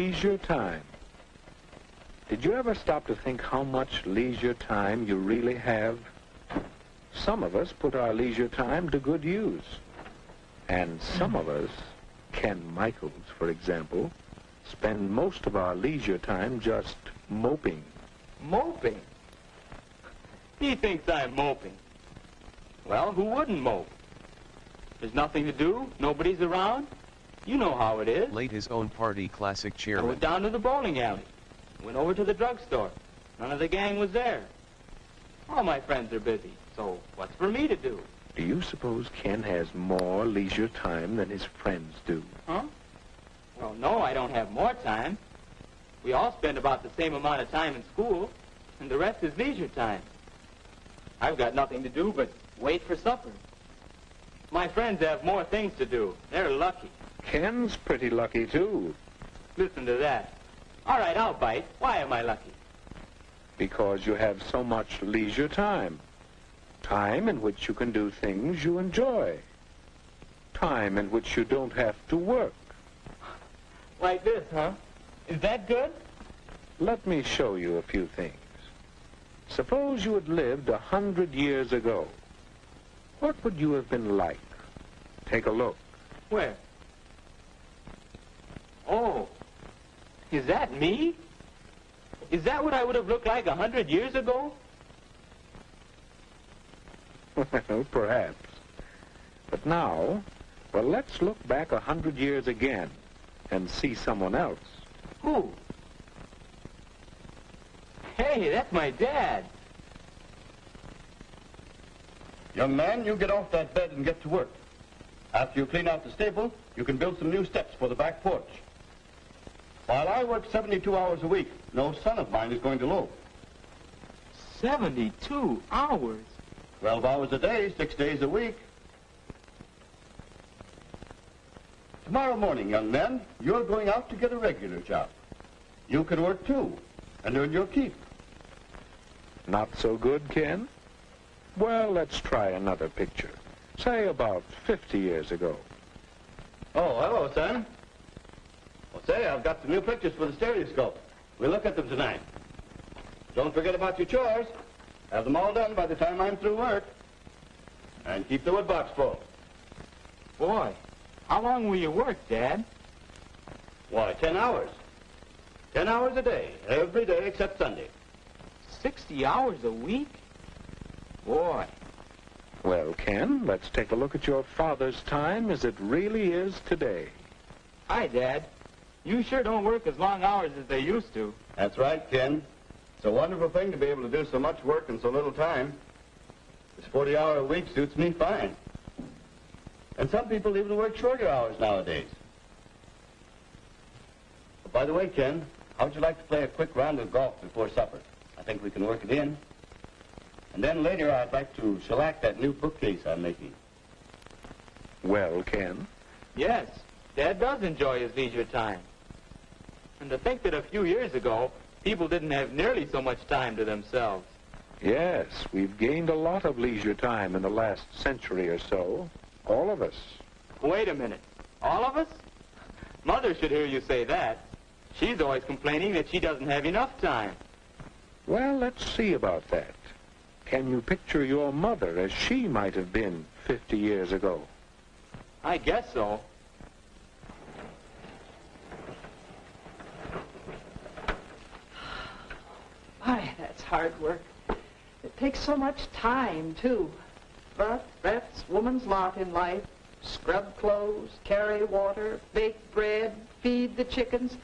leisure time. Did you ever stop to think how much leisure time you really have? Some of us put our leisure time to good use. And some of us, Ken Michaels, for example, spend most of our leisure time just moping. Moping? He thinks I'm moping. Well, who wouldn't mope? There's nothing to do, nobody's around. You know how it is. Late his own party classic I chairman. went down to the bowling alley. Went over to the drugstore. None of the gang was there. All my friends are busy, so what's for me to do? Do you suppose Ken has more leisure time than his friends do? Huh? Well, no, I don't have more time. We all spend about the same amount of time in school, and the rest is leisure time. I've got nothing to do but wait for supper. My friends have more things to do. They're lucky. Ken's pretty lucky, too. Listen to that. All right, I'll bite. Why am I lucky? Because you have so much leisure time. Time in which you can do things you enjoy. Time in which you don't have to work. Like this, huh? Is that good? Let me show you a few things. Suppose you had lived 100 years ago. What would you have been like? Take a look. Where? Oh, is that me? Is that what I would have looked like 100 years ago? Well, perhaps. But now, well, let's look back 100 years again and see someone else. Who? Hey, that's my dad. Young man, you get off that bed and get to work. After you clean out the stable, you can build some new steps for the back porch. While I work 72 hours a week, no son of mine is going to loaf. 72 hours? 12 hours a day, 6 days a week. Tomorrow morning, young man, you're going out to get a regular job. You can work too, and earn your keep. Not so good, Ken? Well, let's try another picture. Say about 50 years ago. Oh, hello, son. Well, say, I've got some new pictures for the stereoscope. We'll look at them tonight. Don't forget about your chores. Have them all done by the time I'm through work. And keep the wood box full. Boy, how long will you work, Dad? Why, 10 hours. 10 hours a day, every day except Sunday. 60 hours a week? Boy. Well, Ken, let's take a look at your father's time as it really is today. Hi, Dad. You sure don't work as long hours as they used to. That's right, Ken. It's a wonderful thing to be able to do so much work in so little time. This 40-hour week suits me fine. And some people even work shorter hours nowadays. But by the way, Ken, how'd you like to play a quick round of golf before supper? I think we can work it in. And then later I'd like to shellac that new bookcase I'm making. Well, Ken? Yes, Dad does enjoy his leisure time. And to think that a few years ago, people didn't have nearly so much time to themselves. Yes, we've gained a lot of leisure time in the last century or so. All of us. Wait a minute. All of us? Mother should hear you say that. She's always complaining that she doesn't have enough time. Well, let's see about that. Can you picture your mother as she might have been 50 years ago? I guess so. My, that's hard work. It takes so much time, too. But that's woman's lot in life. Scrub clothes, carry water, bake bread, feed the chickens,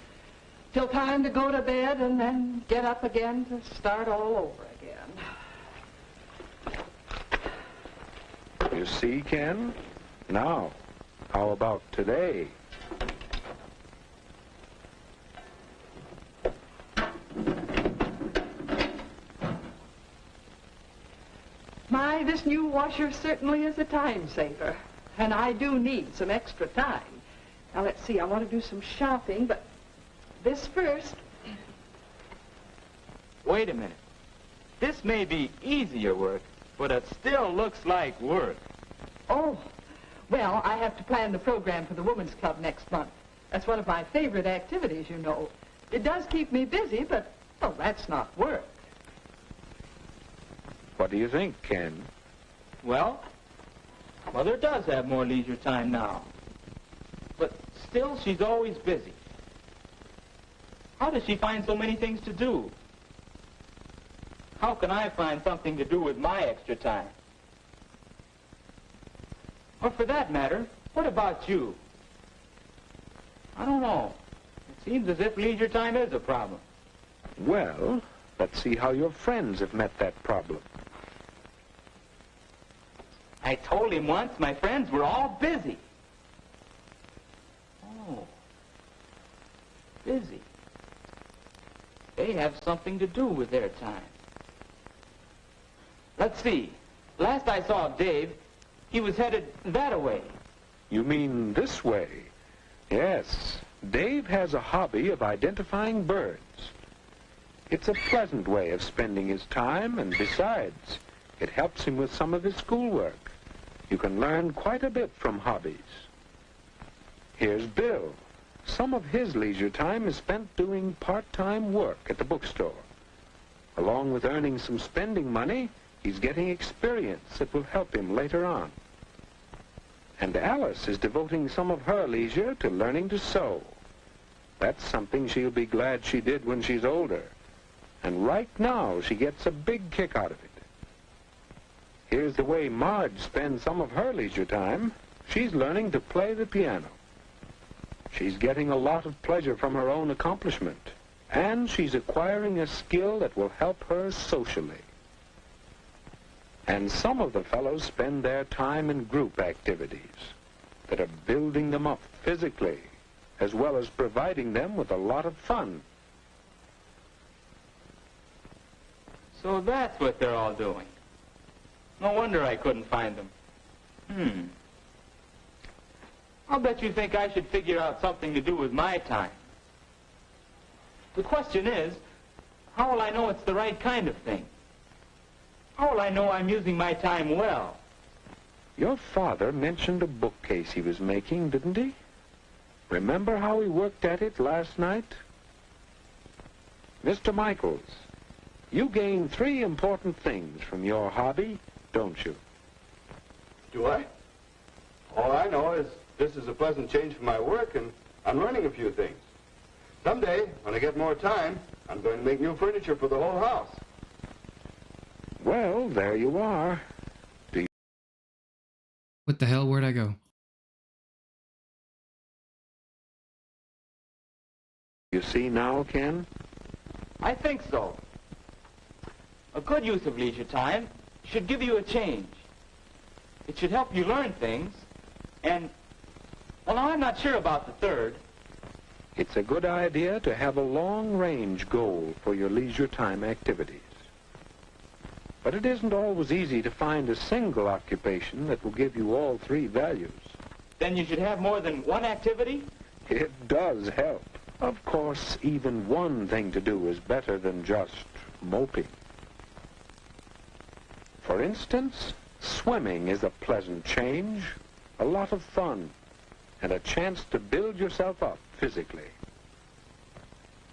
till time to go to bed and then get up again to start all over again. You see, Ken? Now, how about today? My, this new washer certainly is a time saver. And I do need some extra time. Now, let's see, I want to do some shopping, but this first. Wait a minute. This may be easier work, but it still looks like work. Oh, well, I have to plan the program for the Women's Club next month. That's one of my favorite activities, you know. It does keep me busy, but, well, that's not work. What do you think, Ken? Well, Mother does have more leisure time now. But still, she's always busy. How does she find so many things to do? How can I find something to do with my extra time? Or for that matter, what about you? I don't know. It seems as if leisure time is a problem. Well, let's see how your friends have met that problem. I told him once my friends were all busy. Oh, busy. They have something to do with their time. Let's see. Last I saw of Dave, he was headed that-a-way. You mean this way? Yes. Dave has a hobby of identifying birds. It's a pleasant way of spending his time, and besides, it helps him with some of his schoolwork. You can learn quite a bit from hobbies. Here's Bill. Some of his leisure time is spent doing part-time work at the bookstore. Along with earning some spending money, he's getting experience that will help him later on. And Alice is devoting some of her leisure to learning to sew. That's something she'll be glad she did when she's older. And right now, she gets a big kick out of it. Here's the way Marge spends some of her leisure time. She's learning to play the piano. She's getting a lot of pleasure from her own accomplishment, and she's acquiring a skill that will help her socially. And some of the fellows spend their time in group activities that are building them up physically, as well as providing them with a lot of fun. So that's what they're all doing. No wonder I couldn't find them. I'll bet you think I should figure out something to do with my time. The question is, how will I know it's the right kind of thing? How will I know I'm using my time well? Your father mentioned a bookcase he was making, didn't he? Remember how he worked at it last night? Mr. Michaels, you gain 3 important things from your hobby, don't you? Do I? All I know is this is a pleasant change from my work, and I'm learning a few things. Someday, when I get more time, I'm going to make new furniture for the whole house. Well, there you are. What the hell? Where'd I go? You see now, Ken? I think so. A good use of leisure time should give you a change. It should help you learn things, and, well, now I'm not sure about the third. It's a good idea to have a long-range goal for your leisure time activities. But it isn't always easy to find a single occupation that will give you all 3 values. Then you should have more than one activity? It does help. Of course, even one thing to do is better than just moping. For instance, swimming is a pleasant change, a lot of fun, and a chance to build yourself up physically.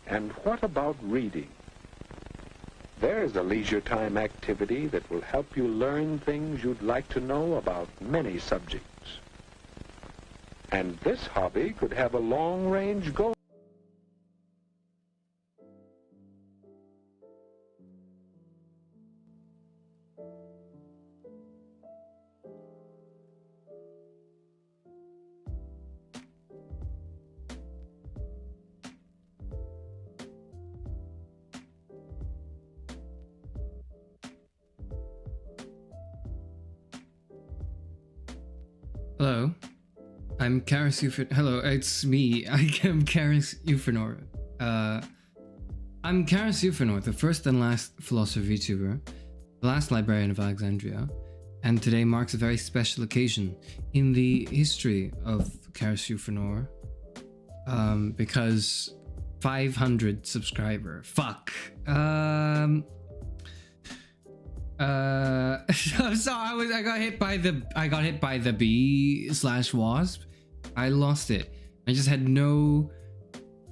And what about reading? There's a leisure time activity that will help you learn things you'd like to know about many subjects. And this hobby could have a long-range goal. Hello, I'm Karis Ufanor. Hello, it's me. I am Karis Ufanor. I'm Karis Ufanor, the first and last philosopher VTuber, the last librarian of Alexandria, and today marks a very special occasion in the history of Karis Ufanor, because 500 subscriber. Fuck. I'm sorry. I got hit by the bee/wasp. I lost it. I just had no,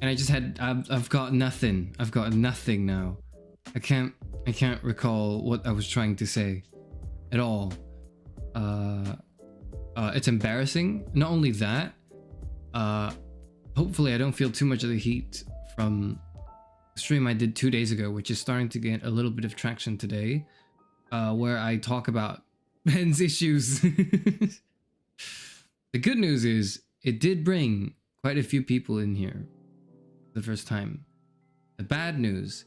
and I just had, I've got nothing. I've got nothing now. I can't recall what I was trying to say at all. It's embarrassing. Not only that, hopefully I don't feel too much of the heat from the stream I did 2 days ago, which is starting to get a little bit of traction today, where I talk about men's issues. The good news is it did bring quite a few people in here the first time. The bad news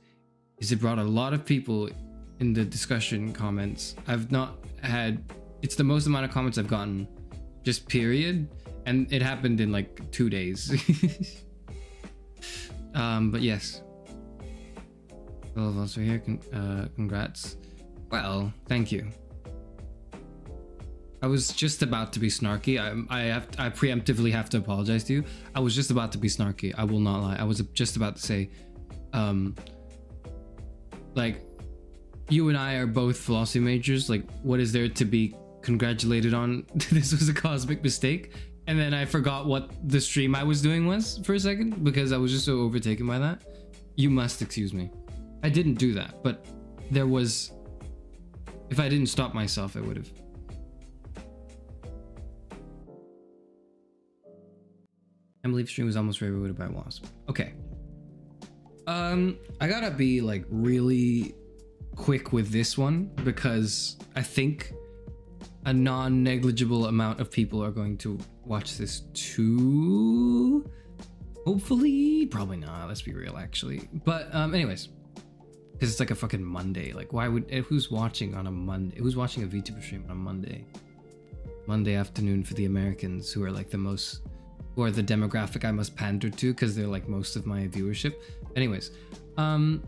is it brought a lot of people in the discussion comments. I've not had, it's the most amount of comments I've gotten, just period, and it happened in like 2 days. But yes, all of us are here. Congrats. Well, thank you. I was just about to be snarky. I preemptively have to apologize to you. I was just about to be snarky. I will not lie. I was just about to say, like, you and I are both philosophy majors. Like, what is there to be congratulated on? This was a cosmic mistake. And then I forgot what the stream I was doing was for a second because I was just so overtaken by that. You must excuse me. I didn't do that, but there was, if I didn't stop myself, I would have. I believe stream was almost rewarded by Wasp. Okay. I gotta be like really quick with this one because I think a non-negligible amount of people are going to watch this too. Hopefully, probably not. Let's be real, actually. But anyways, because it's like a fucking Monday. Like, why would who's watching on a Monday? Who's watching a VTuber stream on a Monday afternoon for the Americans who are like the most, who are the demographic I must pander to because they're like most of my viewership. Anyways, I'm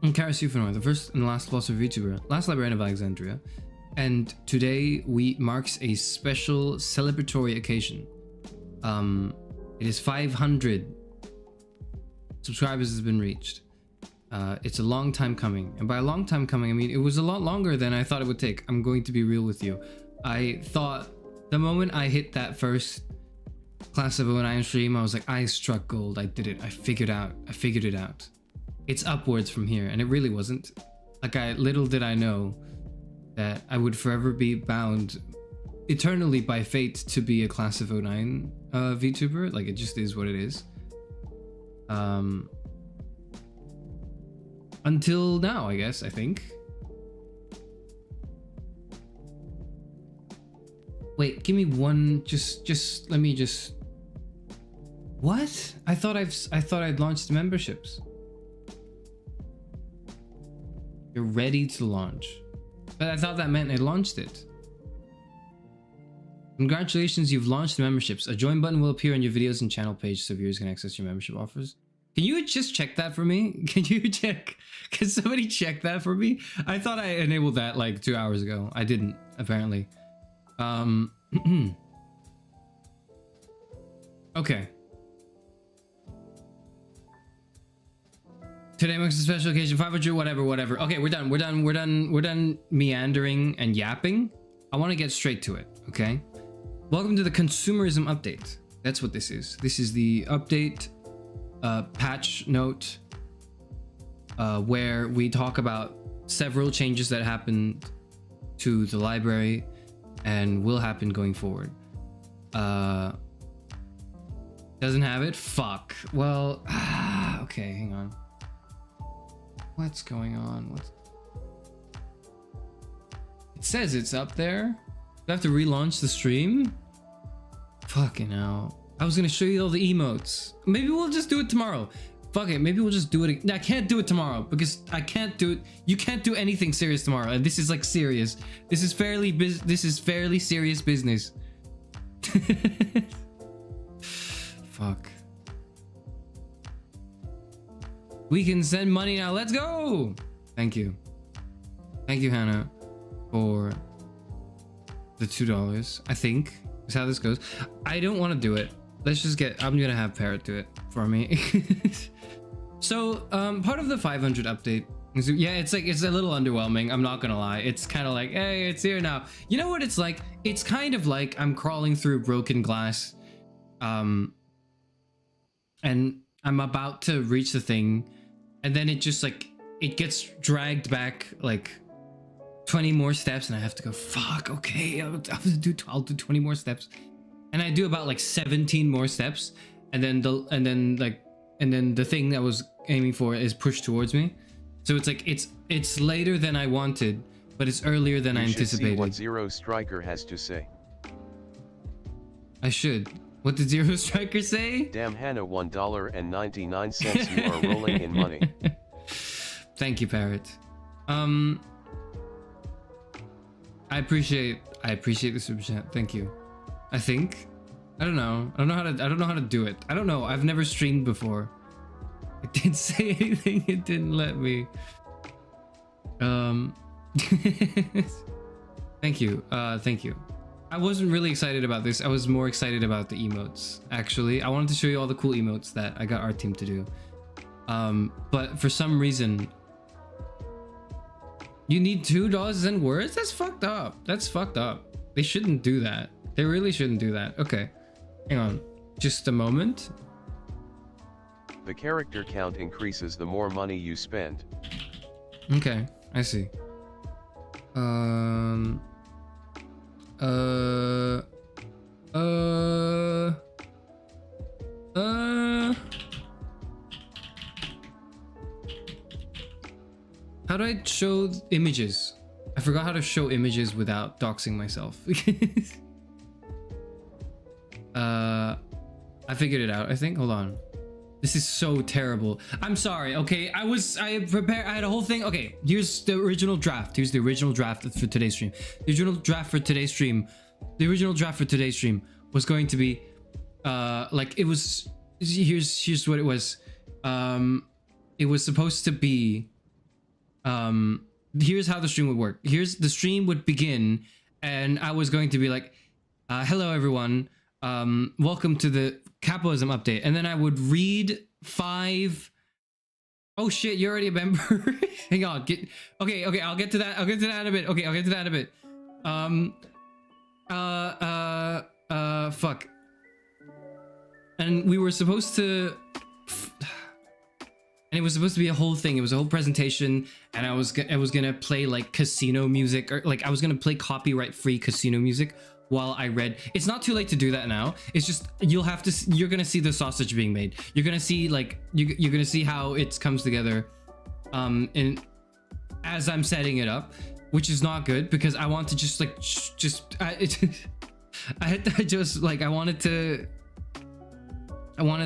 Karis Euphonor, the first and last philosopher VTuber, last librarian of Alexandria, and today marks a special celebratory occasion. It is 500 subscribers has been reached. It's a long time coming, and by a long time coming, I mean it was a lot longer than I thought it would take. I'm going to be real with you. I thought the moment I hit that first Class of 09 stream, I was like, I struck gold. I did it. I figured it out. It's upwards from here, and it really wasn't. Like, little did I know that I would forever be bound eternally by fate to be a Class of 09 VTuber. Like, it just is what it is. Until now, I guess, I think. Wait, give me one, just let me just, what? I thought I'd launched memberships. You're ready to launch. But I thought that meant I launched it. Congratulations, you've launched the memberships. A join button will appear on your videos and channel page so viewers can access your membership offers. Can you just check that for me? Can somebody check that for me? I thought I enabled that like 2 hours ago. I didn't, apparently. Okay. Today marks a special occasion, 500, whatever. Okay, we're done meandering and yapping. I want to get straight to it, okay? Welcome to the Consumerism update. That's what this is. This is the update patch note where we talk about several changes that happened to the library and will happen going forward. Doesn't have it? Fuck. Well, okay, hang on. What's going on? It says it's up there. Do I have to relaunch the stream? Fucking hell. I was gonna show you all the emotes. Maybe we'll just do it tomorrow. Fuck it, maybe we'll just do it. I can't do it tomorrow because I can't do it. You can't do anything serious tomorrow, and this is like serious. This is fairly serious business. Fuck. We can send money now. Let's go. Thank you. Thank you, Hannah, for the $2. I think is how this goes. I don't want to do it. Let's just I'm gonna have Parrot do it for me. So part of the 500 update is, yeah, it's a little underwhelming, I'm not gonna lie. It's kind of like, hey, it's here now. You know what it's like? It's kind of like I'm crawling through broken glass And I'm about to reach the thing, and then it just like it gets dragged back like 20 more steps, and I have to go, fuck, okay, I'll do 20 more steps. And I do about like 17 more steps, and then the thing that I was aiming for is pushed towards me. So it's like it's later than I wanted, but it's earlier than I anticipated. See what Zero Striker has to say. I should. What did Zero Striker say? Damn Hannah, $1.99. You are rolling in money. Thank you, Parrot. I appreciate the super chat. Thank you. I don't know how to do it. I don't know. I've never streamed before. I didn't say anything. It didn't let me. Thank you. Thank you. I wasn't really excited about this. I was more excited about the emotes, actually. I wanted to show you all the cool emotes that I got our team to do. But for some reason, you need $2 and words? That's fucked up. That's fucked up. They shouldn't do that. They really shouldn't do that. Okay, hang on. Just a moment. The character count increases the more money you spend. Okay, I see. How do I show images? I forgot how to show images without doxing myself. I figured it out, I think. Hold on. This is so terrible. I'm sorry, okay? I had a whole thing. Okay, here's the original draft. Here's the original draft for today's stream. The original draft for today's stream was going to be like it was, here's what it was. It was supposed to be here's how the stream would work. Here's the stream would begin, and I was going to be like, hello everyone, welcome to the capitalism update, and then I would read 5. Oh shit, you're already a member. Hang on, okay, I'll get to that in a bit. Okay, I'll get to that in a bit. Fuck. And we were supposed to and it was supposed to be a whole thing. It was a whole presentation, and I was gonna play like casino music, or like I was gonna play copyright-free casino music while I read. It's not too late to do that now. It's just you're gonna see the sausage being made. You're gonna see like you're gonna see how it comes together, and as I'm setting it up, which is not good because I want to just like I wanted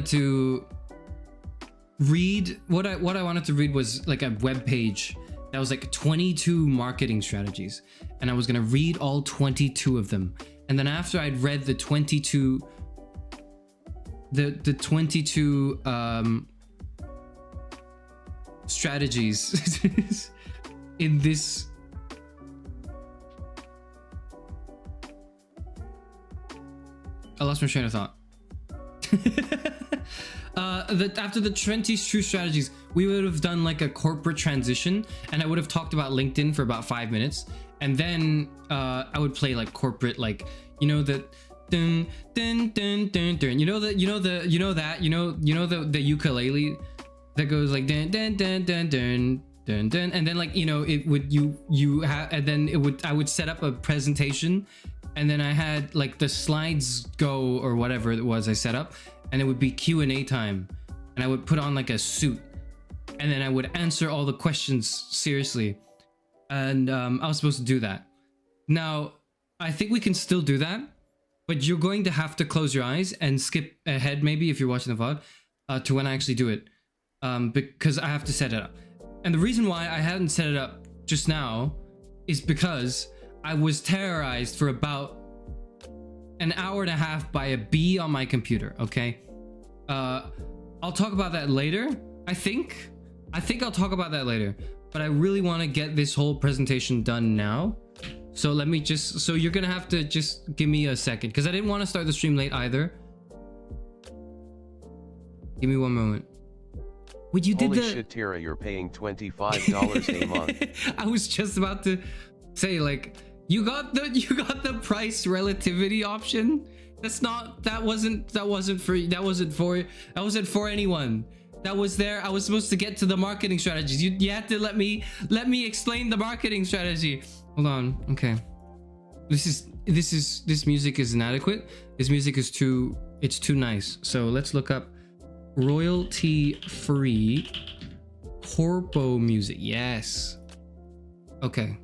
to read what I wanted to read was like a web page that was like 22 marketing strategies, and I was gonna read all 22 of them, and then after I'd read the 22 strategies in this I lost my train of thought. After the 20 true strategies, we would have done like a corporate transition, and I would have talked about LinkedIn for about 5 minutes, and then I would play like corporate, like the dun dun dun dun dun. The ukulele that goes like dun dun dun dun dun dun dun, and then like it would and then I would set up a presentation, and then I had like the slides go or whatever it was I set up, and it would be Q&A time, and I would put on like a suit, and then I would answer all the questions seriously, and I was supposed to do that. Now I think we can still do that, but you're going to have to close your eyes and skip ahead, maybe if you're watching the VOD, to when I actually do it, because I have to set it up. And the reason why I hadn't set it up just now is because I was terrorized for about an hour and a half by a bee on my computer. Okay, I'll talk about that later. I think I'll talk about that later, but I really want to get this whole presentation done now. So let me so you're gonna have to just give me a second, because I didn't want to start the stream late either. Give me one moment. Wait, you Holy did shit, Tara, you're paying $25 a month. I was just about to say, like, You got the price relativity option. That wasn't for anyone. That was there. I was supposed to get to the marketing strategies. You had to let me explain the marketing strategy. Hold on. Okay. This music is inadequate. This music is too nice. So let's look up royalty free corpo music. Yes. Okay.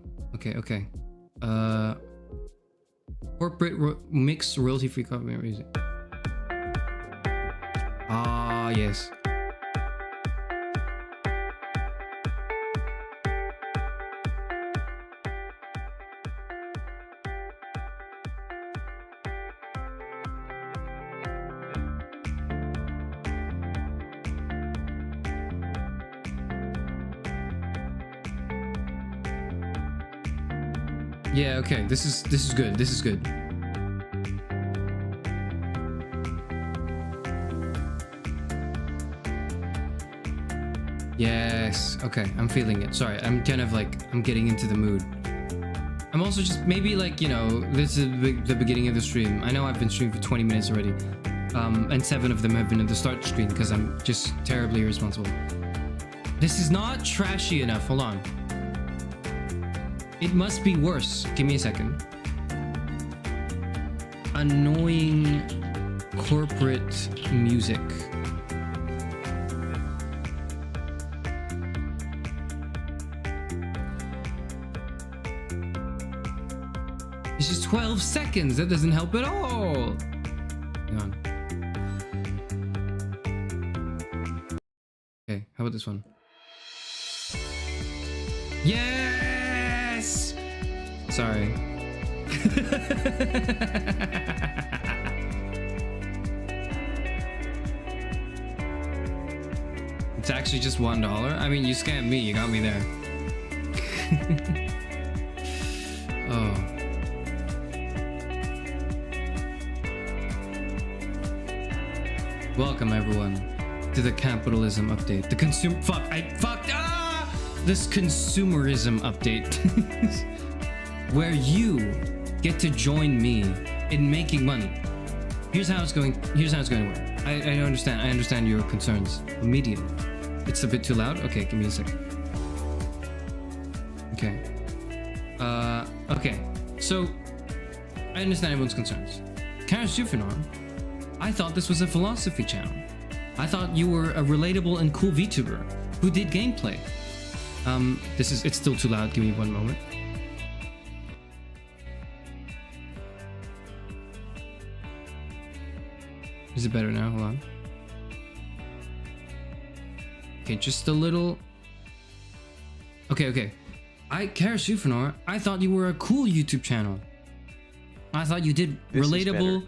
Corporate mix royalty free copyright music. Ah, yes. Yeah, okay. This is good. This is good. Yes. Okay, I'm feeling it. Sorry, I'm kind of like I'm getting into the mood. I'm also just maybe like, you know, this is the beginning of the stream. I know I've been streaming for 20 minutes already. And 7 of them have been at the start screen because I'm just terribly irresponsible. This is not trashy enough. Hold on. It must be worse. Give me a second. Annoying corporate music. It's just 12 seconds. That doesn't help at all. Hang on. Okay, how about this one? Yes! Sorry. It's actually just $1. I mean, you scammed me. You got me there. Oh. Welcome everyone to the capitalism update. The this consumerism update. Where you get to join me in making money. Here's how it's going to work. I understand your concerns immediately. It's a bit too loud. Okay, give me a second. Okay. Okay. So I understand everyone's concerns. Consumerism, I thought this was a philosophy channel. I thought you were a relatable and cool VTuber who did gameplay. It's still too loud. Give me one moment. Is it better now? Hold on. Okay, just a little. Okay. Karasufanor, I thought you were a cool YouTube channel. I thought you did relatable.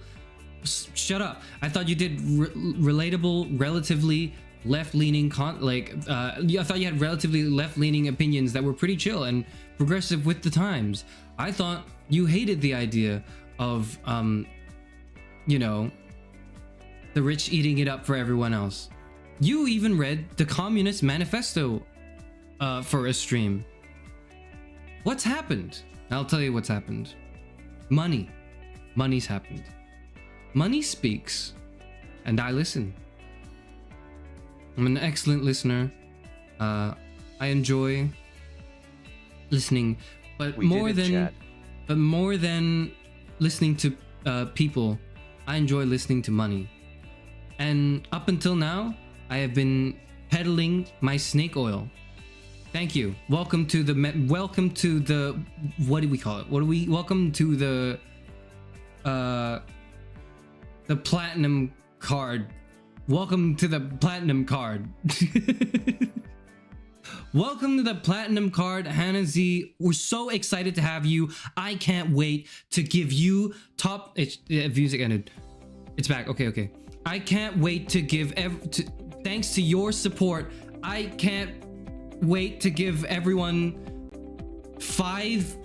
Shut up. I thought you did relatable, relatively left-leaning I thought you had relatively left-leaning opinions that were pretty chill and progressive with the times. I thought you hated the idea of you know, the rich eating it up for everyone else. You even read the Communist Manifesto for a stream. What's happened? I'll tell you what's happened. Money's happened. Money speaks, and I listen. I'm an excellent listener. I enjoy listening, but more than listening to people, I enjoy listening to money. And up until now, I have been peddling my snake oil. Thank you. Welcome to the what do we call it? Welcome to the platinum card. Welcome to the platinum card. Welcome to the platinum card, Hannah Z. We're so excited to have you. I can't wait to give you top. Music ended. It's back. Okay. I can't wait to give. Thanks to your support, I can't wait to give everyone 5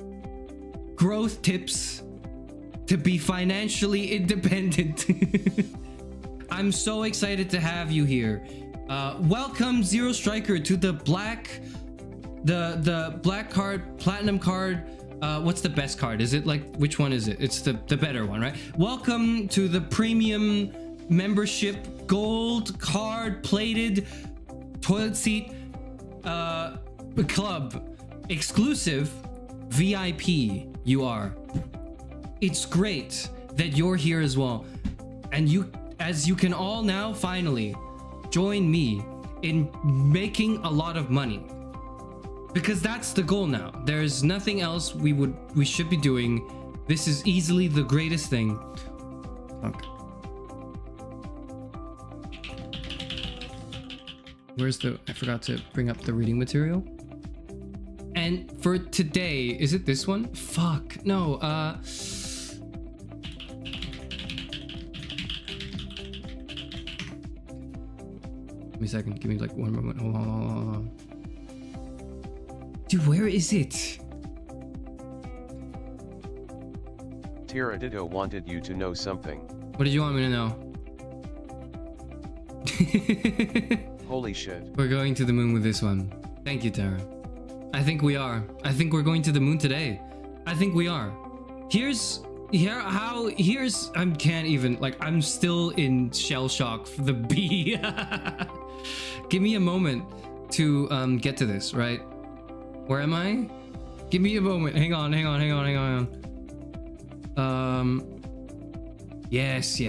growth tips to be financially independent. I'm so excited to have you here. Welcome Zero Striker to the black card, platinum card, What's the best card? Is it like, which one is it? It's the better one, right? Welcome to the premium membership, gold card plated toilet seat club, exclusive VIP. You are. It's great that you're here as well, and as you can all now finally join me in making a lot of money, because that's the goal now. There's nothing else we should be doing. This is easily the greatest thing. Fuck. Where's the, I forgot to bring up the reading material. And for today, is it this one? Fuck, no, give me a second, give me like one moment, hold on. Dude, where is it? Tiradito wanted you to know something. What did you want me to know? Holy shit. We're going to the moon with this one. Thank you, Tara. I think we are. I think we're going to the moon today. I think we are. I can't even, like, I'm still in shell shock for the bee. Give me a moment to get to this, right? Where am I? Give me a moment. Hang on. Yes.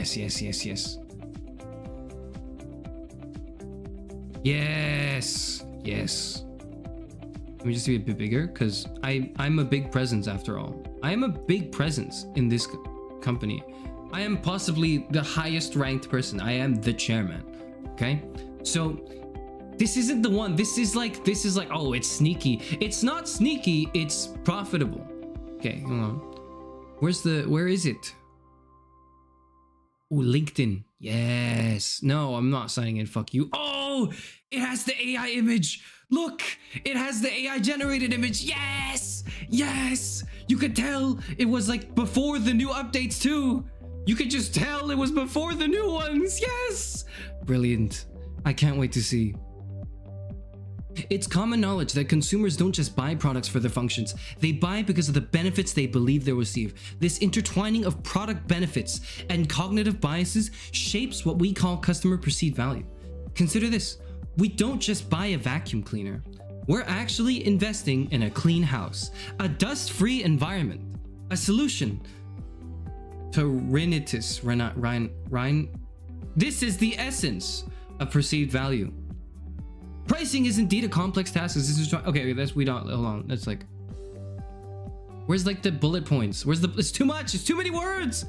Let me just be a bit bigger, because I'm a big presence after all. I am a big presence in this company. I am possibly the highest ranked person. I am the chairman. Okay? So this isn't the one. This is like, oh, it's sneaky. It's not sneaky, it's profitable. Okay, hold on. Where is it? Oh, LinkedIn. Yes. No, I'm not signing in. Fuck you. Oh, it has the AI image. Look, it has the AI generated image. Yes. You could tell it was like before the new updates too. You could just tell it was before the new ones. Yes. Brilliant. I can't wait to see. It's common knowledge that consumers don't just buy products for their functions. They buy because of the benefits they believe they'll receive. This intertwining of product benefits and cognitive biases shapes what we call customer perceived value. Consider this. We don't just buy a vacuum cleaner. We're actually investing in a clean house, a dust-free environment, a solution to rhinitis. This is the essence of perceived value. Pricing is indeed a complex task. This is okay. Hold on. That's like, where's like the bullet points? It's too much. It's too many words.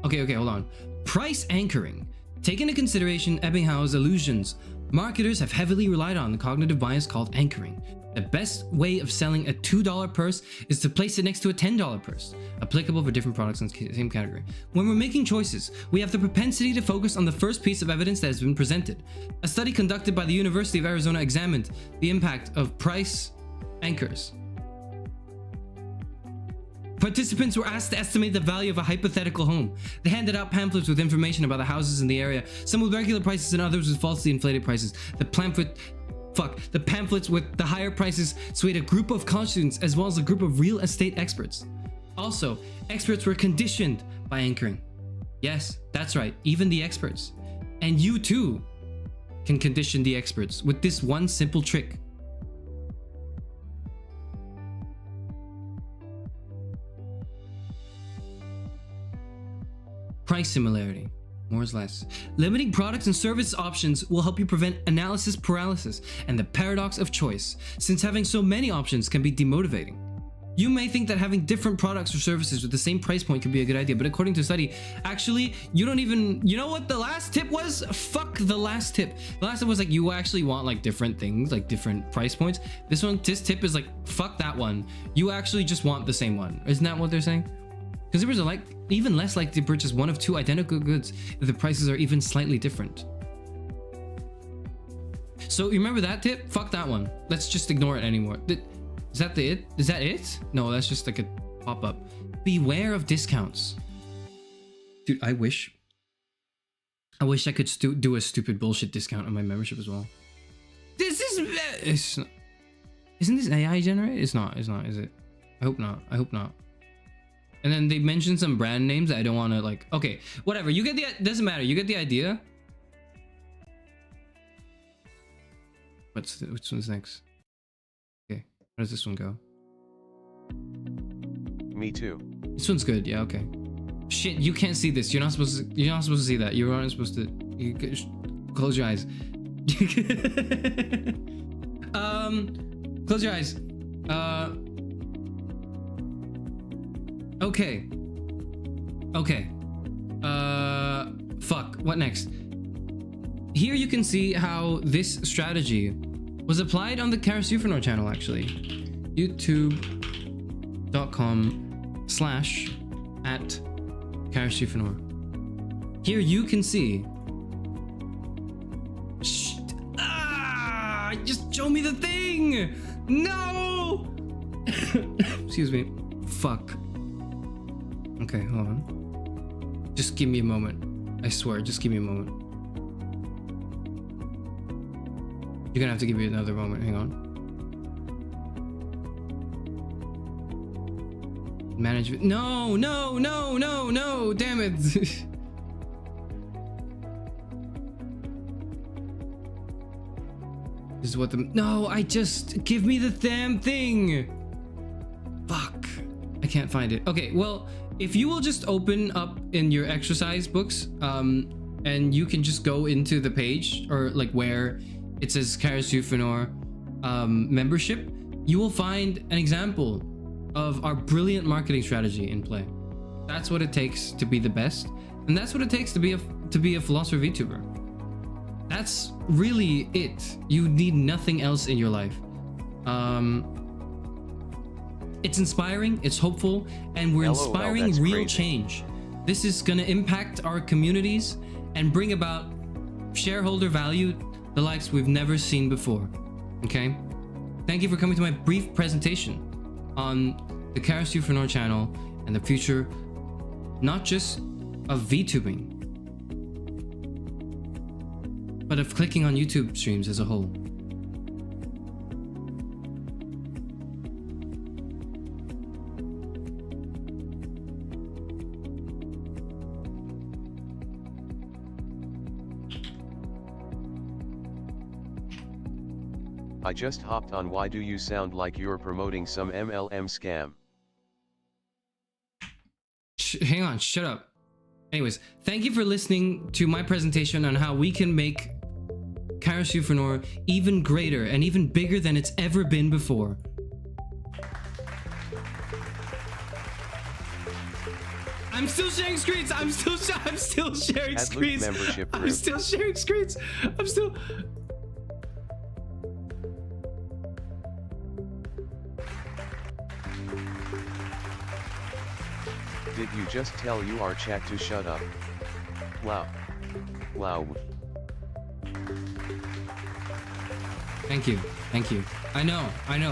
Okay, hold on. Price anchoring. Take into consideration Ebbinghaus' illusions. Marketers have heavily relied on the cognitive bias called anchoring. The best way of selling a $2 purse is to place it next to a $10 purse, applicable for different products in the same category. When we're making choices, we have the propensity to focus on the first piece of evidence that has been presented. A study conducted by the University of Arizona examined the impact of price anchors. Participants were asked to estimate the value of a hypothetical home. They handed out pamphlets with information about the houses in the area, some with regular prices and others with falsely inflated prices. The pamphlets with the higher prices swayed a group of students as well as a group of real estate experts. Also, experts were conditioned by anchoring. Yes, that's right, even the experts. And you too can condition the experts with this one simple trick. Price similarity. More is less. Limiting products and service options will help you prevent analysis paralysis and the paradox of choice, since having so many options can be demotivating. You may think that having different products or services with the same price point could be a good idea, but according to a study, actually, you don't even, you know what the last tip was? Fuck the last tip. The last tip was like, you actually want like different things, like different price points. This tip is like, fuck that one. You actually just want the same one. Isn't that what they're saying? Consumers are even less likely to purchase one of two identical goods if the prices are even slightly different. So you remember that tip? Fuck that one. Let's just ignore it anymore. Is that it? Is that it? No, that's just like a pop-up. Beware of discounts. Dude, I wish I could do a stupid bullshit discount on my membership as well. Isn't this AI generated? It's not, is it? I hope not. I hope not. And then they mentioned some brand names that I don't want to like. Okay, whatever. You get the. Doesn't matter. You get the idea. Which one's next? Okay, how does this one go? Me too. This one's good. Yeah. Okay. Shit, you can't see this. You're not supposed to. You're not supposed to see that. You're not supposed to. Close your eyes. Close your eyes. Okay. Okay. Fuck. What next? Here you can see how this strategy was applied on the Karasufanor channel, actually. youtube.com/@Karasufanor. Here you can see. Just show me the thing! No! Excuse me. Fuck. Okay, hold on. Just give me a moment. I swear, just give me a moment. You're gonna have to give me another moment. Hang on. Management. No, no, no, no, no! Damn it! This is what the. No, I just. Give me the damn thing! Fuck. I can't find it. Okay, well, if you will just open up in your exercise books, and you can just go into the page, or like where it says Karasufanor membership, you will find an example of our brilliant marketing strategy in play. That's what it takes to be the best, and that's what it takes to be a philosopher VTuber. That's really it. You need nothing else in your life. It's inspiring, it's hopeful, and we're inspiring real crazy. change. This is gonna impact our communities and bring about shareholder value, the likes we've never seen before. Okay? Thank you for coming to my brief presentation on the Karasufanor channel and the future, not just of VTubing, but of clicking on YouTube streams as a whole. I just hopped on. Why do you sound like you're promoting some MLM scam? Hang on, shut up. Anyways, thank you for listening to my presentation on how we can make Karasufanor even greater and even bigger than it's ever been before. I'm still sharing screens. I'm still sharing Add screens. Luke membership I'm group. still sharing screens. I'm still. Did you just tell our chat to shut up? Wow. Wow. Thank you. I know.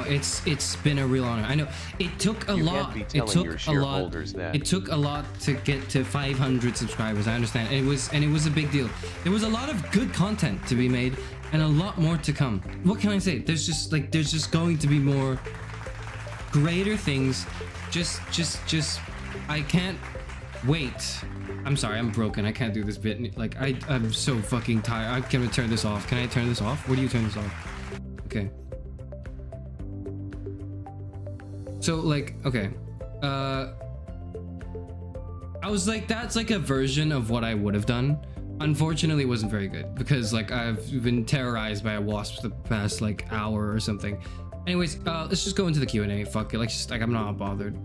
It's been a real honor. I know it took a lot. Can't be It telling took your a lot. shareholders that. It took a lot to get to 500 subscribers. I understand. It was a big deal. There was a lot of good content to be made, and a lot more to come. What can I say? There's just going to be more greater things. Just I can't wait. I'm sorry, I'm broken. I can't do this bit. Like I'm so fucking tired. I can't turn this off. Can I turn this off? Where do you turn this off? Okay. So like, okay. I was like, that's like a version of what I would have done. Unfortunately, it wasn't very good because like I've been terrorized by a wasp the past like hour or something. Anyways, let's just go into the Q&A. Fuck it. Like I'm not bothered.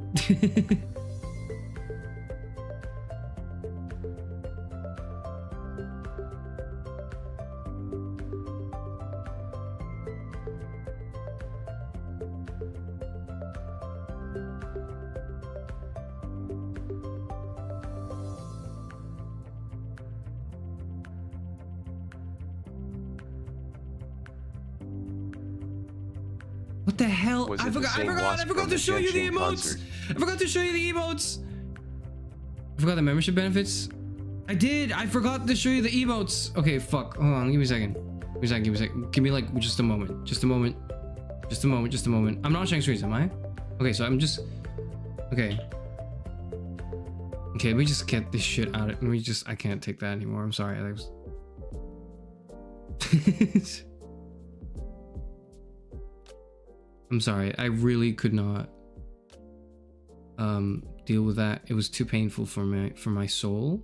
What the hell? Was I it the forgot same wasp I forgot from to the show you the Genshin emotes. concert? I forgot to show you the emotes. I forgot the membership benefits. I did. I forgot to show you the emotes. Okay, fuck. Hold on. Give me a second. Give me like just a moment. I'm not sharing screens, am I? Okay, so I'm just... Okay. Okay, let me just get this shit out of... Let me just... I can't take that anymore. I'm sorry. I was... I'm sorry. I really could not deal with that. It was too painful for my soul.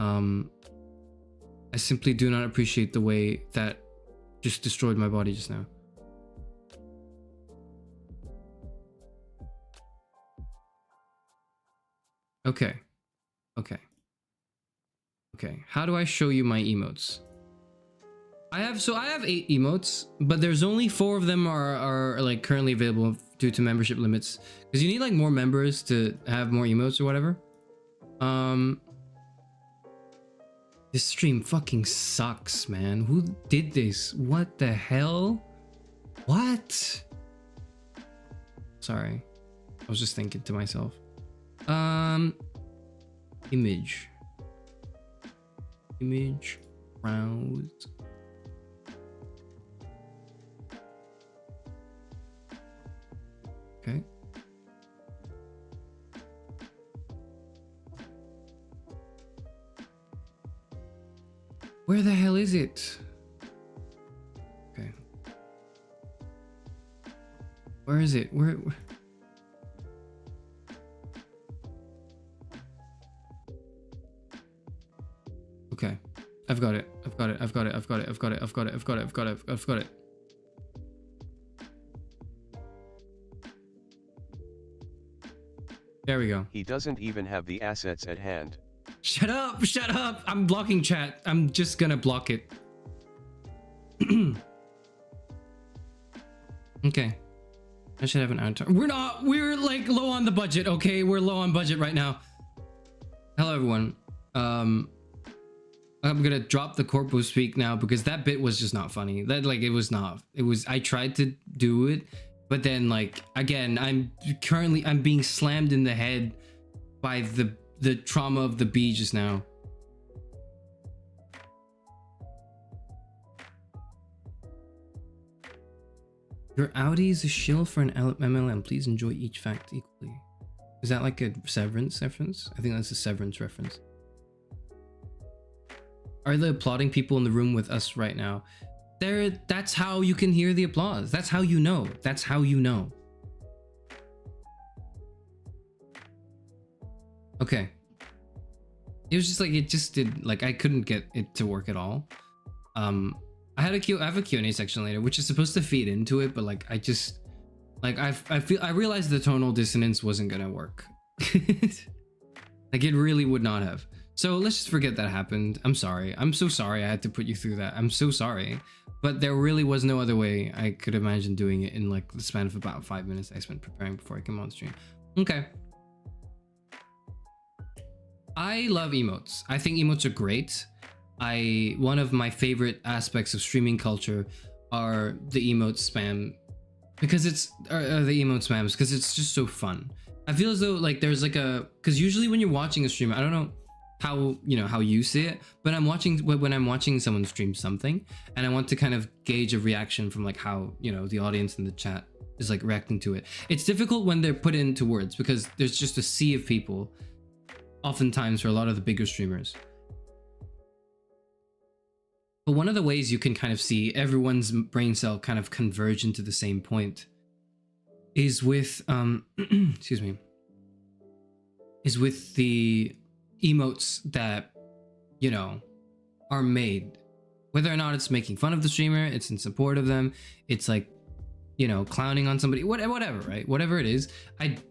I simply do not appreciate the way that just destroyed my body just now. Okay. Okay. Okay. How do I show you my emotes? I have 8 emotes, but there's only 4 of them are like currently available due to membership limits. Because you need like more members to have more emotes or whatever. This stream fucking sucks, man. Who did this? What the hell? What? Sorry. I was just thinking to myself. Image. Image. Browse. Okay. Where the hell is it? Okay. Where is it? Where? Okay. I've got it. I've got it. I've got it. I've got it. I've got it. I've got it. I've got it. I've got it. I've got it. There we go. He doesn't even have the assets at hand. Shut up! Shut up! I'm blocking chat. I'm just gonna block it. Okay. I should have an avatar. We're like low on the budget, okay? We're low on budget right now. Hello everyone. I'm gonna drop the corpo speak now because that bit was just not funny. That like it was not. It was I tried to do it, but then like again, I'm being slammed in the head by the trauma of the bee just now. Your Audi is a shill for an MLM. Please enjoy each fact equally. Is that like a Severance reference? I think that's a Severance reference. Are the applauding people in the room with us right now? That's how you can hear the applause. That's how you know. That's how you know. Okay. It was just like, it just did, like, I couldn't get it to work at all. I have a Q&A section later, which is supposed to feed into it, but like, I just, like, I realized the tonal dissonance wasn't gonna work. Like, it really would not have. So let's just forget that happened. I'm sorry. I'm so sorry I had to put you through that. I'm so sorry. But there really was no other way I could imagine doing it in like the span of about 5 minutes I spent preparing before I came on stream. Okay. I love emotes. I think emotes are great. One of my favorite aspects of streaming culture are the emote spam, because it's the emote spams, because it's just so fun. I feel as though like there's like because usually when you're watching a stream, I don't know how you see it, but when I'm watching someone stream something and I want to kind of gauge a reaction from like how the audience in the chat is like reacting to it. It's difficult when they're put into words because there's just a sea of people oftentimes for a lot of the bigger streamers. But one of the ways you can kind of see everyone's brain cell kind of converge into the same point is with excuse me, is with the emotes that are made, whether or not it's making fun of the streamer, it's in support of them, it's like clowning on somebody, whatever, right? Whatever it is,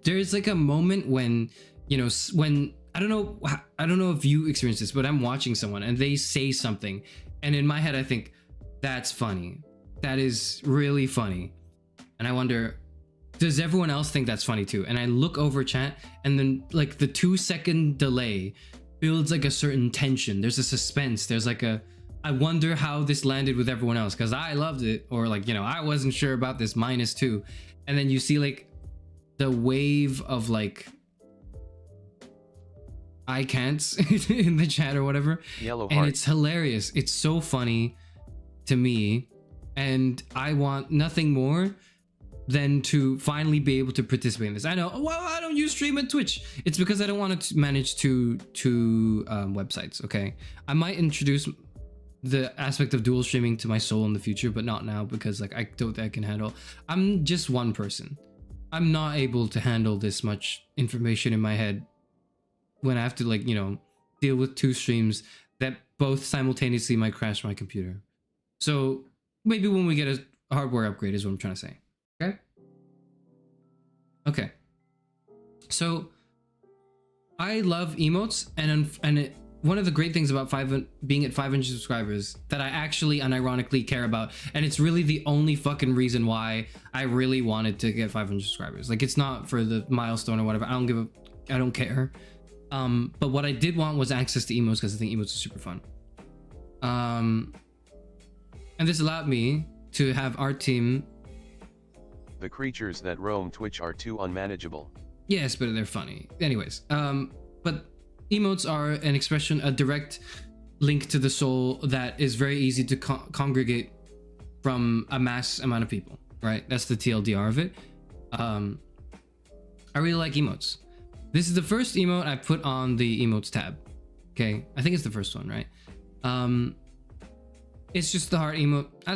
there's like a moment when when I don't know if you experience this, but I'm watching someone and they say something, and in my head I think that's funny, that is really funny, and I wonder, does everyone else think that's funny too? And I look over chat, and then like the 2-second delay builds like a certain tension. There's a suspense. There's like I wonder how this landed with everyone else, because I loved it, or like I wasn't sure about this -2, and then you see like the wave of like I can't in the chat or whatever, Yellow and heart. it's hilarious. It's so funny to me, and I want nothing more than to finally be able to participate in this. I know, well, I don't use stream and Twitch. It's because I don't want to manage two websites, okay? I might introduce the aspect of dual streaming to my soul in the future, but not now, because like I don't think I can handle. I'm just one person. I'm not able to handle this much information in my head when I have to, like, you know, deal with two streams that both simultaneously might crash my computer. So maybe when we get a hardware upgrade is what I'm trying to say. Okay? Okay. So I love emotes, and one of the great things about being at 500 subscribers that I actually unironically care about, and it's really the only fucking reason why I really wanted to get 500 subscribers. Like, it's not for the milestone or whatever. I don't care. But what I did want was access to emotes, because I think emotes are super fun. And this allowed me to have our team. The creatures that roam Twitch are too unmanageable. Yes, but they're funny. Anyways, but emotes are an expression, a direct link to the soul that is very easy to congregate from a mass amount of people, right? That's the TLDR of it. I really like emotes. This is the first emote I put on the emotes tab. Okay, I think it's the first one, right? It's just the heart emote. I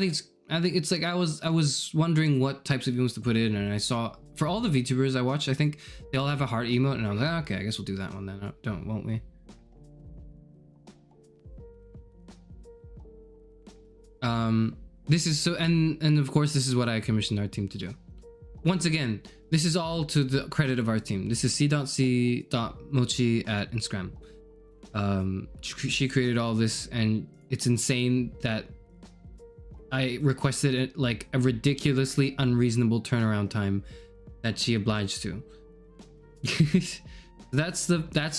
think it's like I was wondering what types of emotes to put in, and I saw for all the VTubers I watched, I think they all have a heart emote, and I was like, okay, I guess we'll do that one then. Won't we? This is so, and of course this is what I commissioned our team to do. Once again, this is all to the credit of our team. This is c.c.mochi at Instagram. She created all this, and it's insane that I requested it like a ridiculously unreasonable turnaround time that she obliged to. that's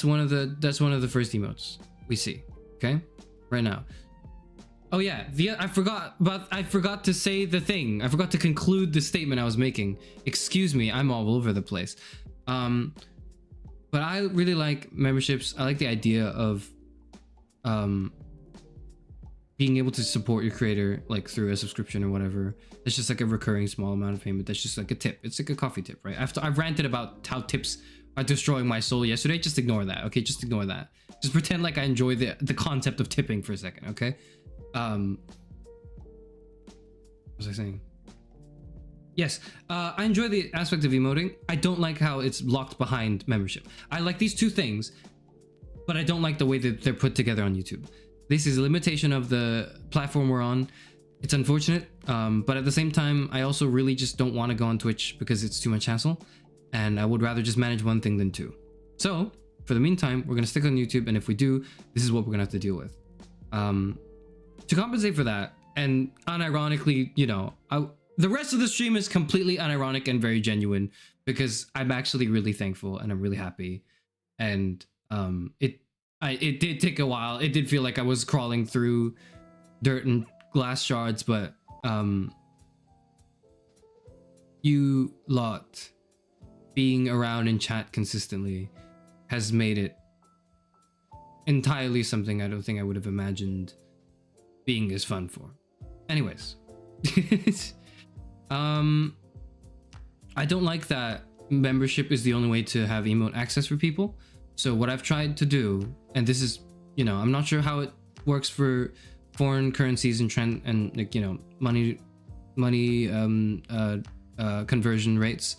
one of the first emotes we see. Okay, right now. Oh yeah, I forgot to say the thing. I forgot to conclude the statement I was making. Excuse me, I'm all over the place. But I really like memberships. I like the idea of being able to support your creator like through a subscription or whatever. It's just like a recurring small amount of payment. That's just like a tip. It's like a coffee tip, right? I've ranted about how tips are destroying my soul yesterday. Just ignore that, okay? Just ignore that. Just pretend like I enjoy the concept of tipping for a second, okay? What was I saying? Yes, I enjoy the aspect of emoting. I don't like how it's locked behind membership. I like these two things, but I don't like the way that they're put together on YouTube. This is a limitation of the platform we're on. It's unfortunate, but at the same time, I also really just don't want to go on Twitch because it's too much hassle, and I would rather just manage one thing than two. So, for the meantime, we're going to stick on YouTube, and if we do, this is what we're going to have to deal with. To compensate for that, and unironically, you know, the rest of the stream is completely unironic and very genuine because I'm actually really thankful and I'm really happy. And it did take a while. It did feel like I was crawling through dirt and glass shards, but you lot being around in chat consistently has made it entirely something I don't think I would have imagined being this fun for. Anyways. I don't like that membership is the only way to have emote access for people. So what I've tried to do, and this is, you know, I'm not sure how it works for foreign currencies and trend and, like, you know, money conversion rates,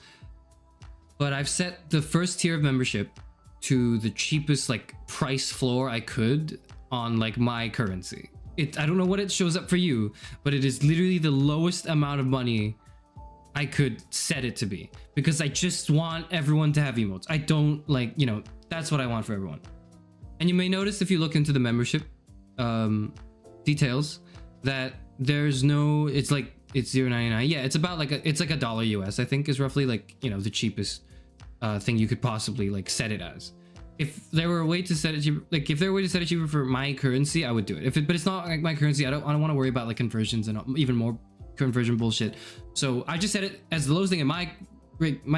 but I've set the first tier of membership to the cheapest like price floor I could on like my currency. I don't know what it shows up for you, but it is literally the lowest amount of money I could set it to be because I just want everyone to have emotes. I don't like, you know, that's what I want for everyone. And you may notice if you look into the membership details that there's no, it's $0.99. Yeah, it's about like it's like $1 US, I think is roughly like, you know, the cheapest thing you could possibly like set it as. If there were a way to set it cheaper, like if there were a way to set it cheaper for my currency, I would do it. But it's not like my currency. I don't want to worry about like conversions and even more conversion bullshit. So I just set it as the lowest thing in my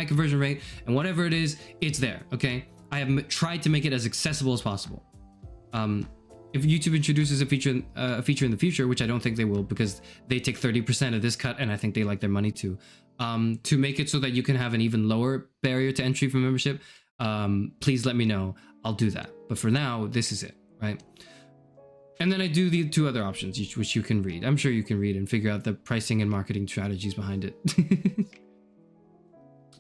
conversion rate, and whatever it is, it's there. Okay, I have tried to make it as accessible as possible. if YouTube introduces a feature in the future, which I don't think they will, because they take 30% of this cut, and I think they like their money too, to make it so that you can have an even lower barrier to entry for membership, please let me know. I'll do that. But for now, this is it, right? And then I do the 2 other options, which you can read. I'm sure you can read and figure out the pricing and marketing strategies behind it.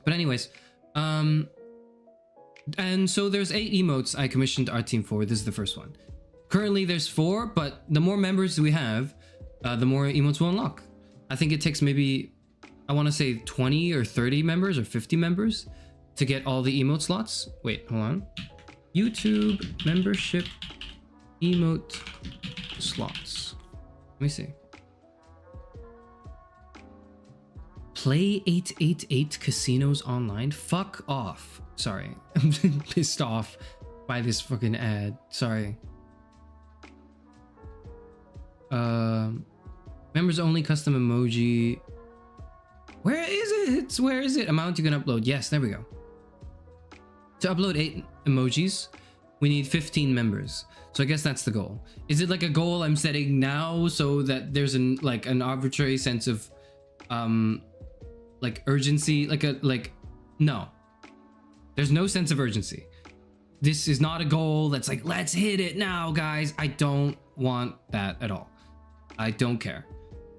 But anyways, and so there's 8 emotes I commissioned our team for. This is the first one. Currently there's 4, but the more members we have, the more emotes we'll unlock. I think it takes maybe, I want to say 20 or 30 members or 50 members to get all the emote slots. Wait, hold on. YouTube membership emote slots. Let me see. Play 888 casinos online? Fuck off. Sorry. I'm pissed off by this fucking ad. Sorry. Members only custom emoji. Where is it? Where is it? Amount you can upload. Yes, there we go. To upload 8 emojis, we need 15 members. So I guess that's the goal. Is it like a goal I'm setting now so that there's an arbitrary sense of like urgency? No. There's no sense of urgency. This is not a goal that's like, let's hit it now, guys. I don't want that at all. I don't care.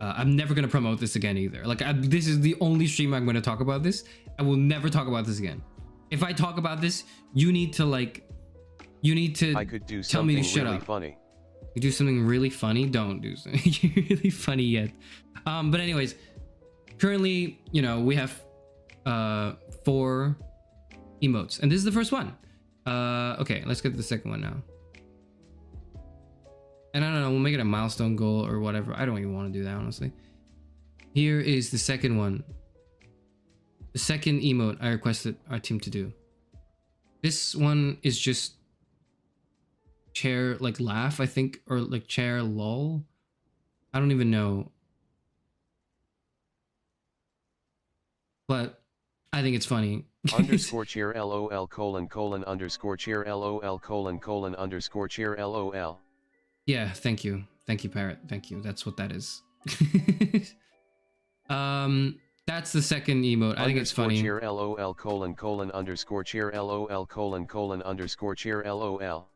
I'm never going to promote this again either. Like, this is the only stream I'm going to talk about this. I will never talk about this again. If I talk about this, you need to I could do tell me to shut really up. Funny. You do something really funny? Don't do something really funny yet. But anyways, currently, you know, we have 4 emotes, and this is the first one. Okay, let's get to the second one now. And I don't know, we'll make it a milestone goal or whatever. I don't even want to do that, honestly. Here is the second one. The second emote I requested our team to do. This one is just chair like laugh, I think, or like chair lol. I don't even know. But I think it's funny. Underscore chair LOL colon underscore chair LOL colon underscore chair LOL. Yeah, thank you. Thank you, Parrot. Thank you. That's what that is. That's the second emote. I think it's funny. Chair LOL colon underscore chair LOL colon underscore chair LOL.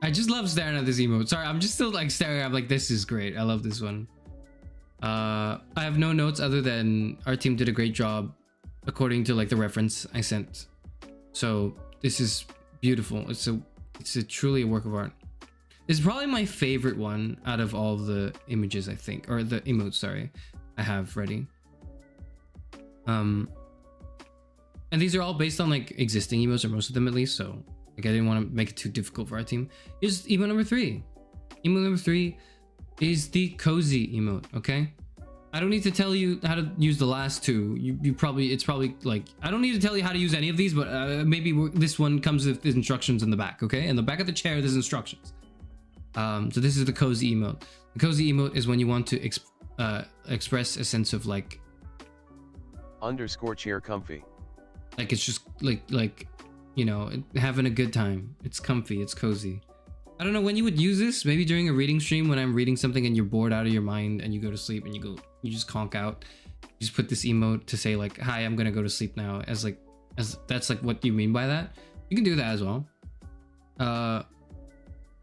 I just love staring at this emote. Sorry, I'm just still like staring at like, this is great. I love this one. I have no notes other than our team did a great job according to like the reference I sent. So this is beautiful. It's a truly a work of art. It's probably my favorite one out of all the images, I think, or the emotes, sorry, I have ready. And these are all based on like existing emotes, or most of them at least, so like I didn't want to make it too difficult for our team. Here's emote number 3. Emote number 3 is the cozy emote, okay? I don't need to tell you how to use the last 2. It's probably like, I don't need to tell you how to use any of these, but maybe this one comes with instructions in the back, okay? In the back of the chair, there's instructions. So this is the cozy emote. The cozy emote is when you want to express a sense of like underscore chair comfy. Like it's just like you know, having a good time. It's comfy, it's cozy. I don't know when you would use this. Maybe during a reading stream when I'm reading something and you're bored out of your mind and you go to sleep and you just conk out. You just put this emote to say like, hi, I'm gonna go to sleep now, as that's like what you mean by that. You can do that as well.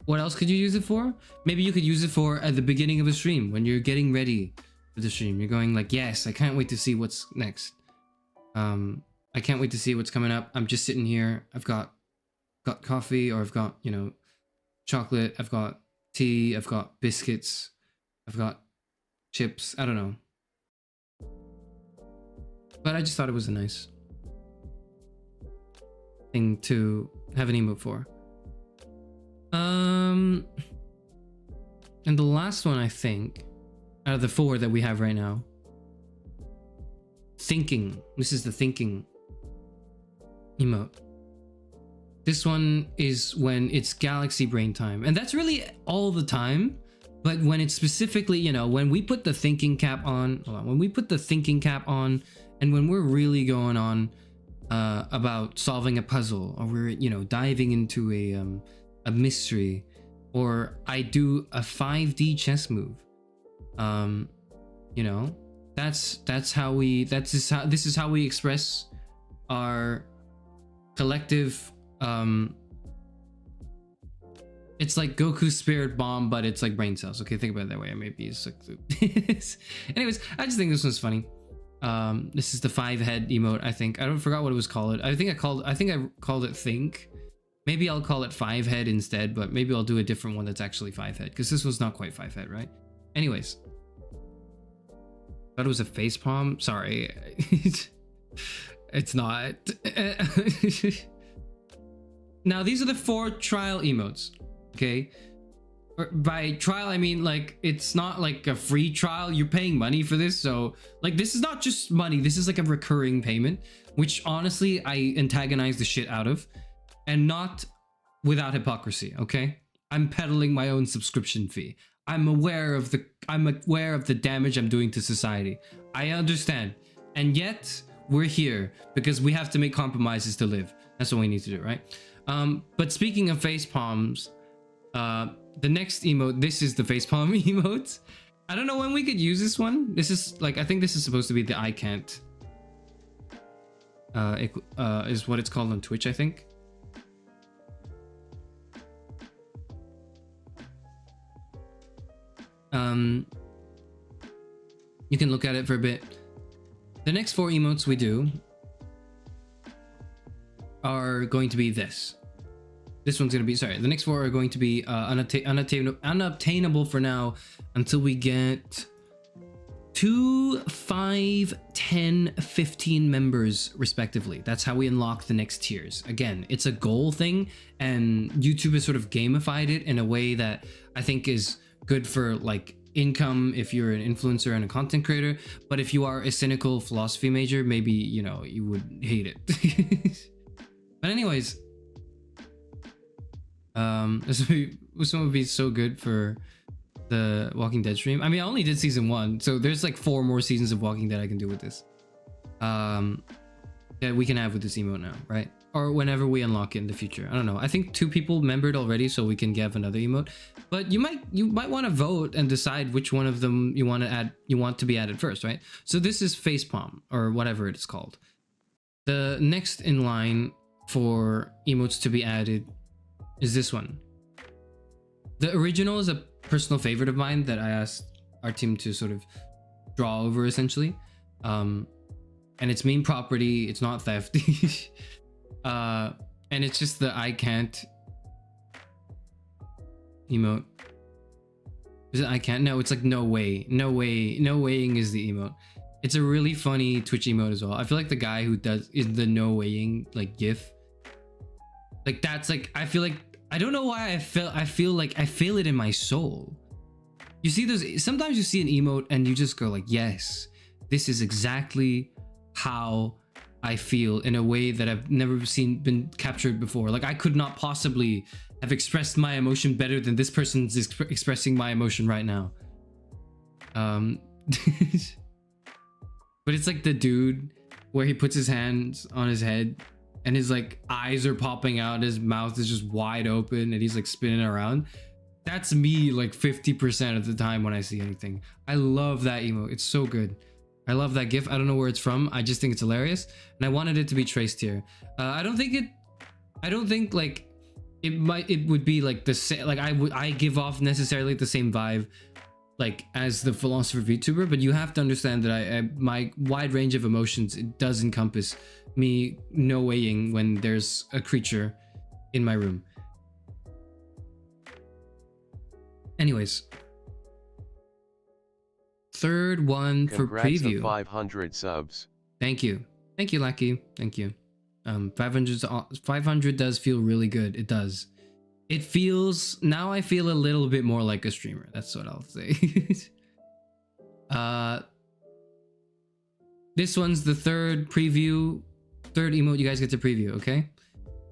What else could you use it for? Maybe you could use it for at the beginning of a stream when you're getting ready for the stream. You're going like, yes, I can't wait to see what's next. I can't wait to see what's coming up. I'm just sitting here. I've got coffee, or I've got, you know, chocolate. I've got tea. I've got biscuits. I've got chips. I don't know. But I just thought it was a nice thing to have an emote for. And the last one, I think, out of the 4 that we have right now, thinking. This is the thinking emote. This one is when it's galaxy brain time, and that's really all the time. But when it's specifically, you know, when we put the thinking cap on, when we put the thinking cap on, and when we're really going on about solving a puzzle, or we're, you know, diving into a mystery, or I do a 5D chess move. You know, this is how we express our collective. It's like Goku's spirit bomb, but it's like brain cells. Okay, think about it that way. Maybe it's like anyways, I just think this one's funny. This is the 5-head emote. I think I forgot what it was called. I think I called it think. Maybe I'll call it 5-head instead, but maybe I'll do a different one that's actually 5-head, because this one's not quite 5-head, right? Anyways, thought it was a face palm. Sorry, it's not. Now these are the 4 trial emotes. Okay, by trial I mean like it's not like a free trial. You're paying money for this, so like this is not just money. This is like a recurring payment, which honestly I antagonize the shit out of, and not without hypocrisy. Okay, I'm peddling my own subscription fee. I'm aware of the damage I'm doing to society. I understand, and yet we're here because we have to make compromises to live. That's what we need to do, right? But speaking of face palms, the next emote, this is the facepalm emote. I don't know when we could use this one. This is like, I think this is supposed to be the I can't is what it's called on Twitch, I think. You can look at it for a bit. The next 4 emotes we do are going to be this. This one's going to be, sorry, the next 4 are going to be unobtainable for now until we get 2, 5, 10, 15 members respectively. That's how we unlock the next tiers. Again, it's a goal thing, and YouTube has sort of gamified it in a way that I think is good for like income if you're an influencer and a content creator. But if you are a cynical philosophy major, maybe, you know, you would hate it. But anyways, this one would be so good for the Walking Dead stream. I mean, I only did season 1, so there's like 4 more seasons of Walking Dead I can do with this. That we can have with this emote now, right? Or whenever we unlock it in the future. I don't know. I think 2 people membered already, so we can give another emote. But you might want to vote and decide which one of them you want to be added first, right? So this is facepalm, or whatever it is called. The next in line for emotes to be added is this one. The original is a personal favorite of mine that I asked our team to sort of draw over, essentially. And it's meme property, it's not theft. And it's just the I can't emote. Is it I can't? No, it's like no way. No way. No weighing is the emote. It's a really funny Twitch emote as well. I feel like the guy who is the no weighing like gif. Like that's like, I feel like, I don't know why I feel like I feel it in my soul. You see those, sometimes you see an emote and you just go like, yes, this is exactly how I feel, in a way that I've never been captured before. Like I could not possibly have expressed my emotion better than this person's expressing my emotion right now. But it's like the dude where he puts his hands on his head and his like eyes are popping out, his mouth is just wide open and he's like spinning around. That's me like 50% of the time when I see anything. I love that emote. It's so good. I love that gif. I don't know where it's from. I just think it's hilarious, and I wanted it to be traced here. I don't think like it would be like the same. Like I give off necessarily the same vibe like as the philosopher VTuber, but you have to understand that my wide range of emotions, it does encompass me no weighing when there's a creature in my room. Anyways, third one for preview. 500 subs. Thank you, Lucky. Thank you. 500 does feel really good. It does. It feels, now I feel a little bit more like a streamer. That's what I'll say. This one's the third emote you guys get to preview, okay?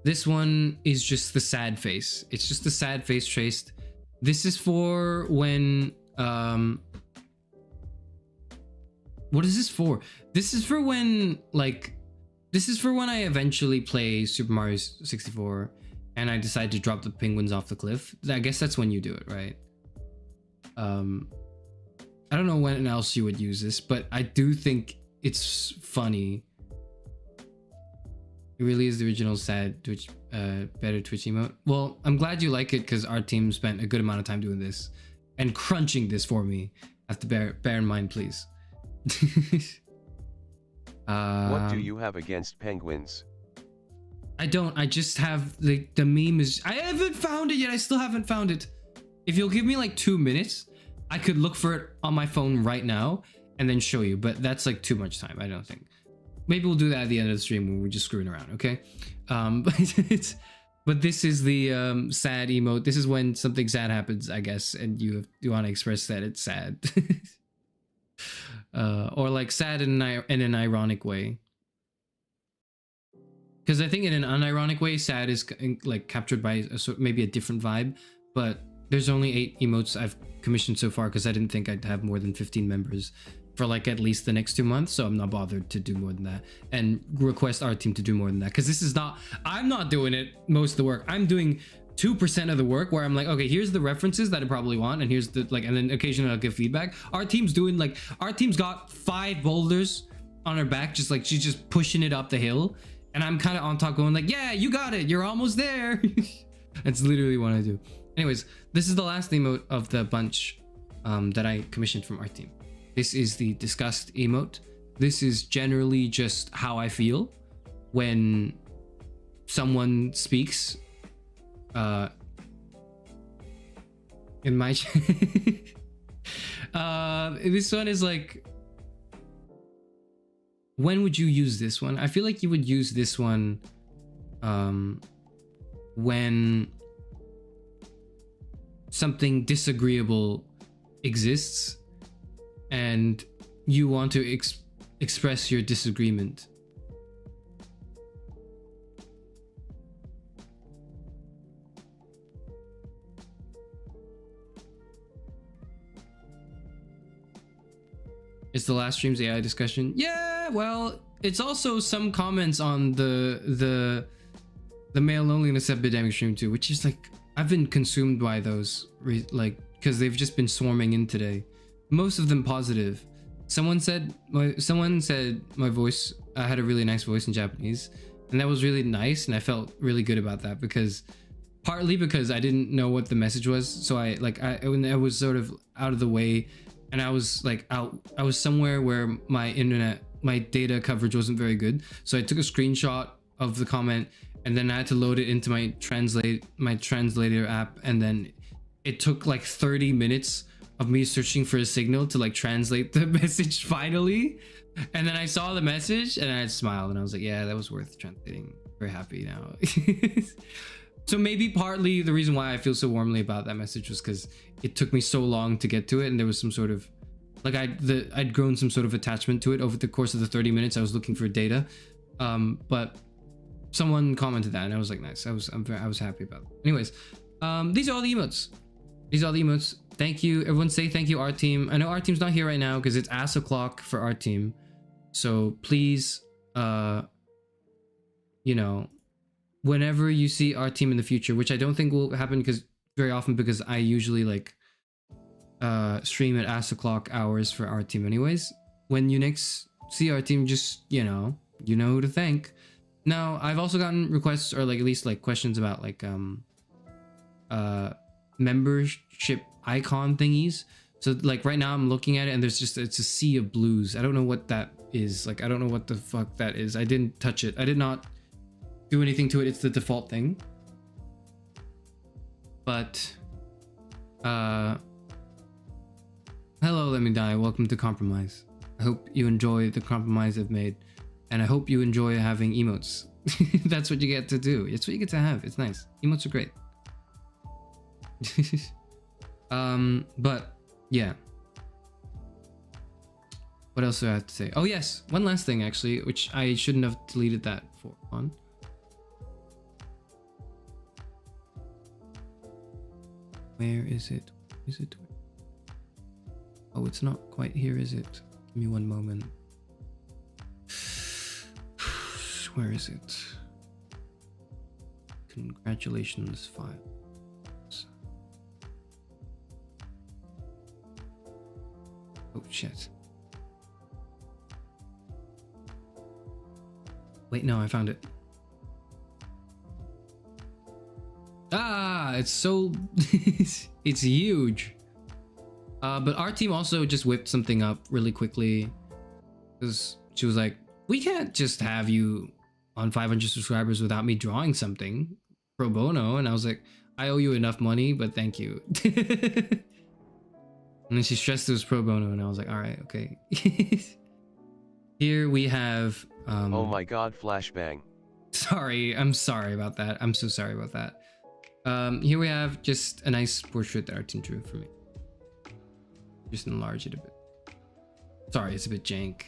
This one is just the sad face. It's just the sad face traced. This is for when, what is this for? This is for when, like, This is for when I eventually play Super Mario 64 and I decide to drop the penguins off the cliff. I guess that's when you do it, right? I don't know when else you would use this, but I do think it's funny. It really is the original sad Twitch, better Twitch emote. Well, I'm glad you like it because our team spent a good amount of time doing this and crunching this for me. Have to bear in mind, please. What do you have against penguins? I don't. I just have the meme is. I haven't found it yet. I still haven't found it. If you'll give me like 2 minutes, I could look for it on my phone right now and then show you. But that's like too much time. I don't think. Maybe we'll do that at the end of the stream when we're just screwing around. Okay. But this is the sad emote. This is when something sad happens, I guess, and you want to express that it's sad. Or like sad in an ironic way. Because I think in an unironic way, sad is like captured by maybe a different vibe. But there's only 8 emotes I've commissioned so far because I didn't think I'd have more than 15 members for like at least the next 2 months. So I'm not bothered to do more than that and request our team to do more than that. Because this is not, I'm not doing it most of the work. I'm doing 2% of the work where I'm like, okay, here's the references that I probably want, and here's the like, and then occasionally I'll give feedback. Our team's doing like, our team's got 5 boulders on her back, just like she's just pushing it up the hill, and I'm kind of on top going like, yeah, you got it, you're almost there. That's literally what I do. Anyways, this is the last emote of the bunch that I commissioned from our team. This is the disgust emote. This is generally just how I feel when someone speaks in my this one is like, when would you use this one? I feel like you would use this one when something disagreeable exists and you want to express your disagreement. It's the last stream's AI discussion. Yeah, well, it's also some comments on the male loneliness epidemic stream too, which is like, I've been consumed by those, like, because they've just been swarming in today. Most of them positive. Someone said my voice, I had a really nice voice in Japanese, and that was really nice, and I felt really good about that because partly because I didn't know what the message was, so I was sort of out of the way, and I was like I was somewhere where my data coverage wasn't very good, so I took a screenshot of the comment and then I had to load it into my translator app, and then it took like 30 minutes of me searching for a signal to like translate the message finally. And then I saw the message and I smiled and I was like, yeah, that was worth translating. Very happy now. So maybe partly the reason why I feel so warmly about that message was because it took me so long to get to it, and there was some sort of like I'd grown some sort of attachment to it over the course of the 30 minutes I was looking for data. But someone commented that and I was like, nice. I was happy about it. Anyways, these are all the emotes. Thank you, everyone. Say thank you, our team. I know our team's not here right now because it's ass o'clock for our team, so please you know, whenever you see our team in the future, which I don't think will happen very often because I usually like stream at ass o'clock hours for our team anyways. When you next see our team, just you know who to thank. Now I've also gotten requests, or like at least like questions about like membership icon thingies. So like right now I'm looking at it and there's just, it's a sea of blues. I don't know what that is. Like I don't know what the fuck that is. I didn't touch it. I did not do anything to it. It's the default thing. But hello, Let Me Die. Welcome to Compromise. I hope you enjoy the compromise I've made, and I hope you enjoy having emotes. That's what you get to do. It's what you get to have. It's nice. Emotes are great. But yeah, what else do I have to say? Oh yes, one last thing actually, which I shouldn't have deleted that for on. Where is it? Is it? Oh, it's not quite here, is it? Give me one moment. Where is it? Congratulations files. Oh shit. Wait, no, I found it. Ah, it's so it's huge. But our team also just whipped something up really quickly because she was like, we can't just have you on 500 subscribers without me drawing something pro bono. And I was like, I owe you enough money, but thank you. And then she stressed it was pro bono, and I was like, all right, okay. Here we have oh my god, flashbang. sorry, I'm sorry about that. I'm so sorry about that. Here we have just a nice portrait that our team drew for me. Just enlarge it a bit. Sorry, it's a bit jank.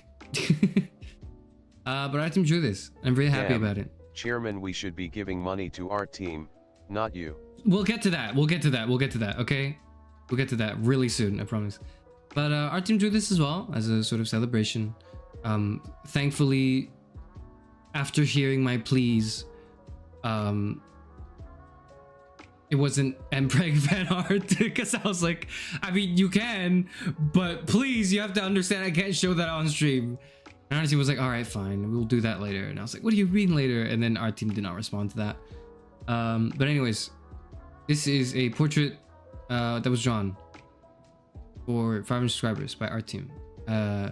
But our team drew this. I'm very happy Damn. about it. Chairman, we should be giving money to our team, not you. We'll get to that. We'll get to that. We'll get to that. Okay, we'll get to that really soon. I promise. But our team drew this as well as a sort of celebration. Thankfully, after hearing my pleas, it wasn't MPreg fan art because I was like, I mean, you can, but please, you have to understand I can't show that on stream. And our team was like, all right, fine, we'll do that later. And I was like, what do you mean later? And then our team did not respond to that. But anyways, this is a portrait that was drawn for 500 subscribers by our team,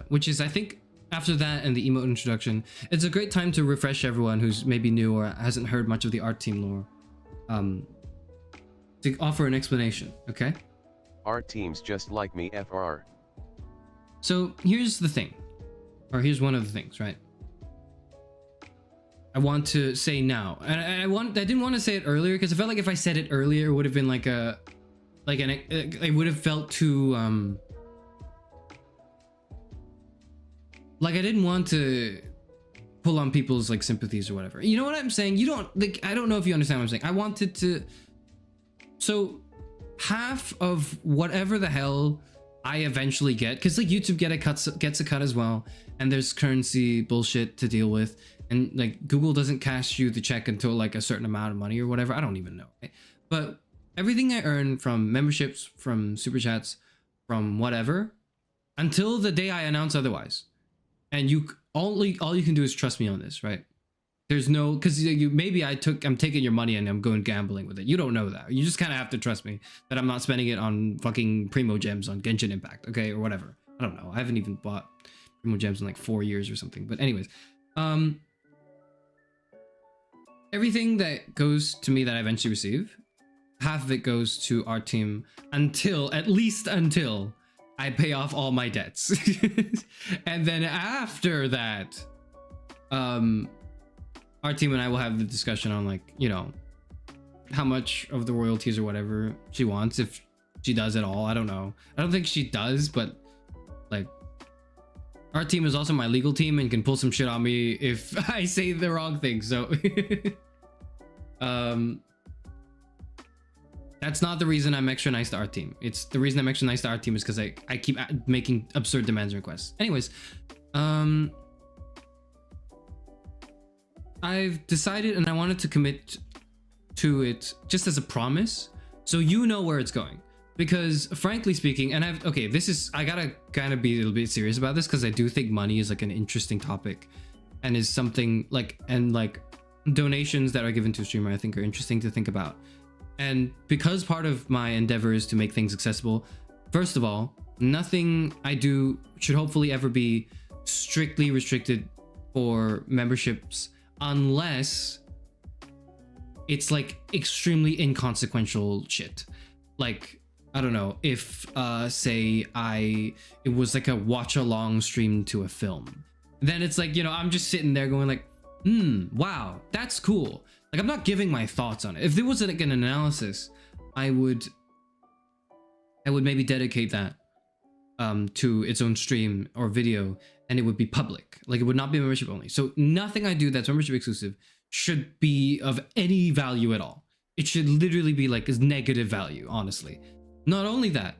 which is, I think, after that and the emote introduction, it's a great time to refresh everyone who's maybe new or hasn't heard much of the art team lore, to offer an explanation, okay? Our team's just like me, FR. So here's the thing, or here's one of the things, right? I want to say now, and I didn't want to say it earlier because I felt like if I said it earlier, it would have been like it would have felt too, like I didn't want to pull on people's like sympathies or whatever. You know what I'm saying? You don't, like, I don't know if you understand what I'm saying. I wanted to, so half of whatever the hell I eventually get, because like YouTube gets a cut as well, and there's currency bullshit to deal with, and like Google doesn't cash you the check until like a certain amount of money or whatever. I don't even know, right? But everything I earn from memberships, from super chats, from whatever, until the day I announce otherwise, and all you can do is trust me on this, right? There's no, because maybe I'm taking your money and I'm going gambling with it. You don't know that. You just kind of have to trust me that I'm not spending it on fucking Primo Gems on Genshin Impact, okay, or whatever. I don't know. I haven't even bought Primo Gems in like 4 years or something. But anyways, everything that goes to me that I eventually receive, half of it goes to our team at least until I pay off all my debts. And then after that, our team and I will have the discussion on, like, you know, how much of the royalties or whatever she wants, if she does at all. I don't know. I don't think she does, but like, our team is also my legal team and can pull some shit on me if I say the wrong thing. So that's not the reason I'm extra nice to our team. It's the reason I'm extra nice to our team is because I keep making absurd demands and requests. Anyways, I've decided, and I wanted to commit to it just as a promise, so you know where it's going. Because frankly speaking, and I gotta kind of be a little bit serious about this because I do think money is like an interesting topic, and is something like, and like donations that are given to a streamer I think are interesting to think about. And because part of my endeavor is to make things accessible, first of all, nothing I do should hopefully ever be strictly restricted for memberships, unless it's like extremely inconsequential shit. Like, I don't know, if say it was like a watch along stream to a film, then it's like, you know, I'm just sitting there going like, wow, that's cool. Like, I'm not giving my thoughts on it. If there was like an analysis, I would maybe dedicate that to its own stream or video, and it would be public. Like, it would not be membership only. So nothing I do that's membership exclusive should be of any value at all. It should literally be like negative value, honestly. Not only that,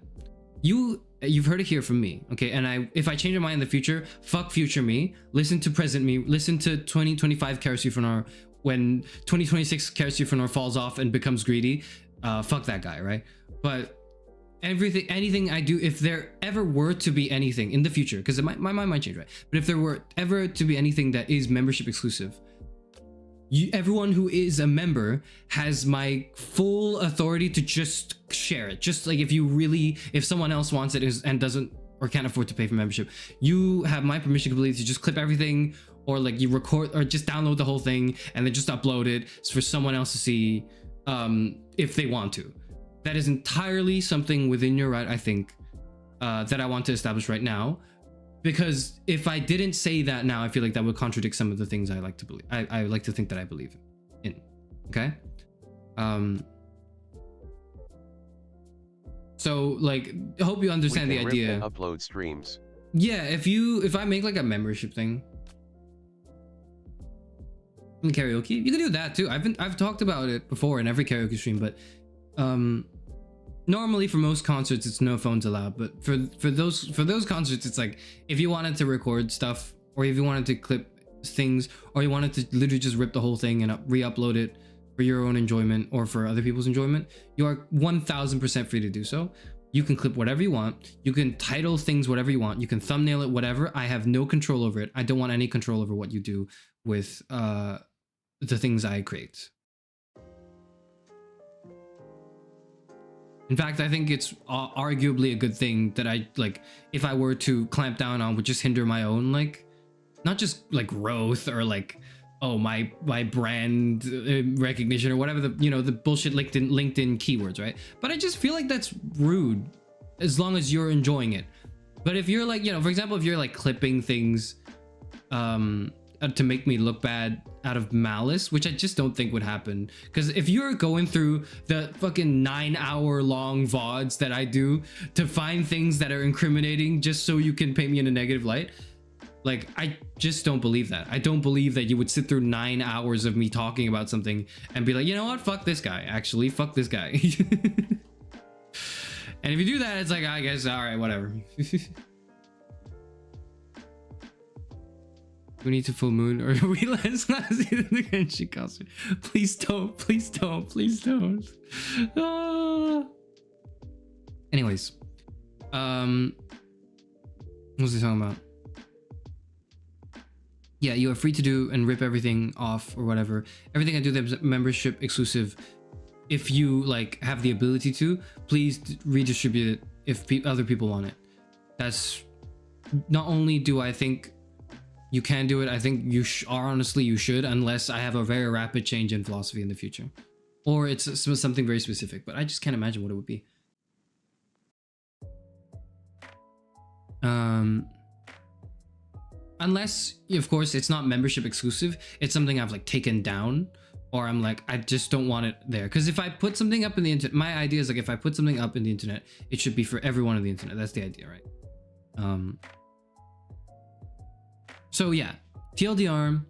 you've heard it here from me, okay? And if I change my mind in the future, fuck future me. Listen to present me. Listen to 2025 Karasufanar when 2026 Karasufanar falls off and becomes greedy. Fuck that guy, right? But anything I do, if there ever were to be anything in the future, because my mind might change, right? But if there were ever to be anything that is membership exclusive, everyone who is a member has my full authority to just share it. Just like if someone else wants it and doesn't or can't afford to pay for membership, you have my permission completely to just clip everything, or like you record or just download the whole thing and then just upload it for someone else to see if they want to. That is entirely something within your right, I think, that I want to establish right now. Because if I didn't say that now, I feel like that would contradict some of the things I like to believe. I like to think that I believe in. Okay. So like, I hope you understand the idea. Upload streams. Yeah, if I make like a membership thing in karaoke, you can do that too. I've talked about it before in every karaoke stream, but normally for most concerts it's no phones allowed, but for those concerts it's like if you wanted to record stuff, or if you wanted to clip things, or you wanted to literally just rip the whole thing and re-upload it for your own enjoyment or for other people's enjoyment, you are 1000% free to do so. You can clip whatever you want, you can title things whatever you want, you can thumbnail it, whatever. I have no control over it. I don't want any control over what you do with the things I create. In fact, I think it's arguably a good thing that I, like, if I were to clamp down on, would just hinder my own, like, not just like growth or like, oh, my brand recognition or whatever, the bullshit LinkedIn keywords, right? But I just feel like that's rude as long as you're enjoying it. But if you're like, for example, if you're like clipping things to make me look bad out of malice, which I just don't think would happen, because if you're going through the fucking 9-hour-long VODs that I do to find things that are incriminating just so you can paint me in a negative light, like, I just don't believe that. I don't believe that you would sit through 9 hours of me talking about something and be like, you know what, fuck this guy, actually, fuck this guy. And if you do that, it's like, I guess, all right, whatever. We need to full moon, or we let's not see the Genshin concert. Please don't, please don't, please don't. Anyways, what was he talking about? Yeah, you are free to do and rip everything off or whatever. Everything I do that's membership exclusive. If you like have the ability to, please redistribute it if other people want it. That's not only do I think you can do it, I think you honestly you should, unless I have a very rapid change in philosophy in the future, or it's something very specific. But I just can't imagine what it would be. Unless, of course, it's not membership exclusive. It's something I've like taken down, or I'm like, I just don't want it there. Because if I put something up in the internet, my idea is like, if I put something up in the internet, it should be for everyone on the internet. That's the idea, right? So yeah, TLDR,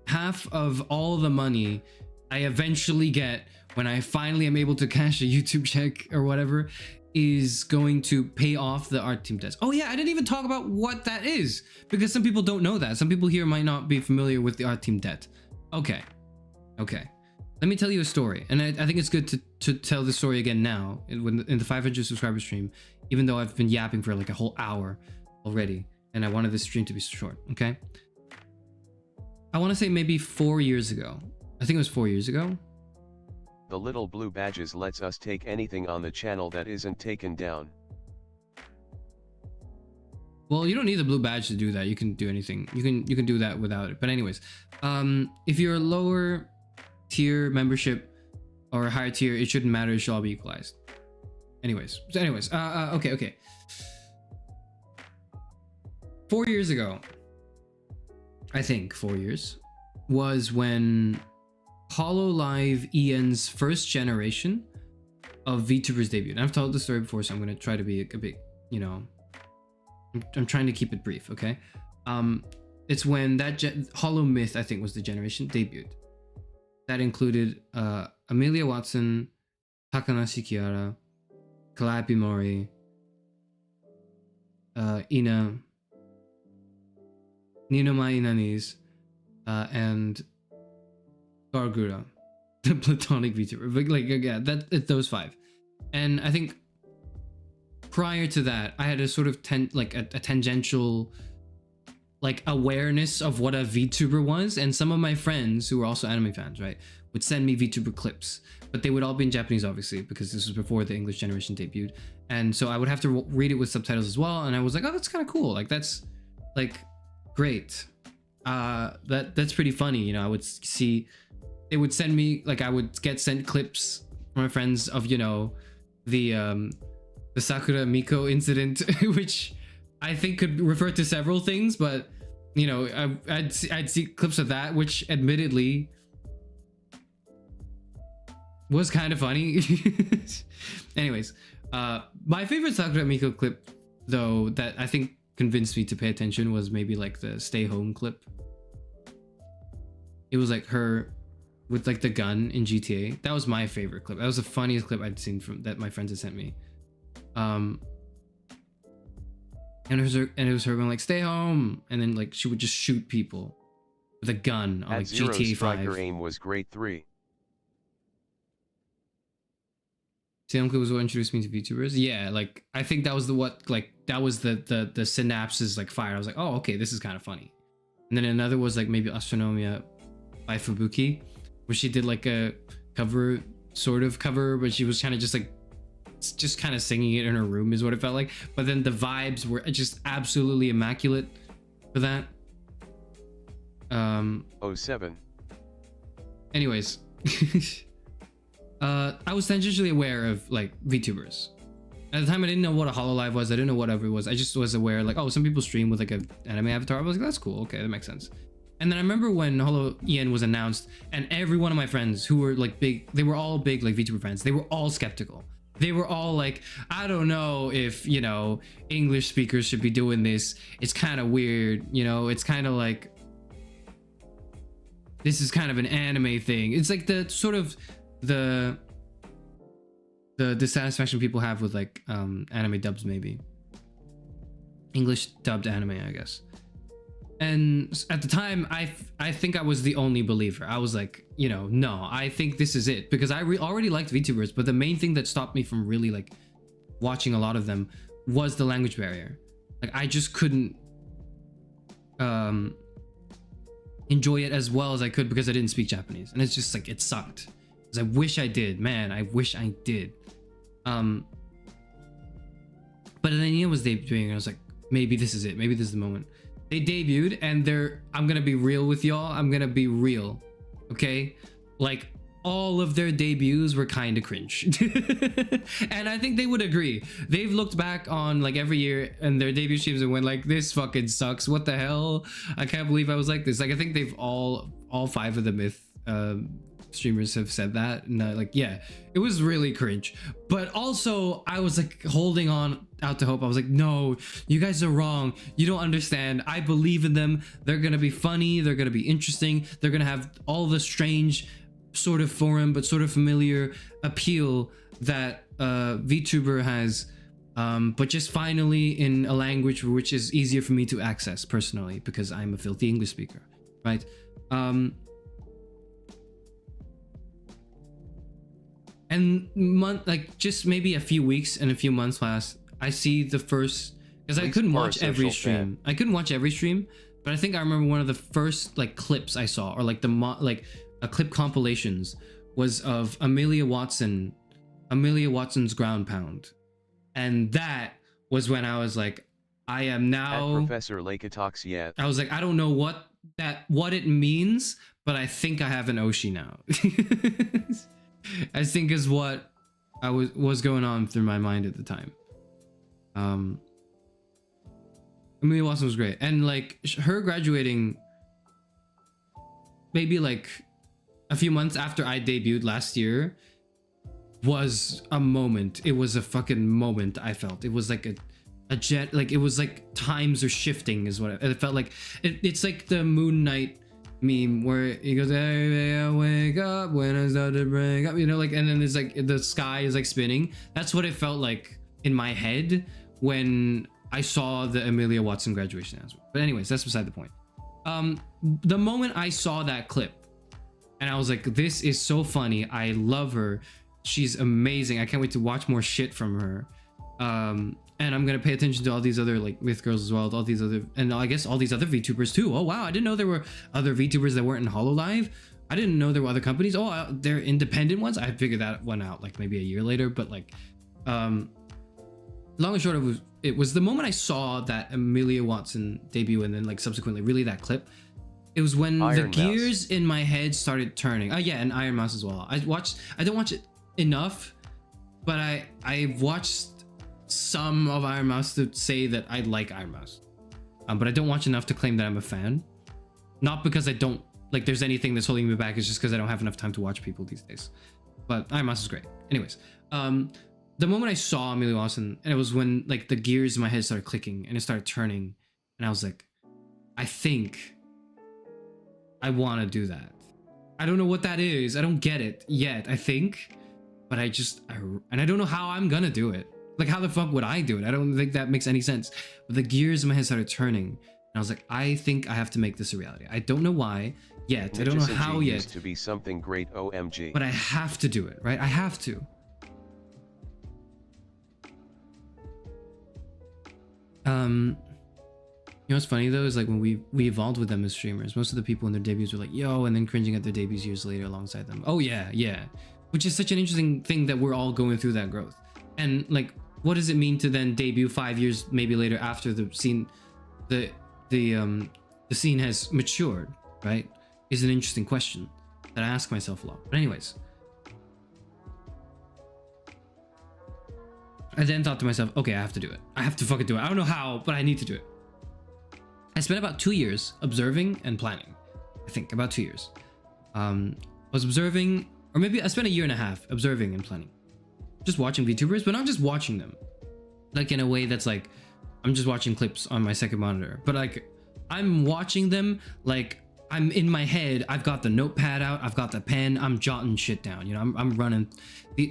half of all the money I eventually get when I finally am able to cash a YouTube check or whatever is going to pay off the art team debts. Oh yeah, I didn't even talk about what that is, because some people don't know that. Some people here might not be familiar with the art team debt. Okay. Let me tell you a story, and I think it's good to tell the story again now in the 500 subscriber stream, even though I've been yapping for like a whole hour already, and I wanted this stream to be short. Okay. I want to say maybe 4 years ago. I think it was 4 years ago. The little blue badges lets us take anything on the channel that isn't taken down. Well, you don't need the blue badge to do that. You can do anything. You can do that without it. But anyways, if you're a lower tier membership or a higher tier, it shouldn't matter. It should all be equalized. Okay. 4 years ago, I think 4 years, was when HoloLive Ian's first generation of VTubers debuted. I've told the story before, so I'm going to try to be a bit, I'm trying to keep it brief, okay? It's when that Holo Myth, I think, was the generation debuted. That included Amelia Watson, Takanashi Kiara, Calliope Mori, Ina, Ninoma Inanis, and Gargura, the platonic VTuber. But like, yeah, it's those 5. And I think prior to that, I had a sort of a tangential like awareness of what a VTuber was, and some of my friends who were also anime fans, right, would send me VTuber clips, but they would all be in Japanese, obviously, because this was before the English generation debuted, and so I would have to read it with subtitles as well. And I was like, oh, that's kind of cool, like that's like great, that's pretty funny, you know. I would see, they would send me, like, I would get sent clips from my friends of, you know, the Sakura Miko incident, which I think could refer to several things, but you know, I'd see clips of that, which admittedly was kind of funny. Anyways, my favorite Sakura Miko clip, though, that I think convinced me to pay attention was maybe like the stay home clip. It was like her with like the gun in GTA. That was my favorite clip. That was the funniest clip I'd seen from that my friends had sent me. And it was her going like, stay home, and then like she would just shoot people with a gun on like GTA 5. Her aim was grade 3. Sam Clip was what introduced me to VTubers. Yeah, like I think that was the synapses like fired. I was like, oh, okay, this is kind of funny. And then another was like maybe Astronomia by Fubuki, where she did like a cover, sort of cover, but she was kind of just kind of singing it in her room is what it felt like. But then the vibes were just absolutely immaculate for that. 07. Anyways, I was tangentially aware of like VTubers. At the time, I didn't know what a HoloLive was. I didn't know whatever it was. I just was aware, like, oh, some people stream with like an anime avatar. I was like, that's cool. Okay, that makes sense. And then I remember when Holo Ian was announced, and every one of my friends who were like big, they were all big like VTuber fans. They were all skeptical. They were all like, I don't know if, you know, English speakers should be doing this. It's kind of weird, you know, it's kind of like, this is kind of an anime thing. It's like the sort of the dissatisfaction people have with like anime dubs, maybe. English dubbed anime, I guess. And at the time, I think I was the only believer. I was like, you know, no, I think this is it, because I already liked VTubers, but the main thing that stopped me from really like watching a lot of them was the language barrier. Like I just couldn't enjoy it as well as I could because I didn't speak Japanese, and it's just like it sucked. Because I wish I did, man. I wish I did. But then Ian was debuting, and I was like, maybe this is it. Maybe this is the moment. They debuted, and I'm gonna be real with y'all. I'm gonna be real, okay? Like all of their debuts were kind of cringe. And I think they would agree. They've looked back on like every year and their debut streams and went like, this fucking sucks. What the hell? I can't believe I was like this. Like I think they've all 5 of the Myth streamers have said that, and like, yeah, it was really cringe. But also I was like holding on out to hope. I was like, no, you guys are wrong. You don't understand. I believe in them. They're gonna be funny. They're gonna be interesting. They're gonna have all the strange sort of foreign but sort of familiar appeal that VTuber has, but just finally in a language which is easier for me to access personally, because I'm a filthy English speaker, right? And like just maybe a few weeks and a few months passed, I see the first, because I couldn't watch every stream. I couldn't watch every stream, but I think I remember one of the first like clips I saw, or like a clip compilations, was of Amelia Watson's Ground Pound, and that was when I was like, I am now at Professor Lake talks yet. I was like, I don't know what it means, but I think I have an Oshi now. I think is what I was going on through my mind at the time. Amelia Watson was great, and like her graduating maybe like a few months after I debuted last year was a moment. It was a fucking moment. I felt it was like a jet, like it was like times are shifting is what it felt like. It's like the Moon Knight meme where he goes, hey, I wake up when I start to break up, you know, like, and then it's like the sky is like spinning. That's what it felt like in my head when I saw the Amelia Watson graduation announcement. But anyways, that's beside the point. The moment I saw that clip, and I was like, this is so funny. I love her. She's amazing. I can't wait to watch more shit from her. And I'm gonna pay attention to all these other like Myth Girls as well, all these other, and I guess all these other VTubers too. Oh wow, I didn't know there were other VTubers that weren't in HoloLive. I didn't know there were other companies. Oh, they're independent ones. I figured that one out like maybe a year later. But like, long and short of it was the moment I saw that Amelia Watson debut, and then like subsequently really that clip. It was when Iron the gears in my head started turning. Oh yeah, and Iron Mouse as well. I don't watch it enough, but I've watched some of Iron Mouse to say that I like Iron Mouse, but I don't watch enough to claim that I'm a fan. Not because I don't like there's anything that's holding me back. It's just because I don't have enough time to watch people these days. But Iron Mouse is great. Anyways, the moment I saw Amelia Watson, and it was when like the gears in my head started clicking and it started turning, and I was like, I think I want to do that. I don't know what that is. I don't get it yet, I think, but I don't know how I'm gonna do it. Like, how the fuck would I do it? I don't think that makes any sense. But the gears in my head started turning, and I was like, I think I have to make this a reality. I don't know why yet. I don't know how yet. Used to be something great, OMG. But I have to do it, right? I have to. You know what's funny though is like when we evolved with them as streamers, most of the people in their debuts were like, yo, and then cringing at their debuts years later alongside them. Oh yeah, which is such an interesting thing that we're all going through that growth. And like, what does it mean to then debut 5 years maybe later after the scene the scene has matured, right? Is an interesting question that I ask myself a lot. But anyways, I then thought to myself, okay, I have to do it. I have to fucking do it. I don't know how, but I need to do it. I spent about 2 years observing and planning. I think about 2 years. I was observing, or maybe I spent a year and a half observing and planning. Just watching VTubers, but not just watching them. Like in a way that's like, I'm just watching clips on my second monitor. But like, I'm watching them like I'm in my head. I've got the notepad out. I've got the pen. I'm jotting shit down. You know, I'm running.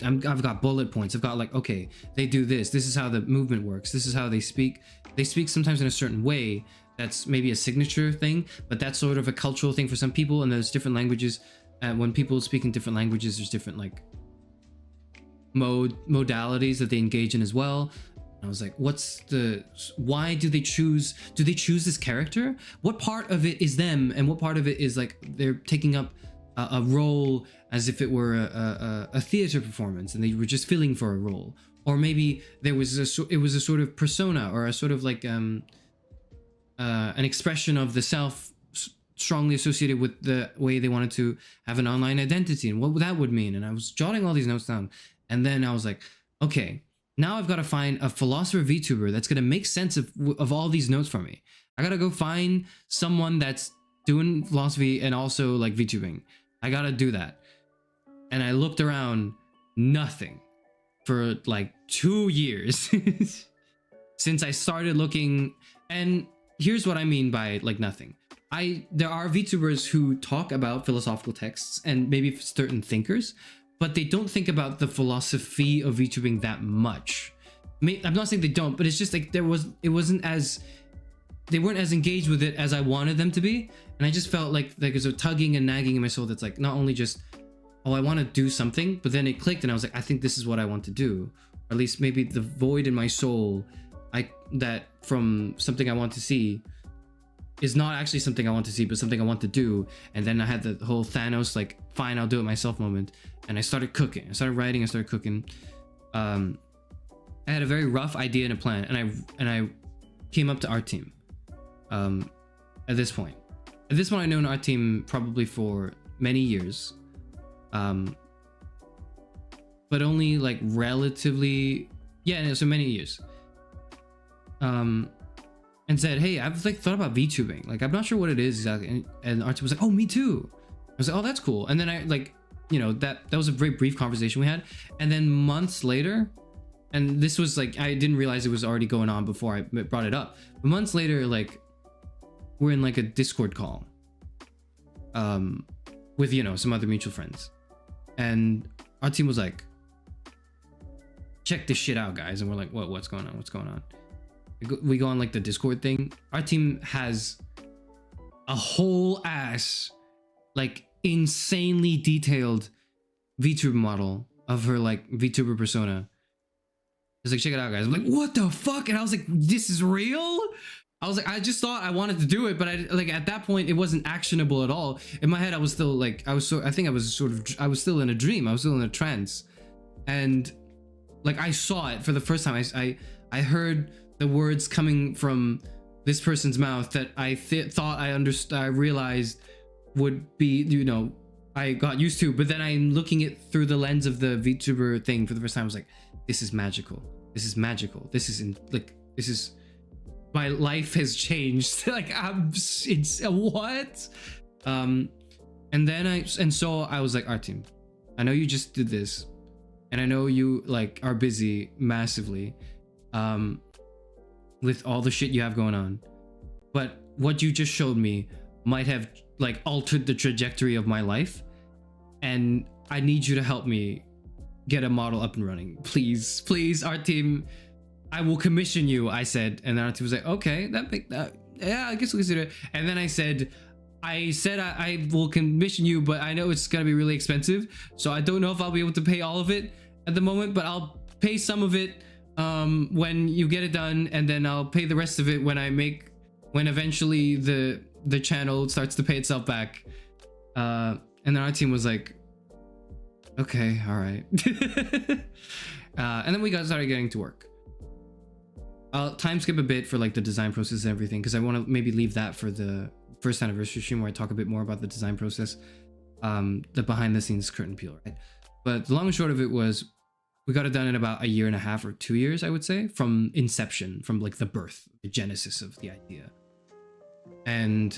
I've got bullet points. I've got like, okay, they do this. This is how the movement works. This is how they speak. They speak sometimes in a certain way. That's maybe a signature thing, but that's sort of a cultural thing for some people. And there's different languages. And when people speak in different languages, there's different like modalities that they engage in as well. And I was like, why do they choose this character? What part of it is them and what part of it is like they're taking up a role as if it were a theater performance and they were just filling for a role? Or maybe it was a sort of persona or a sort of like an expression of the self strongly associated with the way they wanted to have an online identity and what that would mean. And I was jotting all these notes down. And then I was like, okay, now I've got to find a philosopher VTuber that's going to make sense of all these notes for me. I got to go find someone that's doing philosophy and also like VTubing. I got to do that. And I looked around, nothing for like 2 years since I started looking. And here's what I mean by like nothing. There are VTubers who talk about philosophical texts and maybe certain thinkers, but they don't think about the philosophy of VTubing that much. I'm not saying they don't, but it's just like they weren't as engaged with it as I wanted them to be. And I just felt like there's a tugging and nagging in my soul that's like not only just, oh, I want to do something, but then it clicked and I was like, I think this is what I want to do. Or at least maybe the void in my soul that from something I want to see is not actually something I want to see, but something I want to do. And then I had the whole Thanos, like, fine, I'll do it myself moment. And I started cooking. I started writing. I started cooking. I had a very rough idea and a plan, and I came up to our team. At this point, I've known our team probably for many years, but only like relatively, so many years. And said, hey, I've like thought about VTubing. Like, I'm not sure what it is exactly. And our team was like, oh, me too. I was like, oh, that's cool. And then I like, you know, that was a very brief conversation we had. And then months later, and this was like, I didn't realize it was already going on before I brought it up. But months later, like, we're in like a Discord call with, you know, some other mutual friends. And our team was like, check this shit out, guys. And we're like, what's going on? What's going on? we go on like the Discord thing. Our team has a whole ass, like insanely detailed VTuber model of her like VTuber persona. It's like, check it out, guys. I'm like, what the fuck? And I was like, this is real? I was like, I just thought I wanted to do it, but I like at that point it wasn't actionable at all. In my head, I was still like, I was still in a dream. I was still in a trance, and like I saw it for the first time. I heard the words coming from this person's mouth that I thought I understood. I realized would be, you know, I got used to, but then I'm looking it through the lens of the VTuber thing for the first time. I was like, this is magical. This is magical. This is my life has changed. Like it's what? And so I was like, Art team, I know you just did this, and I know you like are busy massively, with all the shit you have going on, but what you just showed me might have like altered the trajectory of my life, and I need you to help me get a model up and running. Please, Art team, I will commission you, I said. And then Art team was like, okay, yeah, I guess we'll consider it. And then I said I will commission you, but I know it's gonna be really expensive, so I don't know if I'll be able to pay all of it at the moment, but I'll pay some of it when you get it done, and then I'll pay the rest of it when eventually the channel starts to pay itself back. And then our team was like, okay, all right. And then we started getting to work. I'll time skip a bit for like the design process and everything, because I want to maybe leave that for the first anniversary stream where I talk a bit more about the design process, the behind the scenes curtain peel, right? But the long and short of it was, we got it done in about 1.5 years or 2 years, I would say, from inception, from like the birth, the genesis of the idea. And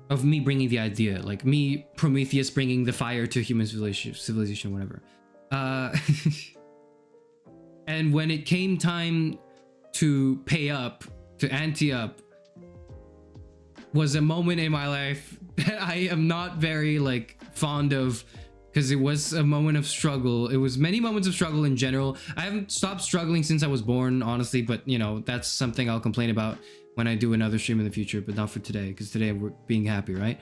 of me bringing the idea, like me, Prometheus, bringing the fire to human civilization, whatever. And when it came time to pay up, to ante up, was a moment in my life that I am not very like fond of, because it was a moment of struggle. It was many moments of struggle in general. I haven't stopped struggling since I was born, honestly, but you know, that's something I'll complain about when I do another stream in the future, but not for today, because today we're being happy, right?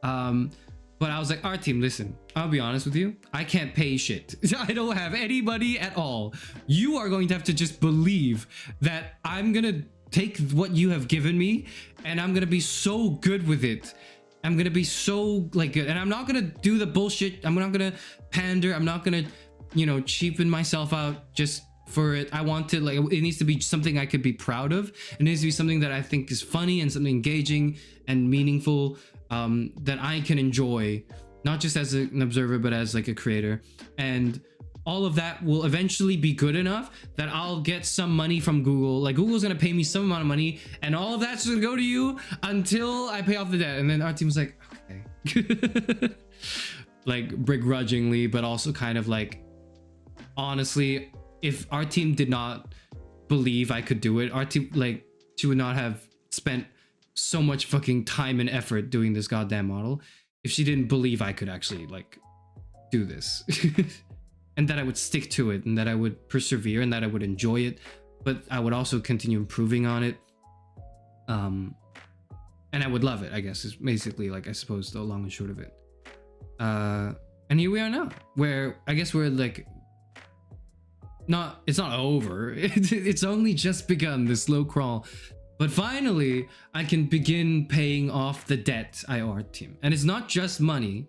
But I was like, our team, listen, I'll be honest with you, I can't pay shit. I don't have anybody at all. You are going to have to just believe that I'm gonna take what you have given me, and I'm gonna be so good with it. I'm gonna be so like good, and I'm not gonna do the bullshit. I'm not gonna pander. I'm not gonna, you know, cheapen myself out just for it. I want to, like, it needs to be something I could be proud of. It needs to be something that I think is funny and something engaging and meaningful, that I can enjoy, not just as an observer, but as like a creator. And all of that will eventually be good enough that I'll get some money from Google. Like, Google's gonna pay me some amount of money, and all of that's gonna go to you until I pay off the debt. And then our team was like, okay. Like begrudgingly, but also kind of like, honestly, if our team did not believe I could do it, our team, like, she would not have spent so much fucking time and effort doing this goddamn model if she didn't believe I could actually like do this. And that I would stick to it, and that I would persevere, and that I would enjoy it, but I would also continue improving on it. And I would love it, I guess, is basically, like, I suppose the long and short of it. And here we are now, where I guess we're like, it's not over. It's only just begun, the slow crawl. But finally, I can begin paying off the debt I owe our team. And it's not just money.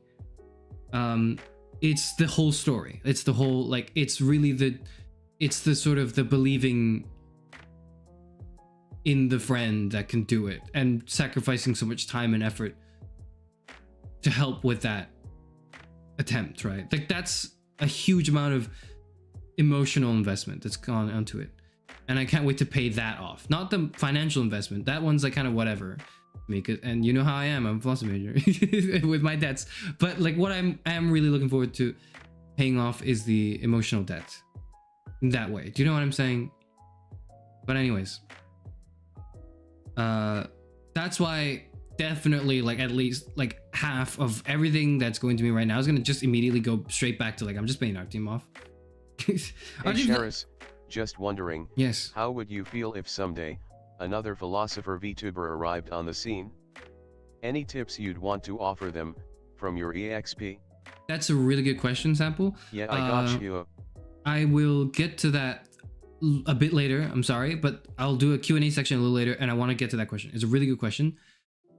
It's the whole story. It's the whole, like, it's really it's the sort of the believing in the friend that can do it, and sacrificing so much time and effort to help with that attempt, right? Like, that's a huge amount of emotional investment that's gone onto it. And I can't wait to pay that off. Not the financial investment. That one's like kind of whatever. And you know how I am. I'm a philosophy major with my debts. But like, what I am really looking forward to paying off is the emotional debt. In that way. Do you know what I'm saying? But anyways, that's why definitely, like, at least like half of everything that's going to me right now is going to just immediately go straight back to, like, I'm just paying our team off. Hey, Sheris, just wondering, Yes. how would you feel if someday, another philosopher VTuber arrived on the scene? Any tips you'd want to offer them, from your EXP? That's a really good question, Sample. Yeah, I got you. I will get to that a bit later. I'm sorry, but I'll do a Q&A section a little later, and I want to get to that question. It's a really good question.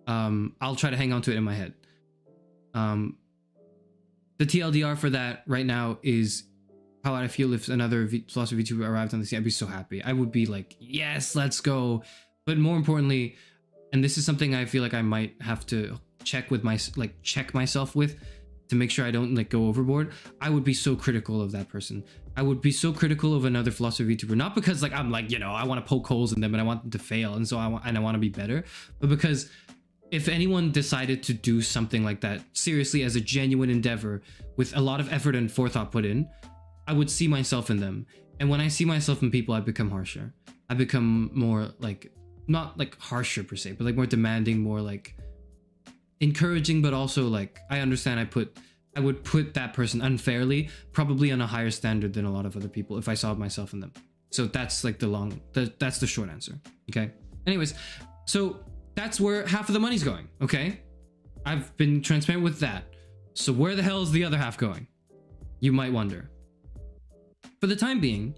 I'll try to hang on to it in my head. The TLDR for that right now is how I feel if another philosophy VTuber arrived on the scene. I'd be so happy. I would be like, yes, let's go. But more importantly, and this is something I feel like I might have to check myself with to make sure I don't like go overboard. I would be so critical of that person. I would be so critical of another philosophy VTuber, not because like I'm like, you know, I want to poke holes in them and I want them to fail, and so I want to be better, but because if anyone decided to do something like that seriously as a genuine endeavor with a lot of effort and forethought put in, I would see myself in them. And when I see myself in people, I become harsher. I become more like, not like harsher per se, but like more demanding, more like encouraging, but also like I understand I would put that person unfairly, probably on a higher standard than a lot of other people if I saw myself in them. So that's like that's the short answer. Okay. Anyways, so that's where half of the money's going. Okay. I've been transparent with that. So where the hell is the other half going? You might wonder. For the time being,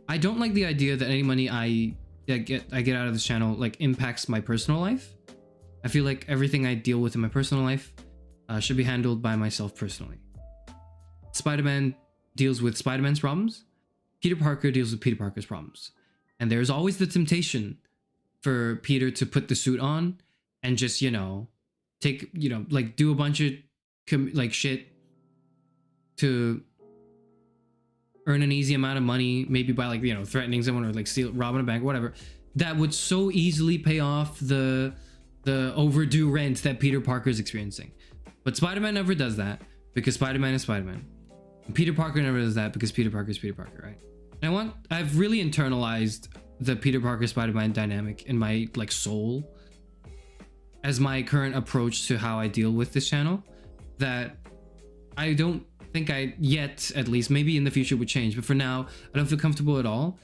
I don't like the idea that any money I get out of this channel like impacts my personal life. I feel like everything I deal with in my personal life should be handled by myself personally. Spider-Man deals with Spider-Man's problems. Peter Parker deals with Peter Parker's problems. And there's always the temptation for Peter to put the suit on and just, you know, take, you know, like do a bunch of like shit to earn an easy amount of money, maybe by like, you know, threatening someone or like robbing a bank, whatever. That would so easily pay off the overdue rent that Peter Parker is experiencing. But Spider-Man never does that because Spider-Man is Spider-Man. And Peter Parker never does that because Peter Parker is Peter Parker, right? And I've really internalized the Peter Parker Spider-Man dynamic in my like soul as my current approach to how I deal with this channel, that I don't think I yet, at least, maybe in the future would change, but for now I don't feel comfortable at all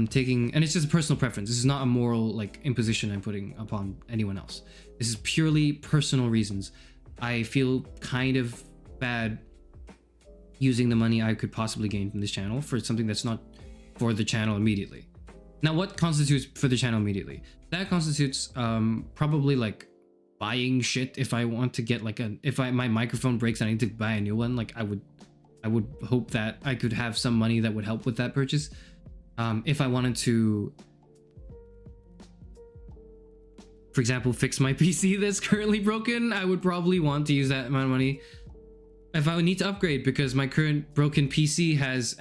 taking, and it's just a personal preference. This is not a moral like imposition I'm putting upon anyone else. This is purely personal reasons. I feel kind of bad using the money I could possibly gain from this channel for something that's not for the channel immediately. Now, what constitutes for the channel immediately? That constitutes probably like buying shit if I want to get like my microphone breaks and I need to buy a new one. Like I would hope that I could have some money that would help with that purchase. If I wanted to, for example, fix my PC that's currently broken, I would probably want to use that amount of money. If I would need to upgrade because my current broken PC has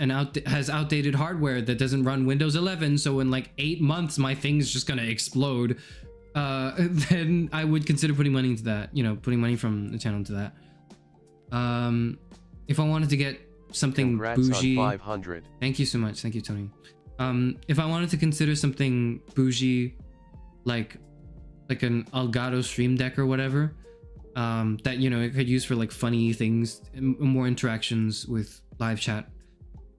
outdated hardware that doesn't run Windows 11, so in like 8 months my thing's just gonna explode, then I would consider putting money into that. You know, putting money from the channel into that. If I wanted to get something Congrats bougie, on 500. Thank you so much. Thank you, Tony. If I wanted to consider something bougie, like an Elgato Stream Deck or whatever, that, you know, it could use for like funny things, more interactions with live chat,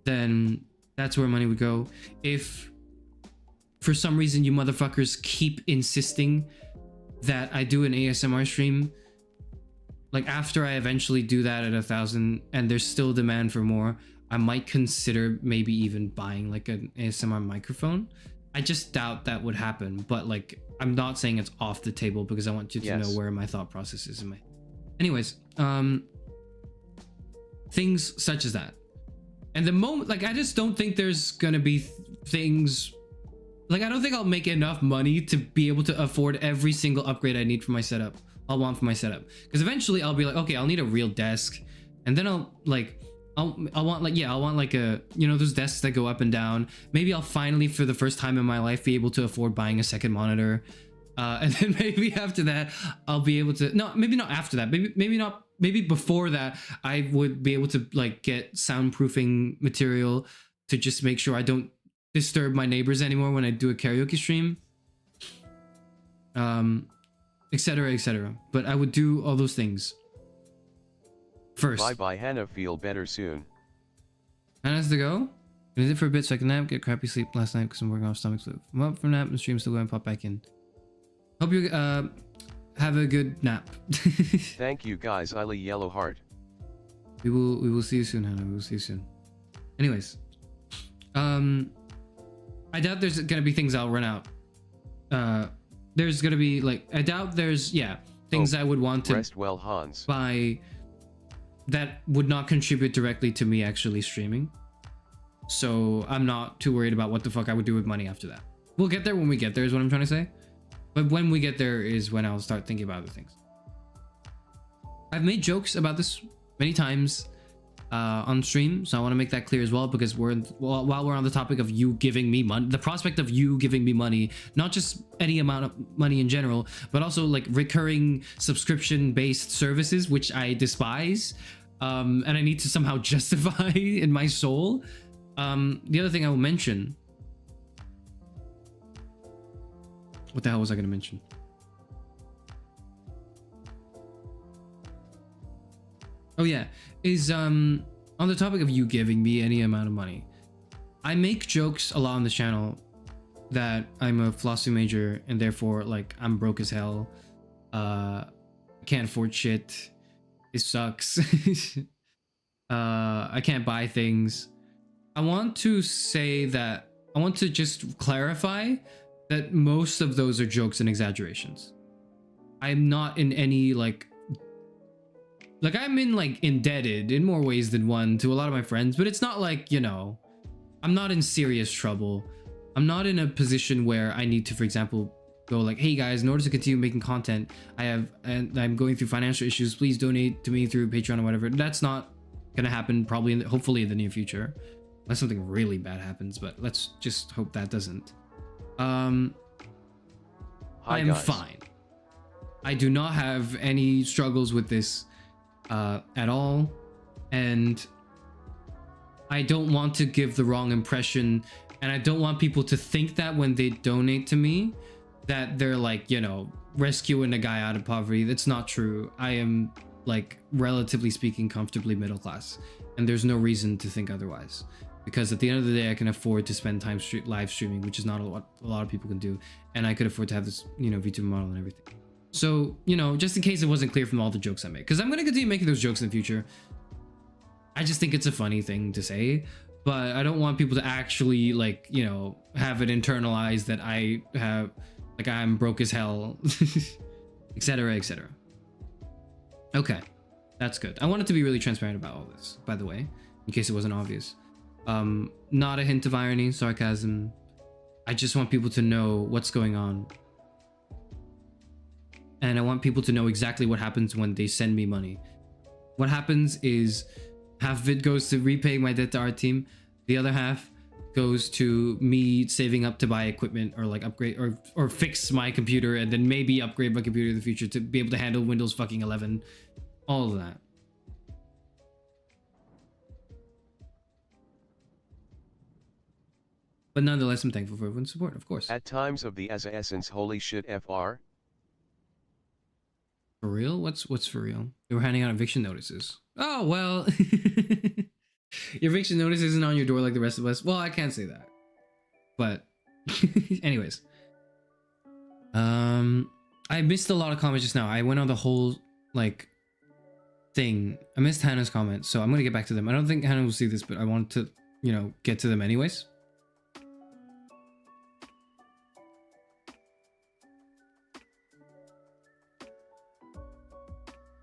then that's where money would go. If for some reason you motherfuckers keep insisting that I do an ASMR stream, like after I eventually do that at 1,000 and there's still demand for more, I might consider maybe even buying like an ASMR microphone. I just doubt that would happen, but like I'm not saying it's off the table because I want you to know where my thought process is in my. Anyways, things such as that. And the moment, like, I just don't think there's gonna be things, like, I don't think I'll make enough money to be able to afford every single upgrade I need for my setup. I'll want for my setup, because eventually I'll be like, okay, I'll need a real desk, and then I'll want like a, you know, those desks that go up and down. Maybe I'll finally, for the first time in my life, be able to afford buying a second monitor, and then maybe after that I'll be able to, no, maybe not after that, maybe before that I would be able to like get soundproofing material to just make sure I don't disturb my neighbors anymore when I do a karaoke stream, etc, etc. But I would do all those things first. Bye bye Hannah, feel better soon. Hannah's to go? Gonna sit for a bit so I can nap, get crappy sleep last night because I'm working off stomach flu. I'm up from nap and stream still going, pop back in. Hope you have a good nap. Thank you guys, Illy Yellow Heart. We will see you soon, Hannah. We will see you soon. Anyways, I doubt there's gonna be things I'll run out. There's gonna be like, I doubt there's things I would want to Rest well, Hans. buy that would not contribute directly to me actually streaming. So I'm not too worried about what the fuck I would do with money after that. We'll get there when we get there is what I'm trying to say. But when we get there is when I'll start thinking about other things. I've made jokes about this many times on stream, so I want to make that clear as well, because while we're on the topic of you giving me money, the prospect of you giving me money, not just any amount of money in general, but also like recurring subscription-based services, which I despise, and I need to somehow justify in my soul. The other thing I will mention, what the hell was I going to mention? Oh yeah, is on the topic of you giving me any amount of money. I make jokes a lot on this channel that I'm a philosophy major and therefore like I'm broke as hell. Can't afford shit. It sucks. I can't buy things. I want to say that, I want to just clarify that most of those are jokes and exaggerations. I'm not in any like I'm in like indebted in more ways than one to a lot of my friends, but it's not like, you know, I'm not in serious trouble. I'm not in a position where I need to, for example, go like, hey guys, in order to continue making content, I'm going through financial issues, please donate to me through Patreon or whatever. That's not gonna happen probably hopefully in the near future, unless something really bad happens, but let's just hope that doesn't. I'm fine. I do not have any struggles with this at all, and I don't want to give the wrong impression, and I don't want people to think that when they donate to me that they're like, you know, rescuing a guy out of poverty. That's not true. I am, like, relatively speaking, comfortably middle class, and there's no reason to think otherwise, because at the end of the day I can afford to spend time live streaming, which is not what a lot of people can do, and I could afford to have this, you know, VTuber model and everything. So, you know, just in case it wasn't clear from all the jokes I make, because I'm going to continue making those jokes in the future. I just think it's a funny thing to say, but I don't want people to actually, like, you know, have it internalized that I have, like, I'm broke as hell, etc., etc. Okay, that's good. I wanted to be really transparent about all this, by the way, in case it wasn't obvious. Not a hint of irony, sarcasm. I just want people to know what's going on. And I want people to know exactly what happens when they send me money. What happens is half of it goes to repaying my debt to our team. The other half goes to me saving up to buy equipment or like upgrade or fix my computer, and then maybe upgrade my computer in the future to be able to handle Windows fucking 11. All of that. But nonetheless, I'm thankful for everyone's support, of course. At times of the essence, holy shit, FR. For real? What's for real? They were handing out eviction notices. Oh, well. Your eviction notice isn't on your door like the rest of us. Well, I can't say that. But anyways. I missed a lot of comments just now. I went on the whole like thing. I missed Hannah's comments, so I'm gonna get back to them. I don't think Hannah will see this, but I want to, you know, get to them anyways.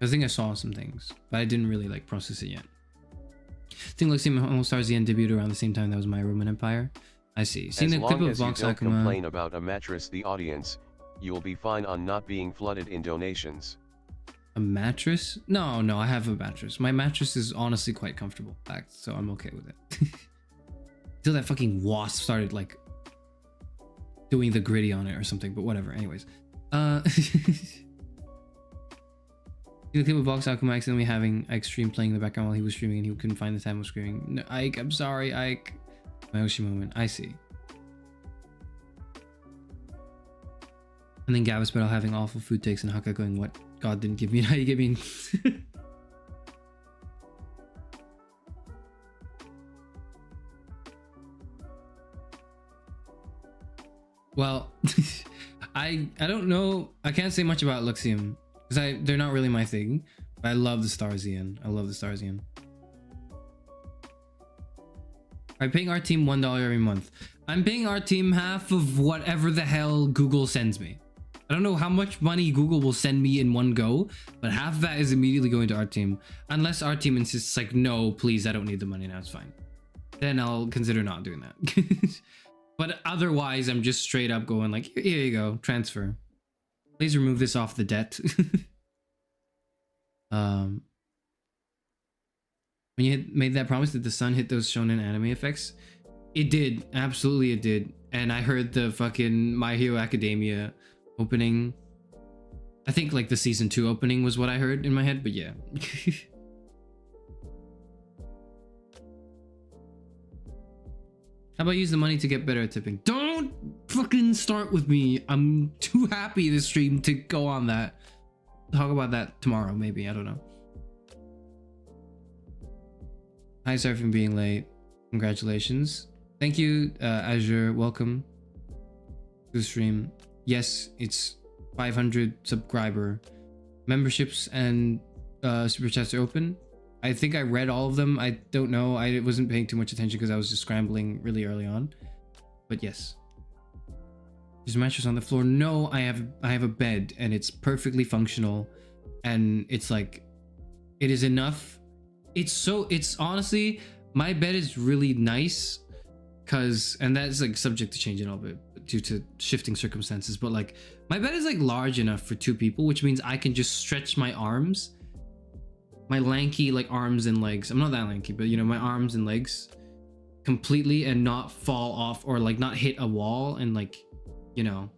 I think I saw some things, but I didn't really like process it yet. I think like seeing All Stars the End debuted around the same time that was my Roman Empire. I see. Seeing the clip of Vox Akuma. Complain about a mattress, the audience, you'll be fine on not being flooded in donations. A mattress? No, I have a mattress. My mattress is honestly quite comfortable, in fact, so I'm okay with it. Until that fucking wasp started like doing the gritty on it or something, but whatever. Anyways, the clip of Vox Akuma accidentally having Ike stream playing in the background while he was streaming and he couldn't find the time of screaming. No, Ike, I'm sorry, Ike. My Oshi moment. I see. And then Gavin Spedal having awful food takes and Haka going, what God didn't give me, how you give me. Well, I don't know. I can't say much about Luxium because they're not really my thing. But I love the Starzian. I love the Starzian. I'm paying our team $1 every month. I'm paying our team half of whatever the hell Google sends me. I don't know how much money Google will send me in one go, but half of that is immediately going to our team. Unless our team insists like, no, please, I don't need the money now, it's fine. Then I'll consider not doing that. But otherwise, I'm just straight up going like, here you go, transfer. Please remove this off the debt. When you made that promise, did the sun hit those shonen anime effects? It did, absolutely it did. And I heard the fucking My Hero Academia opening. I think like the season 2 opening was what I heard in my head, but yeah. How about use the money to get better at tipping? Don't fucking start with me. I'm too happy this stream to go on that. Talk about that tomorrow, maybe. I don't know. Hi, sorry for being late. Congratulations. Thank you, Azure. Welcome to the stream. Yes, it's 500 subscriber. Memberships and super chats are open. I think I read all of them. I don't know. I wasn't paying too much attention because I was just scrambling really early on. But yes. There's a mattress on the floor. No, I have a bed and it's perfectly functional. And it's like, it is enough. It's honestly, my bed is really nice and that's like subject to change a little bit due to shifting circumstances. But like my bed is like large enough for 2 people, which means I can just stretch my arms. My lanky like arms and legs, I'm not that lanky, but you know, my arms and legs completely and not fall off or like not hit a wall and like, you know,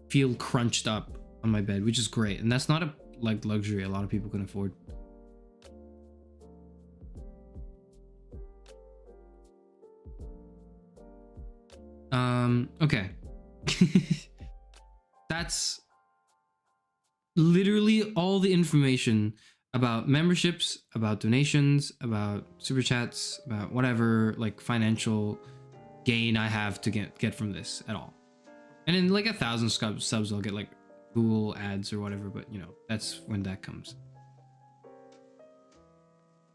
feel crunched up on my bed, which is great. And that's not a like luxury a lot of people can afford. Okay. That's literally all the information about memberships, about donations, about super chats, about whatever like financial gain I have to get from this at all. And in like 1,000 subs, I'll get like Google ads or whatever, but you know, that's when that comes.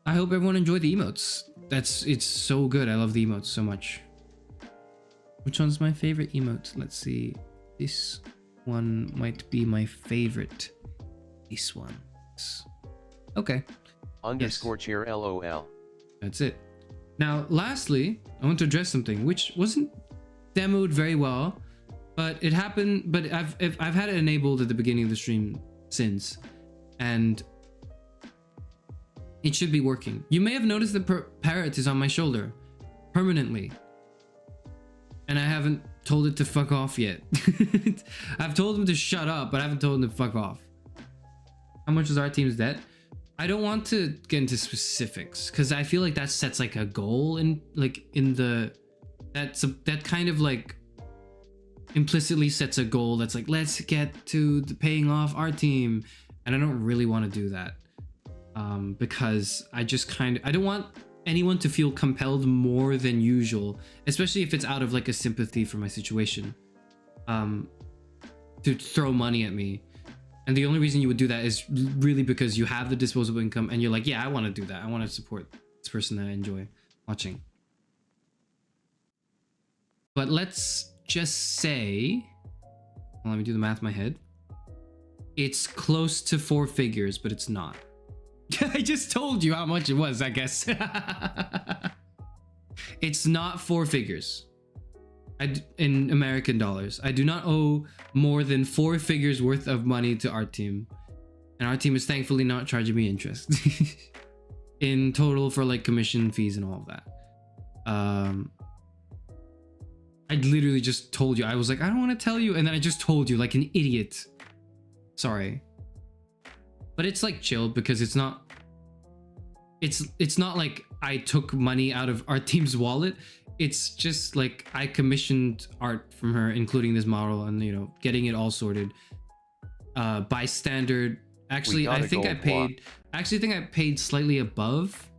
I hope everyone enjoyed the emotes. It's so good. I love the emotes so much. Which one's my favorite emote? Let's see. This one might be my favorite. This one. Okay. Underscore yes. chair LOL. That's it. Now, lastly, I want to address something which wasn't demoed very well, but it happened. But I've had it enabled at the beginning of the stream since, and it should be working. You may have noticed the parrot is on my shoulder permanently. And I haven't told it to fuck off yet. I've told him to shut up, but I haven't told him to fuck off. How much is our team's debt? I don't want to get into specifics because I feel like that sets like a goal that kind of like implicitly sets a goal that's like, let's get to the paying off our team. And I don't really want to do that because I don't want anyone to feel compelled more than usual, especially if it's out of like a sympathy for my situation, to throw money at me. And the only reason you would do that is really because you have the disposable income and you're like, yeah, I want to do that. I want to support this person that I enjoy watching. But let's just say, well, let me do the math in my head. It's close to 4 figures, but it's not. I just told you how much it was, I guess. It's not 4 figures. In American dollars. I do not owe more than 4 figures worth of money to our team. And our team is thankfully not charging me interest. In total for like commission fees and all of that. I literally just told you. I was like, I don't want to tell you. And then I just told you like an idiot. Sorry. But it's like chilled because it's not like I took money out of our team's wallet. It's just like I commissioned art from her, including this model, and you know, getting it all sorted by standard. Actually, I think I paid slightly above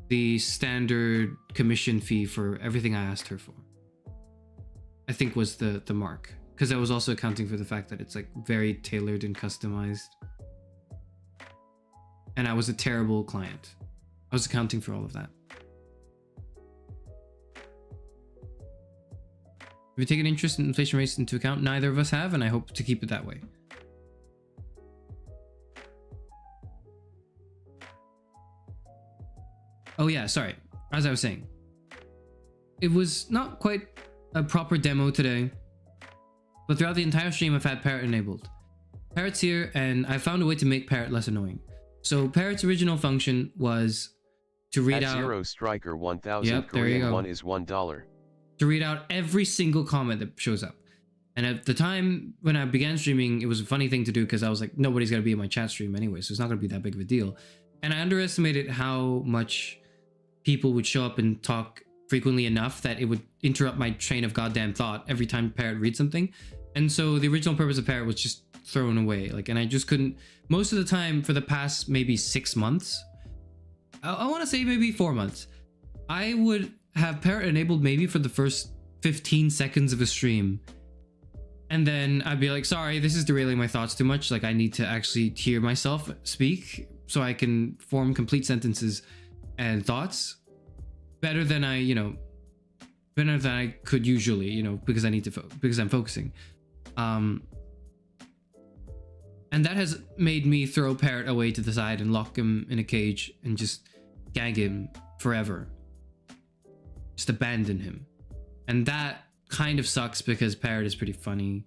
the standard commission fee for everything I asked her for. I think was the mark, because I was also accounting for the fact that it's like very tailored and customized. And I was a terrible client. I was accounting for all of that. Have you taken interest in inflation rates into account? Neither of us have, and I hope to keep it that way. Oh yeah, sorry. As I was saying, it was not quite a proper demo today, but throughout the entire stream I've had Parrot enabled. Parrot's here, and I found a way to make Parrot less annoying. So Parrot's original function was to read out... Zero Striker 1000 Yep, there you Korean go. won is $1. To read out every single comment that shows up. And at the time when I began streaming, it was a funny thing to do because I was like, nobody's going to be in my chat stream anyway, so it's not going to be that big of a deal. And I underestimated how much people would show up and talk frequently enough that it would interrupt my train of goddamn thought every time Parrot reads something. And so the original purpose of Parrot was just thrown away. Like, and I just couldn't, most of the time for the past maybe 6 months, I want to say maybe 4 months, I would have Parrot enabled maybe for the first 15 seconds of a stream. And then I'd be like, sorry, this is derailing my thoughts too much. Like, I need to actually hear myself speak so I can form complete sentences and thoughts better than I, better than I could usually, because I need to, because I'm focusing. And that has made me throw Parrot away to the side and lock him in a cage and just gag him forever. Just abandon him. And that kind of sucks because Parrot is pretty funny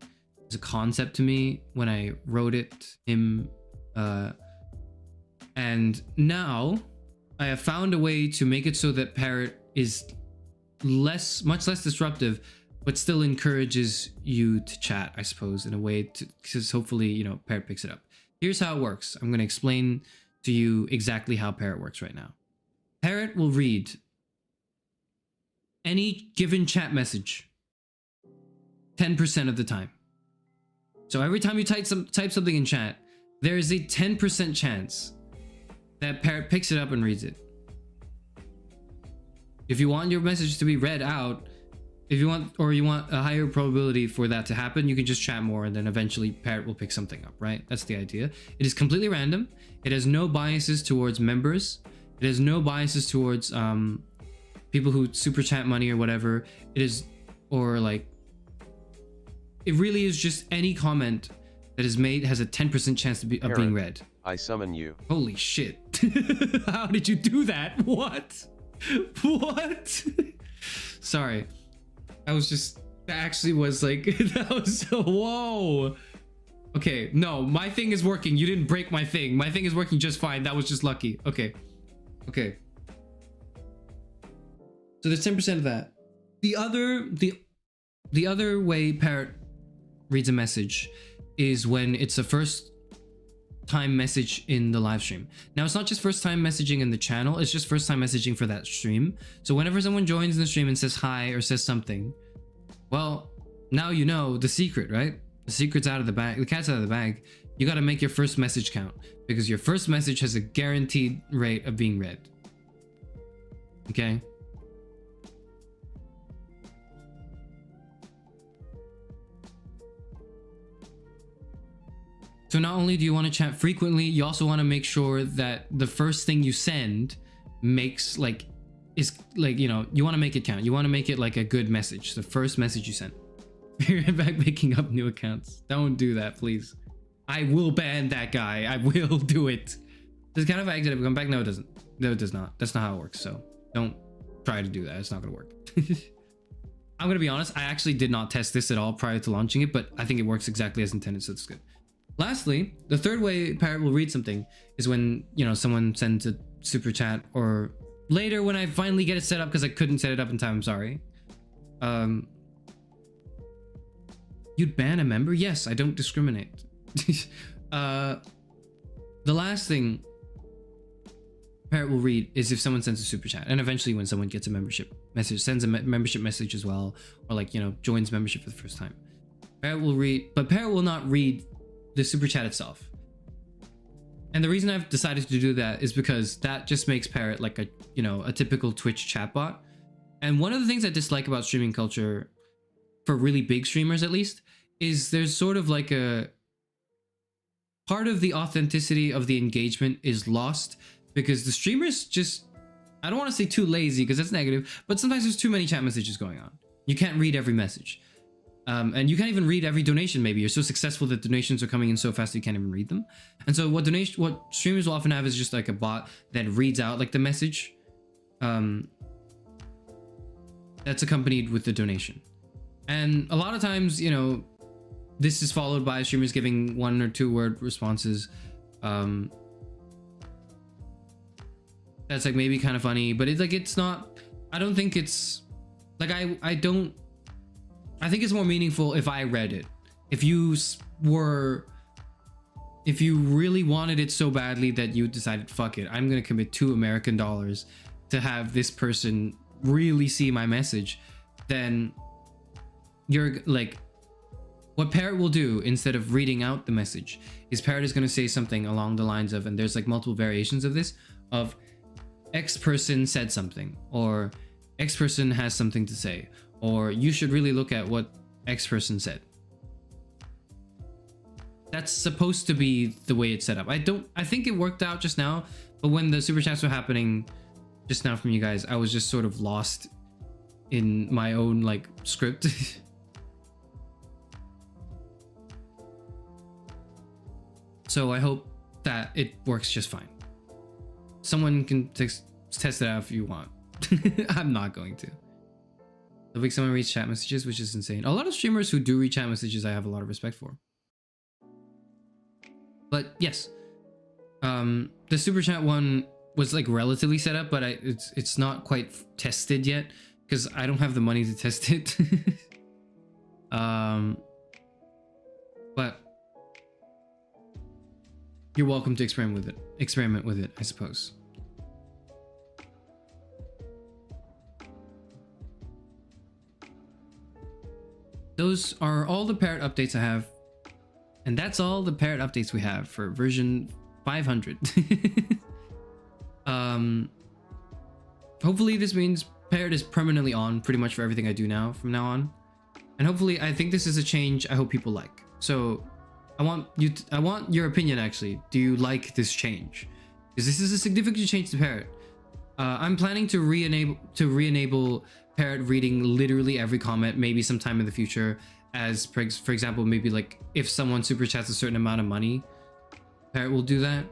as a concept to me when I wrote him. And now I have found a way to make it so that Parrot is much less disruptive, but still encourages you to chat, I suppose, in a way because hopefully, Parrot picks it up. Here's how it works. I'm going to explain to you exactly how Parrot works right now. Parrot will read any given chat message 10% of the time. So every time you type something in chat, there is a 10% chance that Parrot picks it up and reads it. If you want your message to be read out, if you want a higher probability for that to happen, you can just chat more and then eventually Parrot will pick something up, right? That's the idea. It is completely random. It has no biases towards members. It has no biases towards people who super chat money or whatever. It is, or like, it really is just any comment that is made has a 10% chance of being read. I summon you. Holy shit. How did you do that? What? What? Sorry. That actually was like, that was, whoa. Okay, no, my thing is working. You didn't break my thing. My thing is working just fine. That was just lucky. Okay. Okay. So there's 10% of that. The other way Parrot reads a message is when it's a first time message in the live stream. Now it's not just first time messaging in the channel, it's just first time messaging for that stream. So whenever someone joins the stream and says hi or says something, well, now you know the secret, right? The secret's out of the bag, the cat's out of the bag. You got to make your first message count because your first message has a guaranteed rate of being read. Okay? So not only do you want to chat frequently, you also want to make sure that the first thing you send makes you want to make it count. You want to make it like a good message. The first message you send. You're back making up new accounts. Don't do that, please. I will ban that guy. I will do it. Does it kind of exit? Come back? No, it doesn't. No, it does not. That's not how it works. So don't try to do that. It's not going to work. I'm going to be honest. I actually did not test this at all prior to launching it, but I think it works exactly as intended. So it's good. Lastly, the third way Parrot will read something is when, someone sends a super chat, or later when I finally get it set up because I couldn't set it up in time. I'm sorry. You'd ban a member? Yes, I don't discriminate. The last thing Parrot will read is if someone sends a super chat, and eventually when someone gets a membership message, sends a membership message as well, or joins membership for the first time. Parrot will read, but Parrot will not read the super chat itself. And the reason I've decided to do that is because that just makes Parrot like a typical Twitch chatbot. And one of the things I dislike about streaming culture for really big streamers at least, is there's sort of like a part of the authenticity of the engagement is lost because the streamers just, I don't want to say too lazy because that's negative, but sometimes there's too many chat messages going on. You can't read every message. And you can't even read every donation. Maybe you're so successful that donations are coming in so fast you can't even read them. And so what streamers will often have is just like a bot that reads out like the message that's accompanied with the donation. And a lot of times, you know, this is followed by streamers giving 1 or 2 word responses. That's like maybe kind of funny, but it's like, it's not, I don't think it's like, I think it's more meaningful if I read it. If you really wanted it so badly that you decided, fuck it, I'm gonna commit $2 American to have this person really see my message, then you're like, what Parrot will do instead of reading out the message is Parrot is gonna say something along the lines of, and there's like multiple variations of this, of X person said something, or X person has something to say, or you should really look at what X person said. That's supposed to be the way it's set up. I think it worked out just now, but when the super chats were happening just now from you guys, I was just sort of lost in my own like script. So I hope that it works just fine. Someone can test it out if you want. I'm not going to. The week someone reads chat messages, which is insane. A lot of streamers who do read chat messages, I have a lot of respect for. But yes, the super chat one was like relatively set up, but it's not quite tested yet because I don't have the money to test it. But you're welcome to experiment with it, I suppose. Those are all the Parrot updates I have. And that's all the Parrot updates we have for version 500. Hopefully this means Parrot is permanently on pretty much for everything I do now from now on. And hopefully, I think this is a change I hope people like. So I want your opinion actually. Do you like this change? Because this is a significant change to Parrot. I'm planning to re-enable Parrot reading literally every comment, maybe sometime in the future. As for example, maybe like if someone super chats a certain amount of money, Parrot will do that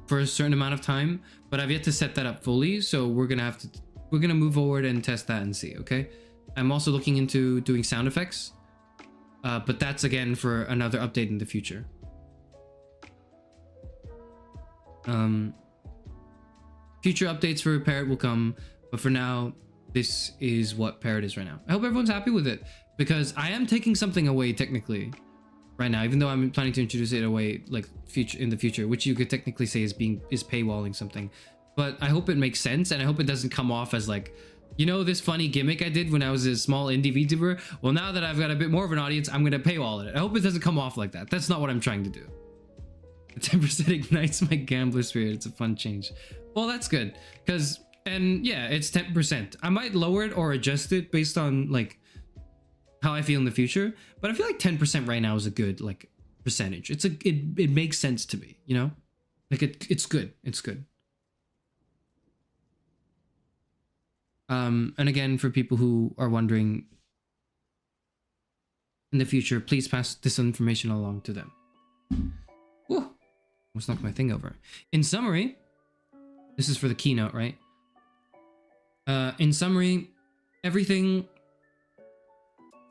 for a certain amount of time. But I've yet to set that up fully, so we're gonna move forward and test that and see. Okay. I'm also looking into doing sound effects, but that's again for another update in the future. Future updates for Parrot will come, but for now, this is what Parrot is right now. I hope everyone's happy with it, because I am taking something away technically right now, even though I'm planning to introduce it away like in the future, which you could technically say is paywalling something. But I hope it makes sense, and I hope it doesn't come off as like, you know, this funny gimmick I did when I was a small indie VTuber. Well, now that I've got a bit more of an audience, I'm gonna paywall it. I hope it doesn't come off like that. That's not what I'm trying to do. The 10% ignites my gambler spirit. It's a fun change. Well, that's good, and yeah, it's 10%. I might lower it or adjust it based on like how I feel in the future, but I feel like 10% right now is a good like percentage. It makes sense to me, you know, like it's good. It's good. And again, for people who are wondering in the future, please pass this information along to them. Whew, almost knocked my thing over. In summary, this is for the keynote, right? In summary, everything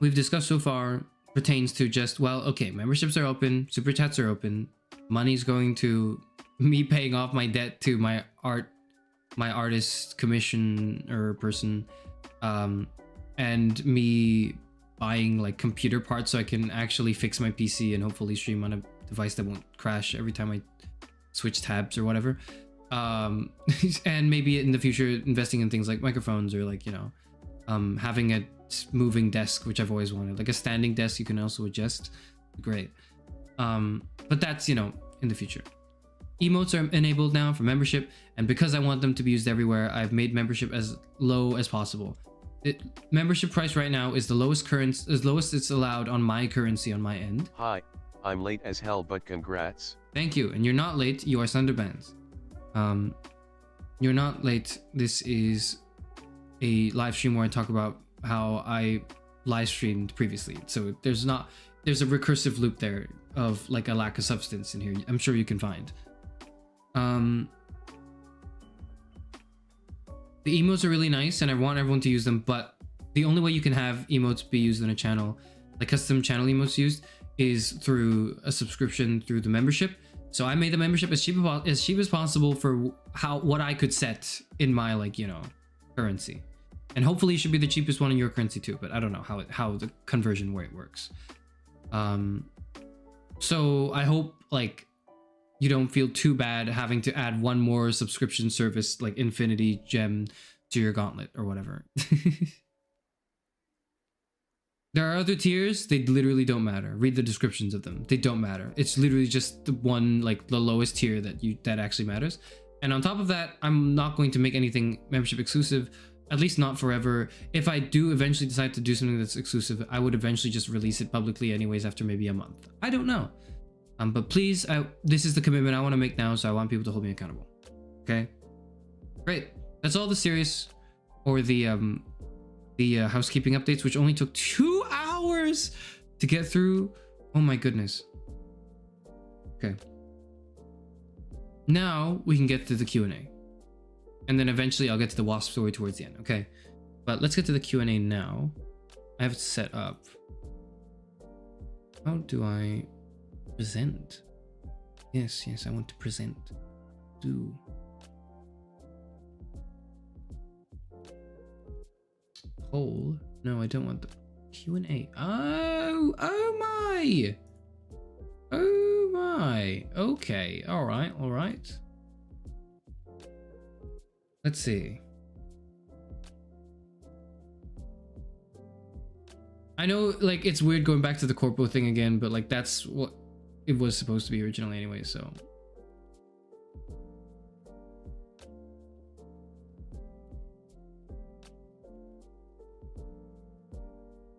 we've discussed so far pertains to just, well, okay, memberships are open, super chats are open, money's going to me paying off my debt to my artist commissioner person, and me buying like computer parts so I can actually fix my PC and hopefully stream on a device that won't crash every time I switch tabs or whatever. And maybe in the future investing in things like microphones, or like, you know, having a moving desk, which I've always wanted, like a standing desk you can also adjust. Great. But that's, you know, in the future. Emotes are enabled now for membership, and because I want them to be used everywhere, I've made membership as low as possible. The membership price right now is the lowest it's allowed on my currency on my end. Hi, I'm late as hell, but congrats. Thank you. And you're not late. You are Sunderbans. You're not late. This is a live stream where I talk about how I live streamed previously. So there's a recursive loop there of like a lack of substance in here. I'm sure you can find. The emotes are really nice and I want everyone to use them, but the only way you can have emotes be used in a channel, like custom channel emotes used, is through a subscription through the membership. So I made the membership as cheap as possible for what I could set in my, like, you know, currency. And hopefully it should be the cheapest one in your currency too, but I don't know how the conversion rate works. So I hope like you don't feel too bad having to add one more subscription service like Infinity Gem to your gauntlet or whatever. There are other tiers, they literally don't matter. Read the descriptions of them. They don't matter. It's literally just the one, like the lowest tier that actually matters. And on top of that, I'm not going to make anything membership exclusive, at least not forever. If I do eventually decide to do something that's exclusive, I would eventually just release it publicly anyways after maybe a month. I don't know. But please, this is the commitment I want to make now, so I want people to hold me accountable. Okay? Great. That's all the serious or the housekeeping updates, which only took 2 hours to get through. Oh my goodness. Okay. Now we can get to the Q&A. And then eventually I'll get to the WASP story towards the end, okay? But let's get to the Q&A now. I have it set up. How do I present? Yes, I want to present. Do. Poll? No, I don't want the Q&A. Oh my! Oh my! Okay, all right. Let's see. I know, like, it's weird going back to the corpo thing again, but like that's what it was supposed to be originally anyway, so.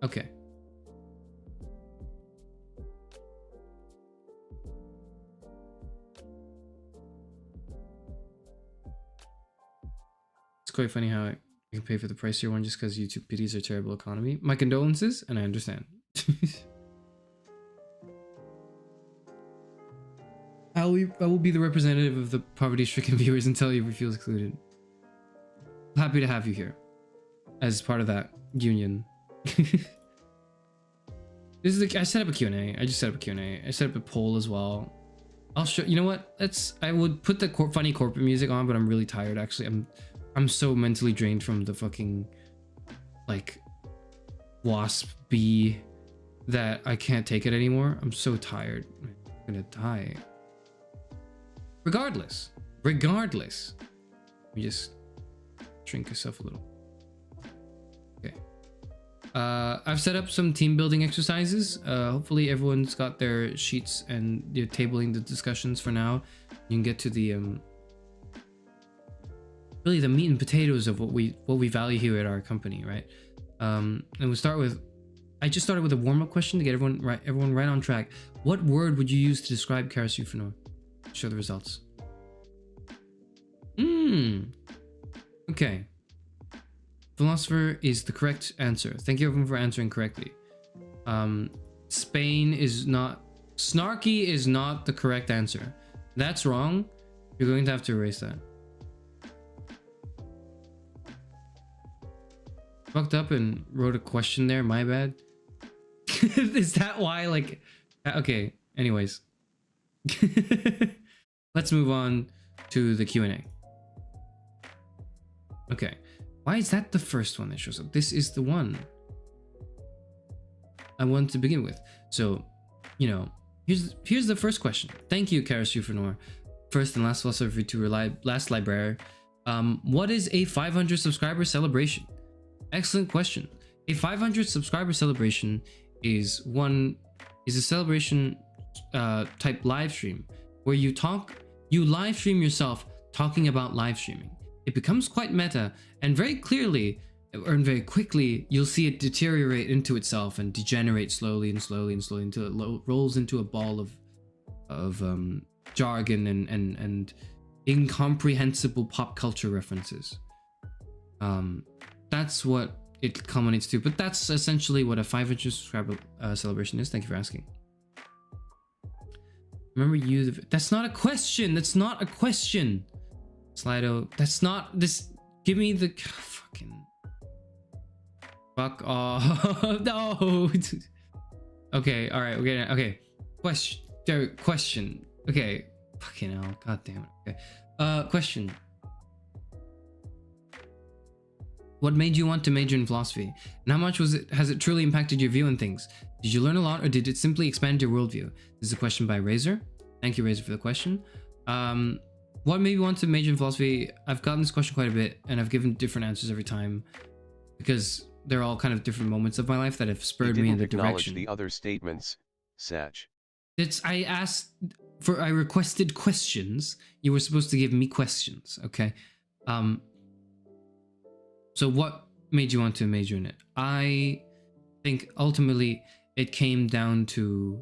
Okay. It's quite funny how I can pay for the pricier one just because YouTube pities are terrible economy. My condolences, and I understand. I will be the representative of the poverty-stricken viewers until you feel excluded. Happy to have you here as part of that union. This is I set up a Q&A. I just set up a Q&A. I set up a poll as well. I'll show you know what? I would put the funny corporate music on, but I'm really tired actually. I'm so mentally drained from the fucking like WASP B that I can't take it anymore. I'm so tired. I'm gonna die. Regardless. Let me just shrink myself a little. Okay. I've set up some team building exercises. Hopefully everyone's got their sheets and you're tabling the discussions for now. You can get to the really the meat and potatoes of what we value here at our company, right? And we'll start with, I just started with a warm-up question to get everyone right on track. What word would you use to describe Karasufanor? Show the results. Okay. Philosopher is the correct answer. Thank you everyone for answering correctly. Spain is not... Snarky is not the correct answer. That's wrong. You're going to have to erase that. Fucked up and wrote a question there, my bad. Is that why, like... Okay, anyways. Let's move on to the Q&A. Okay. Why is that the first one that shows up? This is the one I want to begin with. So, you know, here's the first question. Thank you, Karasufanor. First and last philosopher to last library. What is a 500 subscriber celebration? Excellent question. A 500 subscriber celebration is a celebration type live stream where you live stream yourself talking about live streaming. It becomes quite meta and very clearly earn very quickly, you'll see it deteriorate into itself and degenerate slowly and slowly and slowly until it rolls into a ball of jargon and incomprehensible pop culture references. That's what it culminates to, but that's essentially what a 500 subscriber celebration is. Thank you for asking. Remember you, that's not a question. That's not a question. Slido, that's not this. Give me the fucking fuck off. No. Okay, all right, we're gonna, okay. Question. Okay. Fucking hell. God damn it. Okay. Question. What made you want to major in philosophy? And how much has it truly impacted your view on things? Did you learn a lot, or did it simply expand your worldview? This is a question by Razor. Thank you, Razor, for the question. What made you want to major in philosophy? I've gotten this question quite a bit, and I've given different answers every time because they're all kind of different moments of my life that have spurred me in the direction. The other statements, Satch. I requested questions. You were supposed to give me questions, okay? So what made you want to major in it? I think ultimately it came down to,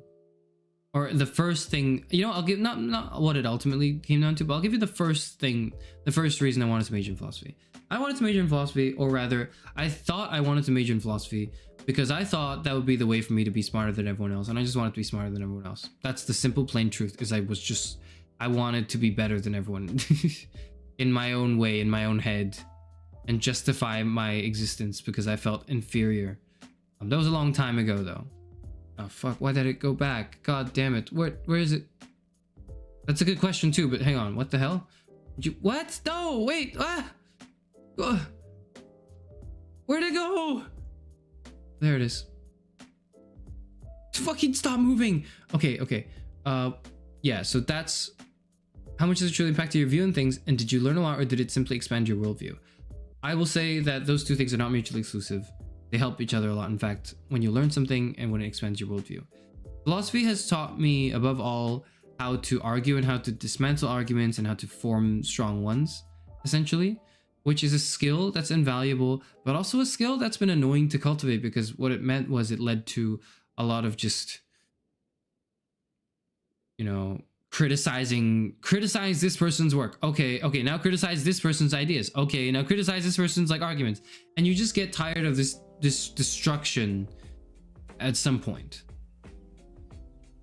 or the first thing, you know, I'll give, not what it ultimately came down to, but I'll give you the first reason I wanted to major in philosophy. I wanted to major in philosophy, or rather, I thought I wanted to major in philosophy because I thought that would be the way for me to be smarter than everyone else, and I just wanted to be smarter than everyone else. That's the simple, plain truth, is I wanted to be better than everyone in my own way, in my own head, and justify my existence because I felt inferior. That was a long time ago, though. Oh, fuck, why did it go back? God damn it. Where is it? That's a good question, too, but hang on. What the hell? What? No, wait. Ah! Where'd it go? There it is. Fucking stop moving. Okay. Yeah, so that's... How much does it truly impact your view on things, and did you learn a lot, or did it simply expand your worldview? I will say that those two things are not mutually exclusive. They help each other a lot, in fact, when you learn something and when it expands your worldview. Philosophy has taught me, above all, how to argue and how to dismantle arguments and how to form strong ones, essentially, which is a skill that's invaluable, but also a skill that's been annoying to cultivate because what it meant was it led to a lot of just, you know, criticize this person's work. Okay, now criticize this person's ideas. Okay, now criticize this person's like arguments. And you just get tired of this destruction at some point.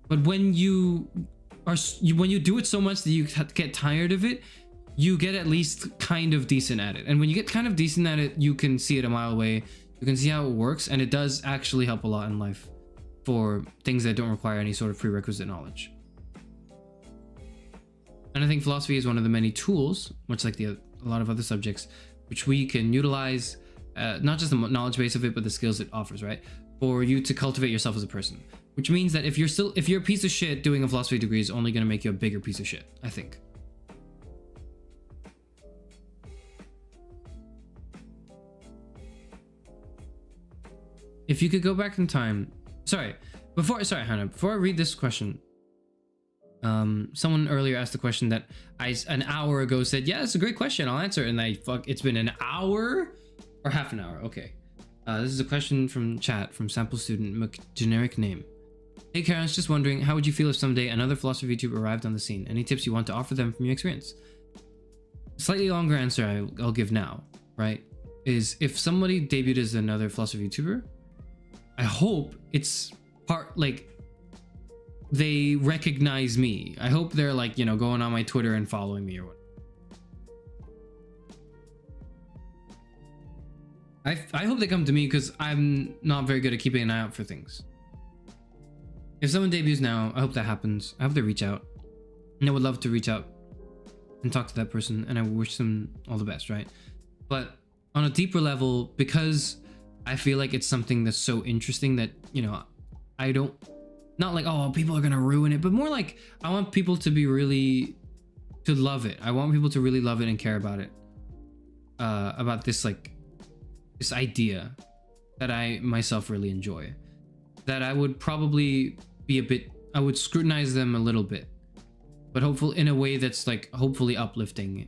But when you do it so much that you get tired of it, you get at least kind of decent at it. And when you get kind of decent at it, you can see it a mile away. You can see how it works, and it does actually help a lot in life for things that don't require any sort of prerequisite knowledge. And I think philosophy is one of the many tools, much like a lot of other subjects, which we can utilize, not just the knowledge base of it, but the skills it offers, right? For you to cultivate yourself as a person. Which means that if you're a piece of shit, doing a philosophy degree is only going to make you a bigger piece of shit, I think. If you could go back in time, before I read this question, someone earlier asked the question that an hour ago said, yeah, it's a great question, I'll answer it, and it's been an hour or half an hour. Okay, this is a question from chat from sample student generic name. Hey Karen, I was just wondering, how would you feel if someday another philosophy YouTuber arrived on the scene? Any tips you want to offer them from your experience? Slightly longer answer I'll give now, right, is if somebody debuted as another philosophy YouTuber, I hope it's they recognize me. I hope they're like, you know, going on my Twitter and following me or what. I hope they come to me because I'm not very good at keeping an eye out for things. If someone debuts now, I hope that happens. I hope they reach out. And I would love to reach out and talk to that person, and I wish them all the best, right? But on a deeper level, because I feel like it's something that's so interesting that, you know, I don't, not like, oh, people are gonna ruin it, but more like I want people to love it. I want people to really love it and care about it, about this idea that I myself really enjoy, that I would probably I would scrutinize them a little bit, but hopefully in a way that's like hopefully uplifting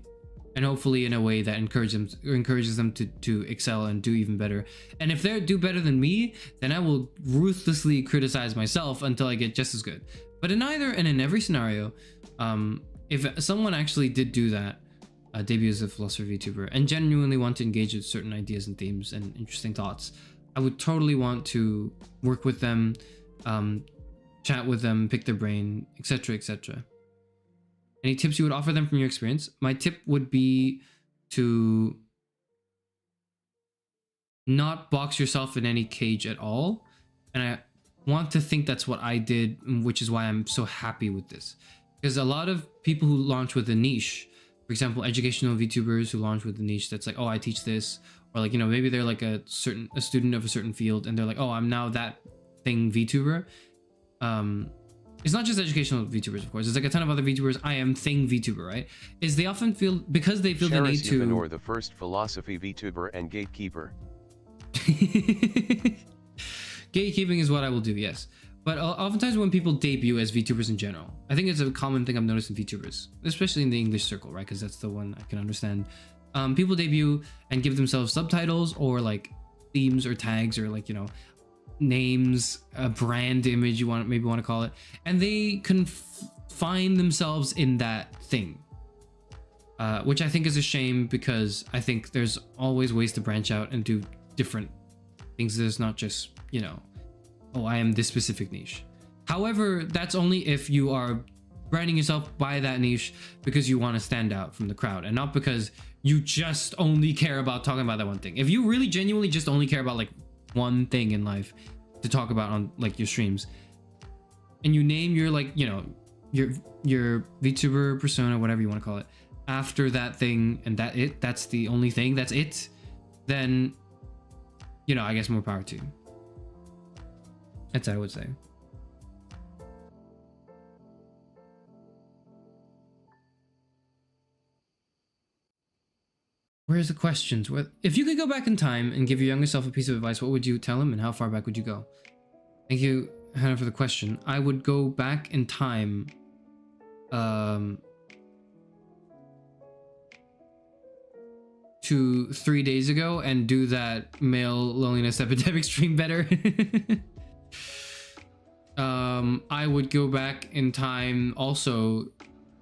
and hopefully in a way that encourages them to excel and do even better. And if they do better than me, then I will ruthlessly criticize myself until I get just as good. But in either and in every scenario, if someone actually did do that, debut as a philosophy VTuber, and genuinely want to engage with certain ideas and themes and interesting thoughts, I would totally want to work with them, chat with them, pick their brain, etc., etc. Any tips you would offer them from your experience? My tip would be to not box yourself in any cage at all. And I want to think that's what I did, which is why I'm so happy with this. Because a lot of people who launch with a niche, for example, educational VTubers who launch with a niche that's like, oh, I teach this, or like, you know, maybe they're like a student of a certain field and they're like, oh, I'm now that thing VTuber. It's not just educational VTubers, of course. It's like a ton of other VTubers. I am thing VTuber, right? Is they often feel, because they feel the need to... Or the first philosophy VTuber and gatekeeper. Gatekeeping is what I will do, yes. But oftentimes when people debut as VTubers in general, I think it's a common thing I've noticed in VTubers, especially in the English circle, right? Because that's the one I can understand. People debut and give themselves subtitles or like themes or tags or like, you know, names, a brand image you want, maybe want to call it, and they confine themselves in that thing, which I think is a shame, because I think there's always ways to branch out and do different things. There's not just, you know, oh, I am this specific niche. However, that's only if you are branding yourself by that niche because you want to stand out from the crowd, and not because you just only care about talking about that one thing. If you really genuinely just only care about like one thing in life to talk about on like your streams, and you name your, like, you know, your VTuber persona, whatever you want to call it, after that thing, and that's the only thing, that's it, then, you know, I guess more power to you. That's what I would say. Where's the questions? If you could go back in time and give your younger self a piece of advice, what would you tell him, and how far back would you go? Thank you, Hannah, for the question. I would go back in time to 3 days ago and do that male loneliness epidemic stream better. I would go back in time also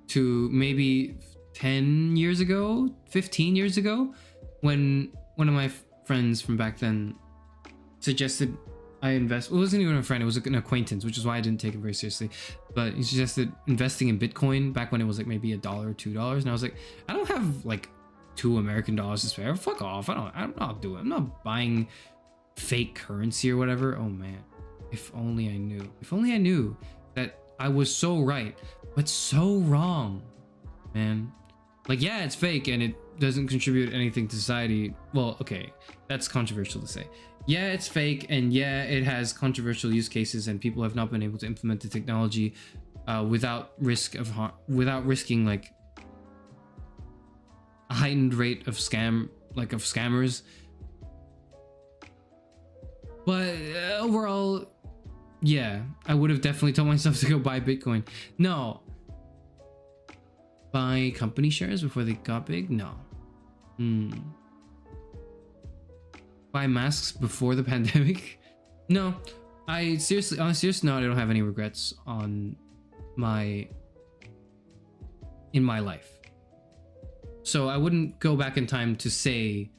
to maybe 10 years ago, 15 years ago, when one of my friends from back then suggested I invest. Well, it wasn't even a friend, it was an acquaintance, which is why I didn't take it very seriously. But he suggested investing in Bitcoin back when it was like maybe $1 or $2, and I was like, I don't have like $2 American to spare. Fuck off. I'm not buying fake currency or whatever. Oh man, if only I knew. If only I knew that I was so right, but so wrong, man. Like, yeah, it's fake and it doesn't contribute anything to society. Well, okay, that's controversial to say. Yeah, it's fake, and yeah, it has controversial use cases, and people have not been able to implement the technology without risking like a heightened rate of scammers. But overall, yeah, I would have definitely told myself to go buy Bitcoin. No. Buy company shares before they got big? No. Buy masks before the pandemic? No. On a serious note, I don't have any regrets in my life. So I wouldn't go back in time to say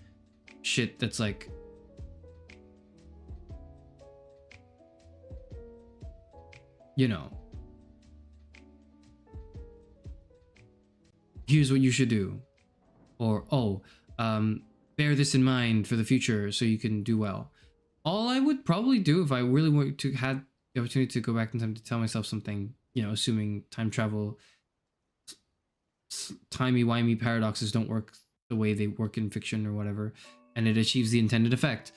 shit that's like, you know, here's what you should do, or bear this in mind for the future so you can do well. All I would probably do if I really wanted to had the opportunity to go back in time to tell myself something, you know, assuming time travel, timey-wimey paradoxes don't work the way they work in fiction or whatever, and it achieves the intended effect,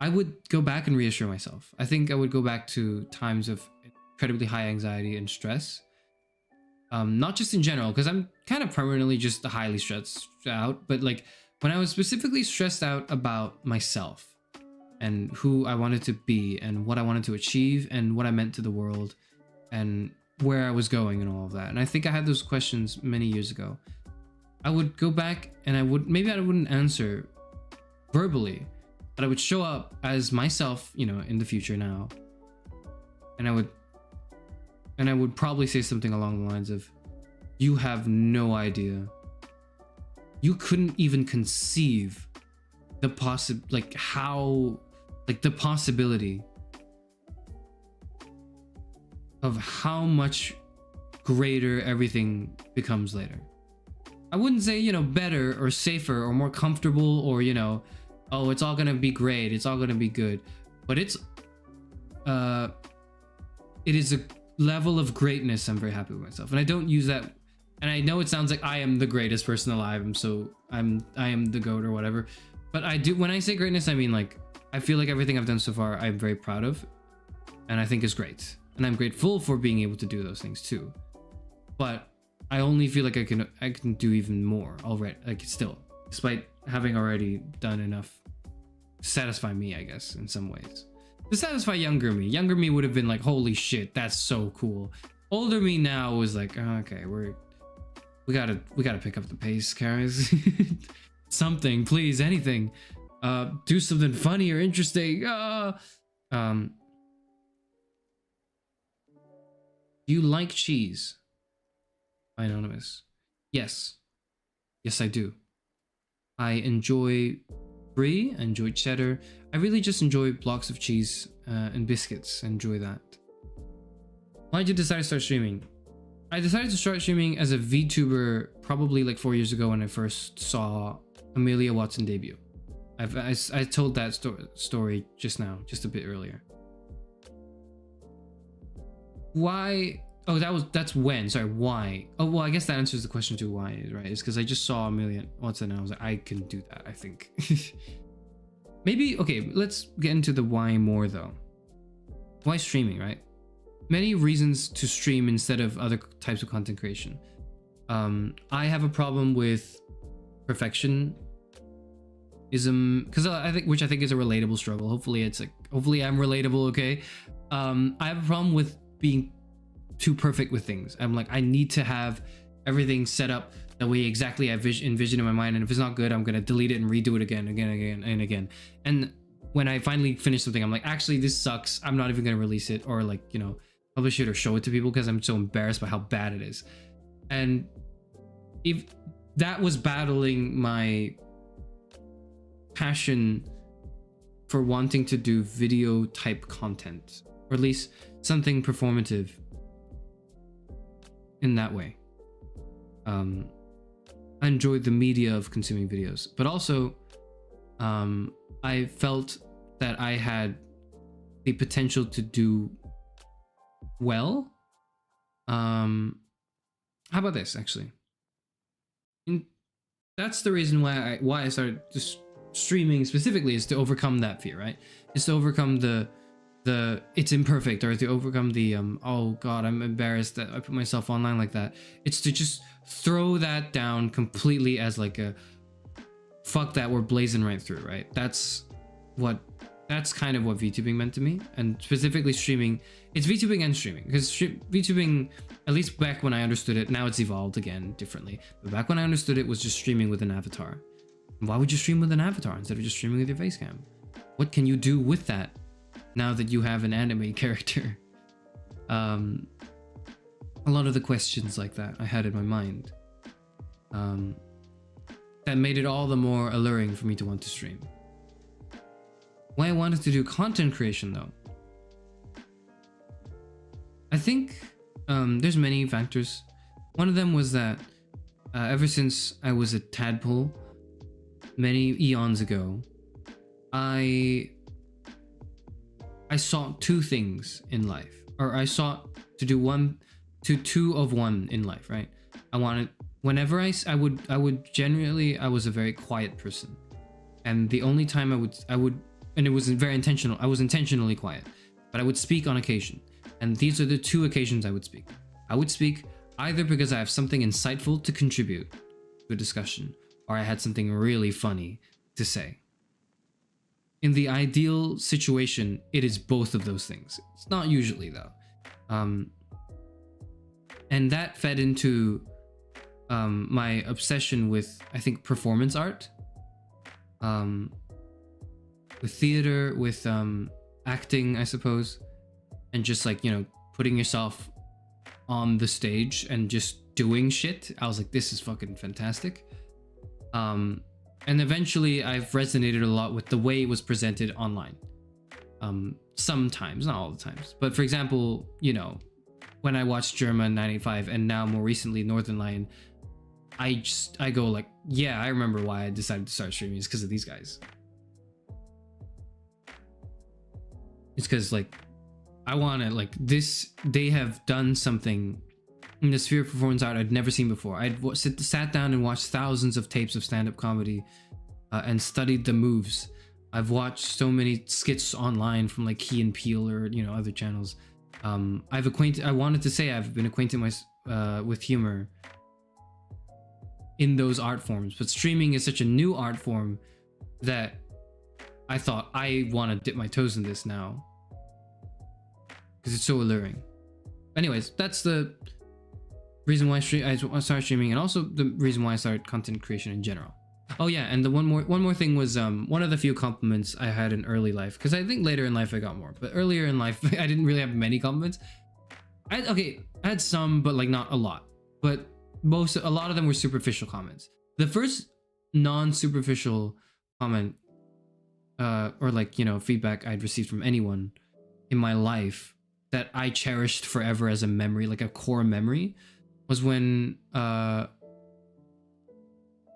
I would go back and reassure myself. I think I would go back to times of incredibly high anxiety and stress. Not just in general, because I'm kind of permanently just highly stressed out, but like when I was specifically stressed out about myself and who I wanted to be and what I wanted to achieve and what I meant to the world and where I was going and all of that. And I think I had those questions many years ago. I would go back and I wouldn't answer verbally, but I would show up as myself, you know, in the future now. And I would probably say something along the lines of, you have no idea. You couldn't even conceive the possibility of how much greater everything becomes later. I wouldn't say, you know, better or safer or more comfortable or, you know, oh, it's all gonna be great, it's all gonna be good. But it is a level of greatness I'm very happy with myself. And I don't use that, and I know it sounds like I am the greatest person alive, I am the GOAT or whatever. But I do, when I say greatness, I mean like, I feel like everything I've done so far I'm very proud of, and I think is great. And I'm grateful for being able to do those things too. But I only feel like I can do even more already, like still, despite having already done enough to satisfy me, I guess, in some ways. To satisfy younger me. Younger me would have been like, holy shit, that's so cool. Older me now was like, oh, okay, we gotta pick up the pace, guys. Something, please, anything. Do something funny or interesting. You like cheese? Anonymous. Yes. Yes, I do. I enjoy brie, I enjoy cheddar. I really just enjoy blocks of cheese and biscuits. I enjoy that. Why did you decide to start streaming? I decided to start streaming as a VTuber probably like 4 years ago when I first saw Amelia Watson debut. I told that story just now, just a bit earlier. Why? Oh, that's when. Sorry, why? Oh, well, I guess that answers the question too. Why, right? It's because I just saw Amelia Watson and I was like, I can do that, I think. Maybe, okay, let's get into the why more though. Why streaming, right? Many reasons to stream instead of other types of content creation. I have a problem with perfectionism, because which I think is a relatable struggle. Hopefully I'm relatable, okay? I have a problem with being too perfect with things. I'm like, I need to have everything set up the way exactly I envision in my mind, and if it's not good, I'm gonna delete it and redo it again. And when I finally finish something, I'm like, actually, this sucks. I'm not even gonna release it, or like, you know, publish it or show it to people because I'm so embarrassed by how bad it is. And if that was battling my passion for wanting to do video type content, or at least something performative in that way. I enjoyed the media of consuming videos, but also I felt that I had the potential to do well. How about this, actually? That's the reason why I started just streaming specifically, is to overcome that fear, right? Is to overcome the it's imperfect, or to overcome the oh god, I'm embarrassed that I put myself online like that. It's to just throw that down completely as like a fuck that, we're blazing right through, right? That's kind of what VTubing meant to me, and specifically streaming. It's VTubing and streaming, because VTubing, at least back when I understood it, now it's evolved again differently, but back when I understood it, was just streaming with an avatar. Why would you stream with an avatar instead of just streaming with your face cam? What can you do with that now that you have an anime character? A lot of the questions like that I had in my mind, that made it all the more alluring for me to want to stream. Why I wanted to do content creation though, I think there's many factors. One of them was that ever since I was a tadpole many eons ago, I sought two things in life, or I sought to do two of one in life, right? I wanted, whenever I would generally, I was a very quiet person, and the only time I would, and it was very intentional, I was intentionally quiet, but I would speak on occasion, and these are the two occasions I would speak. I would speak either because I have something insightful to contribute to a discussion, or I had something really funny to say. In the ideal situation, it is both of those things. It's not usually though. And that fed into my obsession with, I think, performance art, with theater, with acting, I suppose, and just like, you know, putting yourself on the stage and just doing shit. I was like, this is fucking fantastic. And eventually I've resonated a lot with the way it was presented online. Sometimes, not all the times, but for example, you know, when I watched German 985 and now more recently Northern Lion, I go like, yeah, I remember why I decided to start streaming. It's because of these guys. It's because like I want to like this. They have done something in the sphere of performance art I'd never seen before. I'd sat down and watched thousands of tapes of stand-up comedy and studied the moves. I've watched so many skits online from like Key and Peele or, you know, other channels. I wanted to say I've been acquainted with humor in those art forms, but streaming is such a new art form that I thought I want to dip my toes in this now because it's so alluring. Anyways, that's the reason why I started streaming, and also the reason why I started content creation in general. Oh yeah, and the one more thing was one of the few compliments I had in early life, because I think later in life I got more, but earlier in life I didn't really have many compliments. I had some, but like not a lot. But a lot of them were superficial comments. The first non-superficial comment or like, you know, feedback I'd received from anyone in my life that I cherished forever as a memory, like a core memory, was when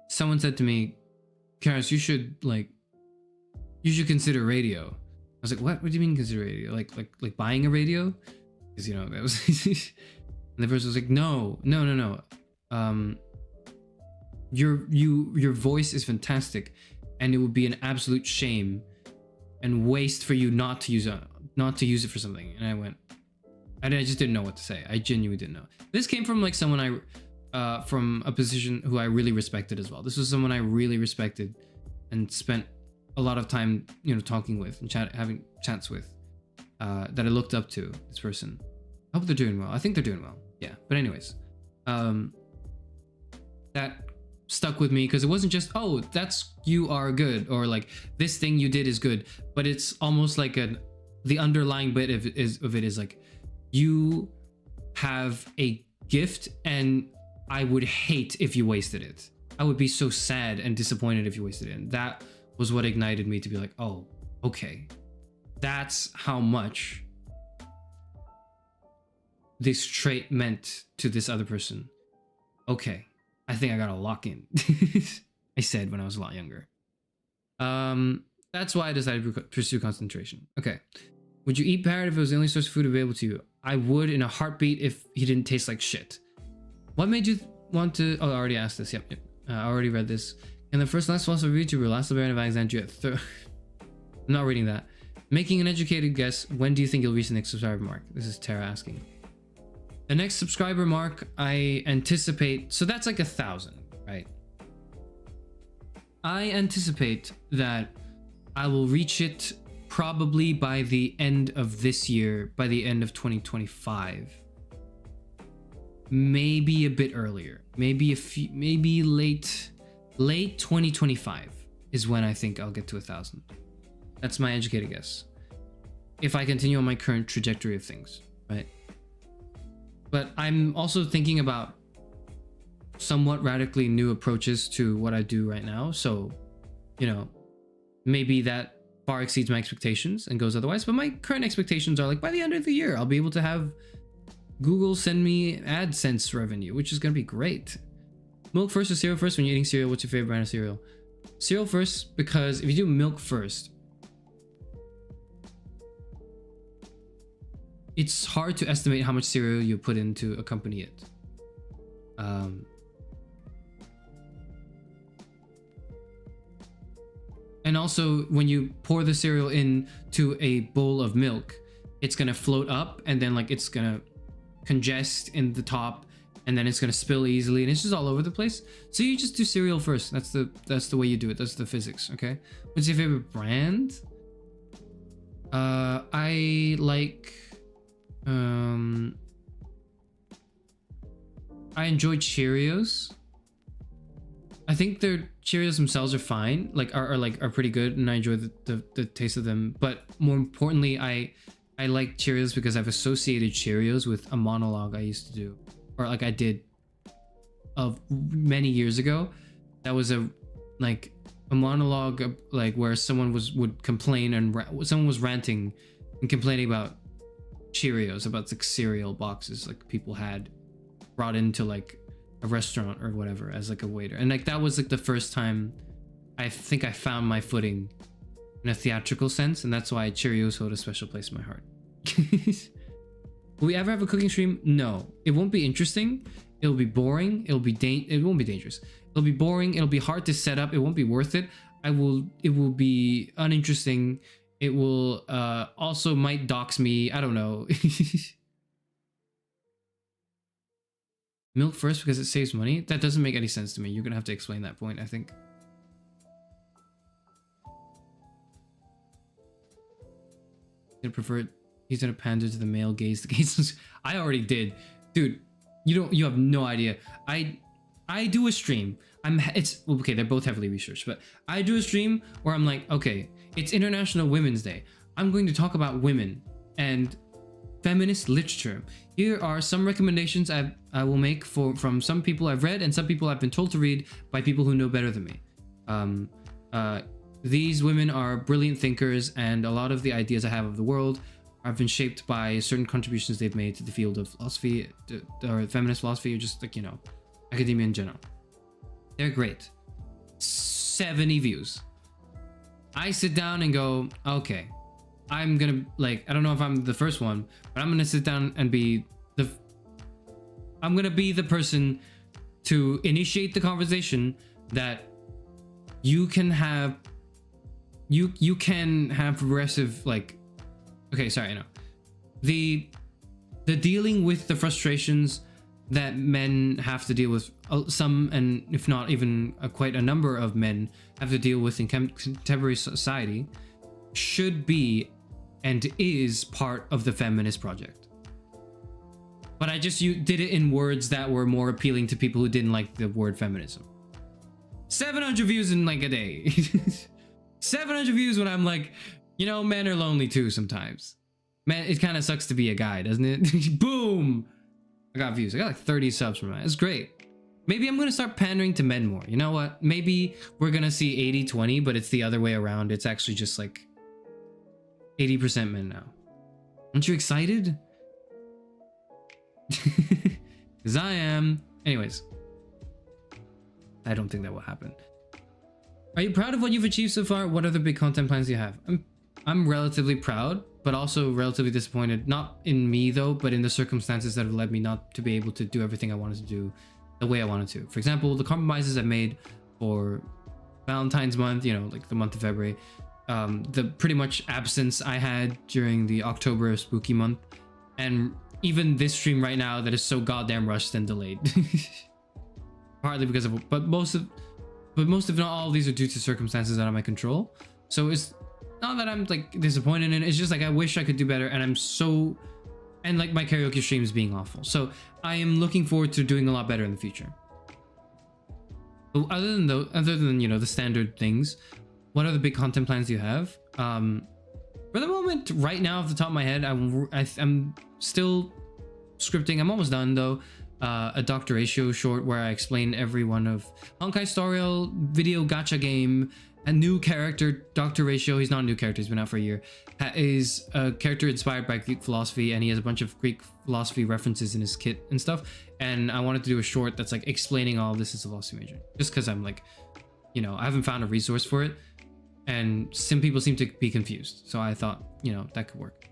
someone said to me, Karis, you should consider radio. I was like, what do you mean consider radio? Like buying a radio? Because, you know, that was and the person was like, no. Your voice is fantastic, and it would be an absolute shame and waste for you not to use it for something. And I went, I just didn't know what to say. I genuinely didn't know. This came from like someone from a position who I really respected as well. This was someone I really respected and spent a lot of time, you know, talking with and having chats with, that I looked up to. This person. I hope they're doing well. I think they're doing well. Yeah. But anyways, that stuck with me because it wasn't just, oh, you are good, or like this thing you did is good, but it's almost like the underlying bit of it is like, you have a gift and I would hate if you wasted it. I would be so sad and disappointed if you wasted it. And that was what ignited me to be like, oh, okay. That's how much this trait meant to this other person. Okay. I think I gotta lock in. I said when I was a lot younger. That's why I decided to pursue concentration. Okay. Would you eat parrot if it was the only source of food available to you? I would in a heartbeat if he didn't taste like shit. What made you want to... Oh, I already asked this. Yep. I already read this. And the first last philosopher YouTuber, last Librarian of Alexandria. I'm not reading that. Making an educated guess, when do you think you'll reach the next subscriber mark? This is Tara asking. The next subscriber mark, I anticipate... So that's like 1,000, right? I anticipate that I will reach it probably by the end of this year, by the end of 2025. Maybe a bit earlier. Maybe late 2025 is when I think I'll get to 1,000. That's my educated guess. If I continue on my current trajectory of things, right? But I'm also thinking about somewhat radically new approaches to what I do right now. So, you know, maybe that far exceeds my expectations and goes otherwise. But my current expectations are like, by the end of the year, I'll be able to have Google send me AdSense revenue, which is going to be great. Milk first or cereal first? When you're eating cereal, what's your favorite brand of cereal? Cereal first, because if you do milk first, it's hard to estimate how much cereal you put in to accompany it. And also, when you pour the cereal into a bowl of milk, it's gonna float up, and then like it's gonna congest in the top, and then it's gonna spill easily, and it's just all over the place. So you just do cereal first. That's the way you do it. That's the physics. Okay. What's your favorite brand? I like. I enjoy Cheerios. I think their Cheerios themselves are fine, like are pretty good, and I enjoy the taste of them. But more importantly, I like Cheerios because I've associated Cheerios with a monologue I used to do, or like I did of many years ago. That was a monologue like where someone would complain and someone was ranting and complaining about Cheerios, about like cereal boxes like people had brought into like a restaurant or whatever as like a waiter, and like that was like the first time I think I found my footing in a theatrical sense, and that's why Cheerios hold a special place in my heart. Will we ever have a cooking stream? No, it won't be interesting. It'll be boring. It won't be dangerous. It'll be boring. It'll be hard to set up. It won't be worth it. It will be uninteresting. It will also might dox me. I don't know. Milk first because it saves money? That doesn't make any sense to me. You're gonna have to explain that point, I think. He's gonna pander to the male gaze. The gaze. I already did. Dude, you have no idea. I do a stream. Okay, they're both heavily researched, but I do a stream where I'm like, okay, it's International Women's Day. I'm going to talk about women and feminist literature. Here are some recommendations I will make from some people I've read and some people I've been told to read by people who know better than me. These women are brilliant thinkers, and a lot of the ideas I have of the world have been shaped by certain contributions they've made to the field of philosophy, or feminist philosophy, or just like, academia in general. They're great. 70 views. I sit down and go, okay, I'm gonna, like, I don't know if I'm the first one, but I'm gonna sit down and I'm gonna be the person to initiate the conversation that you can have progressive, like, okay, sorry, no. The dealing with the frustrations that men have to deal with, some, and if not even quite a number of men have to deal with in contemporary society, should be and is part of the feminist project. But you did it in words that were more appealing to people who didn't like the word feminism. 700 views in like a day. 700 views when I'm like, men are lonely too sometimes. Man, it kind of sucks to be a guy, doesn't it? Boom! I got views. I got like 30 subs from that. It's great. Maybe I'm going to start pandering to men more. You know what? Maybe we're going to see 80-20, but it's the other way around. It's actually just like 80% men now. Aren't you excited? Because I am. Anyways. I don't think that will happen. Are you proud of what you've achieved so far? What other big content plans do you have? I'm relatively proud, but also relatively disappointed. Not in me though, but in the circumstances that have led me not to be able to do everything I wanted to do the way I wanted to. For example, the compromises I made for Valentine's month, like the month of February, the pretty much absence I had during the October spooky month, and even this stream right now that is so goddamn rushed and delayed. Partly because of, but most if not all of these are due to circumstances out of my control. So it's not that I'm like disappointed in it, it's just like I wish I could do better, and like my karaoke stream is being awful. So I am looking forward to doing a lot better in the future. But other than the standard things, what other big content plans do you have? For the moment, right now, off the top of my head, I'm still scripting. I'm almost done though. A Dr. Ratio short where I explain every one of Honkai Star Rail video gacha game. A new character, Dr. Ratio. He's not a new character, he's been out for a year. Is a character inspired by Greek philosophy, and he has a bunch of Greek philosophy references in his kit and stuff. And I wanted to do a short that's like explaining all of this as a philosophy major. Just because I'm like, I haven't found a resource for it. And some people seem to be confused. So I thought, that could work.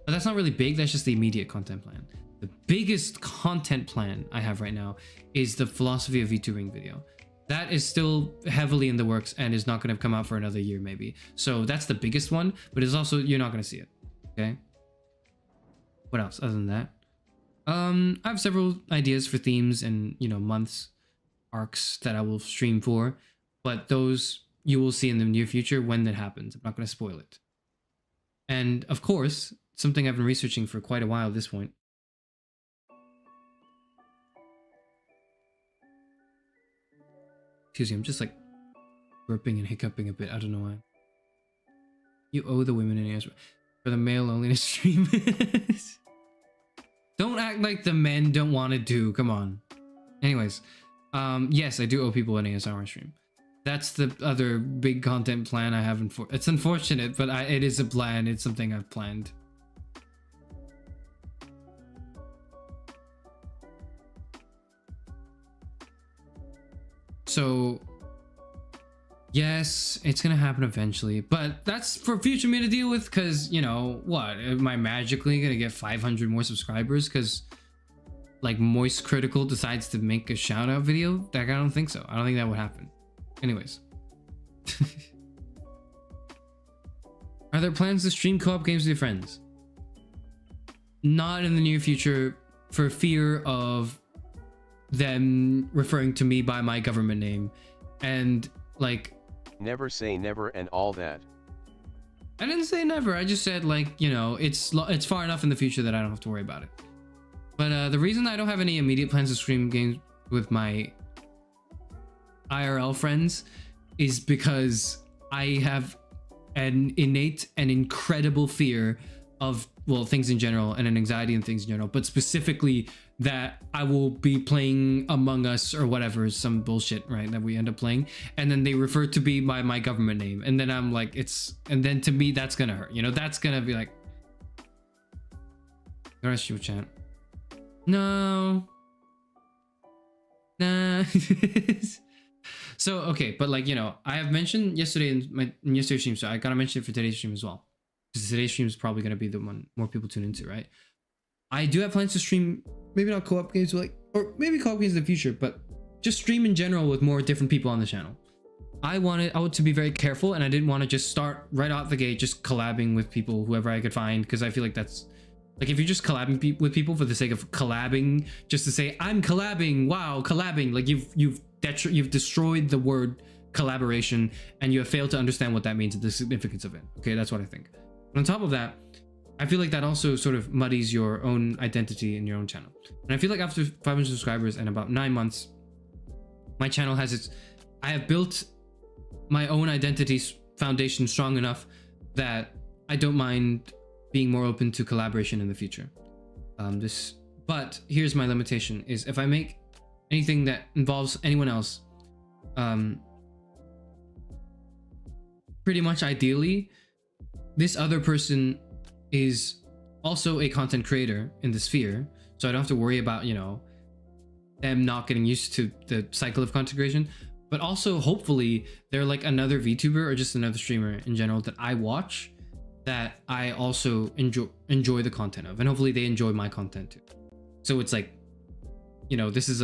But that's not really big, that's just the immediate content plan. The biggest content plan I have right now is the philosophy of VTubing video. That is still heavily in the works and is not going to come out for another year maybe. So that's the biggest one, but it's also, you're not going to see it. Okay. What else other than that? I have several ideas for themes and, months, arcs that I will stream for, but those you will see in the near future when that happens. I'm not going to spoil it. And of course, something I've been researching for quite a while at this point. Excuse me, I'm just like burping and hiccuping a bit. I don't know why. You owe the women an answer for the male only stream. Don't act like the men don't want to do. Come on. Anyways, yes, I do owe people an ASMR stream. That's the other big content plan I have. It's unfortunate, but it is a plan. It's something I've planned. So, yes, it's gonna happen eventually, but that's for future me to deal with, because, you know, what? Am I magically gonna get 500 more subscribers because, like, Moist Critical decides to make a shout-out video? I don't think so. I don't think that would happen. Anyways. Are there plans to stream co-op games with your friends? Not in the near future, for fear of them referring to me by my government name. And, like... Never say never and all that. I didn't say never. I just said, like, you know, it's far enough in the future that I don't have to worry about it. But the reason I don't have any immediate plans to stream games with my IRL friends is because I have an innate and incredible fear of, well, things in general, and an anxiety and things in general, but specifically that I will be playing Among Us or whatever, some bullshit, right, that we end up playing, and then they refer to me by my government name, and then I'm like, and then to me that's gonna hurt, you know, that's gonna be like, the rest of you chat. No. Nah. So, okay, but, like, you know, I have mentioned yesterday in yesterday's stream, so I gotta mention it for today's stream as well, because today's stream is probably gonna be the one more people tune into, right? I do have plans to stream, maybe not co-op games, like, or maybe co-op games in the future, but just stream in general with more different people on the channel. I wanted to be very careful, and I didn't want to just start right out the gate just collabing with people, whoever I could find, because I feel like that's, like, if you're just collabing with people for the sake of collabing, just to say I'm collabing, wow, collabing, like, you've destroyed the word collaboration, and you have failed to understand what that means and the significance of it. Okay, that's what I think. But on top of that, I feel like that also sort of muddies your own identity in your own channel. And I feel like after 500 subscribers and about 9 months, my channel has I have built my own identity foundation strong enough that I don't mind being more open to collaboration in the future. But here's my limitation, is if I make anything that involves anyone else, pretty much ideally, this other person is also a content creator in the sphere, so I don't have to worry about, you know, them not getting used to the cycle of content creation. But also, hopefully, they're like another VTuber or just another streamer in general that I watch, that I also enjoy the content of, and hopefully they enjoy my content too. So it's like, you know, this is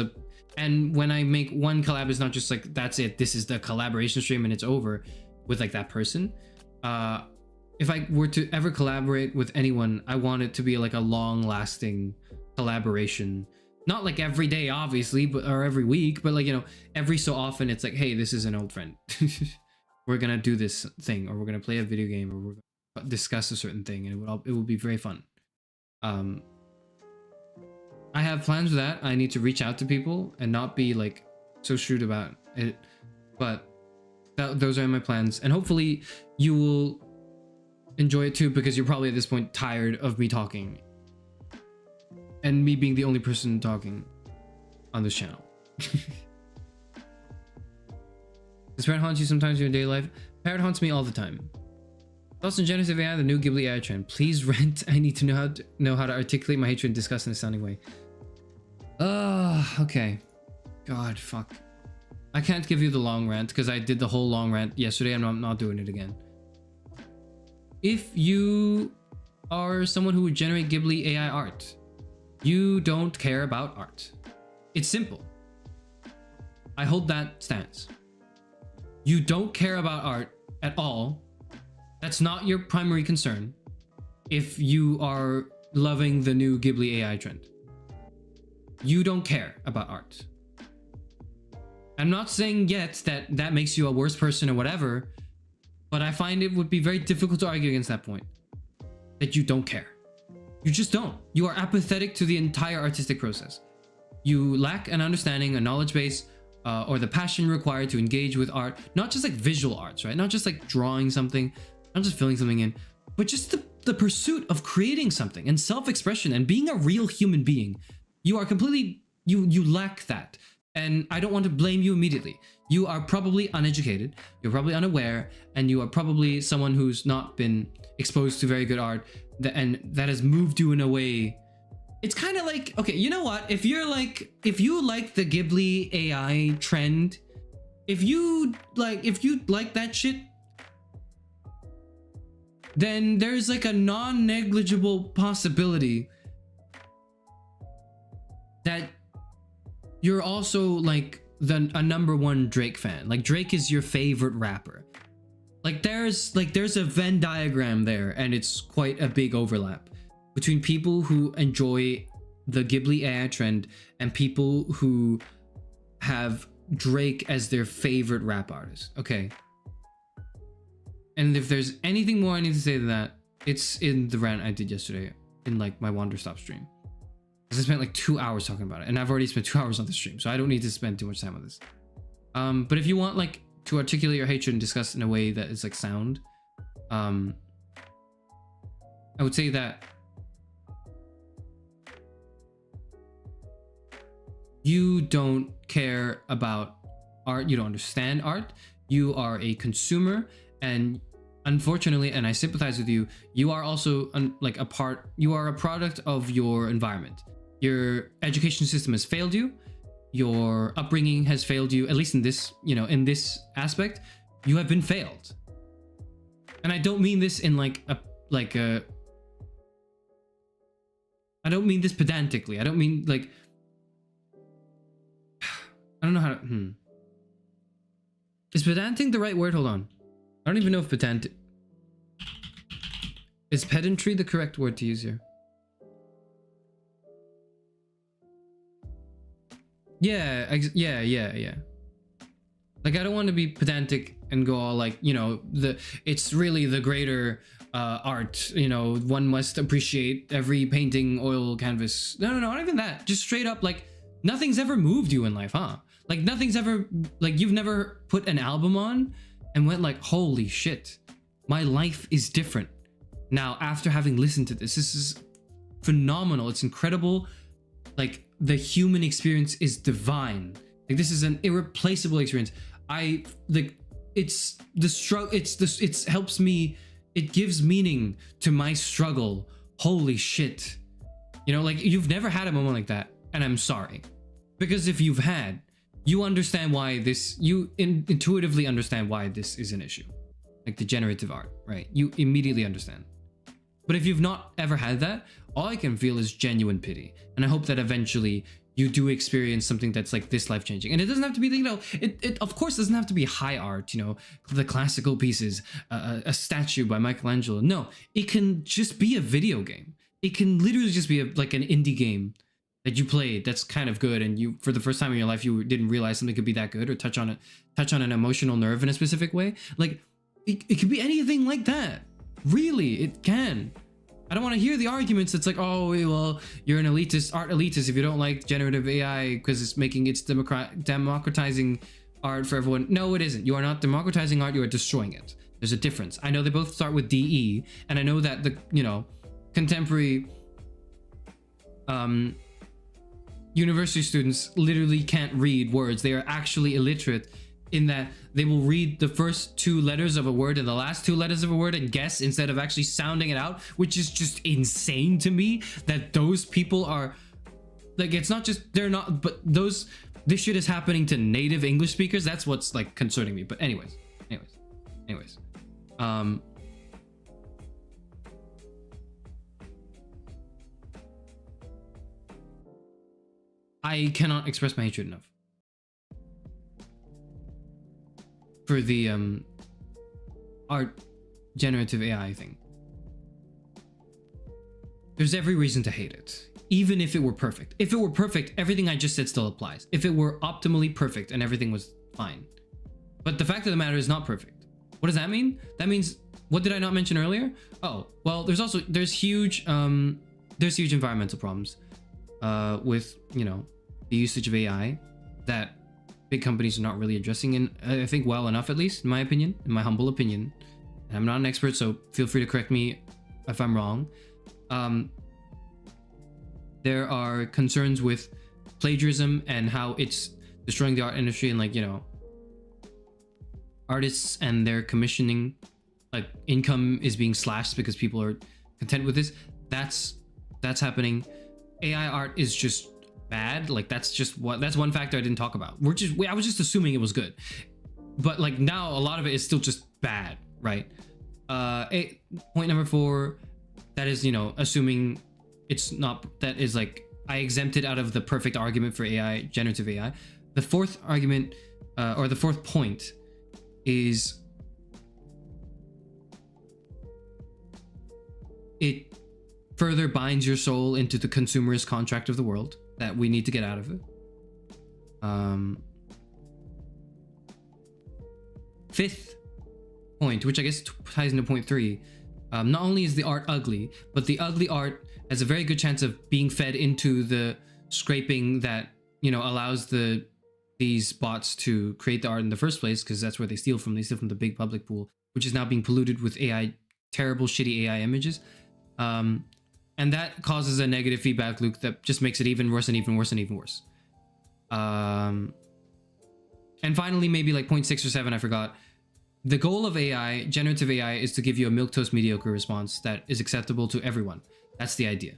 and when I make one collab, it's not just like, that's it, this is the collaboration stream and it's over with, like, that person. If I were to ever collaborate with anyone, I want it to be like a long-lasting collaboration. Not like every day, obviously, or every week, but, like, you know, every so often it's like, hey, this is an old friend. We're gonna do this thing, or we're gonna play a video game, or we're gonna discuss a certain thing, and it will be very fun. I have plans for that. I need to reach out to people and not be, like, so shrewd about it, but those are my plans, and hopefully you will enjoy it too, because you're probably at this point tired of me talking and me being the only person talking on this channel. Does Parrot haunt you sometimes in your daily life? Parrot haunts me all the time. Thoughts on generative AI, the new Ghibli AI trend. Please rent. I need to know how to articulate my hatred and disgust in a sounding way. Okay. God, fuck. I can't give you the long rant because I did the whole long rant yesterday, and I'm not doing it again. If you are someone who would generate Ghibli AI art, you don't care about art. It's simple. I hold that stance. You don't care about art at all. That's not your primary concern if you are loving the new Ghibli AI trend. You don't care about art. I'm not saying yet that that makes you a worse person or whatever, but I find it would be very difficult to argue against that point. That you don't care. You just don't. You are apathetic to the entire artistic process. You lack an understanding, a knowledge base or the passion required to engage with art, not just like visual arts, right? Not just like drawing something, not just filling something in, but just the pursuit of creating something and self-expression and being a real human being. You are completely, you lack that. And I don't want to blame you immediately. You are probably uneducated, you're probably unaware, and you are probably someone who's not been exposed to very good art, and that has moved you in a way. It's kind of like, okay, you know what? If you like the Ghibli AI trend, if you like that shit, then there's like a non-negligible possibility that you're also like a #1 Drake fan. Like Drake is your favorite rapper. Like there's a Venn diagram there, and it's quite a big overlap between people who enjoy the Ghibli AI trend and people who have Drake as their favorite rap artist. Okay. And if there's anything more I need to say to that, it's in the rant I did yesterday in like my Wander Stop stream. Because I spent like 2 hours talking about it, and I've already spent 2 hours on the stream, so I don't need to spend too much time on this. But if you want like to articulate your hatred and discuss in a way that is like sound, I would say that you don't care about art, you don't understand art, you are a consumer, and unfortunately, and I sympathize with you, you are also you are a product of your environment. Your education system has failed you, your upbringing has failed you, at least in this, in this aspect, you have been failed. And I don't mean this in I don't mean this pedantically. I don't mean like, I don't know how to, Is pedantic the right word? Hold on. I don't even know if pedantic, is pedantry the correct word to use here? Yeah. Like, I don't want to be pedantic and go all like, it's really the greater art, one must appreciate every painting, oil canvas. No, not even that. Just straight up, like, nothing's ever moved you in life, huh? Like, nothing's ever, like, you've never put an album on and went like, holy shit, my life is different now after having listened to this. This is phenomenal. It's incredible. Like, the human experience is divine. Like, this is an irreplaceable experience. It's the struggle. It helps me. It gives meaning to my struggle. Holy shit. Like, you've never had a moment like that. And I'm sorry. Because if you've had, you understand why this, you intuitively understand why this is an issue. Like the generative art, right? You immediately understand. But if you've not ever had that, all I can feel is genuine pity. And I hope that eventually you do experience something that's like this life-changing. And it doesn't have to be, it of course doesn't have to be high art, the classical pieces, a statue by Michelangelo. No, it can just be a video game. It can literally just be like an indie game that you played that's kind of good, and you, for the first time in your life, you didn't realize something could be that good or touch on an emotional nerve in a specific way. Like, it could be anything like that. Really, it can. I don't want to hear the arguments that's like, oh, well, you're an elitist, art elitist if you don't like generative AI because it's democratizing art for everyone. No, it isn't. You are not democratizing art, you are destroying it. There's a difference. I know they both start with DE, and I know that the, contemporary university students literally can't read words. They are actually illiterate in that they will read the first 2 letters of a word and the last 2 letters of a word and guess instead of actually sounding it out, which is just insane to me that those people are like, it's not just they're not, but this shit is happening to native English speakers. That's what's like concerning me. But anyways, I cannot express my hatred enough for the art generative AI thing. There's every reason to hate it, even if it were perfect. If it were perfect, everything I just said still applies. If it were optimally perfect and everything was fine. But the fact of the matter is not perfect. What does that mean? That means, what did I not mention earlier? Oh, well, there's huge environmental problems with, the usage of AI that big companies are not really addressing, and I think well enough, at least in my opinion, in my humble opinion. And I'm not an expert, so feel free to correct me if I'm wrong. There are concerns with plagiarism and how it's destroying the art industry, and like, you know, artists and their commissioning, like, income is being slashed because people are content with this. That's happening. AI art is just bad. Like, that's one factor I didn't talk about. I was just assuming it was good, but like now a lot of it is still just bad, right? Point number 4, that is, you know, assuming it's not, that is like, I exempted out of the perfect argument for AI, generative AI. The fourth argument, or the fourth point, is it further binds your soul into the consumerist contract of the world that we need to get out of it. Fifth point, which I guess ties into point 3, not only is the art ugly, but the ugly art has a very good chance of being fed into the scraping that, you know, allows these bots to create the art in the first place, because that's where they steal from. They steal from the big public pool, which is now being polluted with AI, terrible, shitty AI images. And that causes a negative feedback loop that just makes it even worse and even worse and even worse. And finally, maybe like point 6 or 7, I forgot. The goal of AI, generative AI, is to give you a milquetoast mediocre response that is acceptable to everyone. That's the idea.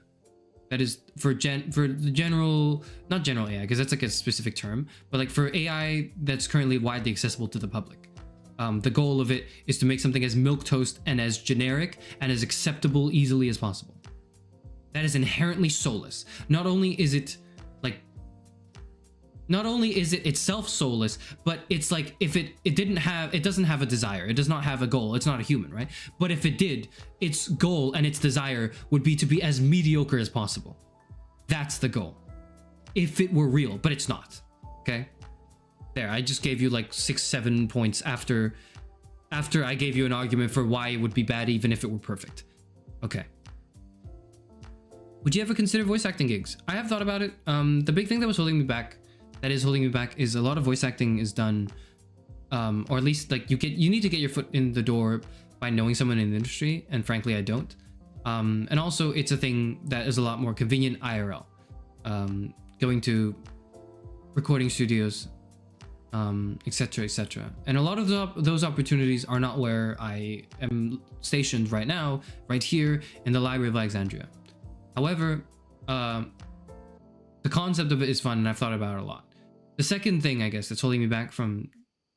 That is for the general, not general AI, because that's like a specific term, but like for AI that's currently widely accessible to the public. The goal of it is to make something as milquetoast and as generic and as acceptable easily as possible. That is inherently soulless. Not only is it itself soulless, but it's like, if it doesn't have a desire, it does not have a goal, it's not a human, right? But if it did, its goal and its desire would be to be as mediocre as possible. That's the goal. If it were real, but it's not. Okay? There, I just gave you like 6-7 points after I gave you an argument for why it would be bad even if it were perfect. Okay. Would you ever consider voice acting gigs? I have thought about it. The big thing that is holding me back is a lot of voice acting is done, or at least like you need to get your foot in the door by knowing someone in the industry, and frankly I don't. And also it's a thing that is a lot more convenient IRL. Going to recording studios, etc, etc. And a lot of those opportunities are not where I am stationed right now, right here in the Library of Alexandria. However, the concept of it is fun, and I've thought about it a lot. The second thing, I guess, that's holding me back from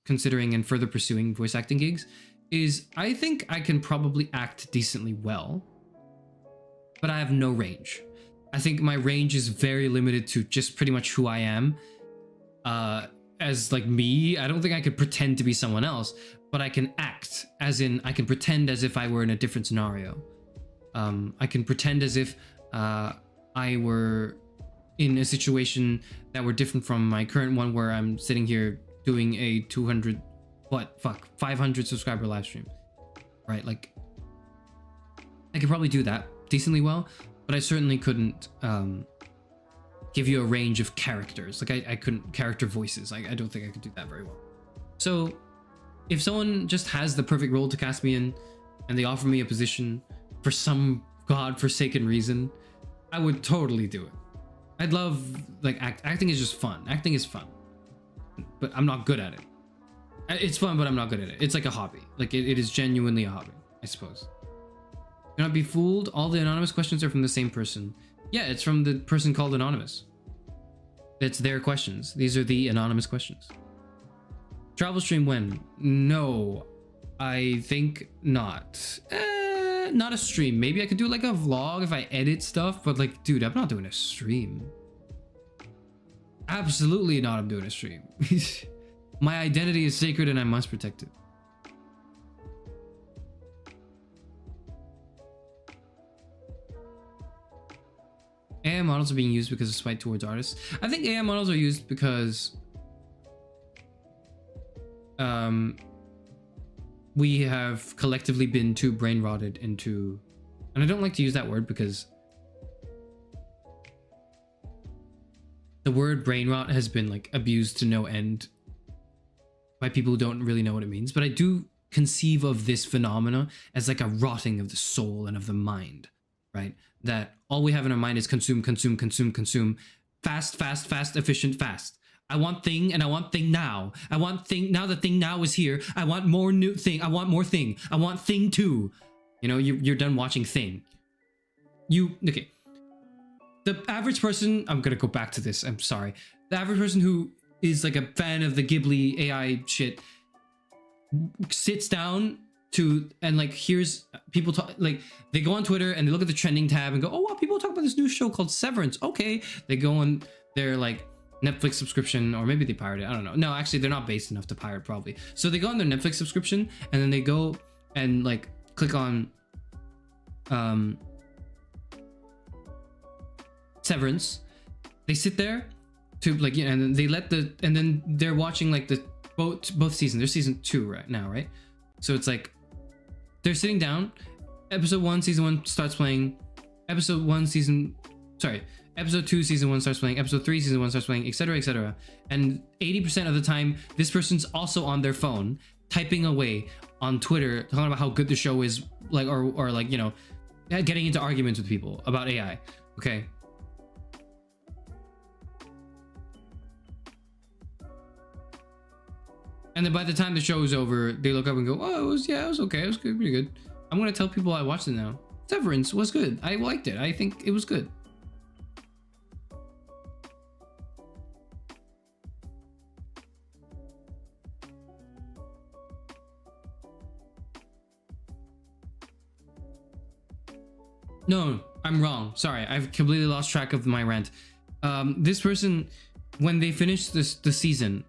considering and further pursuing voice acting gigs is I think I can probably act decently well, but I have no range. I think my range is very limited to just pretty much who I am. As like me, I don't think I could pretend to be someone else, but I can act, as in I can pretend as if I were in a different scenario. I can pretend as if I were in a situation that were different from my current one, where I'm sitting here doing a 500 subscriber live stream, right? Like, I could probably do that decently well, but I certainly couldn't give you a range of characters. Like, I couldn't character voices. I don't think I could do that very well. So if someone just has the perfect role to cast me in, and they offer me a position for some godforsaken reason, I would totally do it. I'd love, like, acting is just fun. Acting is fun, but I'm not good at it. It's fun, but I'm not good at it. It's like a hobby. Like, it is genuinely a hobby, I suppose. Do not be fooled. All the anonymous questions are from the same person. Yeah, it's from the person called Anonymous. It's their questions. These are the anonymous questions. Travel stream when? No, I think not. Not a stream. Maybe I could do like a vlog if I edit stuff, but like, dude, I'm not doing a stream. Absolutely not. I'm doing a stream. My identity is sacred and I must protect it. AI models are being used because of spite towards artists. I think AI models are used because we have collectively been too brain rotted into, and I don't like to use that word because the word brain rot has been like abused to no end by people who don't really know what it means, but I do conceive of this phenomena as like a rotting of the soul and of the mind, right? That all we have in our mind is consume, consume, consume, consume, fast, fast, fast, efficient, fast. I want thing and I want thing now. I want thing now. The thing now is here. I want more new thing. I want more thing. I want thing too. You know, you're done watching thing. Okay. The average person, I'm gonna go back to this. I'm sorry. The average person who is like a fan of the Ghibli AI shit sits down to and like hears people talk, like they go on Twitter and they look at the trending tab and go, oh wow, people talk about this new show called Severance. Okay, they go on their like Netflix subscription, or maybe they pirate it, I don't know. No, actually they're not based enough to pirate probably. So they go on their Netflix subscription and then they go and like click on Severance. They sit there to like, you know, and then they let the, and then they're watching like the both seasons. They're season 2 right now, right? So it's like they're sitting down, episode 1 season 1 starts playing, episode 2 season 1 starts playing, episode 3 season 1 starts playing, etc, etc. And 80% of the time this person's also on their phone typing away on Twitter talking about how good the show is, like, or like, you know, getting into arguments with people about AI. Okay, and then by the time the show is over, they look up and go, oh, it was okay. It was good, pretty good. I'm going to tell people I watched it now. Severance was good. I liked it. I think it was good. No, I'm wrong. Sorry, I've completely lost track of my rant. This person, when they finish the season,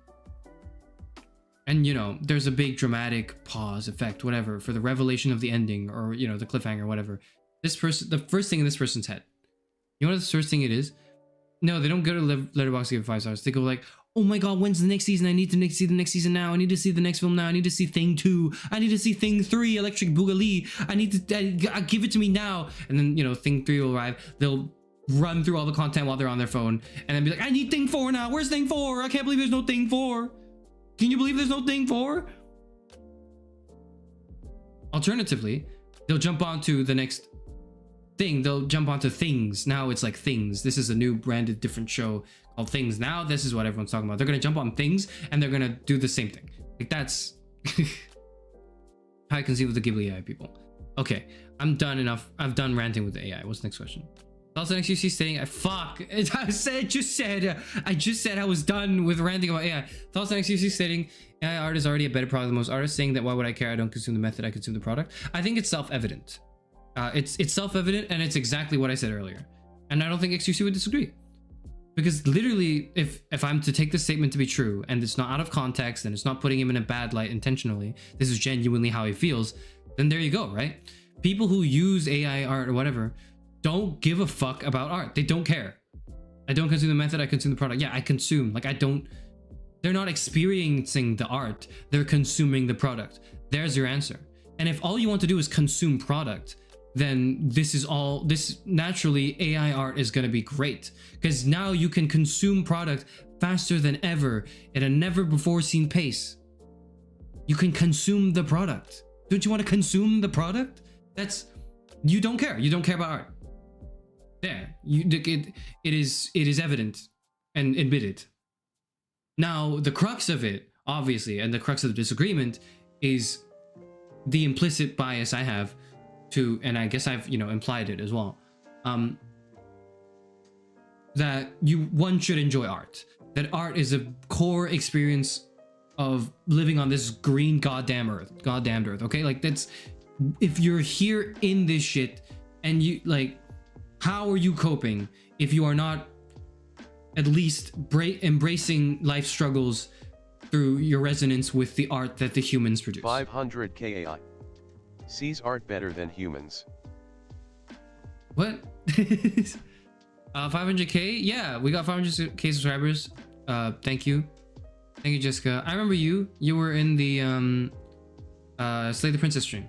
and you know, there's a big dramatic pause effect, whatever, for the revelation of the ending, or you know, the cliffhanger, whatever. This person, the first thing in this person's head, you know what the first thing it is? No, they don't go to Letterboxd to give 5 stars. They go like, oh my god, when's the next season? I need to see the next season now. I need to see the next film now. I need to see Thing 2. I need to see Thing 3, Electric Boogaloo. I need to give it to me now. And then, you know, Thing 3 will arrive. They'll run through all the content while they're on their phone and then be like, I need Thing 4 now. Where's Thing 4? I can't believe there's no Thing 4. Can you believe there's no Thing 4? Alternatively, they'll jump onto the next thing. They'll jump onto Things. Now it's like Things. This is a new branded different show called Things. Now this is what everyone's talking about. They're gonna jump on Things and they're gonna do the same thing. Like that's how I conceive of the Ghibli AI people. Okay, I'm done enough. I've done ranting with the AI. What's the next question? Also, next you see stating, I just said I was done with ranting about AI. Thoughts on XQC stating AI art is already a better product than most artists, saying that why would I care? I don't consume the method, I consume the product. I think it's self-evident. It's self-evident, and it's exactly what I said earlier. And I don't think XQC would disagree. Because literally, if I'm to take this statement to be true, and it's not out of context, and it's not putting him in a bad light intentionally, this is genuinely how he feels, then there you go, right? People who use AI art or whatever don't give a fuck about art. They don't care. I don't consume the method, I consume the product. Yeah, I consume. Like, I don't... They're not experiencing the art. They're consuming the product. There's your answer. And if all you want to do is consume product, then this naturally AI art is going to be great. Because now you can consume product faster than ever at a never before seen pace. You can consume the product. Don't you want to consume the product? You don't care. You don't care about art. There, it is evident and admitted. Now, the crux of it, obviously, and the crux of the disagreement is the implicit bias I have to, and I guess I've, you know, implied it as well, that one should enjoy art. That art is a core experience of living on this green goddamned earth, okay? Like, that's, if you're here in this shit and you, like, how are you coping if you are not at least embracing life struggles through your resonance with the art that the humans produce? 500k AI. Sees art better than humans. What? 500k? Yeah, we got 500k subscribers. Thank you. Thank you, Jessica. I remember you. You were in the Slay the Princess stream.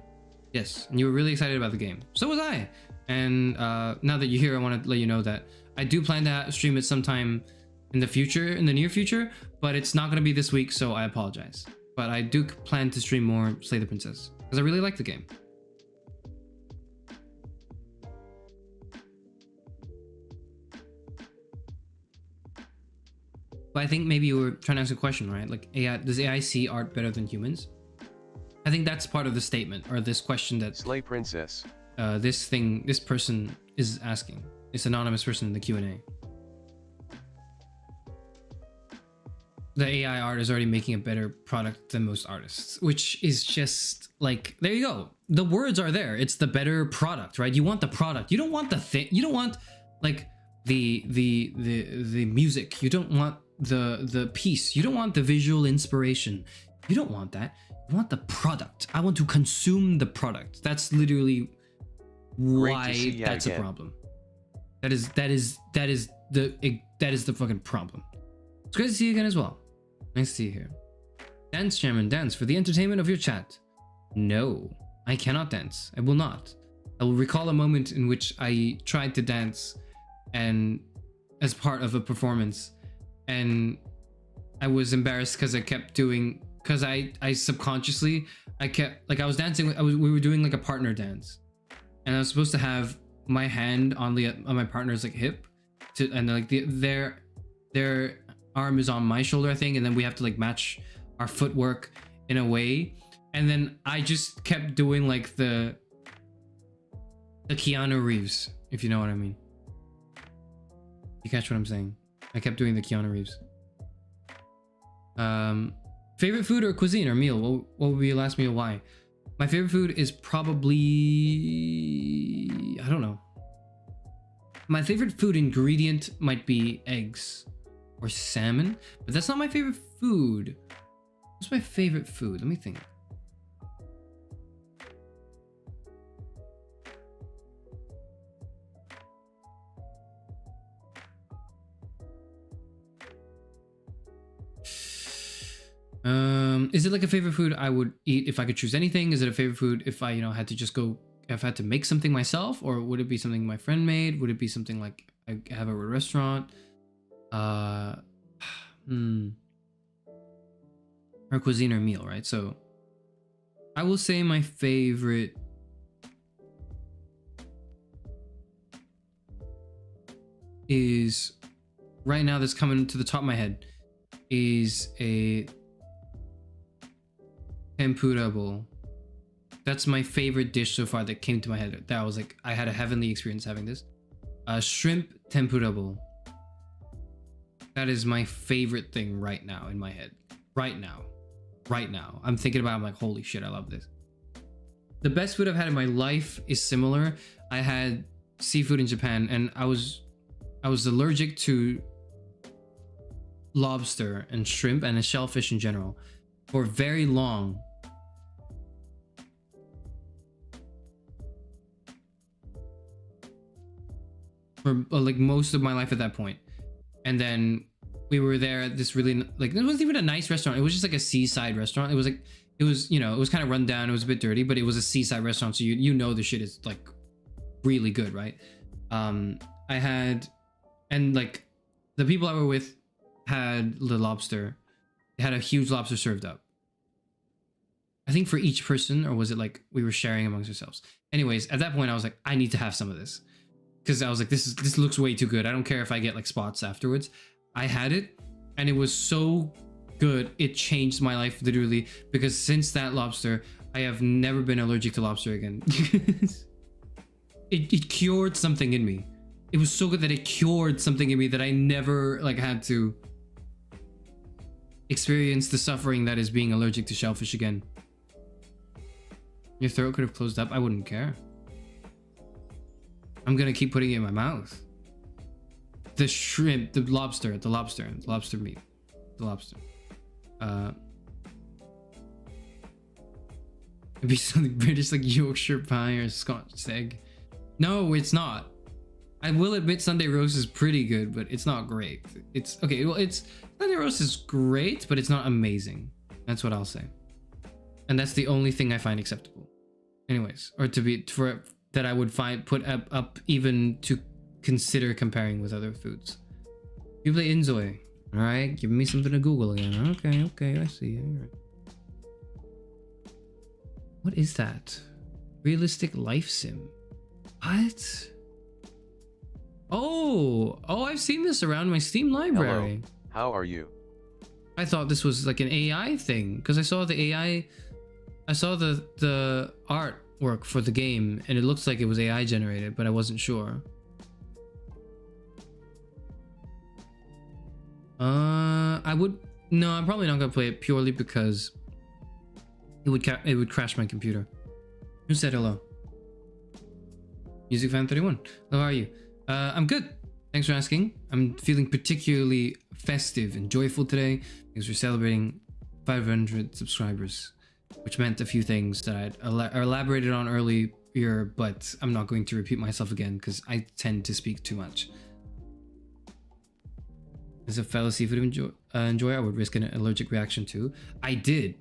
Yes, and you were really excited about the game. So was I. And now that you're here, I want to let you know that I do plan to stream it sometime in the future, in the near future, but it's not going to be this week, so I apologize. but I do plan to stream more Slay the Princess because I really like the game. But I think maybe you were trying to ask a question, right? Like, AI, does AI see art better than humans? I think that's part of the statement, or this question that Slay Princess. this person is asking. This anonymous person in the Q&A. The AI art is already making a better product than most artists, which is just like, there you go. The words are there. It's the better product, right? You want the product. You don't want the thing. You don't want like the music. You don't want the piece. You don't want the visual inspiration. You don't want that. You want the product. I want to consume the product. That's literally why that's a problem. That is the fucking problem. It's great to see you again as well. Nice to see you here. Dance, Chairman, dance for the entertainment of your chat. No, I cannot dance. I will not. I will recall a moment in which I tried to dance and as part of a performance, and I was embarrassed because I kept doing, because I subconsciously, I kept, like, I was dancing, we were doing like a partner dance, and I was supposed to have my hand on my partner's like hip, and like their arm is on my shoulder, I think, and then we have to like match our footwork in a way, and then I just kept doing like the Keanu Reeves, if you know what I mean. You catch what I'm saying? I kept doing the Keanu Reeves. Favorite food or cuisine or meal? What would be your last meal? Why? My favorite food is probably, I don't know. My favorite food ingredient might be eggs or salmon, but that's not my favorite food. What's my favorite food? Let me think. Is it like a favorite food I would eat if I could choose anything? Is it a favorite food if I, had to just go, if I had to make something myself, or would it be something my friend made? Would it be something like I have at a restaurant? Or cuisine or meal, right? So I will say my favorite is, right now that's coming to the top of my head, is a tempura bowl. That's my favorite dish so far that came to my head. That was like, I had a heavenly experience having this. Shrimp tempura bowl. That is my favorite thing right now in my head. Right now. I'm thinking about it, I'm like, holy shit, I love this. The best food I've had in my life is similar. I had seafood in Japan, and I was allergic to lobster and shrimp and shellfish in general for very long. For like most of my life at that point. And then we were there at this really, like, it wasn't even a nice restaurant. It was just like a seaside restaurant. It was like, it was kind of run down. It was a bit dirty, but it was a seaside restaurant. So you know the shit is like really good, right? I had, and like the people I were with had the lobster. They had a huge lobster served up. I think for each person, or was it like we were sharing amongst ourselves? Anyways, at that point I was like, I need to have some of this. Because I was like, this looks way too good. I don't care if I get like spots afterwards. I had it, and it was so good. It changed my life literally, because since that lobster, I have never been allergic to lobster again. it cured something in me. It was so good that it cured something in me that I never like had to experience the suffering that is being allergic to shellfish again. Your throat could have closed up. I wouldn't care. I'm gonna keep putting it in my mouth. The shrimp, the lobster meat, the lobster. It'd be something British like Yorkshire pie or Scotch egg. No, it's not. I will admit Sunday roast is pretty good, but it's not great. It's okay. Well, Sunday roast is great, but it's not amazing. That's what I'll say. And that's the only thing I find acceptable. Anyways, or that I would put up even to consider comparing with other foods. You play Inzoi. Alright, give me something to Google again. Okay, I see. All right. What is that? Realistic life sim. What? Oh, I've seen this around my Steam library. Hello, how are you? I thought this was like an AI thing because I saw the AI. I saw the artwork for the game and it looks like it was AI generated, but I wasn't sure. No, I'm probably not gonna play it purely because it would crash my computer. Who said hello? Music fan 31. How are you? I'm good. Thanks for asking. I'm feeling particularly festive and joyful today because we're celebrating 500 subscribers, which meant a few things that I elaborated on earlier, but I'm not going to repeat myself again because I tend to speak too much. As a fellow seafood enjoyer, I would risk an allergic reaction to. I did.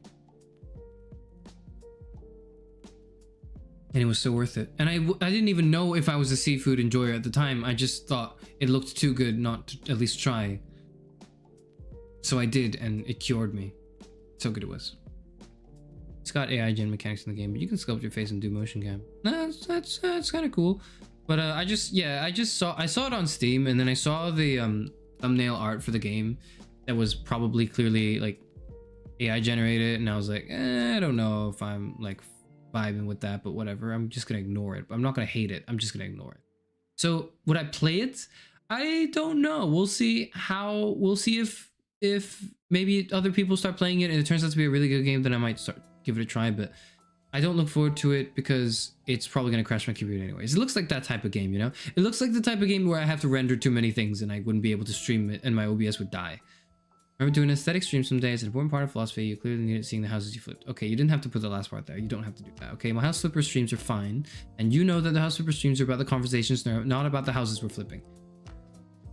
And it was so worth it. And I didn't even know if I was a seafood enjoyer at the time. I just thought it looked too good not to at least try. So I did, and it cured me. So good it was. It's got AI gen mechanics in the game, but you can sculpt your face and do motion cam. That's kind of cool. But I saw it on Steam, and then I saw the thumbnail art for the game that was probably clearly like AI generated, and I was like, I don't know if I'm like vibing with that, but whatever. I'm just gonna ignore it. I'm not gonna hate it. I'm just gonna ignore it. So would I play it? I don't know. We'll see if maybe other people start playing it and it turns out to be a really good game, then I might give it a try, but I don't look forward to it because it's probably going to crash my computer anyways. It looks like that type of game, you know? It looks like the type of game where I have to render too many things and I wouldn't be able to stream it and my OBS would die. Remember doing an aesthetic stream someday. It's an important part of philosophy. You clearly needed seeing the houses you flipped. Okay, you didn't have to put the last part there. You don't have to do that. Okay, my house flipper streams are fine. And you know that the house flipper streams are about the conversations, they're not about the houses we're flipping.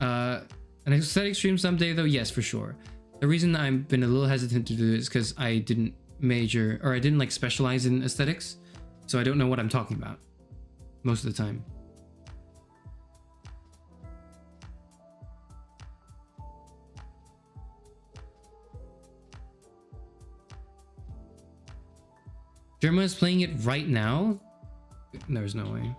An aesthetic stream someday though, yes, for sure. The reason I've been a little hesitant to do this is because I didn't like specialize in aesthetics, so I don't know what I'm talking about most of the time. Jerma is playing it right now? There's no way.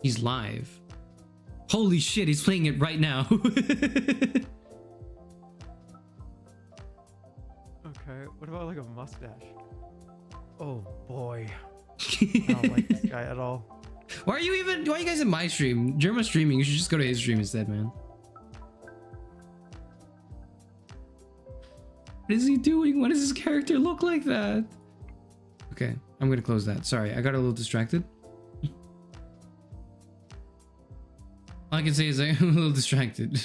He's live. Holy shit, he's playing it right now. Okay, what about like a mustache? Oh boy. I don't like this guy at all. Why are you guys in my stream? Jerma's streaming, you should just go to his stream instead, man. What is he doing? Why does his character look like that? Okay, I'm gonna close that. Sorry, I got a little distracted. All I can say is I'm a little distracted.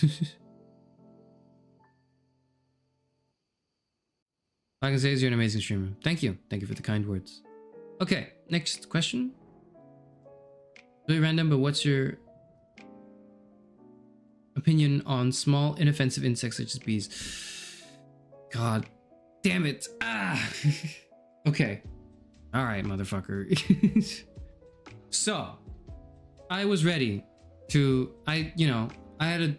All I can say is you're an amazing streamer. Thank you. Thank you for the kind words. Okay, next question. Really random, but what's your opinion on small, inoffensive insects such as bees? God damn it. Ah. Okay. All right, motherfucker. So, I was ready to, I had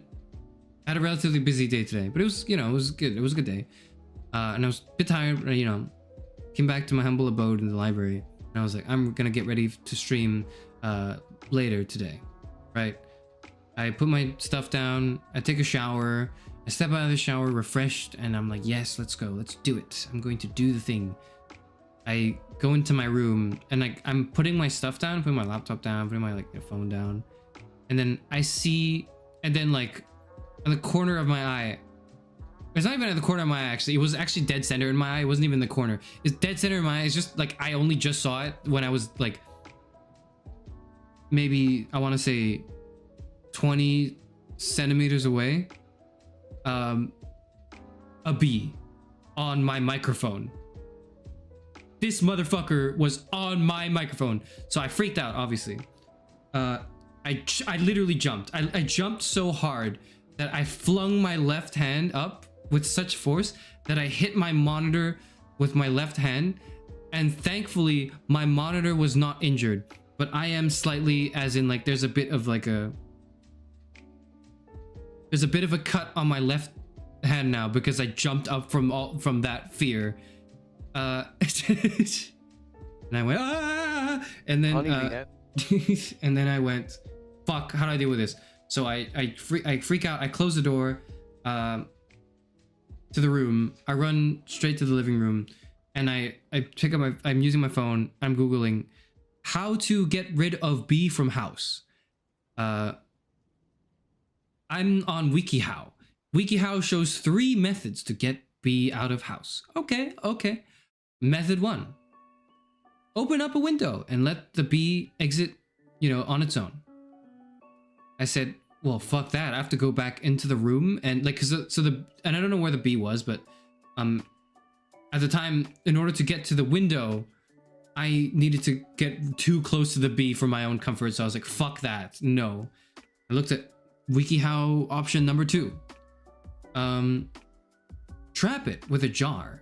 a relatively busy day today, but it was, it was good. It was a good day. And I was a bit tired, came back to my humble abode in the library, and I was like, I'm gonna get ready to stream later today, right? I put my stuff down, I take a shower, I step out of the shower refreshed, and I'm like, yes, let's go, let's do it. I'm going to do the thing. I go into my room, and I'm putting my stuff down, putting my laptop down, putting my phone down, and then I see, and then like on the corner of my eye, it's not even at the corner of my eye actually, it was actually dead center in my eye, it wasn't even in the corner, it's dead center in my eye. It's just like I only just saw it when I was like maybe I want to say 20 centimeters away. A bee on my microphone. This motherfucker was on my microphone, so I freaked out obviously. I literally jumped. I jumped so hard that I flung my left hand up with such force that I hit my monitor with my left hand, and thankfully my monitor was not injured, but I am slightly, as in like there's a bit of like a There's a bit of a cut on my left hand now because I jumped up from that fear. And I went, ah! And then and then I went, fuck, how do I deal with this? So I freak out. I close the door to the room. I run straight to the living room, and I pick up I'm using my phone. I'm Googling how to get rid of bee from house. I'm on WikiHow. WikiHow shows 3 methods to get bee out of house. Okay. Method 1. Open up a window and let the bee exit, on its own. I said, well, fuck that. I have to go back into the room and and I don't know where the bee was, but at the time, in order to get to the window, I needed to get too close to the bee for my own comfort. So I was like, fuck that. No. I looked at WikiHow option number 2. Trap it with a jar.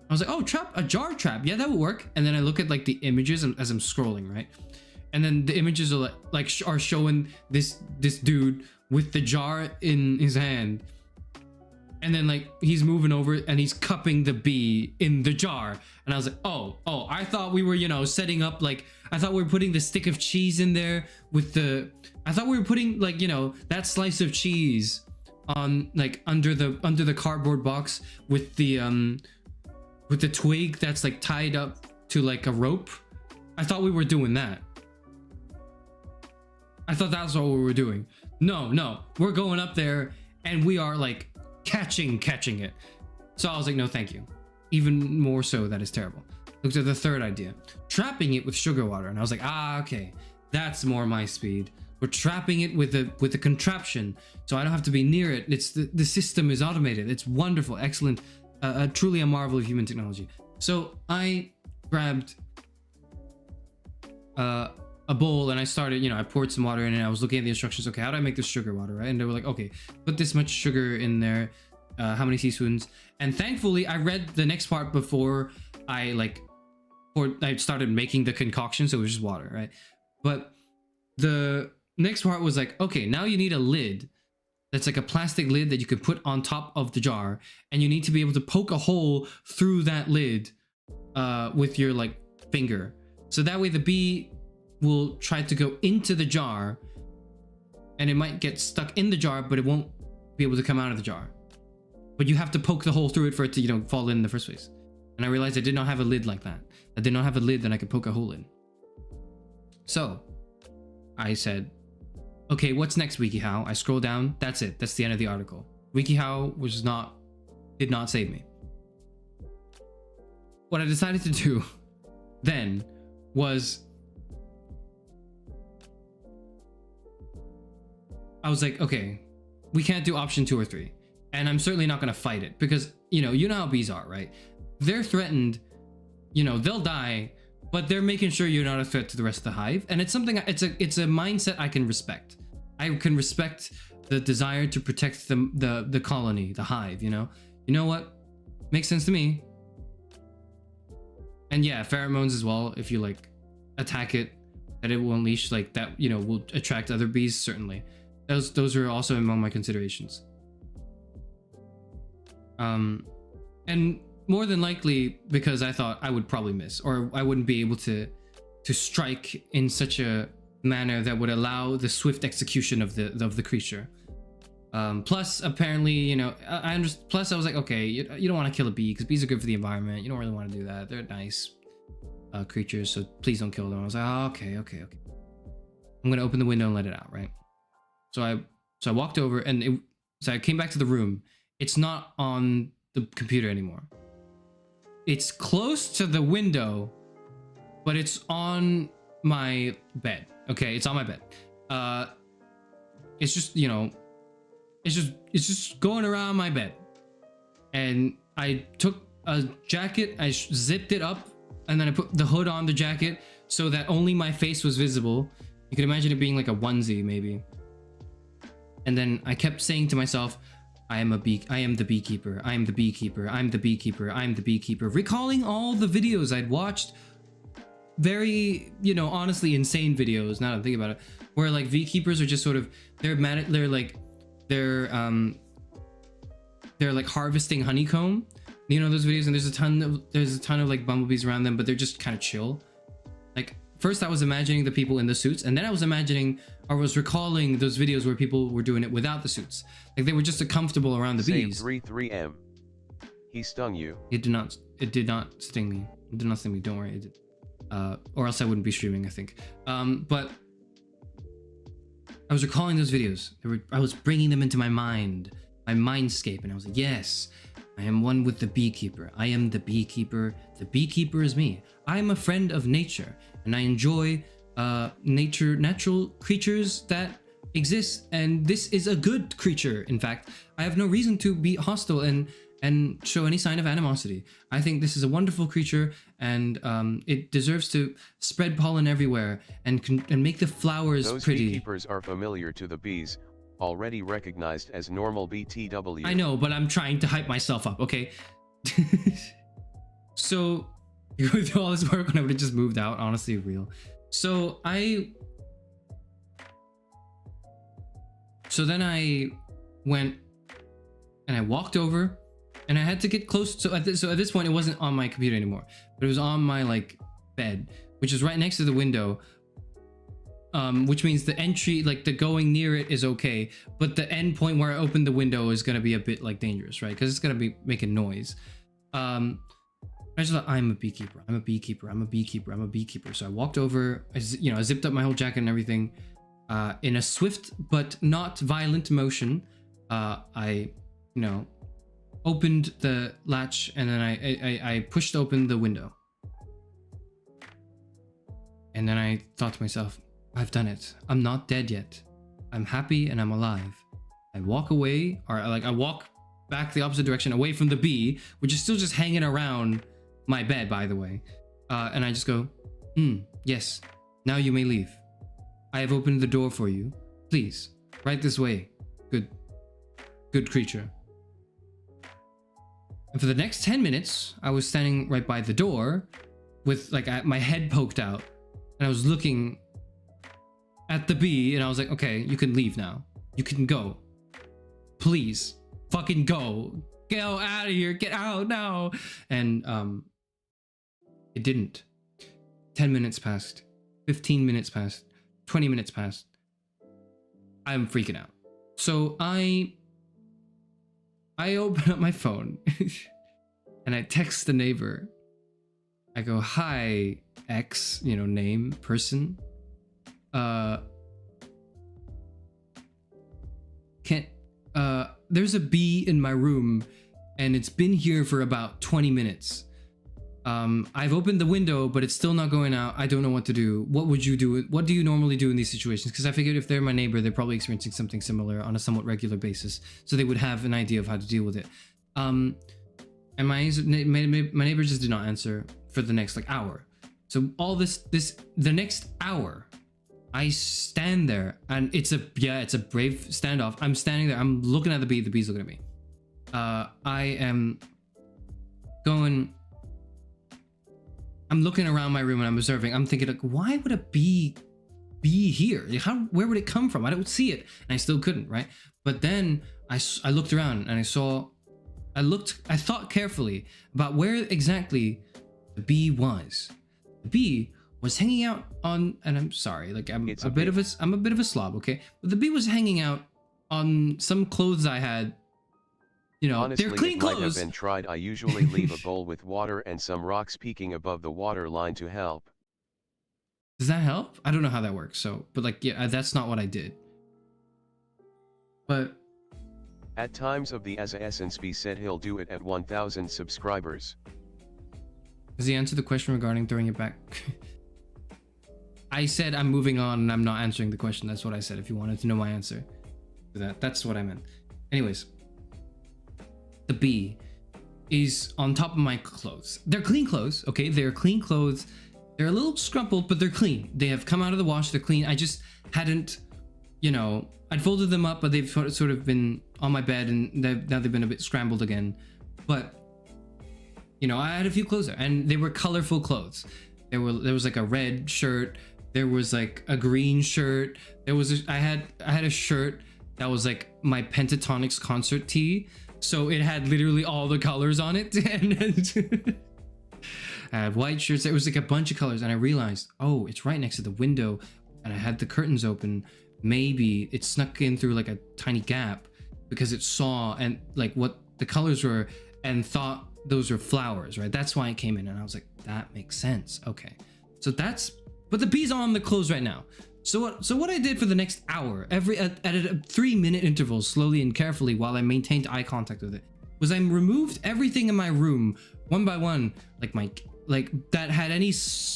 I was like, oh, a jar trap. Yeah, that would work. And then I look at like the images as I'm scrolling, right? And then the images are are showing this dude with the jar in his hand. And then like he's moving over and he's cupping the bee in the jar. And I was like, oh, I thought we were, setting up I thought we were putting the stick of cheese in there I thought we were putting that slice of cheese on under the cardboard box with the twig that's tied up to a rope. I thought we were doing that. I thought that's what we were doing. No, we're going up there and we are catching it. So I was like, no, thank you. Even more so, that is terrible. Looked at the third idea, trapping it with sugar water, and I was like, okay, that's more my speed. We're trapping it with a contraption, so I don't have to be near it. It's the system is automated. It's wonderful, excellent, truly a marvel of human technology. So I grabbed a bowl and I started, I poured some water in and I was looking at the instructions. Okay, how do I make this sugar water, right? And they were like, okay, put this much sugar in there. How many teaspoons? And thankfully, I read the next part before I started making the concoction, so it was just water, right? But the next part was okay, now you need a lid that's a plastic lid that you could put on top of the jar, and you need to be able to poke a hole through that lid with your finger, so that way the bee will try to go into the jar, and it might get stuck in the jar, but it won't be able to come out of the jar. But you have to poke the hole through it for it to fall in the first place. And I realized I did not have a lid like that. I did not have a lid that I could poke a hole in. So I said, okay, what's next, WikiHow? I scroll down. That's it. That's the end of the article. WikiHow did not save me. What I decided to do then was, I was like, okay, we can't do option 2 or 3. And I'm certainly not going to fight it because, you know how bees are, right? They're threatened, they'll die, but they're making sure you're not a threat to the rest of the hive. And it's something, it's a mindset I can respect. I can respect the desire to protect the colony, the hive, You know what? Makes sense to me. And yeah, pheromones as well. If you attack it, that it will unleash that, will attract other bees, certainly. Those are also among my considerations. And more than likely because I thought I would probably miss, or I wouldn't be able to strike in such a manner that would allow the swift execution of the creature. Plus, apparently, plus I was like, okay, you don't want to kill a bee because bees are good for the environment. You don't really want to do that. They're nice creatures, so please don't kill them. I was like, oh, okay. I'm gonna open the window and let it out, right? So I walked over and so I came back to the room. It's not on the computer anymore. It's close to the window, but it's on my bed. Okay, it's on my bed. It's just, it's just going around my bed. And I took a jacket, I zipped it up, and then I put the hood on the jacket so that only my face was visible. You can imagine it being like a onesie, maybe. And then I kept saying to myself, I am the beekeeper. I am the beekeeper. I'm the beekeeper. I'm the beekeeper. Recalling all the videos I'd watched, very, honestly insane videos, now that I'm thinking about it, where beekeepers are just sort of, they're they're like harvesting honeycomb. You know those videos, and there's a ton of like bumblebees around them, but they're just kind of chill. Like first I was imagining the people in the suits, and then I was recalling those videos where people were doing it without the suits. Like they were just comfortable around the bees. 33M. He stung you. It did not sting me. It did not sting me, don't worry. It did. Or else I wouldn't be streaming, I think. But I was recalling those videos. I was bringing them into my mind, my mindscape, and I was like, yes, I am one with the beekeeper. I am the beekeeper. The beekeeper is me. I am a friend of nature, and I enjoy natural creatures that exist, and this is a good creature. In fact, I have no reason to be hostile and show any sign of animosity. I think this is a wonderful creature, and it deserves to spread pollen everywhere and make the flowers Those pretty. Those beekeepers are familiar to the bees, already recognized as normal BTW. I know, but I'm trying to hype myself up, okay? So, going through all this work when I would have just moved out, honestly, real. So then I went and I walked over, and I had to get close. So at this point, it wasn't on my computer anymore, but it was on my like bed, which is right next to the window. Which means the entry, like the going near it, is okay, but the end point where I open the window is gonna be a bit like dangerous, right? Because it's gonna be making noise. I just thought, I'm a beekeeper. I'm a beekeeper. I'm a beekeeper. I'm a beekeeper. So I walked over. I zipped up my whole jacket and everything. In a swift but not violent motion, I opened the latch, and then I pushed open the window. And then I thought to myself, I've done it. I'm not dead yet. I'm happy and I'm alive. I walk away, or I walk back the opposite direction, away from the bee, which is still just hanging around my bed, by the way. And I just go, yes, now you may leave. I have opened the door for you. Please, right this way. Good creature. And for the next 10 minutes, I was standing right by the door with my head poked out, and I was looking at the bee, and I was like, okay, you can leave now. You can go. Please, fucking go. Get out of here. Get out now. And it didn't. 10 minutes passed. 15 minutes passed. 20 minutes passed. I'm freaking out. So I open up my phone and I text the neighbor. I go, hi, X, name, person. There's a bee in my room, and it's been here for about 20 minutes. I've opened the window, but it's still not going out. I don't know what to do. What would you do? What do you normally do in these situations? Because I figured if they're my neighbor, they're probably experiencing something similar on a somewhat regular basis, so they would have an idea of how to deal with it. And my neighbor just did not answer for the next hour. So all the next hour, I stand there, and it's a brave standoff. I'm standing there. I'm looking at the bee. The bee's looking at me. I'm looking around my room and I'm observing. I'm thinking, why would a bee be here? Where would it come from? I don't see it. And I still couldn't, right? But then I looked around and I thought carefully about where exactly the bee was. The bee was hanging out on, and I'm sorry, I'm a bit of a slob, okay? But the bee was hanging out on some clothes I had. Honestly, they're clean it clothes. Might have been tried. I usually leave a bowl with water and some rocks peeking above the water line to help. Does that help? I don't know how that works. But that's not what I did. But at times of the essence, B said he'll do it at 1,000 subscribers. Does he answer the question regarding throwing it back? I said I'm moving on and I'm not answering the question. That's what I said. If you wanted to know my answer to that's what I meant. Anyways. The bee is on top of my clothes. They're clean clothes, okay? They're clean clothes. They're a little scrumpled, but they're clean. They have come out of the wash. They're clean. I just hadn't, I'd folded them up, but they've sort of been on my bed, and now they've been a bit scrambled again. But, I had a few clothes there, and they were colorful clothes. There was a red shirt. There was a green shirt. I had a shirt that was like my Pentatonics concert tee. So it had literally all the colors on it. And I had white shirts. It was like a bunch of colors. And I realized, oh, it's right next to the window. And I had the curtains open. Maybe it snuck in through like a tiny gap because it saw and like what the colors were and thought those were flowers, right? That's why it came in. And I was like, that makes sense. Okay. So that's, but the bee's on the clothes right now. So what I did for the next hour, at a 3-minute interval, slowly and carefully, while I maintained eye contact with it, was I removed everything in my room one by one, like that had any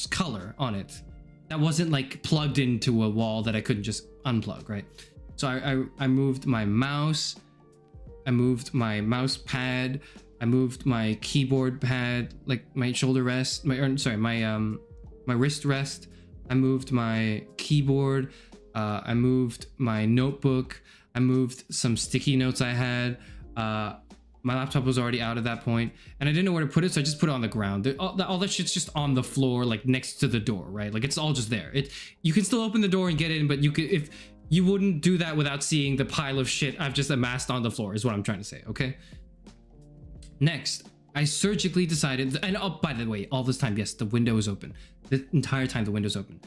color on it, that wasn't like plugged into a wall that I couldn't just unplug, right? So I moved my mouse, I moved my mouse pad, I moved my keyboard pad, like my shoulder rest, my wrist rest. I moved my keyboard, I moved my notebook, I moved some sticky notes I had. My laptop was already out at that point, and I didn't know where to put it, so I just put it on the ground. All that shit's just on the floor, like next to the door, right? Like it's all just there. You can still open the door and get in, but if you wouldn't do that without seeing the pile of shit I've just amassed on the floor, is what I'm trying to say, okay? Next, I surgically decided, and oh, by the way, all this time, yes, the window is open. The entire time the window's open.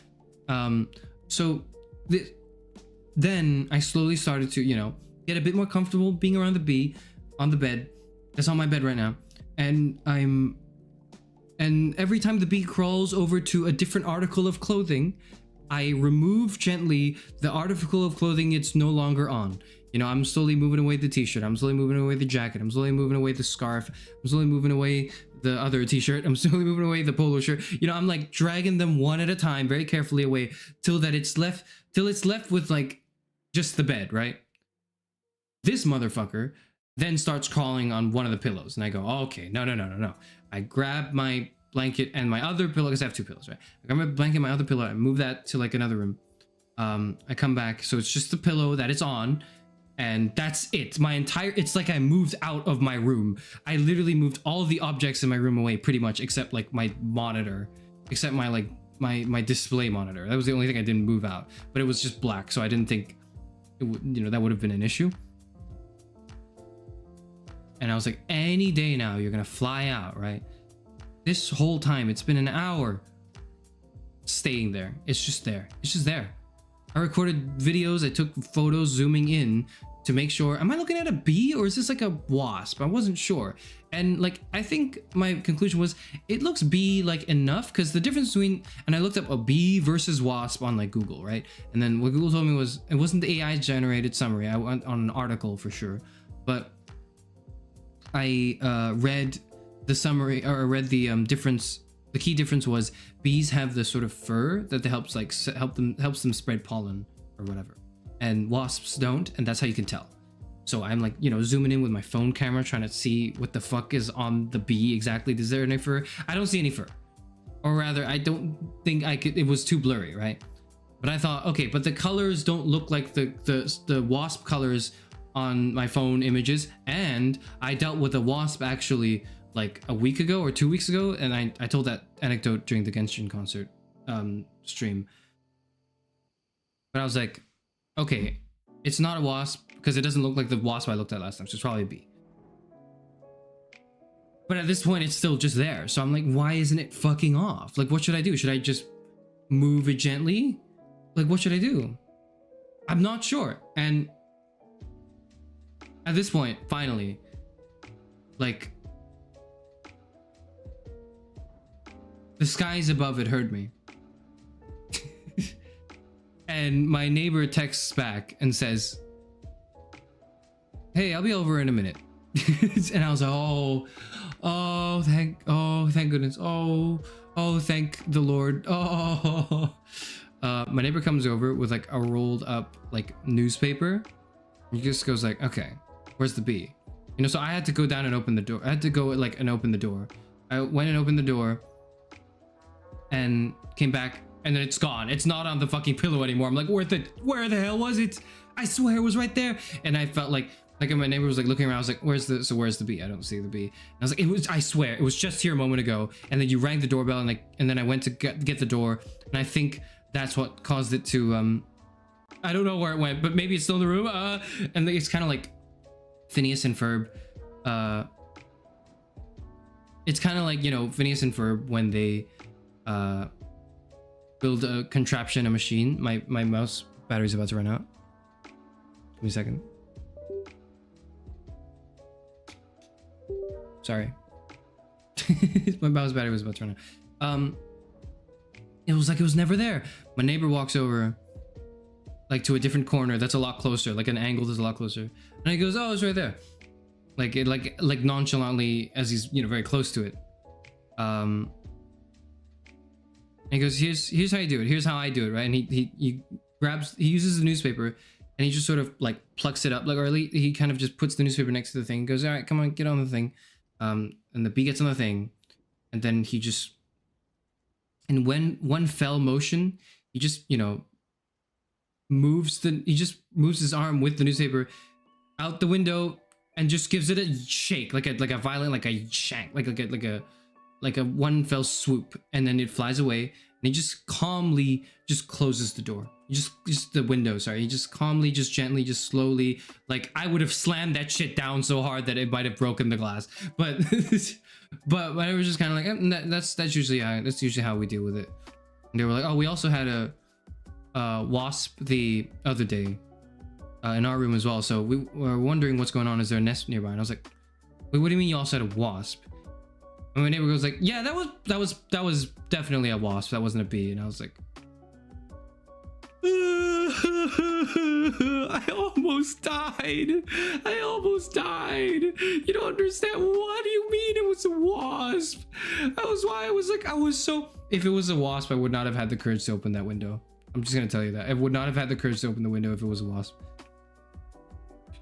Then I slowly started to, get a bit more comfortable being around the bee on the bed. That's on my bed right now. And every time the bee crawls over to a different article of clothing, I remove gently the article of clothing it's no longer on. I'm slowly moving away the t-shirt. I'm slowly moving away the jacket. I'm slowly moving away the scarf. I'm slowly moving away the other t-shirt. I'm slowly moving away the polo shirt. I'm like dragging them one at a time, very carefully away till it's left with like just the bed, right? This motherfucker then starts crawling on one of the pillows, and I go, oh, okay, no. I grab my blanket and my other pillow, because I have 2 pillows, right? I grab my blanket and my other pillow. I move that to like another room. I come back, so it's just the pillow that it's on. And that's it. It's like I moved out of my room. I literally moved all of the objects in my room away pretty much, except like my monitor, except my display monitor. That was the only thing I didn't move out, but it was just black. So I didn't think that would have been an issue. And I was like, any day now, you're going to fly out, right? This whole time, it's been an hour staying there. It's just there. It's just there. I recorded videos, I took photos zooming in to make sure, am I looking at a bee or is this like a wasp? I wasn't sure. And like, I think my conclusion was it looks bee-like enough, because the difference between, and I looked up a bee versus wasp on like Google, right? And then what Google told me was, it wasn't the AI generated summary. I went on an article for sure, but I read the summary, or I read the difference. The key difference was bees have the sort of fur that helps them spread pollen or whatever, and wasps don't, and that's how you can tell. So I'm like, zooming in with my phone camera, trying to see what the fuck is on the bee exactly. Is there any fur? I don't see any fur, or rather, I don't think I could. It was too blurry, right? But I thought, okay, but the colors don't look like the wasp colors on my phone images, and I dealt with a wasp actually like a week ago or 2 weeks ago, and I told that anecdote during the Genshin concert stream. But I was like, okay, it's not a wasp because it doesn't look like the wasp I looked at last time, so it's probably a bee. But at this point, it's still just there. So I'm like, why isn't it fucking off? Like, what should I do? Should I just move it gently? Like, what should I do? I'm not sure. And at this point, finally, like, the skies above it heard me. And my neighbor texts back and says, hey, I'll be over in a minute. And I was like, thank goodness. Oh, thank the Lord. My neighbor comes over with like a rolled up like newspaper. He just goes like, okay, where's the bee? So I had to go down and open the door. I had to go like and open the door. I went and opened the door and came back, and then it's gone. It's not on the fucking pillow anymore. I'm like, where the hell was it? I swear it was right there. And I felt like my neighbor was like looking around. I was like, where's the bee? I don't see the bee. And I was like, I swear it was just here a moment ago. And then you rang the doorbell, and then I went to get the door, and I think that's what caused it to I don't know where it went, but maybe it's still in the room. And it's kind of like Phineas and Ferb. It's kind of like, you know, Phineas and Ferb when they build a contraption, a machine. My mouse battery's about to run out. Give me a second. Sorry. My mouse battery was about to run out. It was like it was never there. My neighbor walks over, like to a different corner that's a lot closer, like an angle that's a lot closer, and he goes, "Oh, it's right there." Like it, like nonchalantly, as he's, you know, very close to it. And he goes, "Here's how you do it. Here's how I do it, right?" And he uses the newspaper, and he just sort of like plucks it up, like, or at least he kind of just puts the newspaper next to the thing. And goes, "All right, come on, get on the thing." And the bee gets on the thing, and then he just. And when one fell motion, he just, you know, moves his arm with the newspaper out the window and just gives it a shake, like a violent, like a shank, like a one fell swoop, and then it flies away. And he just calmly just closes the door. Just the window, sorry. He just calmly, just gently, just slowly, like I would have slammed that shit down so hard that it might have broken the glass. But but I was just kind of like, that's usually how we deal with it. And they were like, "Oh, we also had a wasp the other day in our room as well. So we were wondering what's going on. Is there a nest nearby?" And I was like, "Wait, what do you mean you also had a wasp?" And my neighbor goes like, "Yeah, that was definitely a wasp. That wasn't a bee." And I was like, I almost died. You don't understand. What do you mean it was a wasp? That was why I was so. If it was a wasp, I would not have had the courage to open that window. I'm just gonna tell you that. I would not have had the courage to open the window if it was a wasp.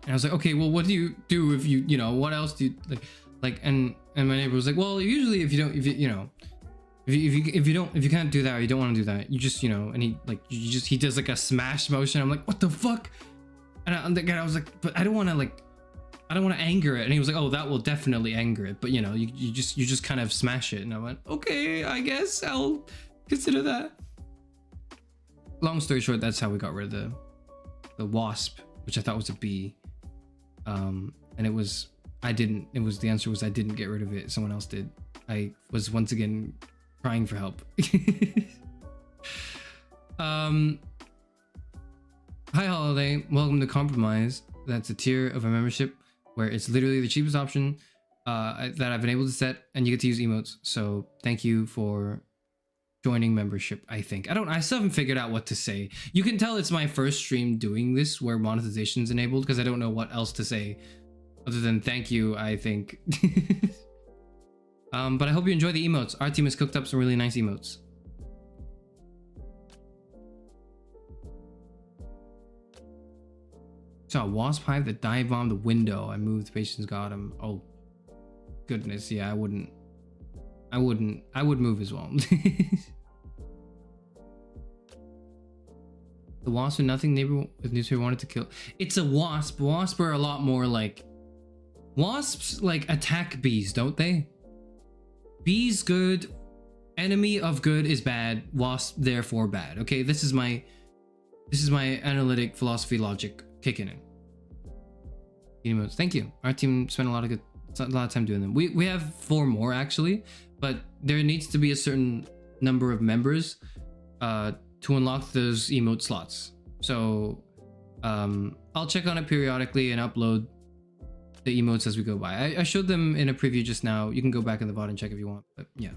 And I was like, "Okay, well, what do you do if you know, what else do you like?" And my neighbor was like, "Well, usually if you can't do that, or you don't want to do that, you just, you know," and he does like a smash motion. I'm like, "What the fuck?" And I was like, "But I don't want to anger it." And he was like, "Oh, that will definitely anger it, but you know, you just kind of smash it." And I went, "Okay, I guess I'll consider that." Long story short, that's how we got rid of the wasp, which I thought was a bee. And the answer was I didn't get rid of it. Someone else did. I was once again crying for help. Hi Holiday, welcome to Compromise. That's a tier of a membership where it's literally the cheapest option that I've been able to set, and you get to use emotes. So thank you for joining membership. I still haven't figured out what to say. You can tell it's my first stream doing this where monetization is enabled, because I don't know what else to say other than thank you, I think. But I hope you enjoy the emotes. Our team has cooked up some really nice emotes. Saw a wasp hive that dive bombed the window. I moved, patience got him. Oh goodness, yeah, I would move as well. The wasp and nothing neighbor with newspaper wanted to kill. It's a wasp. Wasps are a lot more like, wasps like attack bees, don't they? Bees good, enemy of good is bad, wasp therefore bad. Okay, this is my analytic philosophy logic kicking in. Emotes. Thank you. Our team spent a lot of time doing them. We have 4 more actually, but there needs to be a certain number of members to unlock those emote slots. So I'll check on it periodically and upload the emotes as we go by. I showed them in a preview just now. You can go back in the VOD and check if you want, but yeah.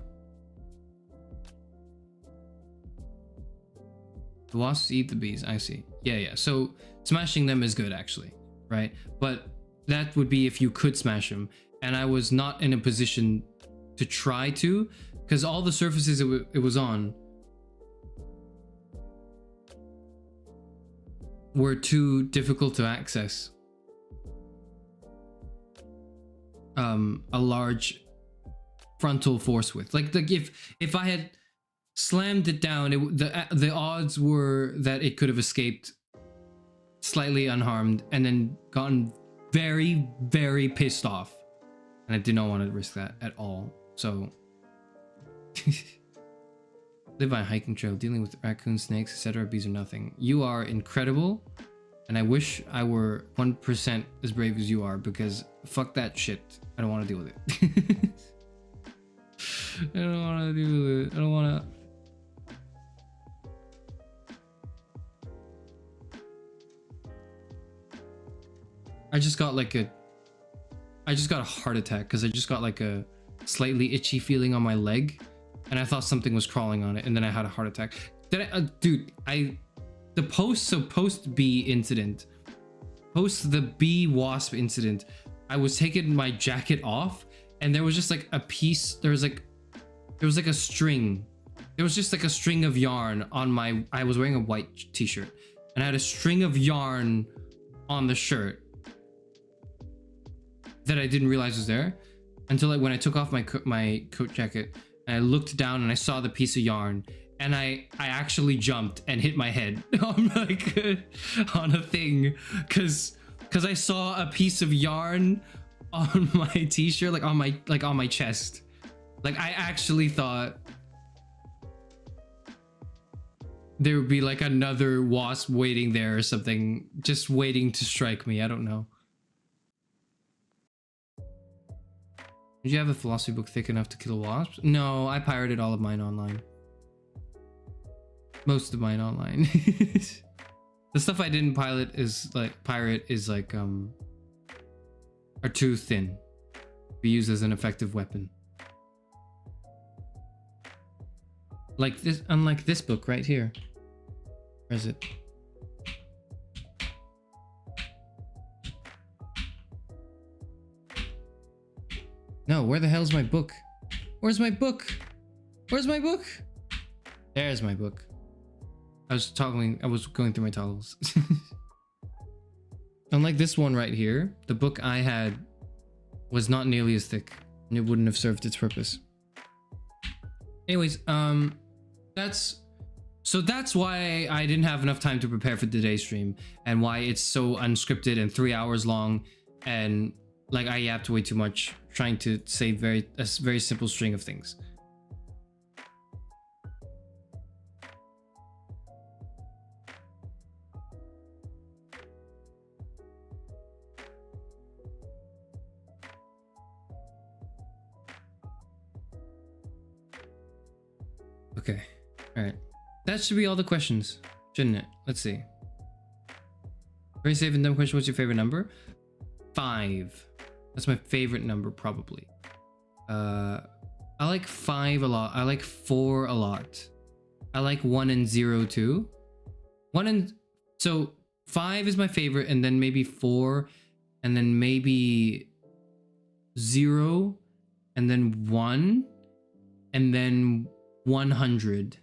The wasps eat the bees, I see. Yeah. So smashing them is good actually, right? But that would be if you could smash them. And I was not in a position to try to, because all the surfaces it was on were too difficult to access. A large frontal force with, like if I had slammed it down, the odds were that it could have escaped slightly unharmed and then gotten very, very pissed off, and I did not want to risk that at all. So Live by a hiking trail, dealing with raccoons, snakes, etc. Bees are nothing. You are incredible, and I wish I were 1% as brave as you are, because fuck that shit. I don't want to deal with it. I don't want to deal with it. I don't want to. I just got a heart attack because I just got like a slightly itchy feeling on my leg, and I thought something was crawling on it, and then I had a heart attack. The post bee incident, post the bee wasp incident, I was taking my jacket off, and there was just like a piece. There was like a string. There was just like a string of yarn on my. I was wearing a white t-shirt, and I had a string of yarn on the shirt that I didn't realize was there until like when I took off my coat jacket and I looked down and I saw the piece of yarn, and I actually jumped and hit my head on like on a thing because I saw a piece of yarn on my t-shirt, like on my chest. Like I actually thought there would be like another wasp waiting there or something, just waiting to strike me. I don't know. Did you have a philosophy book thick enough to kill wasps? No, I pirated all of mine online. Most of mine online. The stuff I didn't pirate is like are too thin to be used as an effective weapon. Like this, unlike this book right here. Where is it? No, where the hell's my book? Where's my book? Where's my book? There's my book. I was going through my toggles. Unlike this one right here, the book I had was not nearly as thick, and it wouldn't have served its purpose. Anyways, that's why I didn't have enough time to prepare for today's stream, and why it's so unscripted and 3 hours long, and like I yapped way too much trying to say a very simple string of things. Okay, all right. That should be all the questions, shouldn't it? Let's see. Very safe and dumb question. What's your favorite number? 5. That's my favorite number, probably. I like 5 a lot. I like 4 a lot. I like 1 and 0 too. So 5 is my favorite, and then maybe 4, and then maybe 0, and then 1, and then 100.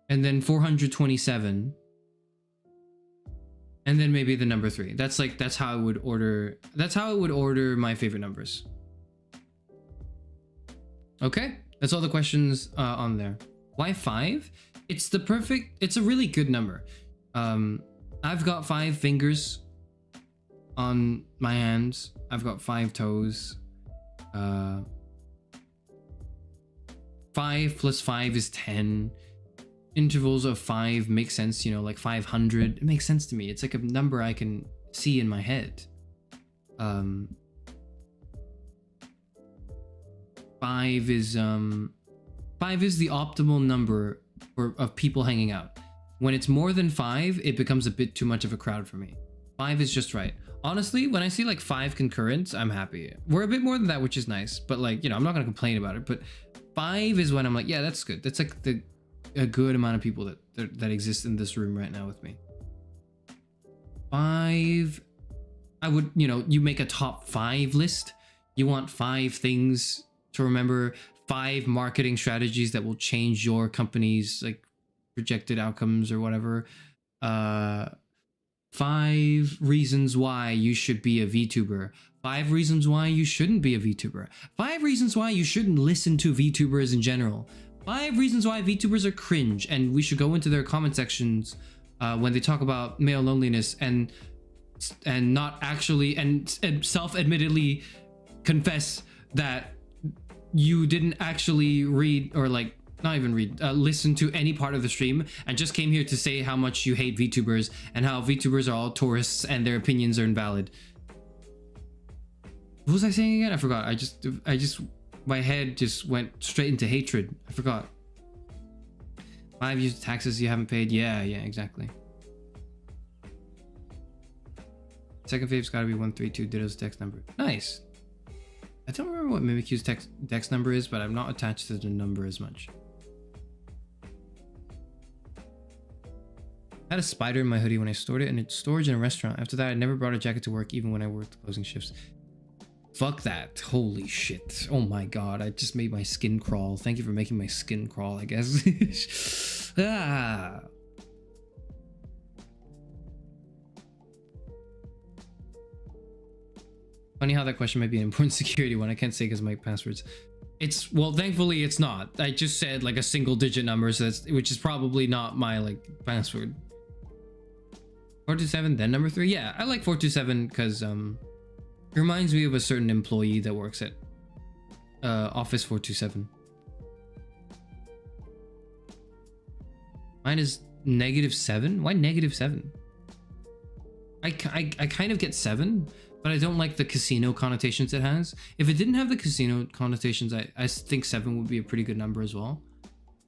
And then 427. And then maybe the number 3. That's how I would order. That's how I would order my favorite numbers. Okay, that's all the questions on there. Why 5? It's a really good number. I've got 5 fingers on my hands. I've got 5 toes. 5 plus 5 is 10. Intervals of 5 make sense, you know, like 500. It makes sense to me. It's like a number I can see in my head. 5 is the optimal number of people hanging out. When it's more than 5, it becomes a bit too much of a crowd for me. 5 is just right. Honestly, when I see like 5 concurrents, I'm happy. We're a bit more than that, which is nice, but like, you know, I'm not gonna complain about it. But 5 is when I'm like, yeah, that's good. That's like a good amount of people that exist in this room right now with me. 5, I would, you know, you make a top 5 list. You want 5 things to remember, 5 marketing strategies that will change your company's like projected outcomes or whatever. 5 reasons why you should be a VTuber. 5 reasons why you shouldn't be a VTuber. 5 reasons why you shouldn't listen to VTubers in general. 5 reasons why VTubers are cringe, and we should go into their comment sections when they talk about male loneliness and not actually and self-admittedly confess that you didn't actually read, or like not even read, listen to any part of the stream and just came here to say how much you hate VTubers and how VTubers are all tourists and their opinions are invalid. What was I saying again? I forgot. I just my head just went straight into hatred. I forgot. 5 years of taxes you haven't paid. Yeah, exactly. Second fave's gotta be 132 Ditto's text number. Nice. I don't remember what Mimikyu's text number is, but I'm not attached to the number as much. I had a spider in my hoodie when I stored it in storage in a restaurant. After that, I never brought a jacket to work, even when I worked closing shifts. Fuck that. Holy shit. Oh my god, I just made my skin crawl. Thank you for making my skin crawl, I guess. Ah. Funny how that question might be an important security one. I can't say because of my passwords. It's, well, thankfully it's not. I just said like a single digit number, so that's, which is probably not my like password. 427, then number 3. Yeah, I like 427 because it reminds me of a certain employee that works at Office 427. Mine is -7. Why -7? I kind of get 7, but I don't like the casino connotations it has. If it didn't have the casino connotations, I think 7 would be a pretty good number as well.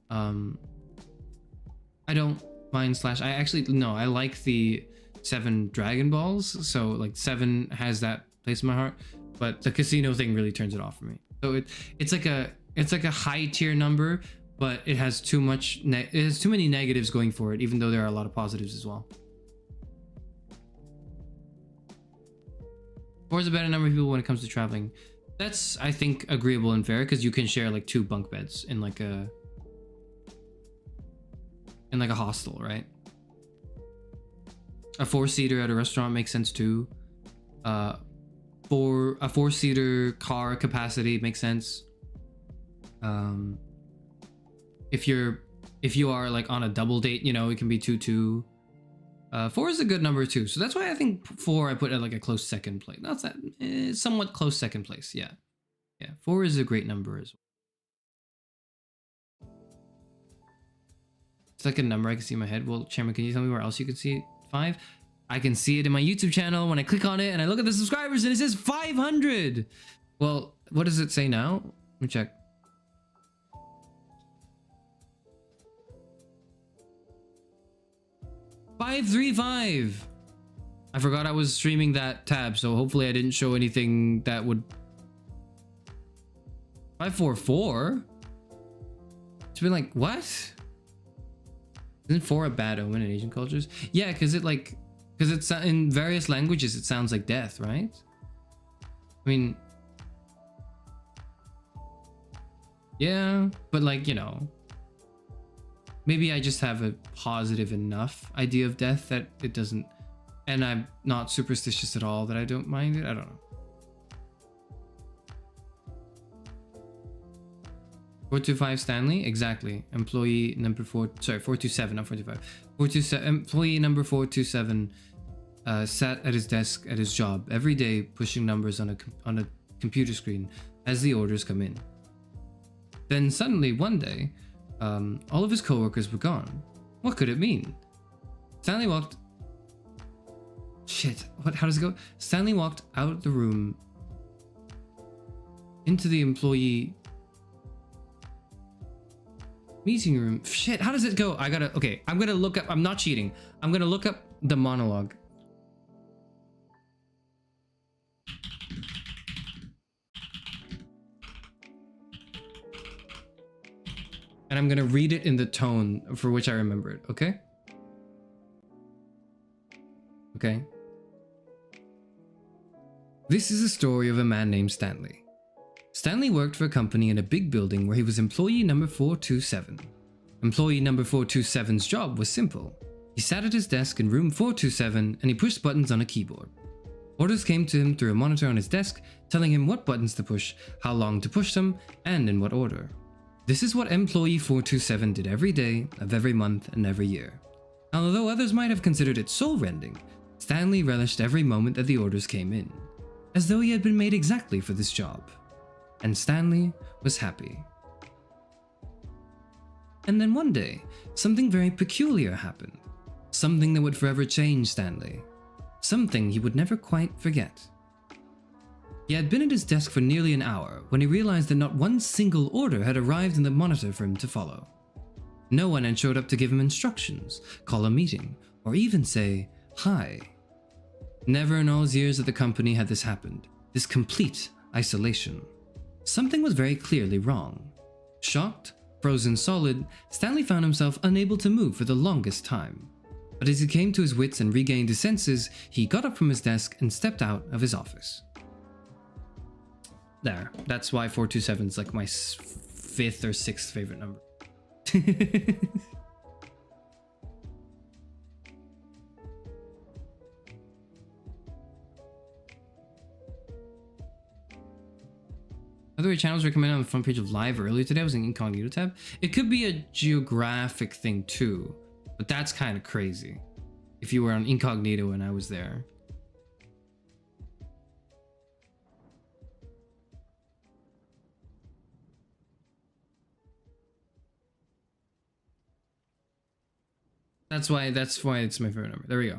I don't mind slash. I actually, no, I like the 7 Dragon Balls. So like 7 has that place in my heart, but the casino thing really turns it off for me. So it's like a high tier number, but it has too many negatives going for it, even though there are a lot of positives as well. 4 is a better number of people when it comes to traveling. That's, I think, agreeable and fair because you can share like 2 bunk beds in like a hostel, right? A 4-seater at a restaurant makes sense too. For a 4-seater car capacity makes sense. If you are like on a double date, you know, it can be 2-2. 4 is a good number too, so that's why I think 4 I put at like a close second place. Not that somewhat close second place. Yeah, 4 is a great number as well. It's like a number I can see in my head. Well, Chairman, can you tell me where else you can see it? 5. I can see it in my YouTube channel when I click on it and I look at the subscribers and it says 500. Well, what does it say now? Let me check. $535. I forgot I was streaming that tab, so hopefully I didn't show anything that would. 544. It's been like, what? Isn't 4 a bad omen in Asian cultures? Yeah, because it's in various languages, it sounds like death, right? I mean, yeah, but like, you know, maybe I just have a positive enough idea of death that it doesn't, and I'm not superstitious at all that I don't mind it. I don't know. 425 Stanley, exactly. Employee number 427, not 45. 427, employee number 427 sat at his desk at his job every day, pushing numbers on a computer screen as the orders come in. Then suddenly one day, all of his coworkers were gone. What could it mean? Stanley walked. Shit. What? How does it go? Stanley walked out the room into the employee meeting room. Shit. How does it go? Okay. I'm gonna look up. I'm not cheating. I'm gonna look up the monologue. And I'm gonna read it in the tone for which I remember it, okay? Okay. This is a story of a man named Stanley. Stanley worked for a company in a big building where he was employee number 427. Employee number 427's job was simple. He sat at his desk in room 427 and he pushed buttons on a keyboard. Orders came to him through a monitor on his desk, telling him what buttons to push, how long to push them, and in what order. This is what employee 427 did every day of every month and every year. And although others might have considered it soul-rending, Stanley relished every moment that the orders came in, as though he had been made exactly for this job. and Stanley was happy. And then one day, something very peculiar happened. Something that would forever change Stanley. Something he would never quite forget. He had been at his desk for nearly an hour when he realized that not one single order had arrived in the monitor for him to follow. No one had showed up to give him instructions, call a meeting, or even say, hi. Never in all his years at the company had this happened, this complete isolation. Something was very clearly wrong. Shocked, frozen solid, Stanley found himself unable to move for the longest time. But as he came to his wits and regained his senses, he got up from his desk and stepped out of his office. There, that's why 427 is like my 5th or 6th favorite number. By the way, channels recommended on the front page of Live earlier today. I was in Incognito tab. It could be a geographic thing too, but that's kind of crazy. If you were on Incognito and I was there. That's why it's my favorite number. There we go.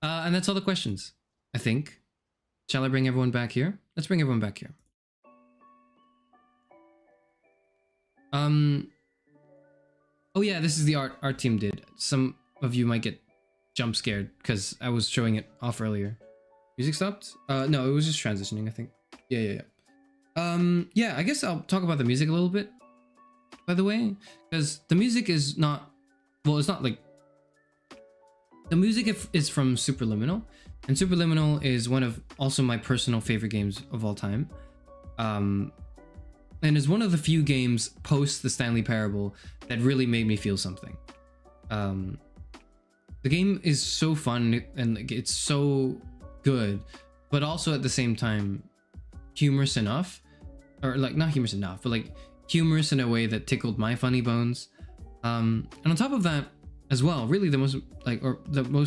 And that's all the questions, I think. Shall I bring everyone back here? Let's bring everyone back here. Oh yeah, this is the art team did. Some of you might get jump scared because I was showing it off earlier. Music stopped? No, it was just transitioning, I think. Yeah. Yeah, I guess I'll talk about the music a little bit, by the way, because the music is not, well, it's not like, the music is from Superliminal, and Superliminal is one of also my personal favorite games of all time. And is one of the few games post the Stanley Parable that really made me feel something. The game is so fun and it's so good, but also at the same time humorous enough, or like not humorous enough, but like humorous in a way that tickled my funny bones. And on top of that as well, really the most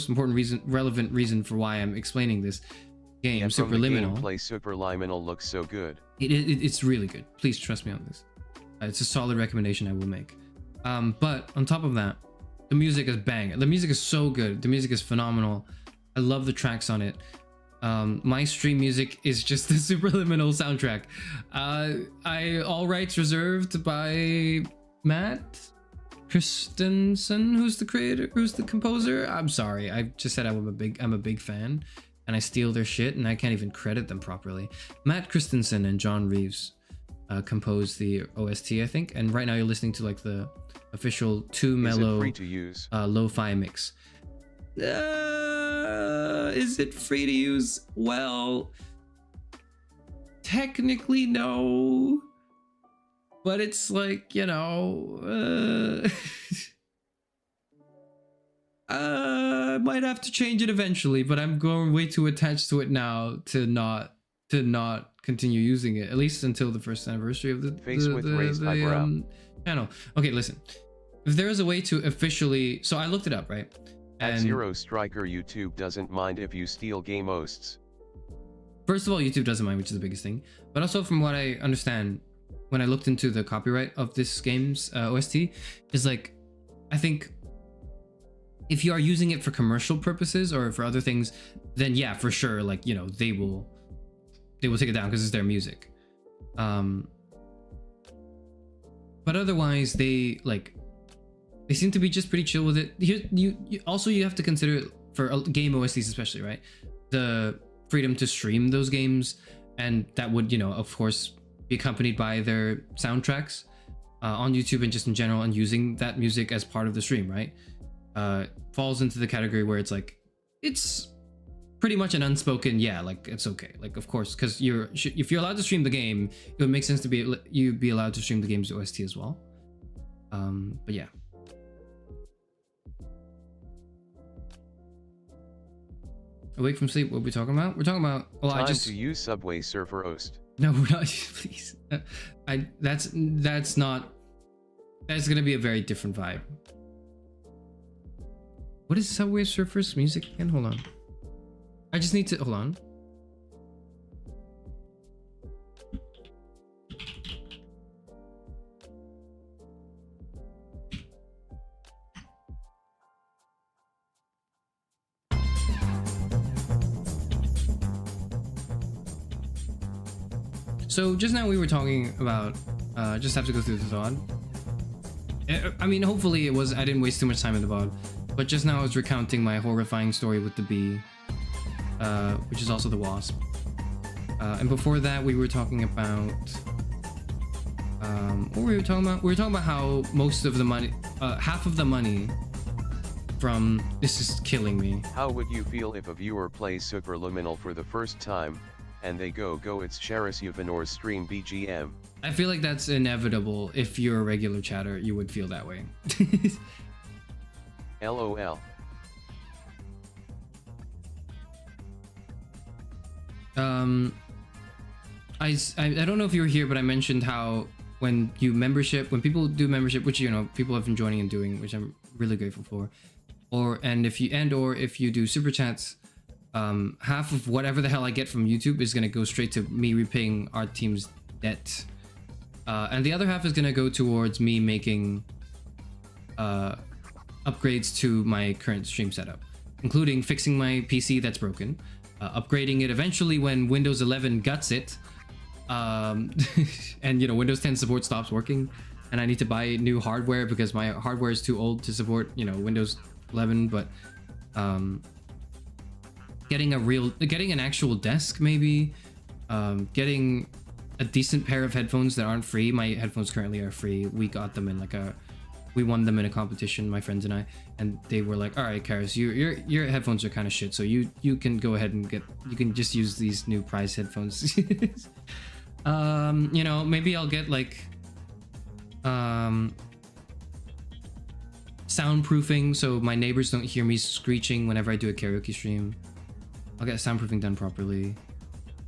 important relevant reason for why I'm explaining this game, yeah, Superliminal. The gameplay Superliminal looks so good. It's really good. Please trust me on this. It's a solid recommendation I will make. But on top of that, the music is bang. The music is so good. The music is phenomenal. I love the tracks on it. My stream music is just the Superliminal soundtrack. All rights reserved by Matt Christensen, who's the composer. I'm sorry. I just said I'm a big fan, and I steal their shit, and I can't even credit them properly. Matt Christensen and John Reeves composed the OST, I think, and right now you're listening to like the official Too Mellow free to use lo-fi mix. Is it free to use? Well, technically no, but it's like, you know, I might have to change it eventually, but I'm going way too attached to it now to not continue using it, at least until the first anniversary of the channel. Okay, listen. If there is a way to officially, so I looked it up, right? At Zero Striker, YouTube doesn't mind if you steal game hosts. First of all, YouTube doesn't mind, which is the biggest thing. But also, from what I understand, when I looked into the copyright of this game's OST, is like, I think if you are using it for commercial purposes or for other things, then yeah, for sure, like, you know, they will take it down because it's their music. But otherwise, they seem to be just pretty chill with it. You have to consider, for game OSTs especially, right, the freedom to stream those games, and that would, you know, of course, be accompanied by their soundtracks on YouTube and just in general, and using that music as part of the stream, right? Falls into the category where it's like, it's pretty much an unspoken, yeah, like it's okay, like of course, because if you're allowed to stream the game, it would make sense to be allowed to stream the game's OST as well. But yeah. Awake from sleep, what are we talking about? We're talking about, well, Time to use Subway Surfer host. No, we're not. Please. That's gonna be a very different vibe. What is Subway Surfer's music again? Hold on. I just need to, hold on. So just now we were talking about, just have to go through the VOD. I mean, hopefully I didn't waste too much time in the VOD, but just now I was recounting my horrifying story with the bee, which is also the wasp. And before that we were talking about, what were we talking about? We were talking about how most of the money, half of the money from, this is killing me. How would you feel if a viewer plays Superliminal for the first time, and they go it's Charis Uvanor's stream BGM? I feel like that's inevitable. If you're a regular chatter, you would feel that way. LOL. I don't know if you were here, but I mentioned how when people do membership, which, you know, people have been joining and doing, which I'm really grateful for, or if you do super chats, half of whatever the hell I get from YouTube is gonna go straight to me repaying our team's debt, and the other half is gonna go towards me making upgrades to my current stream setup, including fixing my PC that's broken, upgrading it eventually when Windows 11 guts it, and, you know, Windows 10 support stops working and I need to buy new hardware because my hardware is too old to support, you know, Windows 11. But getting an actual desk, maybe, getting a decent pair of headphones that aren't free. My headphones currently are free. We got them in we won them in a competition, my friends and I, and they were like, all right, Karis, your headphones are kind of shit, so you can go ahead and you can just use these new prize headphones. You know, maybe I'll get like soundproofing so my neighbors don't hear me screeching whenever I do a karaoke stream. I'll get soundproofing done properly,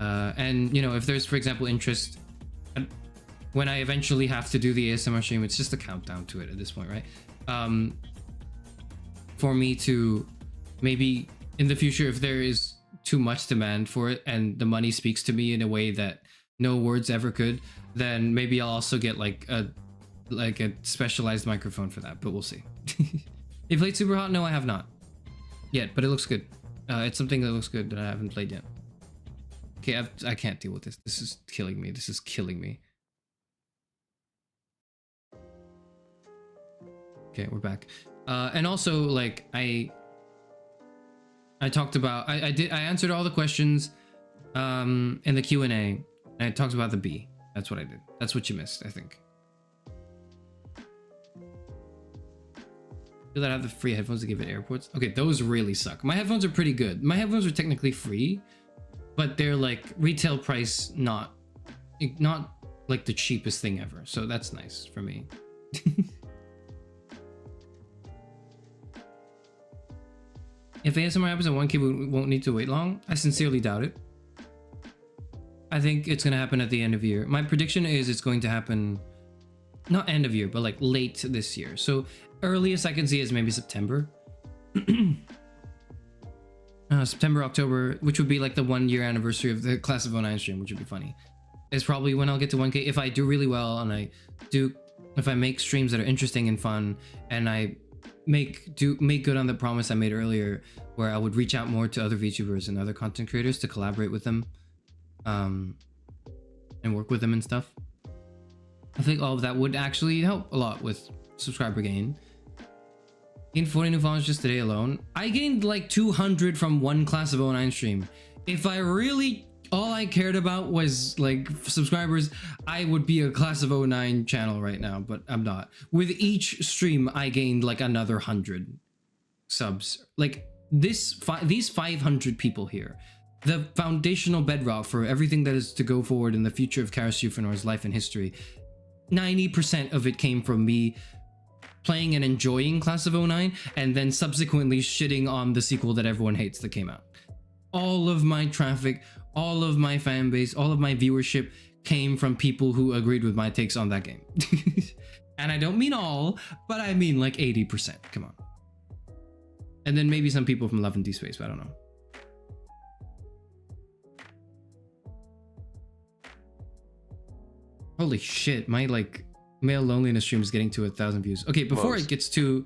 and, you know, if there's, for example, interest when I eventually have to do the ASMR stream, it's just a countdown to it at this point, right? For me to maybe in the future, if there is too much demand for it and the money speaks to me in a way that no words ever could, then maybe I'll also get like a specialized microphone for that, but we'll see. You played Super Hot? No, I have not yet, but it looks good. It's something that looks good that I haven't played yet. Okay, I can't deal with this. This is killing me. This is killing me. Okay, we're back. And also, like, I talked about, I answered all the questions in the Q&A, and I talked about the bee. That's what I did. That's what you missed, I think. Feel that I have the free headphones to give at airports? Okay, those really suck. My headphones are pretty good. My headphones are technically free, but they're like retail price, not like the cheapest thing ever. So that's nice for me. If ASMR happens at 1K, we won't need to wait long. I sincerely doubt it. I think it's going to happen at the end of year. My prediction is it's going to happen, not end of year, but like late this year. So earliest I can see is maybe September. September, October, which would be like the 1 year anniversary of the Class of 09 stream, which would be funny. Is probably when I'll get to 1K. If I do really well and if I make streams that are interesting and fun, and I make good on the promise I made earlier, where I would reach out more to other VTubers and other content creators to collaborate with them, and work with them and stuff. I think all of that would actually help a lot with subscriber gain. Gained 40 new followers just today alone. I gained like 200 from one Class of 09 stream. If I really, all I cared about was like subscribers, I would be a Class of 09 channel right now, but I'm not. With each stream, I gained like another 100 subs. Like these 500 people here, the foundational bedrock for everything that is to go forward in the future of Karis Ufanor's life and history, 90% of it came from me playing and enjoying Class of 09, and then subsequently shitting on the sequel that everyone hates that came out. All of my traffic, all of my fan base, all of my viewership came from people who agreed with my takes on that game. And I don't mean all, but I mean like 80%. Come on. And then maybe some people from Love and D-Space, but I don't know. Holy shit, my like male loneliness stream is getting to 1,000 views. Okay, before it gets too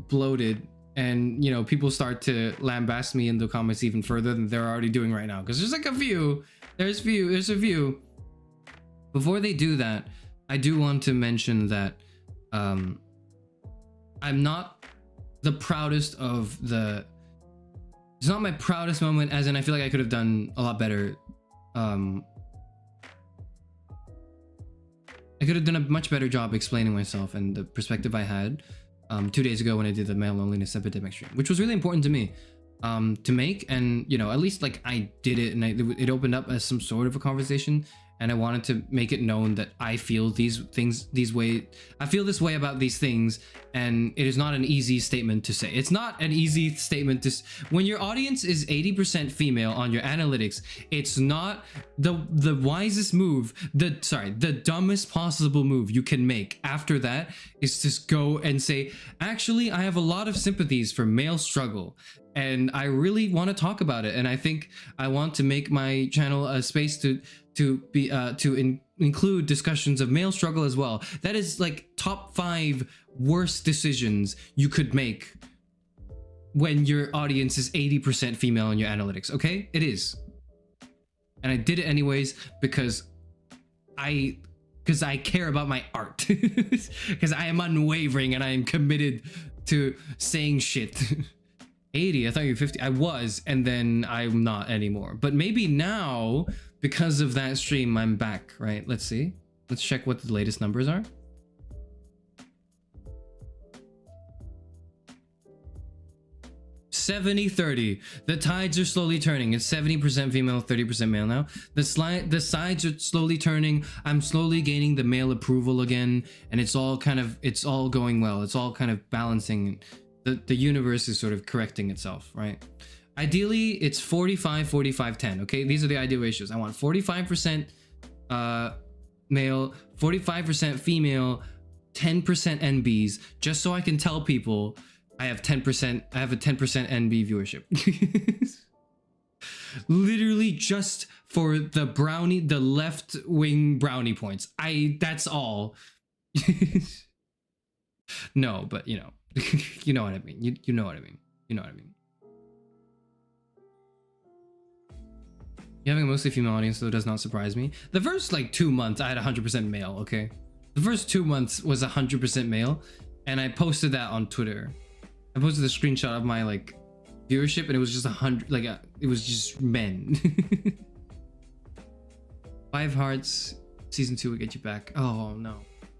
bloated, and you know, people start to lambast me in the comments even further than they're already doing right now, because there's like there's a few. Before they do that, I do want to mention that I'm not the proudest of the, it's not my proudest moment, as in I feel like I could have done a lot better. I could have done a much better job explaining myself and the perspective I had 2 days ago when I did the male loneliness epidemic stream, which was really important to me to make. And you know, at least like I did it, and it opened up as some sort of a conversation, and I wanted to make it known that I feel these things I feel this way about these things, and it is not an easy statement to say. It's not an easy statement to when your audience is 80% female on your analytics. It's not the wisest move, the dumbest possible move you can make after that is just go and say, actually, I have a lot of sympathies for male struggle, and I really want to talk about it, and I think I want to make my channel a space to include discussions of male struggle as well. That is like top 5 worst decisions you could make when your audience is 80% female in your analytics. Okay, it is, and I did it anyways because I care about my art, because I am unwavering and I am committed to saying shit. 80, I thought you were 50. I was, and then I'm not anymore. But maybe now, because of that stream, I'm back, right? Let's see. Let's check what the latest numbers are. (70-30). The tides are slowly turning. It's 70% female, 30% male now. The sides are slowly turning. I'm slowly gaining the male approval again, and it's all going well. It's all kind of balancing. The universe is sort of correcting itself, right? Ideally, it's 45, 45, 10. Okay, these are the ideal ratios. I want 45% male, 45% female, 10% NBs, just so I can tell people I have 10%. I have a 10% NB viewership. Literally just for the left wing brownie points. That's all. No, but you know. You know what I mean. You know what I mean. You know what I mean. You having a mostly female audience, though, does not surprise me. The first like 2 months, I had 100% male. Okay, the first 2 months was 100% male, and I posted that on Twitter. I posted a screenshot of my like viewership, and it was just 100. Like it was just men. 5 hearts. Season 2 will get you back. Oh no.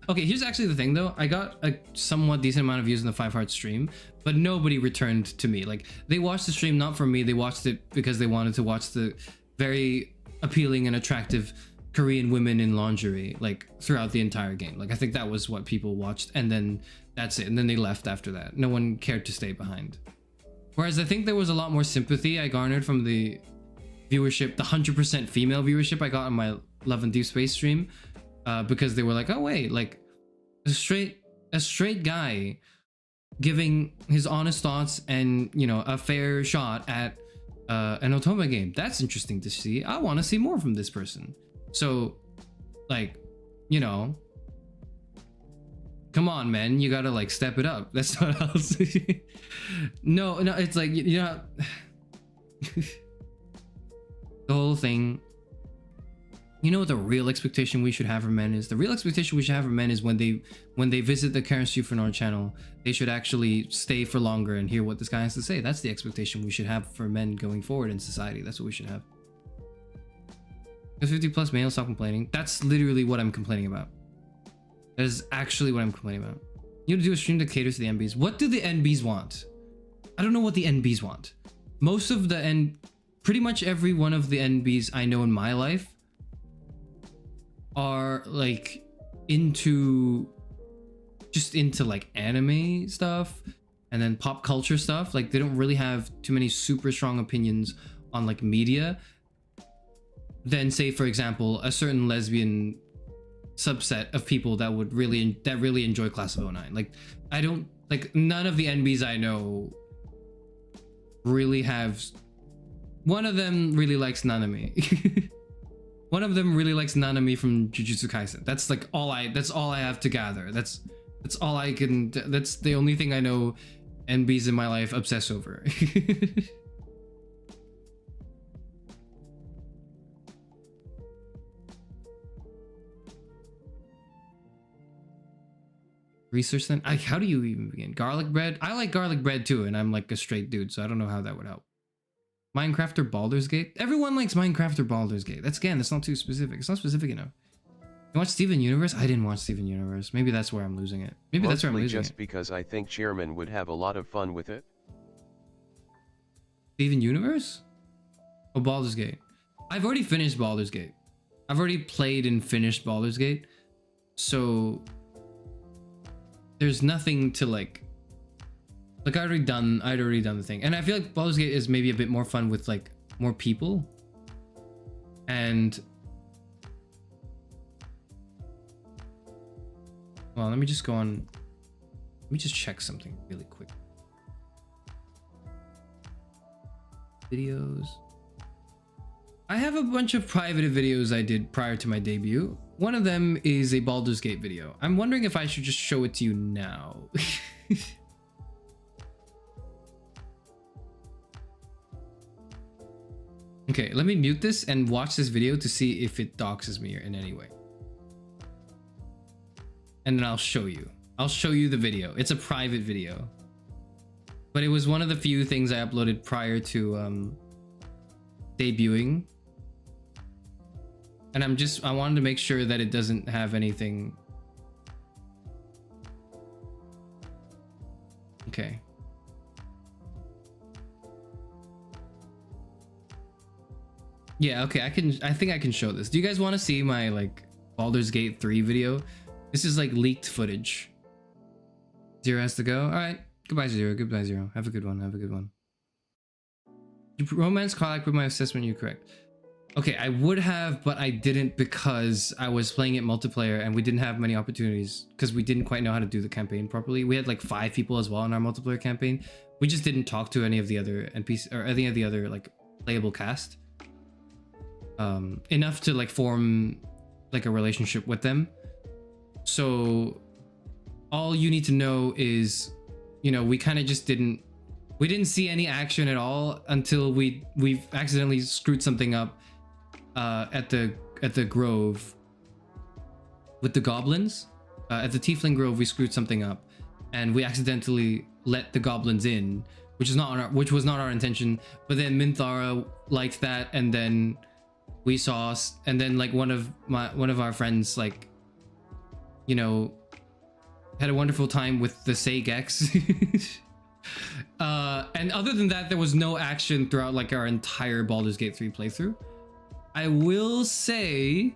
Okay, here's actually the thing though. I got a somewhat decent amount of views in the 5 heart stream, but nobody returned to me. Like, they watched the stream not for me, they watched it because they wanted to watch the very appealing and attractive Korean women in lingerie, like, throughout the entire game. Like, I think that was what people watched, and then that's it. And then they left after that. No one cared to stay behind. Whereas I think there was a lot more sympathy I garnered from the viewership, the 100% female viewership I got on my Love and Deep Space stream. Because they were like, oh wait, like a straight guy giving his honest thoughts and, you know, a fair shot at an Otome game. That's interesting to see. I want to see more from this person. So, like, you know, come on, man, you gotta like step it up. That's what else. No, it's like, you know, the whole thing. You know what the real expectation we should have for men is? The real expectation we should have for men is when they visit the Karen Sufanor channel, they should actually stay for longer and hear what this guy has to say. That's the expectation we should have for men going forward in society. That's what we should have. The 50+ males stop complaining. That's literally what I'm complaining about. That is actually what I'm complaining about. You have to do a stream that caters to the NBs. What do the NBs want? I don't know what the NBs want. Most of the pretty much every one of the NBs I know in my life are like into like anime stuff and then pop culture stuff. Like, they don't really have too many super strong opinions on like media than, say, for example, a certain lesbian subset of people that really enjoy Class of 09. Like, I don't like, none of the NBs I know really have. One of them really likes Nanami. One of them really likes Nanami from Jujutsu Kaisen. That's all I have to gather. That's all I can. That's the only thing I know NBs in my life obsess over. Research then? How do you even begin? Garlic bread? I like garlic bread too, and I'm like a straight dude, so I don't know how that would help. Minecraft or Baldur's Gate? Everyone likes Minecraft or Baldur's Gate. That's not too specific. It's not specific enough. You watch Steven Universe? I didn't watch Steven Universe. Maybe that's where I'm losing it. Maybe that's where I'm losing it. Just because I think Chairman would have a lot of fun with it. Steven Universe? Oh, Baldur's Gate. I've already finished Baldur's Gate. I've already played and finished Baldur's Gate. So there's nothing to like I'd already done the thing. And I feel like Baldur's Gate is maybe a bit more fun with like more people. And well, let me just check something really quick. Videos. I have a bunch of private videos I did prior to my debut. One of them is a Baldur's Gate video. I'm wondering if I should just show it to you now. Okay, let me mute this and watch this video to see if it doxes me in any way. And then I'll show you. I'll show you the video. It's a private video. But it was one of the few things I uploaded prior to debuting. And I wanted to make sure that it doesn't have anything. Okay. Yeah, okay, I think I can show this. Do you guys want to see my like Baldur's Gate 3 video? This is like leaked footage. Zero has to go. All right. Goodbye, Zero. Goodbye, Zero. Have a good one. Have a good one. You romance Karlak with my assessment, you're correct. Okay, I would have, but I didn't because I was playing it multiplayer and we didn't have many opportunities because we didn't quite know how to do the campaign properly. We had like 5 people as well in our multiplayer campaign. We just didn't talk to any of the other NPCs or any of the other like playable cast. Enough to like form like a relationship with them. So all you need to know is, you know, we kind of just didn't see any action at all until we've accidentally screwed something up at the grove with the goblins. At the Tiefling Grove, we screwed something up and we accidentally let the goblins in, which was not our intention. But then Minthara liked that, and then we saw us, and then like one of our friends, like, you know, had a wonderful time with the Sagex. And other than that, there was no action throughout like our entire Baldur's Gate 3 playthrough. I will say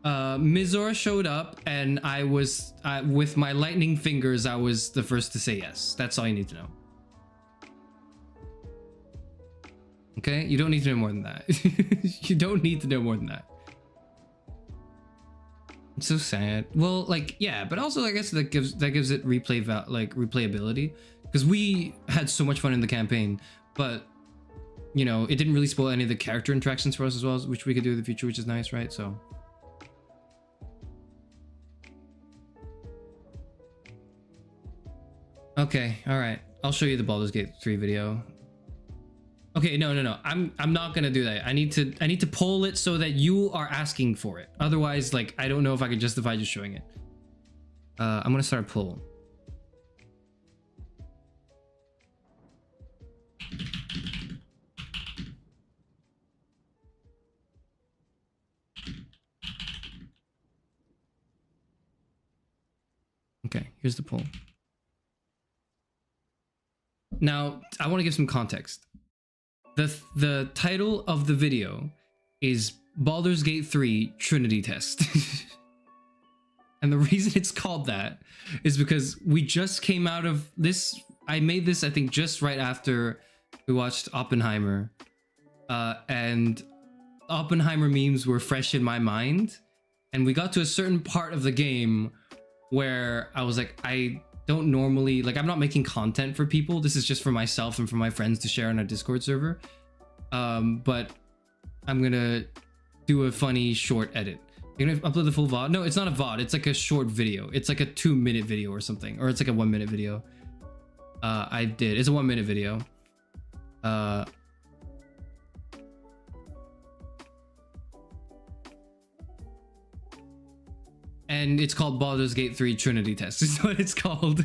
Mizora showed up and I was with my lightning fingers, I was the first to say yes. That's all you need to know. Okay, you don't need to know more than that. You don't need to know more than that. It's so sad. Well, like, yeah, but also I guess that gives it replayability, because we had so much fun in the campaign, but you know, it didn't really spoil any of the character interactions for us as well, which we could do in the future, which is nice, right? So okay, all right, I'll show you the Baldur's Gate 3 video. Okay, no. I'm not gonna do that. I need to poll it so that you are asking for it. Otherwise, like, I don't know if I could justify just showing it. I'm gonna start a poll. Okay, here's the poll. Now, I want to give some context. The title of the video is Baldur's Gate 3 Trinity Test. And the reason it's called that is because we just came out of this. I made this, I think, just right after we watched Oppenheimer. And Oppenheimer memes were fresh in my mind. And we got to a certain part of the game where I was like, I don't normally, like, I'm not making content for people. This is just for myself and for my friends to share on our Discord server. But I'm gonna do a funny short edit. You're gonna upload the full VOD? No, it's not a VOD. It's like a short video. It's like a 2-minute video or something, or it's like a 1-minute video. I did. It's a 1-minute video. And it's called Baldur's Gate 3 Trinity Test. Is what it's called.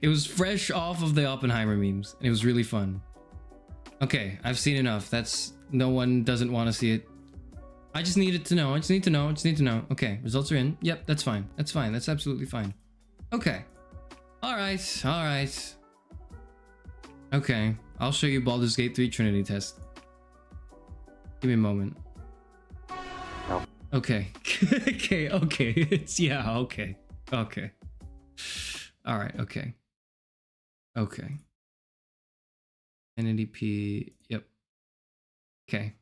It was fresh off of the Oppenheimer memes. And it was really fun. Okay, I've seen enough. That's no one doesn't want to see it. I just needed to know. I just need to know. I just need to know. Okay, results are in. Yep, that's fine. That's fine. That's absolutely fine. Okay. All right. All right. Okay, I'll show you Baldur's Gate 3 Trinity Test. Give me a moment. No. Okay. okay. It's yeah. Okay. All right. Okay. NDP. Yep. Okay.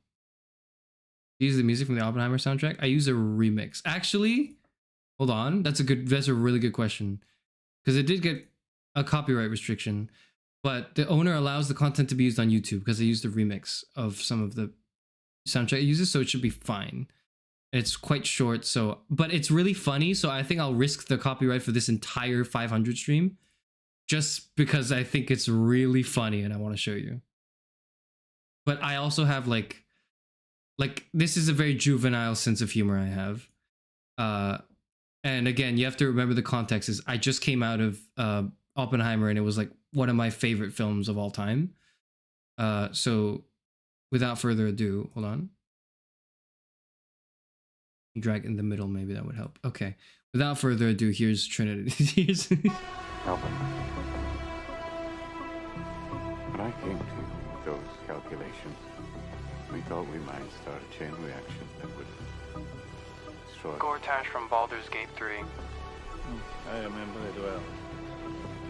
Use the music from the Oppenheimer soundtrack. I use a remix. Actually, hold on. That's a really good question. Because it did get a copyright restriction, but the owner allows the content to be used on YouTube because they used a remix of some of the soundtrack it uses, so it should be fine. It's quite short, so but it's really funny, so I think I'll risk the copyright for this entire 500 stream just because I think it's really funny and I want to show you. But I also have like this is a very juvenile sense of humor I have. And again, you have to remember the context is I just came out of Oppenheimer and it was like one of my favorite films of all time. So without further ado, hold on. Drag in the middle, maybe that would help. Okay. Without further ado, here's Trinity. Here's Alvin. When I came to you with those calculations, we thought we might start a chain reaction that would destroy... Gortash from Baldur's Gate 3. I remember it well.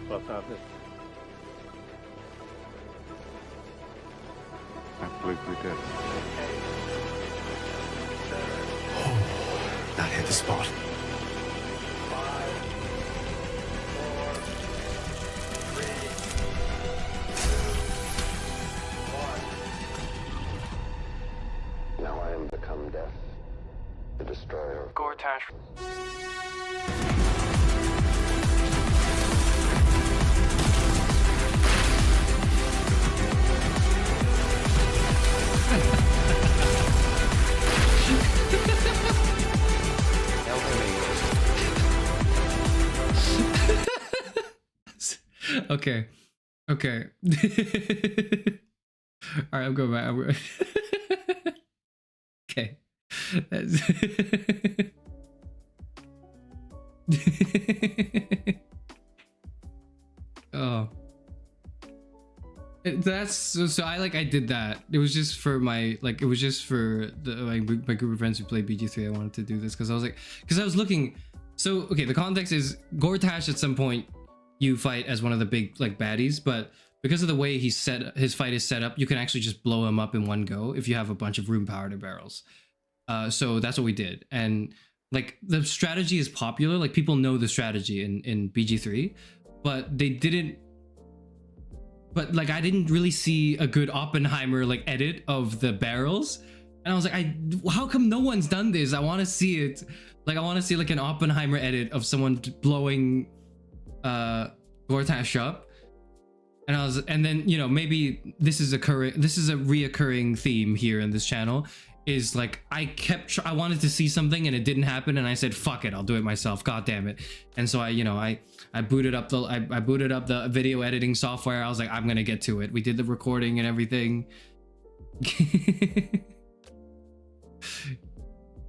What's happened? I believe we did. That hit the spot. Now I am become death, the destroyer of Gortash. Okay. All right, I'm going back. Okay. Oh. That's so I did that. It was just for my it was just for my group of friends who played BG3. I wanted to do this because I was looking. So okay, the context is Gortash at some point you fight as one of the big baddies, but because of the way his fight is set up, you can actually just blow him up in one go if you have a bunch of room power to barrels. So that's what we did, and the strategy is popular. People know the strategy in BG3, but they didn't. But I didn't really see a good Oppenheimer edit of the barrels, and I was like, how come no one's done this? I want to see it. I want to see an Oppenheimer edit of someone blowing Gortash up. And then maybe this is a reoccurring theme here in this channel is I wanted to see something and it didn't happen, and I said fuck it, I'll do it myself, god damn it. And so I booted up the video editing software. I was like, I'm gonna get to it. We did the recording and everything.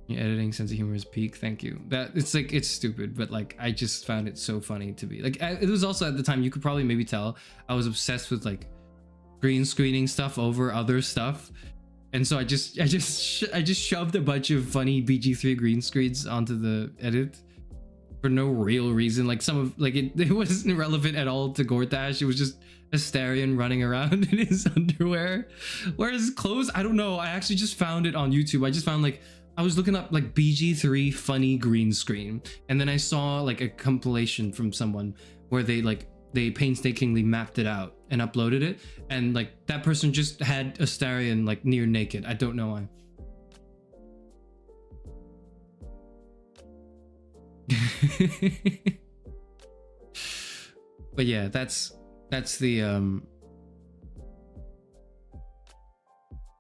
Your editing sense of humor is peak. Thank you. That it's stupid, but I just found it so funny to be it was also at the time, you could probably maybe tell I was obsessed with green screening stuff over other stuff, and so I just shoved a bunch of funny BG3 green screens onto the edit for no real reason. It wasn't relevant at all to Gortash. It was just Astarion running around in his underwear, whereas clothes, I don't know. I actually just found it on YouTube. I just found I was looking up BG3 funny green screen, and then I saw a compilation from someone where they painstakingly mapped it out and uploaded it, and that person just had Astarion near naked. I don't know why. But yeah, that's the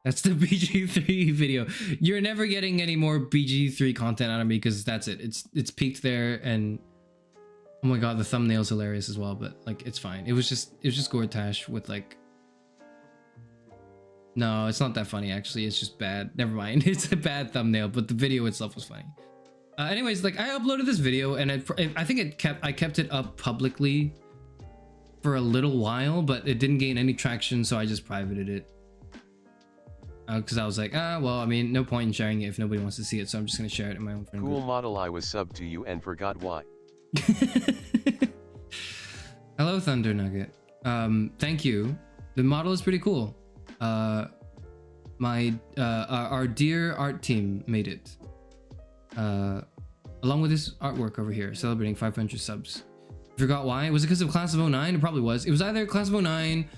that's the BG3 video. You're never getting any more BG3 content out of me because that's it. It's peaked there, and oh my god, the thumbnail's hilarious as well. But like, it's fine. It was just Gortash with like. No, it's not that funny actually. It's just bad. Never mind. It's a bad thumbnail, but the video itself was funny. Anyways, like I uploaded this video, and I think I kept it up publicly for a little while, but it didn't gain any traction, so I just privated it. Because I was like, well, I mean, no point in sharing it if nobody wants to see it, so I'm just gonna share it in my own friend group. Cool model, I was subbed to you and forgot why. Hello, Thunder Nugget. Thank you. The model is pretty cool. Our dear art team made it. Along with this artwork over here, celebrating 500 subs. Forgot why. Was it because of Class of 09? It probably was. It was either Class of 09,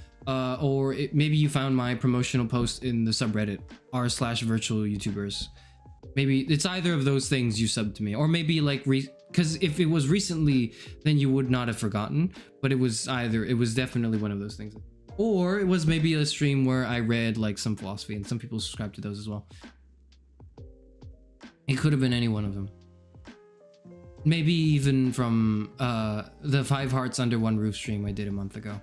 or maybe you found my promotional post in the subreddit r/virtual YouTubers. Maybe it's either of those things you subbed to me, or maybe like because if it was recently, then you would not have forgotten. But it was definitely one of those things, or it was maybe a stream where I read like some philosophy, and some people subscribe to those as well. It could have been any one of them. Maybe even from the 5 Hearts Under One Roof stream I did a month ago.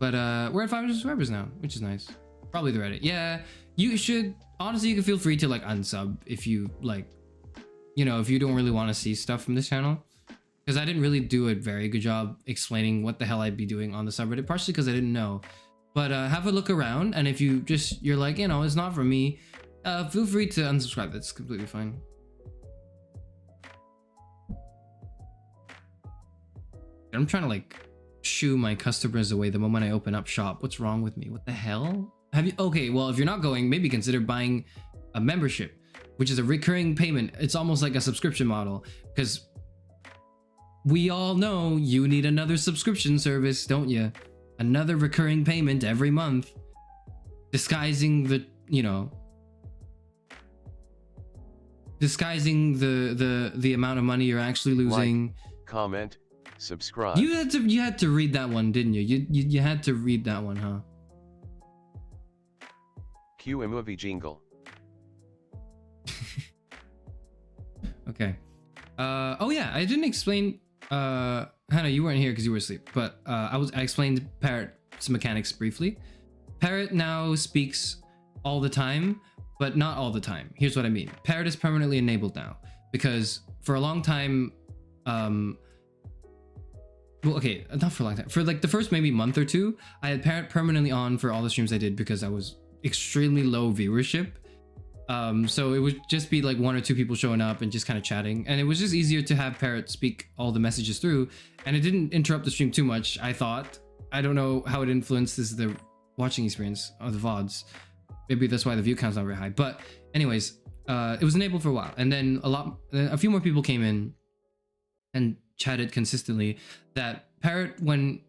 But we're at 500 subscribers now, which is nice. Probably the Reddit. Yeah, you should. Honestly, you can feel free to like unsub if you like, if you don't really want to see stuff from this channel. Because I didn't really do a very good job explaining what the hell I'd be doing on the subreddit, partially because I didn't know. But have a look around, and if you're like, it's not for me, feel free to unsubscribe. That's completely fine. I'm trying to like shoo my customers away the moment I open up shop. What's wrong with me? What the hell? Okay, well, if you're not going, maybe consider buying a membership, which is a recurring payment. It's almost like a subscription model, because we all know you need another subscription service, don't you? Another recurring payment every month, disguising the amount of money you're actually losing. Like, comment, subscribe. You had to read that one, didn't you? You had to read that one, huh? Cue a movie jingle. Okay. Oh yeah, I didn't explain. Hannah, you weren't here because you were asleep. But I explained Parrot's mechanics briefly. Parrot now speaks all the time, but not all the time. Here's what I mean. Parrot is permanently enabled now because for a long time, well, okay, not for a long time. For like the first maybe month or two, I had Parrot permanently on for all the streams I did because I was extremely low viewership. So it would just be like 1 or 2 people showing up and just kind of chatting, and it was just easier to have Parrot speak all the messages through, and it didn't interrupt the stream too much, I thought. I don't know how it influences the watching experience of the VODs. Maybe that's why the view count's not very high. But anyways, it was enabled for a while, and then a few more people came in and chatted consistently that Parrot, when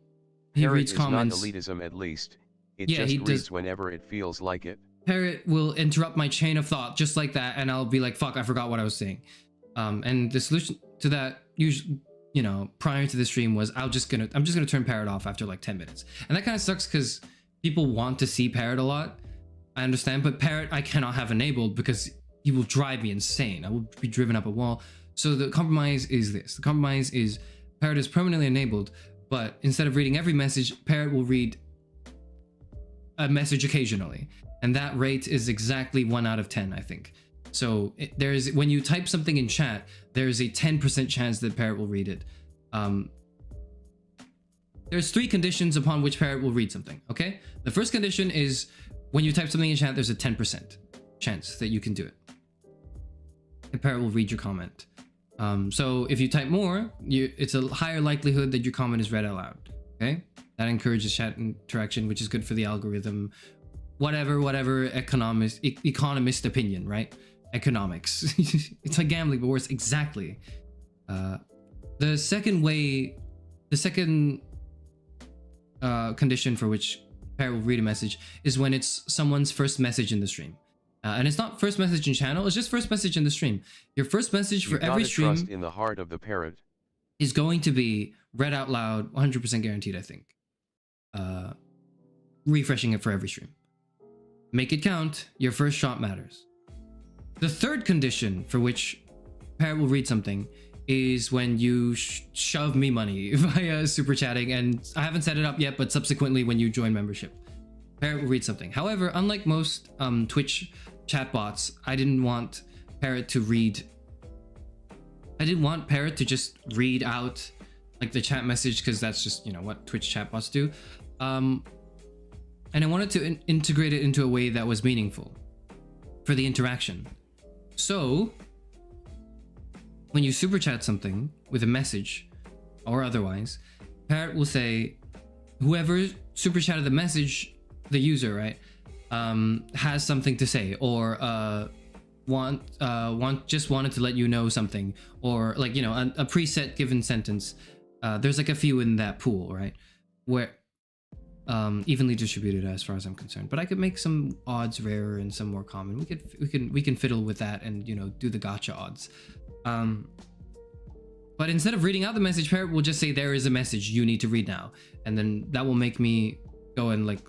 he reads comments, not elitism, at least. It just reads whenever it feels like it. Parrot will interrupt my chain of thought just like that, and I'll be like, fuck, I forgot what I was saying. And the solution to that, usually, prior to the stream, was I'm just gonna turn Parrot off after like 10 minutes. And that kind of sucks because people want to see Parrot a lot. I understand, but Parrot I cannot have enabled because he will drive me insane. I will be driven up a wall. So the compromise is this. The compromise is Parrot is permanently enabled, but instead of reading every message, Parrot will read a message occasionally. And that rate is exactly 1 out of 10, I think. So when you type something in chat, there's a 10% chance that Parrot will read it. There's 3 conditions upon which Parrot will read something, okay? The first condition is when you type something in chat, there's a 10% chance that you can do it. And Parrot will read your comment. So if you type more, it's a higher likelihood that your comment is read out loud, okay? That encourages chat interaction, which is good for the algorithm. Whatever economist opinion, right? Economics. It's like gambling, but worse. Exactly. The second condition for which Parrot will read a message is when it's someone's first message in the stream. And it's not first message in channel, it's just first message in the stream. Your first message for every stream. Trust in the heart of the Parrot. is going to be read out loud, 100% guaranteed, I think. Refreshing it for every stream. Make it count. Your first shot matters. The third condition for which Parrot will read something is when you shove me money via super chatting, and I haven't set it up yet, but subsequently when you join membership, Parrot will read something. However, unlike most Twitch chatbots, I didn't want Parrot to just read out like the chat message, because that's just, you know, what Twitch chatbots do. And I wanted to integrate it into a way that was meaningful for the interaction. So when you super chat something with a message or otherwise, Parrot will say, whoever super chatted the message, the user, right, has something to say, or just wanted to let you know something, or like, you know, a preset given sentence. There's like a few in that pool, right, where evenly distributed as far as I'm concerned, but I could make some odds rarer and some more common. We can fiddle with that and, you know, do the gotcha odds. But instead of reading out the message, Parrot will just say, there is a message you need to read now, and then that will make me go and like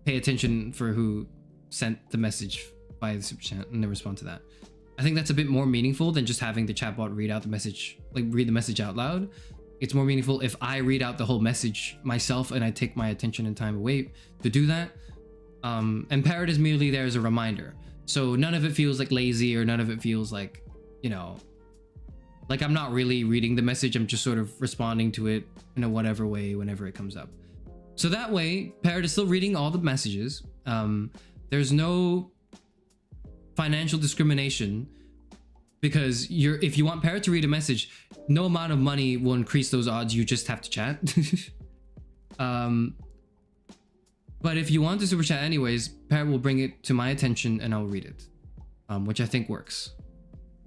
pay attention for who sent the message via the super chat and then respond to that. I think that's a bit more meaningful than just having the chatbot read out the message, like read the message out loud. It's more meaningful if I read out the whole message myself and I take my attention and time away to do that. And Parrot is merely there as a reminder. So none of it feels like lazy, or none of it feels like, you know, like I'm not really reading the message. I'm just sort of responding to it in a whatever way whenever it comes up. So that way, Parrot is still reading all the messages. There's no financial discrimination, because if you want Parrot to read a message, no amount of money will increase those odds. You just have to chat. But if you want to super chat anyways, Parrot will bring it to my attention and I'll read it, which I think works.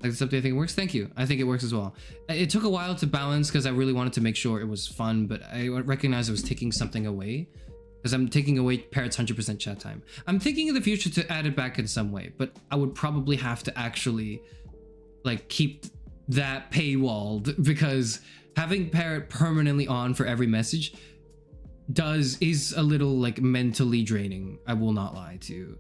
Like this update, I think it works. Thank you. I think it works as well. It took a while to balance because I really wanted to make sure it was fun, but I recognized I was taking something away, because I'm taking away Parrot's 100% chat time. I'm thinking in the future to add it back in some way, but I would probably have to actually like keep that paywalled, because having Parrot permanently on for every message is a little like mentally draining. I will not lie to you.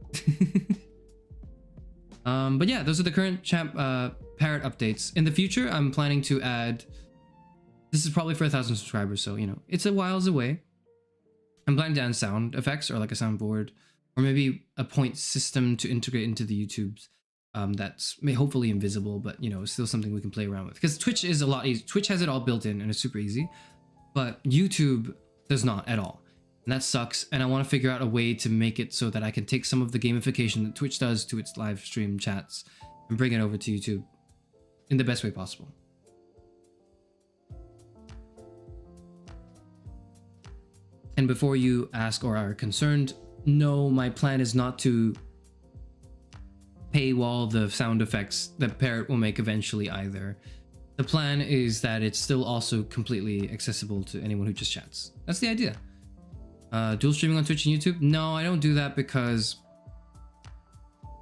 But yeah, those are the current Parrot updates. In the future, I'm planning to add, this is probably for 1,000 subscribers, so you know, it's a whiles away. I'm planning to add sound effects, or like a soundboard, or maybe a point system to integrate into the YouTubes. That's hopefully invisible, but you know, it's still something we can play around with, because Twitch is a lot easier. Twitch has it all built in and it's super easy, but YouTube does not at all, and that sucks. And I want to figure out a way to make it so that I can take some of the gamification that Twitch does to its live stream chats and bring it over to YouTube in the best way possible. And before you ask or are concerned, no, my plan is not to paywall the sound effects that Parrot will make eventually either. The plan is that it's still also completely accessible to anyone who just chats. That's the idea. Dual streaming on Twitch and YouTube? No, I don't do that because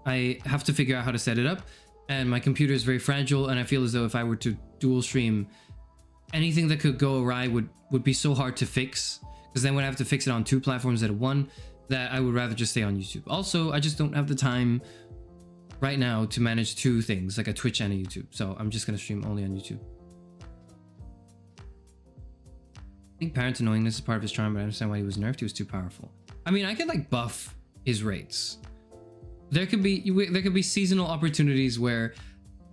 I have to figure out how to set it up, and my computer is very fragile, and I feel as though if I were to dual stream, anything that could go awry would be so hard to fix, because then when I have to fix it on 2 platforms instead of 1, that I would rather just stay on YouTube. Also, I just don't have the time right now to manage 2 things, like a Twitch and a YouTube, so I'm just gonna stream only on YouTube. I think Parrot's annoyingness is part of his charm, but I understand why he was nerfed. He was too powerful. I mean, I could like buff his rates. There could be seasonal opportunities where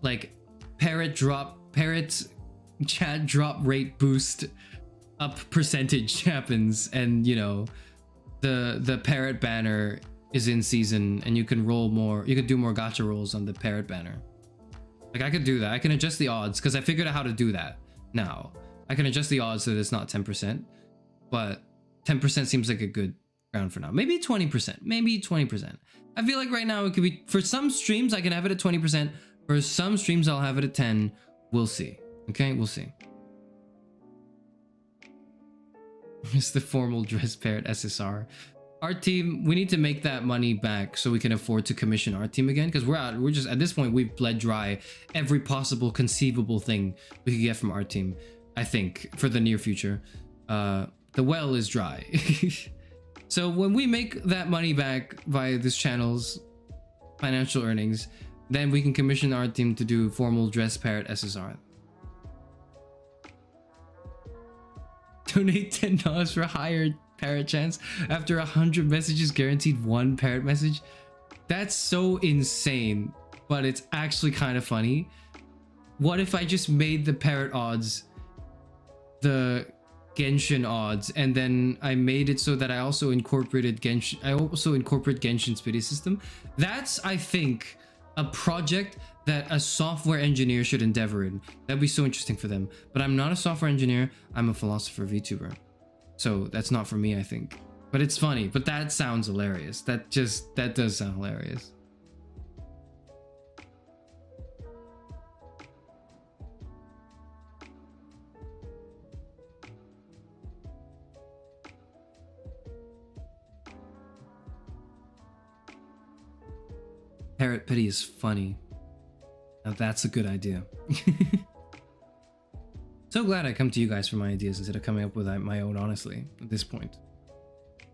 like Parrot's chat drop rate boost up percentage happens, and you know, the Parrot banner is in season, and you can roll more, you could do more gacha rolls on the Parrot banner. Like I could do that. I can adjust the odds, because I figured out how to do that now. I can adjust the odds so that it's not 10%, but 10% seems like a good ground for now. Maybe 20%, maybe 20%. I feel like right now it could be, for some streams I can have it at 20%, for some streams I'll have it at 10. We'll see. Okay, we'll see. It's the formal dress Parrot SSR. Our team, we need to make that money back so we can afford to commission our team again, because we're just at this point we've bled dry every possible conceivable thing we could get from our team. I think, for the near future. The well is dry. So when we make that money back via this channel's financial earnings, then we can commission our team to do formal dress parrot SSR. Donate $10 for higher parrot chance after 100 messages guaranteed 1 parrot message. That's so insane, but it's actually kind of funny. What if I just made the parrot odds the Genshin odds, and then I made it so that I also incorporated Genshin. I also incorporate Genshin's pity system. That's, I think, a project that a software engineer should endeavor in. That'd be so interesting for them. But I'm not a software engineer. I'm a philosopher VTuber, so that's not for me, I think. But it's funny. But that sounds hilarious. That does sound hilarious. Parrot pity is funny. Now that's a good idea. So glad I come to you guys for my ideas instead of coming up with my own, honestly, at this point.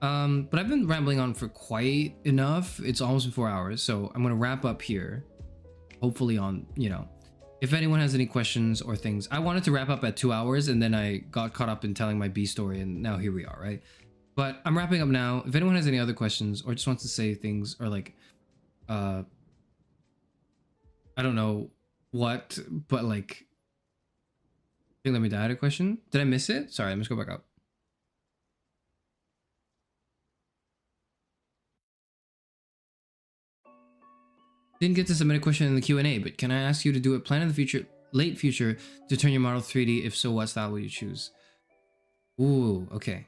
But I've been rambling on for quite enough. It's almost been 4 hours, so I'm gonna wrap up here. Hopefully on, you know, if anyone has any questions or things. I wanted to wrap up at 2 hours, and then I got caught up in telling my B story, and now here we are, right? But I'm wrapping up now. If anyone has any other questions or just wants to say things, or like, I don't know what, but like, you let me die. I had a question. Did I miss it? Sorry, let me just go back up. Didn't get to submit a question in the Q&A, but can I ask you to do a plan in the future, late future, to turn your model 3D? If so, what style will you choose? Ooh, okay.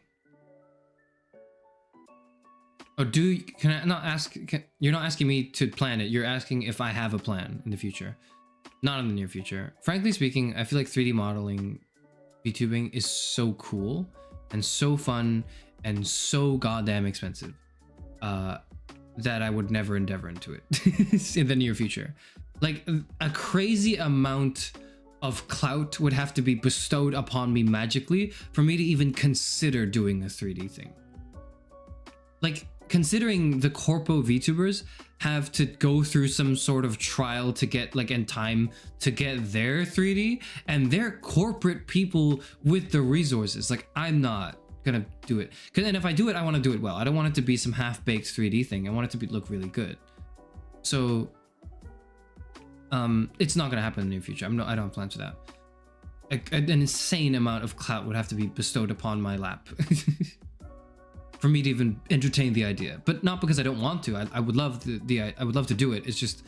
Oh, can I not ask? You're not asking me to plan it. You're asking if I have a plan in the future. Not in the near future. Frankly speaking, I feel like 3D modeling, VTubing is so cool and so fun and so goddamn expensive that I would never endeavor into it in the near future. Like, a crazy amount of clout would have to be bestowed upon me magically for me to even consider doing a 3D thing. Like, considering the corpo VTubers have to go through some sort of trial to get, like, and time to get their 3D, and they're corporate people with the resources. Like, I'm not gonna do it. And if I do it, I want to do it well. I don't want it to be some half-baked 3D thing. I want it to look really good. So, it's not gonna happen in the near future. I don't have plans for that. An insane amount of clout would have to be bestowed upon my lap. For me to even entertain the idea, but not because I don't want to. I would love I would love to do it. It's just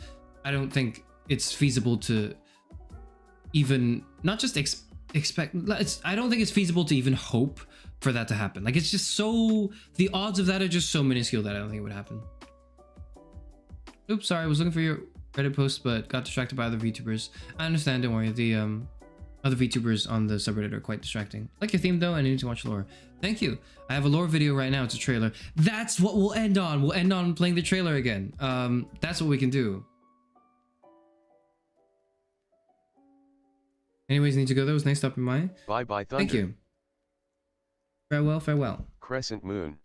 I don't think it's feasible to even not just expect. I don't think it's feasible to even hope for that to happen. Like, it's just so, the odds of that are just so minuscule that I don't think it would happen. Oops, sorry. I was looking for your Reddit post, but got distracted by other VTubers. I understand. Don't worry. The other VTubers on the subreddit are quite distracting. Like your theme though, and I need to watch lore. Thank you. I have a lore video right now. It's a trailer. That's what we'll end on. We'll end on playing the trailer again. That's what we can do. Anyways, need to go. That was nice stopping by. Bye bye, Thunder. Thank you. Farewell, farewell. Crescent Moon.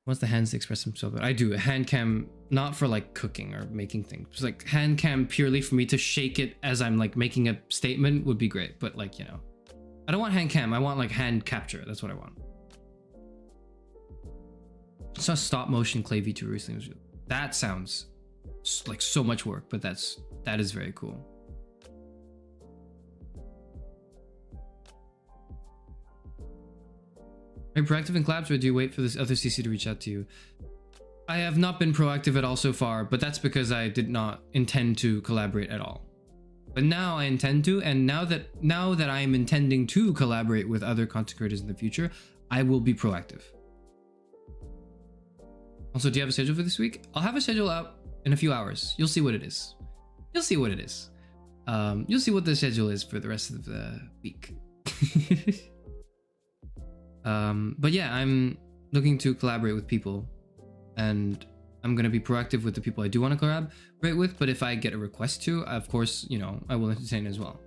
Wants the hands to express themselves. I do a hand cam, not for like cooking or making things. Just like hand cam purely for me to shake it as I'm like making a statement would be great. But like, you know, I don't want hand cam. I want like hand capture. That's what I want. I saw stop motion clay V2 recently. That sounds like so much work, but that is very cool. Are you proactive in collabs, or do you wait for this other CC to reach out to you? I have not been proactive at all so far, but that's because I did not intend to collaborate at all. But now I intend to, and now that I am intending to collaborate with other content creators in the future, I will be proactive. Also, do you have a schedule for this week? I'll have a schedule out in a few hours. You'll see what it is. You'll see what it is. You'll see what the schedule is for the rest of the week. But yeah, I'm looking to collaborate with people, and I'm going to be proactive with the people I do want to collaborate with, but if I get a request to, of course, you know, I will entertain as well.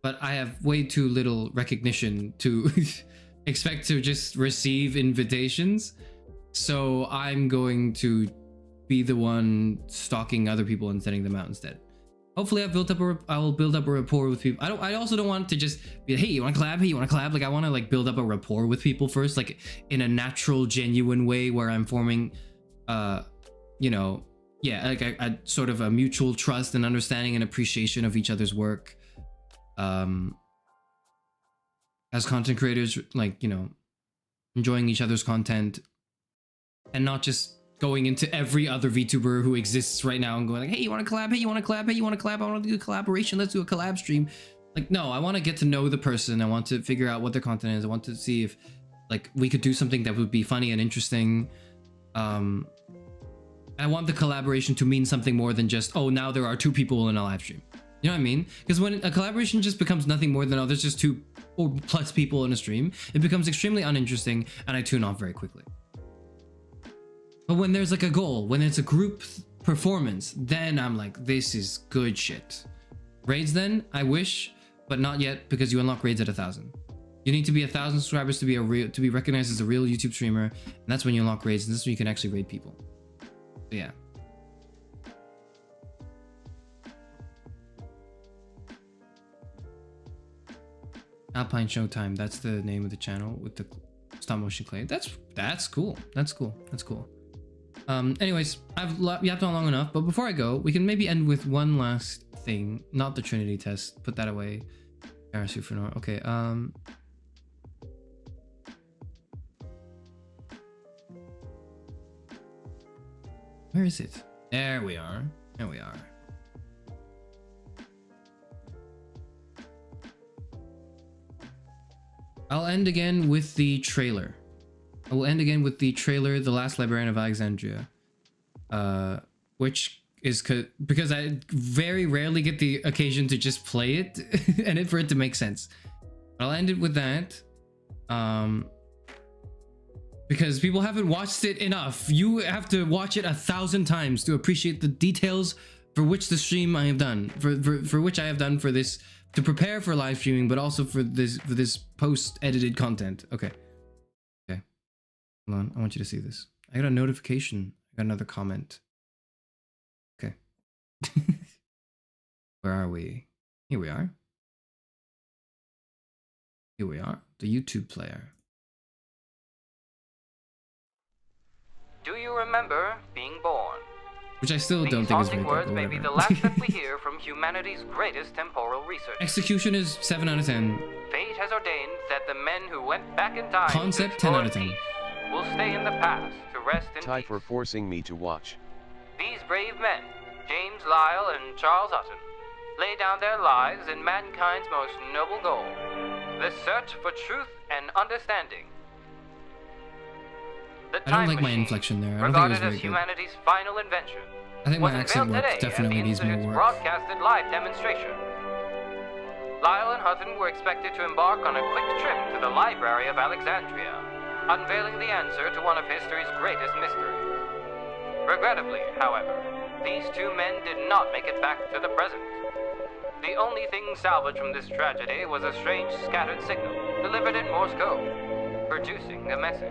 but I have way too little recognition to expect to just receive invitations. So I'm going to be the one stalking other people and sending them out instead. Hopefully I will build up a rapport with people. I also don't want to just be like, hey, you want to collab? Hey, you want to collab? Like, I want to like build up a rapport with people first, like in a natural, genuine way where I'm forming, you know, yeah, like a sort of a mutual trust and understanding and appreciation of each other's work. As content creators, like, you know, enjoying each other's content and not just going into every other VTuber who exists right now and going like, hey, you want to collab? Hey, you want to collab? Hey, you want to collab? I want to do a collaboration. Let's do a collab stream. Like, no, I want to get to know the person. I want to figure out what their content is. I want to see if like we could do something that would be funny and interesting. I want the collaboration to mean something more than just, oh, now there are 2 people in a live stream. You know what I mean? Because when a collaboration just becomes nothing more than, oh, there's just 2 or plus people in a stream, it becomes extremely uninteresting and I tune off very quickly. But when there's like a goal, when it's a group performance, then I'm like, this is good shit. Raids then, I wish, but not yet, because you unlock raids at 1,000. You need to be 1,000 subscribers to be recognized as a real YouTube streamer, and that's when you unlock raids, and this is when you can actually raid people. So yeah. Alpine Showtime, that's the name of the channel with the stop motion clay. That's cool. That's cool. That's cool. Anyways, I've yapped on long enough, but before I go, we can maybe end with one last thing. Not the Trinity test. Put that away. Okay, where is it? There we are. There we are. I'll end again with the trailer. I will end again with the trailer, The Last Librarian of Alexandria, which is because I very rarely get the occasion to just play it and for it to make sense. I'll end it with that, because people haven't watched it enough. You have to watch it 1,000 times to appreciate the details for which the stream I have done, for which I have done for this, to prepare for live streaming, but also for this post-edited content. Okay. Hold on, I want you to see this. I got a notification. I got another comment. Okay. Where are we? Here we are. Here we are. The YouTube player. Do you remember being born? Which I still don't think is very good. These words may be the last that we hear from humanity's greatest temporal research. Execution is 7 out of 10. Fate has ordained that the men who went back in time Concept 10 out of 10. Will stay in the past to rest in Ty peace. for forcing me to watch. These brave men, James Lyle and Charles Hutton, lay down their lives in mankind's most noble goal, the search for truth and understanding. The I don't like my inflection there. I don't think it was very good. Humanity's final invention. I think my accent work definitely needs more work. Broadcasted live demonstration. Lyle and Hutton were expected to embark on a quick trip to the Library of Alexandria, unveiling the answer to one of history's greatest mysteries. Regrettably, however, these 2 men did not make it back to the present. The only thing salvaged from this tragedy was a strange scattered signal, delivered in Morse code, producing a message.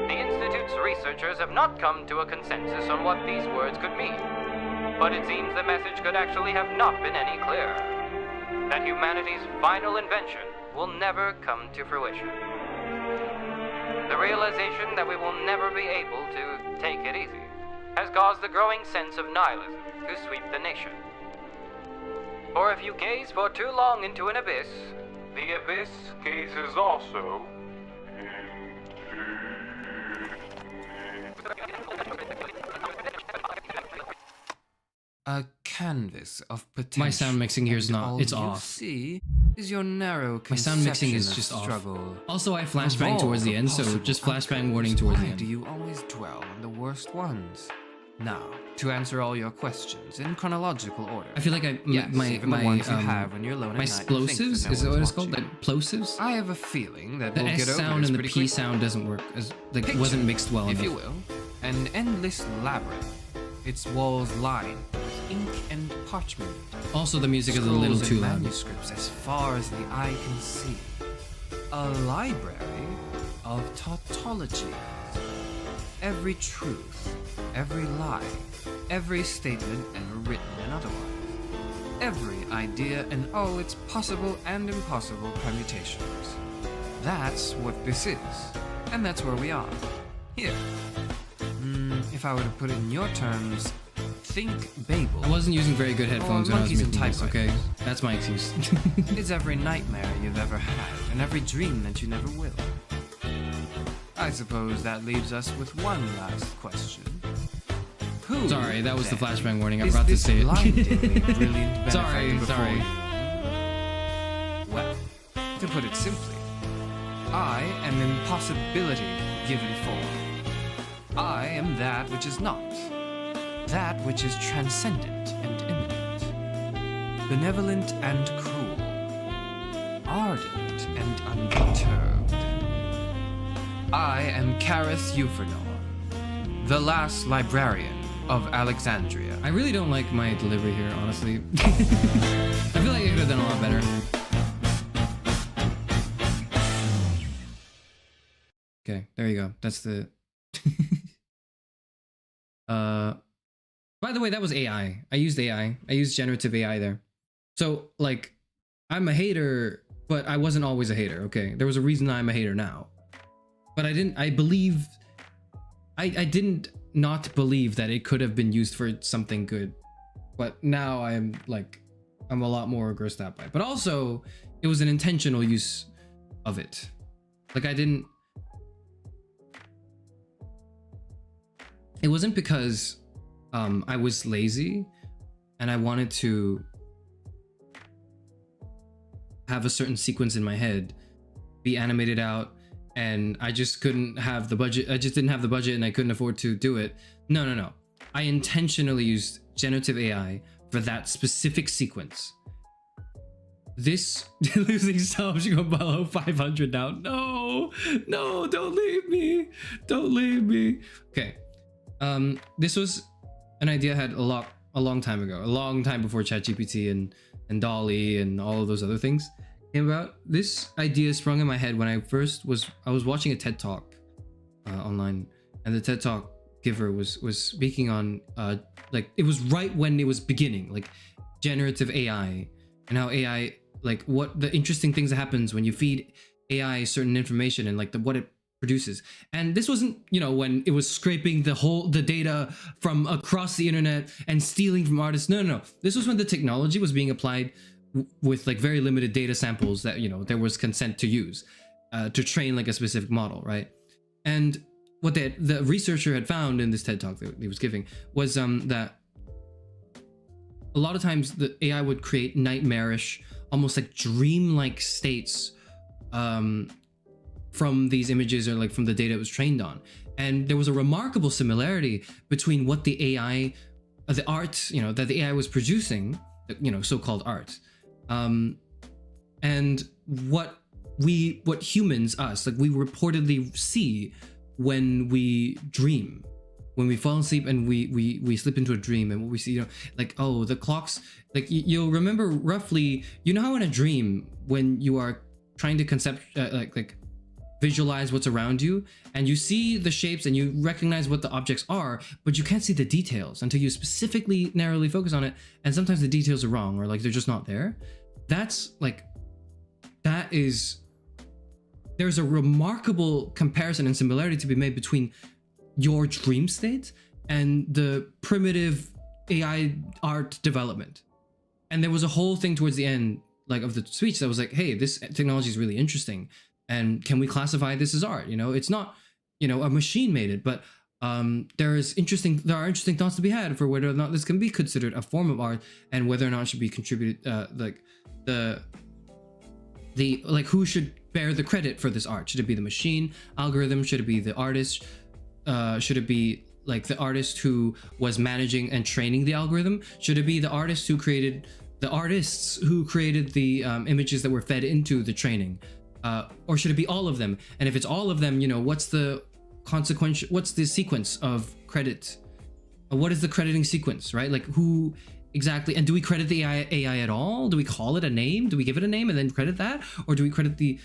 The Institute's researchers have not come to a consensus on what these words could mean, but it seems the message could actually have not been any clearer. That humanity's final invention will never come to fruition. The realization that we will never be able to take it easy has caused the growing sense of nihilism to sweep the nation. For if you gaze for too long into an abyss, the abyss gazes also A canvas of potential. My sound mixing here is not. It's off. See is your narrow my sound mixing is just struggle. Off. Also, I flashbang towards the end, so just flashbang warning towards the end. Why do you always dwell on the worst ones? Now, to answer all your questions in chronological order. I feel like my explosives, is that what it's called? Like plosives? I have a feeling that the we'll S get over sound this and the pretty P quickly. sound doesn't work as like Picture, wasn't mixed well if enough. you will, an endless labyrinth, its walls lined with ink and parchment. Also, the music is a little Scrolls too and loud. manuscripts as far as the eye can see. A library of tautologies. Every truth, every lie, every statement ever written and otherwise. Every idea and all its possible and impossible permutations. That's what this is. And that's where we are. Here. If I were to put it in your terms, think Babel. I wasn't using very good headphones when I was monkeys and making this, okay? typewriters. That's my excuse. It's every nightmare you've ever had, and every dream that you never will. I suppose that leaves us with one last question. Who, Sorry, that was the then, flashbang warning. I is forgot to this say it. blindingly brilliant Sorry, benefactor before sorry. you? Well, to put it simply, I am impossibility given form. I am that which is not, that which is transcendent and immanent, benevolent and cruel, ardent and unperturbed. I am Kareth Euphranor, the last librarian of Alexandria. I really don't like my delivery here, honestly. I feel like I could have done a lot better. Okay, there you go. That's the... By the way, that was AI. I used AI. I used generative AI there. So, like, I'm a hater, but I wasn't always a hater, okay? There was a reason I'm a hater now. But I didn't not believe that it could have been used for something good. But now I'm a lot more grossed out by it. But also, it was an intentional use of it. Like, it wasn't because I was lazy and I wanted to have a certain sequence in my head be animated out, and I just couldn't have the budget. I just didn't have the budget and I couldn't afford to do it. No. I intentionally used generative AI for that specific sequence. This losing subs, you go below 500 now. No, don't leave me. Don't leave me. Okay. This was an idea I had a long time ago, a long time before ChatGPT and DALL-E and all of those other things came about. This idea sprung in my head when I was watching a TED Talk online, and the TED Talk giver was speaking on like, it was right when it was beginning, like generative AI and how AI, like what the interesting things that happens when you feed AI certain information and like what it produces. And this wasn't, when it was scraping the data from across the internet and stealing from artists. No. This was when the technology was being applied with like very limited data samples that, there was consent to use to train like a specific model, right? And what the researcher had found in this TED Talk that he was giving was that a lot of times the AI would create nightmarish, almost like dreamlike states from these images, or like from the data it was trained on. And there was a remarkable similarity between what the AI, the art, that the AI was producing, so-called art, and what humans, us, like we reportedly see when we dream, when we fall asleep and we slip into a dream, and what we see, like, oh, the clocks, like you'll remember roughly, how in a dream, when you are trying to visualize what's around you, and you see the shapes and you recognize what the objects are, but you can't see the details until you specifically narrowly focus on it, and sometimes the details are wrong, or like they're just not there. There's a remarkable comparison and similarity to be made between your dream state and the primitive AI art development. And there was a whole thing towards the end, like, of the speech that was like, hey, this technology is really interesting, and can we classify this as art? It's not, a machine made it, but there are interesting thoughts to be had for whether or not this can be considered a form of art, and whether or not it should be contributed, who should bear the credit for this art? Should it be the machine algorithm? Should it be the artist? Should it be like the artist who was managing and training the algorithm? Should it be the artists who created the images that were fed into the training? Or should it be all of them? And if it's all of them, what's the sequence of credit What is the crediting sequence, right? Like who exactly, and do we credit the AI at all? Do we call it a name? Do we give it a name and then credit that? Or do we credit the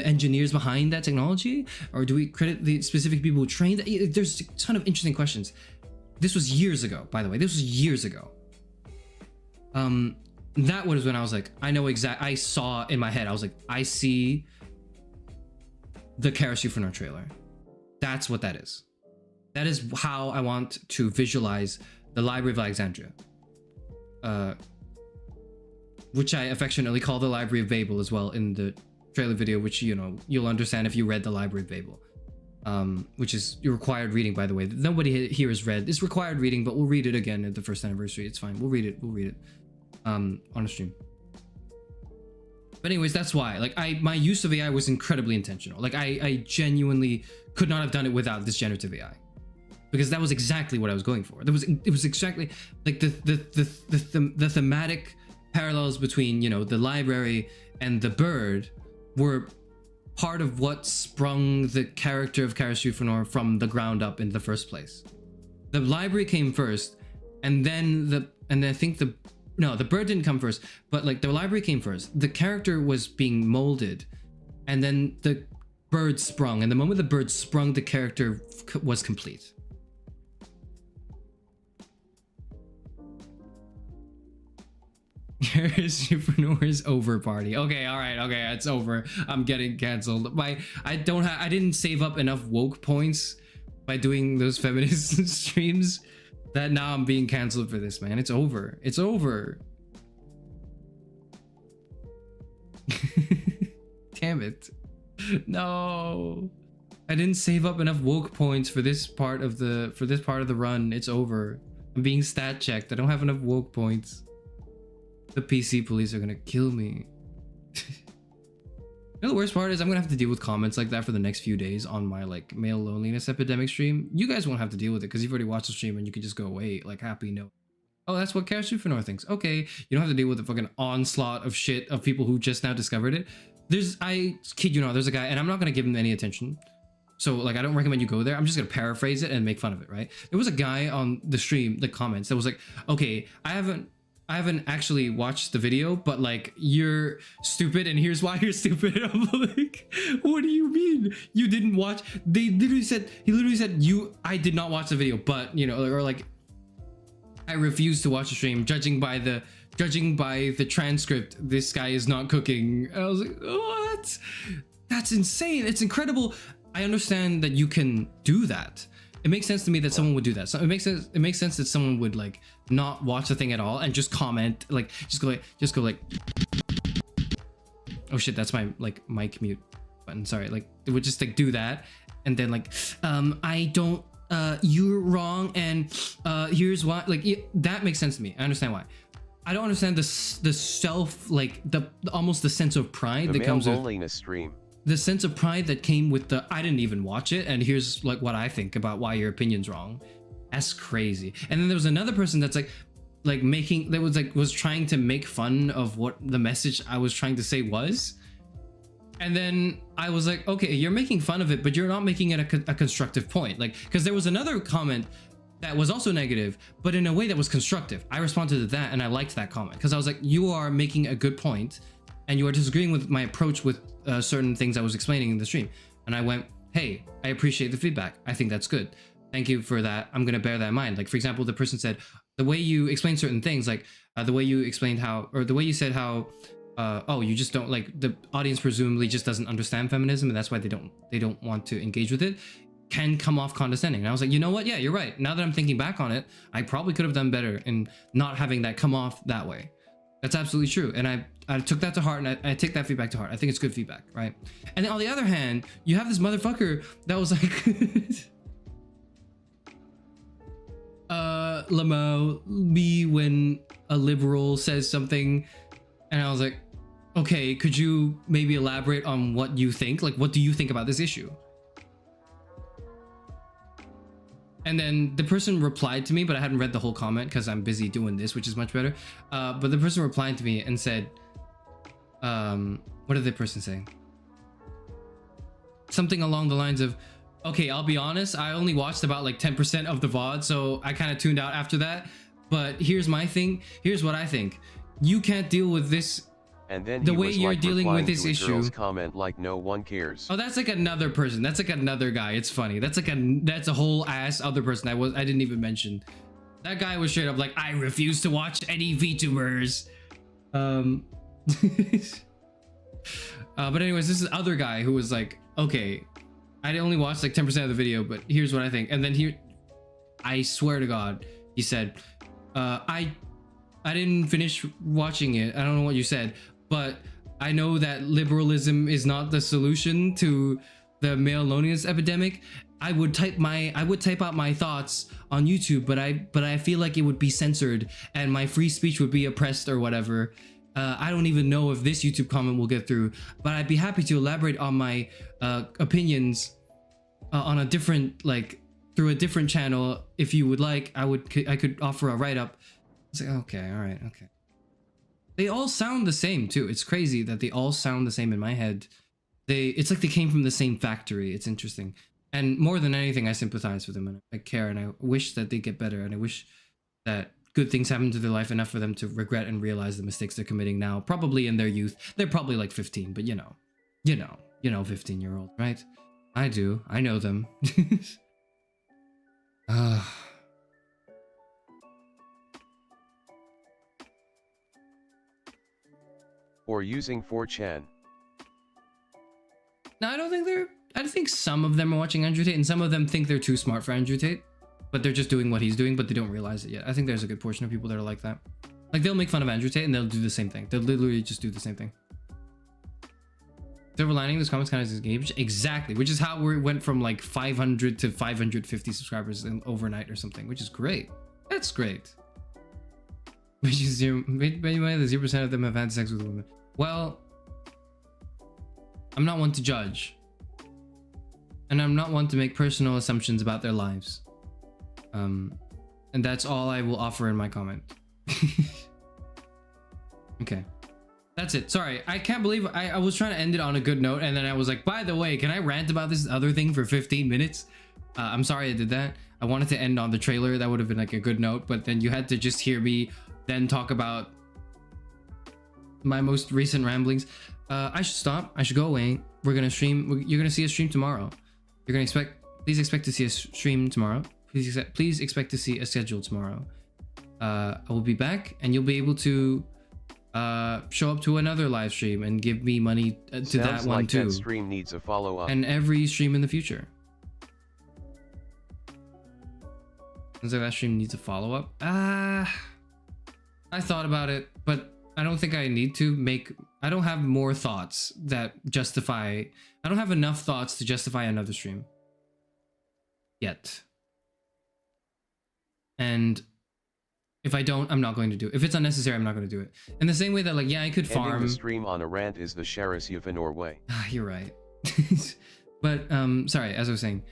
engineers behind that technology? Or do we credit the specific people who trained it? There's a ton of interesting questions. This was years ago, by the way. This was years ago. That was when I was like, I saw in my head, I was like, I see the Kara Sufranar trailer. That's what that is. That is how I want to visualize the Library of Alexandria. Which I affectionately call the Library of Babel as well in the trailer video, which, you know, you'll understand if you read the Library of Babel. Which is your required reading, by the way. Nobody here has read. It's required reading, but we'll read it again at the first anniversary. It's fine. We'll read it. On a stream. But anyways, that's why. Like, my use of AI was incredibly intentional. Like, I genuinely could not have done it without this generative AI. Because that was exactly what I was going for. It was exactly like the thematic parallels between, you know, the library and the bird were part of what sprung the character of Kara Sufranar from the ground up in the first place. The library came first, and then the bird didn't come first, but like the library came first. The character was being molded, and then the bird sprung, and the moment the bird sprung, the character was complete. Here's Supranor's over party. Okay, all right, okay, it's over. I'm getting canceled. I didn't save up enough woke points by doing those feminist streams that now I'm being canceled for this, man. It's over. It's over. Damn it. No. I didn't save up enough woke points for this part of the run. It's over. I'm being stat checked. I don't have enough woke points. The PC police are gonna kill me. You know, the worst part is I'm gonna have to deal with comments like that for the next few days on my like male loneliness epidemic stream. You guys won't have to deal with it because you've already watched the stream and you can just go away like happy no. Oh, that's what Kara Sufranar thinks. Okay, you don't have to deal with the fucking onslaught of shit of people who just now discovered it. I kid you not, there's a guy, and I'm not gonna give him any attention. So like I don't recommend you go there. I'm just gonna paraphrase it and make fun of it, right? There was a guy on the stream, the comments, that was like, okay, I haven't actually watched the video, but like you're stupid and here's why you're stupid. I'm like, what do you mean you didn't watch? He literally said I did not watch the video, but you know, or like I refuse to watch the stream judging by the transcript. This guy is not cooking. I was like, what? That's insane. It's incredible. I understand that you can do that. It makes sense to me that someone would do that. So it makes sense that someone would like not watch the thing at all and just comment, like just go like oh shit, that's my like mic mute button, sorry. Like it would just like do that and then like I don't you're wrong and here's why. Like that makes sense to me. I understand why. I don't understand the self, like the almost the sense of pride that comes with loneliness stream. The sense of pride that came with the I didn't even watch it and here's like what I think about why your opinion's wrong. That's crazy. And then there was another person that's like making that was trying to make fun of what the message I was trying to say was. And then I was like, okay, you're making fun of it, but you're not making it a constructive point. Like, because there was another comment that was also negative, but in a way that was constructive. I responded to that and I liked that comment because I was like, you are making a good point and you are disagreeing with my approach with certain things I was explaining in the stream. And I went, hey, I appreciate the feedback. I think that's good. Thank you for that. I'm going to bear that in mind. Like, for example, the person said, the way you explain certain things, like the way you explained how, or the way you said how, oh, you just don't like, the audience presumably just doesn't understand feminism and that's why they don't want to engage with it, can come off condescending. And I was like, you know what? Yeah, you're right. Now that I'm thinking back on it, I probably could have done better in not having that come off that way. That's absolutely true. And I took that to heart and I take that feedback to heart. I think it's good feedback, right? And then on the other hand, you have this motherfucker that was like, Lamo, me when a liberal says something. And I was like, okay, could you maybe elaborate on what you think? Like, what do you think about this issue? And then the person replied to me, but I hadn't read the whole comment because I'm busy doing this, which is much better. But the person replied to me and said, what did the person say? Something along the lines of, okay, I'll be honest, I only watched about like 10% of the VOD, so I kind of tuned out after that. But here's my thing. Here's what I think. You can't deal with this And then the he way was you're like dealing with replying this to a issue. girl's comment like no one cares. Oh, that's like another person. That's like another guy. It's funny. That's a whole ass other person I didn't even mention. That guy was straight up like, I refuse to watch any VTubers. But anyways, this is other guy who was like, okay, I only watched like 10% of the video, but here's what I think. And then I swear to God, he said, I didn't finish watching it. I don't know what you said, but I know that liberalism is not the solution to the male loneliness epidemic. I would type out my thoughts on YouTube, but I feel like it would be censored and my free speech would be oppressed or whatever. I don't even know if this YouTube comment will get through, but I'd be happy to elaborate on my opinions on a different, like, through a different channel. If you would like, I could offer a write-up. It's like, okay, all right, okay. They all sound the same too. It's crazy that they all sound the same in my head. It's like they came from the same factory. It's interesting. And more than anything, I sympathize with them and I care and I wish that they get better and I wish that good things happen to their life enough for them to regret and realize the mistakes they're committing now, probably in their youth. They're probably like 15, but you know, 15-year-old, right? I do. I know them. Or using 4chan. No, I think some of them are watching Andrew Tate and some of them think they're too smart for Andrew Tate, but they're just doing what he's doing, but they don't realize it yet. I think there's a good portion of people that are like that. Like, they'll make fun of Andrew Tate and they'll do the same thing. They'll literally just do the same thing. Silver lining, this comment's kind of disengaged. Exactly, which is how we went from like 500 to 550 subscribers in overnight or something, which is great. That's great. Which is the 0% of them have had sex with women. Well, I'm not one to judge. And I'm not one to make personal assumptions about their lives. And that's all I will offer in my comment. Okay. That's it. Sorry, I can't believe I was trying to end it on a good note and then I was like, by the way, can I rant about this other thing for 15 minutes? I'm sorry I did that. I wanted to end on the trailer. That would have been like a good note, but then you had to just hear me then talk about my most recent ramblings. I should stop. I should go away. We're gonna stream. You're gonna see a stream tomorrow. You're gonna please expect to see a stream tomorrow. Please expect to see a schedule tomorrow. I will be back and you'll be able to show up to another live stream and give me money to Sounds that one like too. That stream needs a follow-up. And every stream in the future. Sounds like that stream needs a follow-up. I thought about it, but I don't think I need to make... I don't have more thoughts that justify... I don't have enough thoughts to justify another stream. Yet. And if I don't, I'm not going to do it. If it's unnecessary, I'm not going to do it. In the same way that, like, yeah, I could farm... Ending the stream on a rant is the Sheriff of Norway. You're right. But, sorry, as I was saying...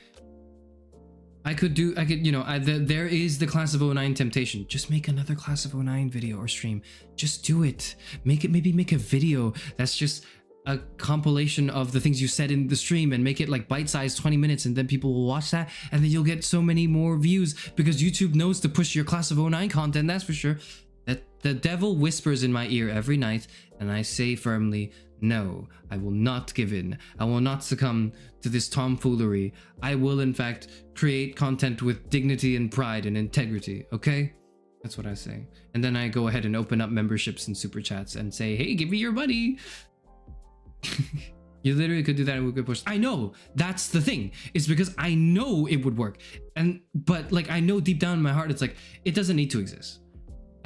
there is the Class of 09 temptation. Just make another Class of 09 video or stream. Just do it. Maybe make a video that's just a compilation of the things you said in the stream and make it like bite-sized 20 minutes and then people will watch that and then you'll get so many more views because YouTube knows to push your Class of 09 content, that's for sure. That the devil whispers in my ear every night and I say firmly, no, I will not give in. I will not succumb to this tomfoolery. I will, in fact, create content with dignity and pride and integrity, okay? That's what I say. And then I go ahead and open up memberships and super chats and say, hey, give me your money. You literally could do that and we could push. I know, that's the thing. It's because I know it would work. But like, I know deep down in my heart, it's like, it doesn't need to exist.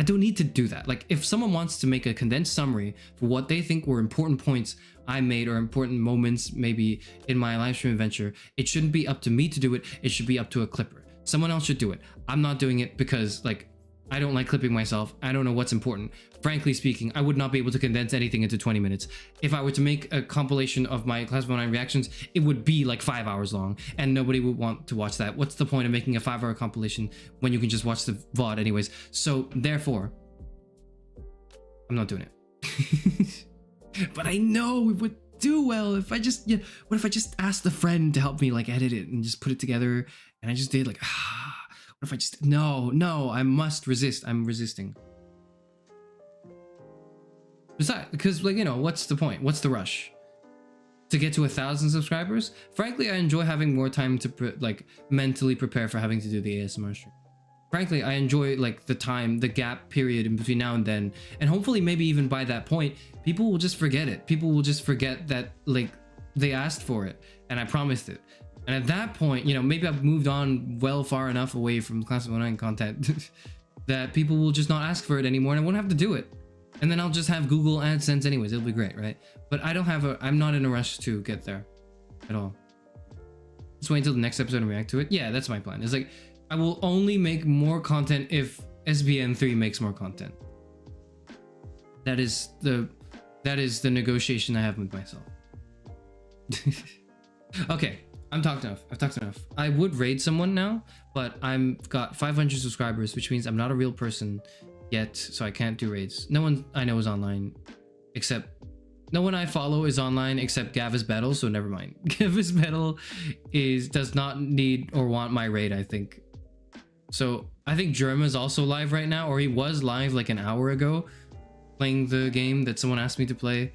I don't need to do that. Like, if someone wants to make a condensed summary for what they think were important points I made or important moments maybe in my live stream adventure, it shouldn't be up to me to do it. It should be up to a clipper. Someone else should do it. I'm not doing it because, like, I don't like clipping myself. I don't know what's important. Frankly speaking, I would not be able to condense anything into 20 minutes. If I were to make a compilation of my Class of 09 reactions, it would be like 5 hours long and nobody would want to watch that. What's the point of making a 5-hour compilation when you can just watch the VOD anyways? So therefore, I'm not doing it. But I know it would do well if I just, what if I just asked a friend to help me like edit it and just put it together, and I just did like, what if I just, no, I must resist. I'm resisting. Besides, because like, what's the point? What's the rush? To get to 1,000 subscribers? Frankly, I enjoy having more time to like mentally prepare for having to do the ASMR stream. Frankly, I enjoy like the time, the gap period in between now and then, and hopefully maybe even by that point, people will just forget it. People will just forget that like they asked for it and I promised it. And at that point, maybe I've moved on well far enough away from Class of 09 content that people will just not ask for it anymore and I won't have to do it. And then I'll just have Google AdSense anyways. It'll be great, right? But I'm not in a rush to get there at all. Just wait until the next episode and react to it. Yeah, that's my plan. It's like, I will only make more content if SBN3 makes more content. That is the negotiation I have with myself. Okay, I've talked enough. I would raid someone now, but I've got 500 subscribers, which means I'm not a real person yet, so I can't do raids. No one I know is online, no one I follow is online except Gavis Battle, so never mind. Gavis Battle does not need or want my raid, I think. So I think Germa is also live right now, or he was live like an hour ago, playing the game that someone asked me to play.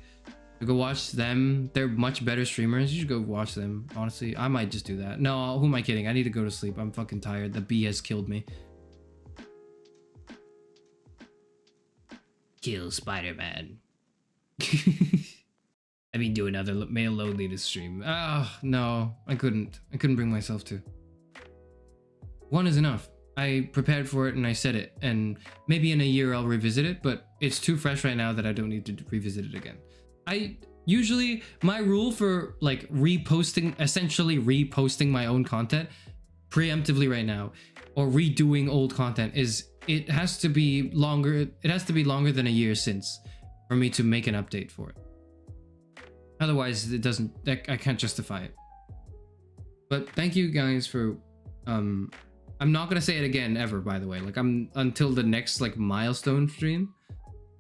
So go watch them. They're much better streamers. You should go watch them. Honestly, I might just do that. No, who am I kidding? I need to go to sleep. I'm fucking tired. The bee has killed me. Kill Spider-Man. I mean, do another male loneliness stream. Oh, no, I couldn't bring myself to. One is enough. I prepared for it and I said it, and maybe in a year I'll revisit it, but it's too fresh right now that I don't need to revisit it again. My rule for like essentially reposting my own content preemptively right now, or redoing old content, is it has to be longer than a year since for me to make an update for it. Otherwise I can't justify it. But thank you guys for I'm not gonna say it again ever, by the way, like I'm until the next like milestone stream.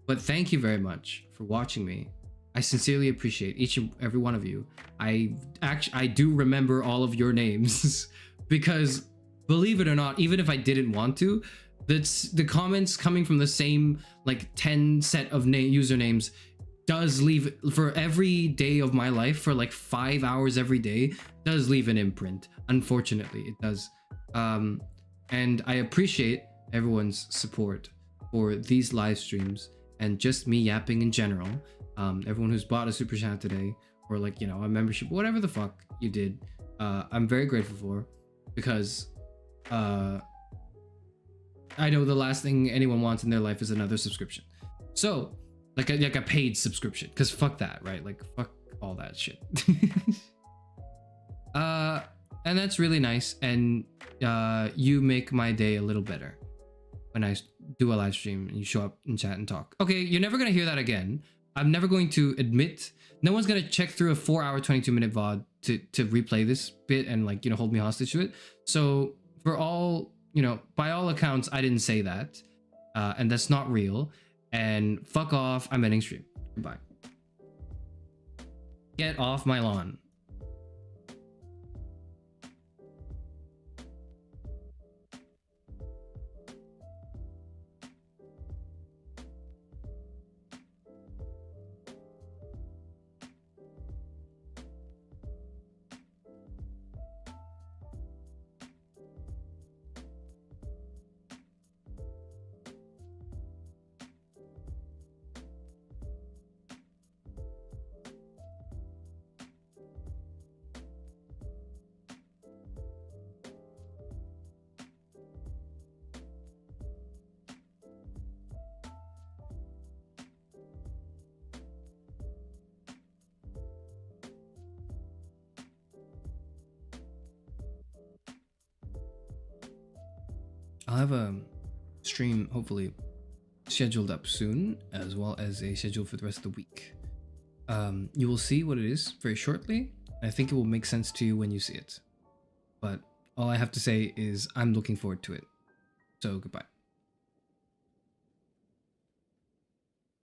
But thank you very much for watching me. I sincerely appreciate each and every one of you. I do remember all of your names because believe it or not, even if I didn't want to, that's the comments coming from the same like 10 set of usernames does leave, for every day of my life, for like 5 hours every day, does leave an imprint. Unfortunately, it does. And I appreciate everyone's support for these live streams and just me yapping in general. Everyone who's bought a super chat today, or like, a membership, whatever the fuck you did, I'm very grateful for, because I know the last thing anyone wants in their life is another subscription. So like a paid subscription, because fuck that, right? Like fuck all that shit. And that's really nice, and you make my day a little better when I do a live stream and you show up and chat and talk. Okay, you're never gonna hear that again. I'm never going to admit, no one's gonna check through a 4-hour 22-minute VOD to replay this bit and like, hold me hostage to it. So for all, by all accounts, I didn't say that, and that's not real. And fuck off, I'm ending stream. Goodbye. Get off my lawn. I'll have a stream hopefully scheduled up soon, as well as a schedule for the rest of the week. You will see what it is very shortly. I think it will make sense to you when you see it. But all I have to say is I'm looking forward to it. So goodbye.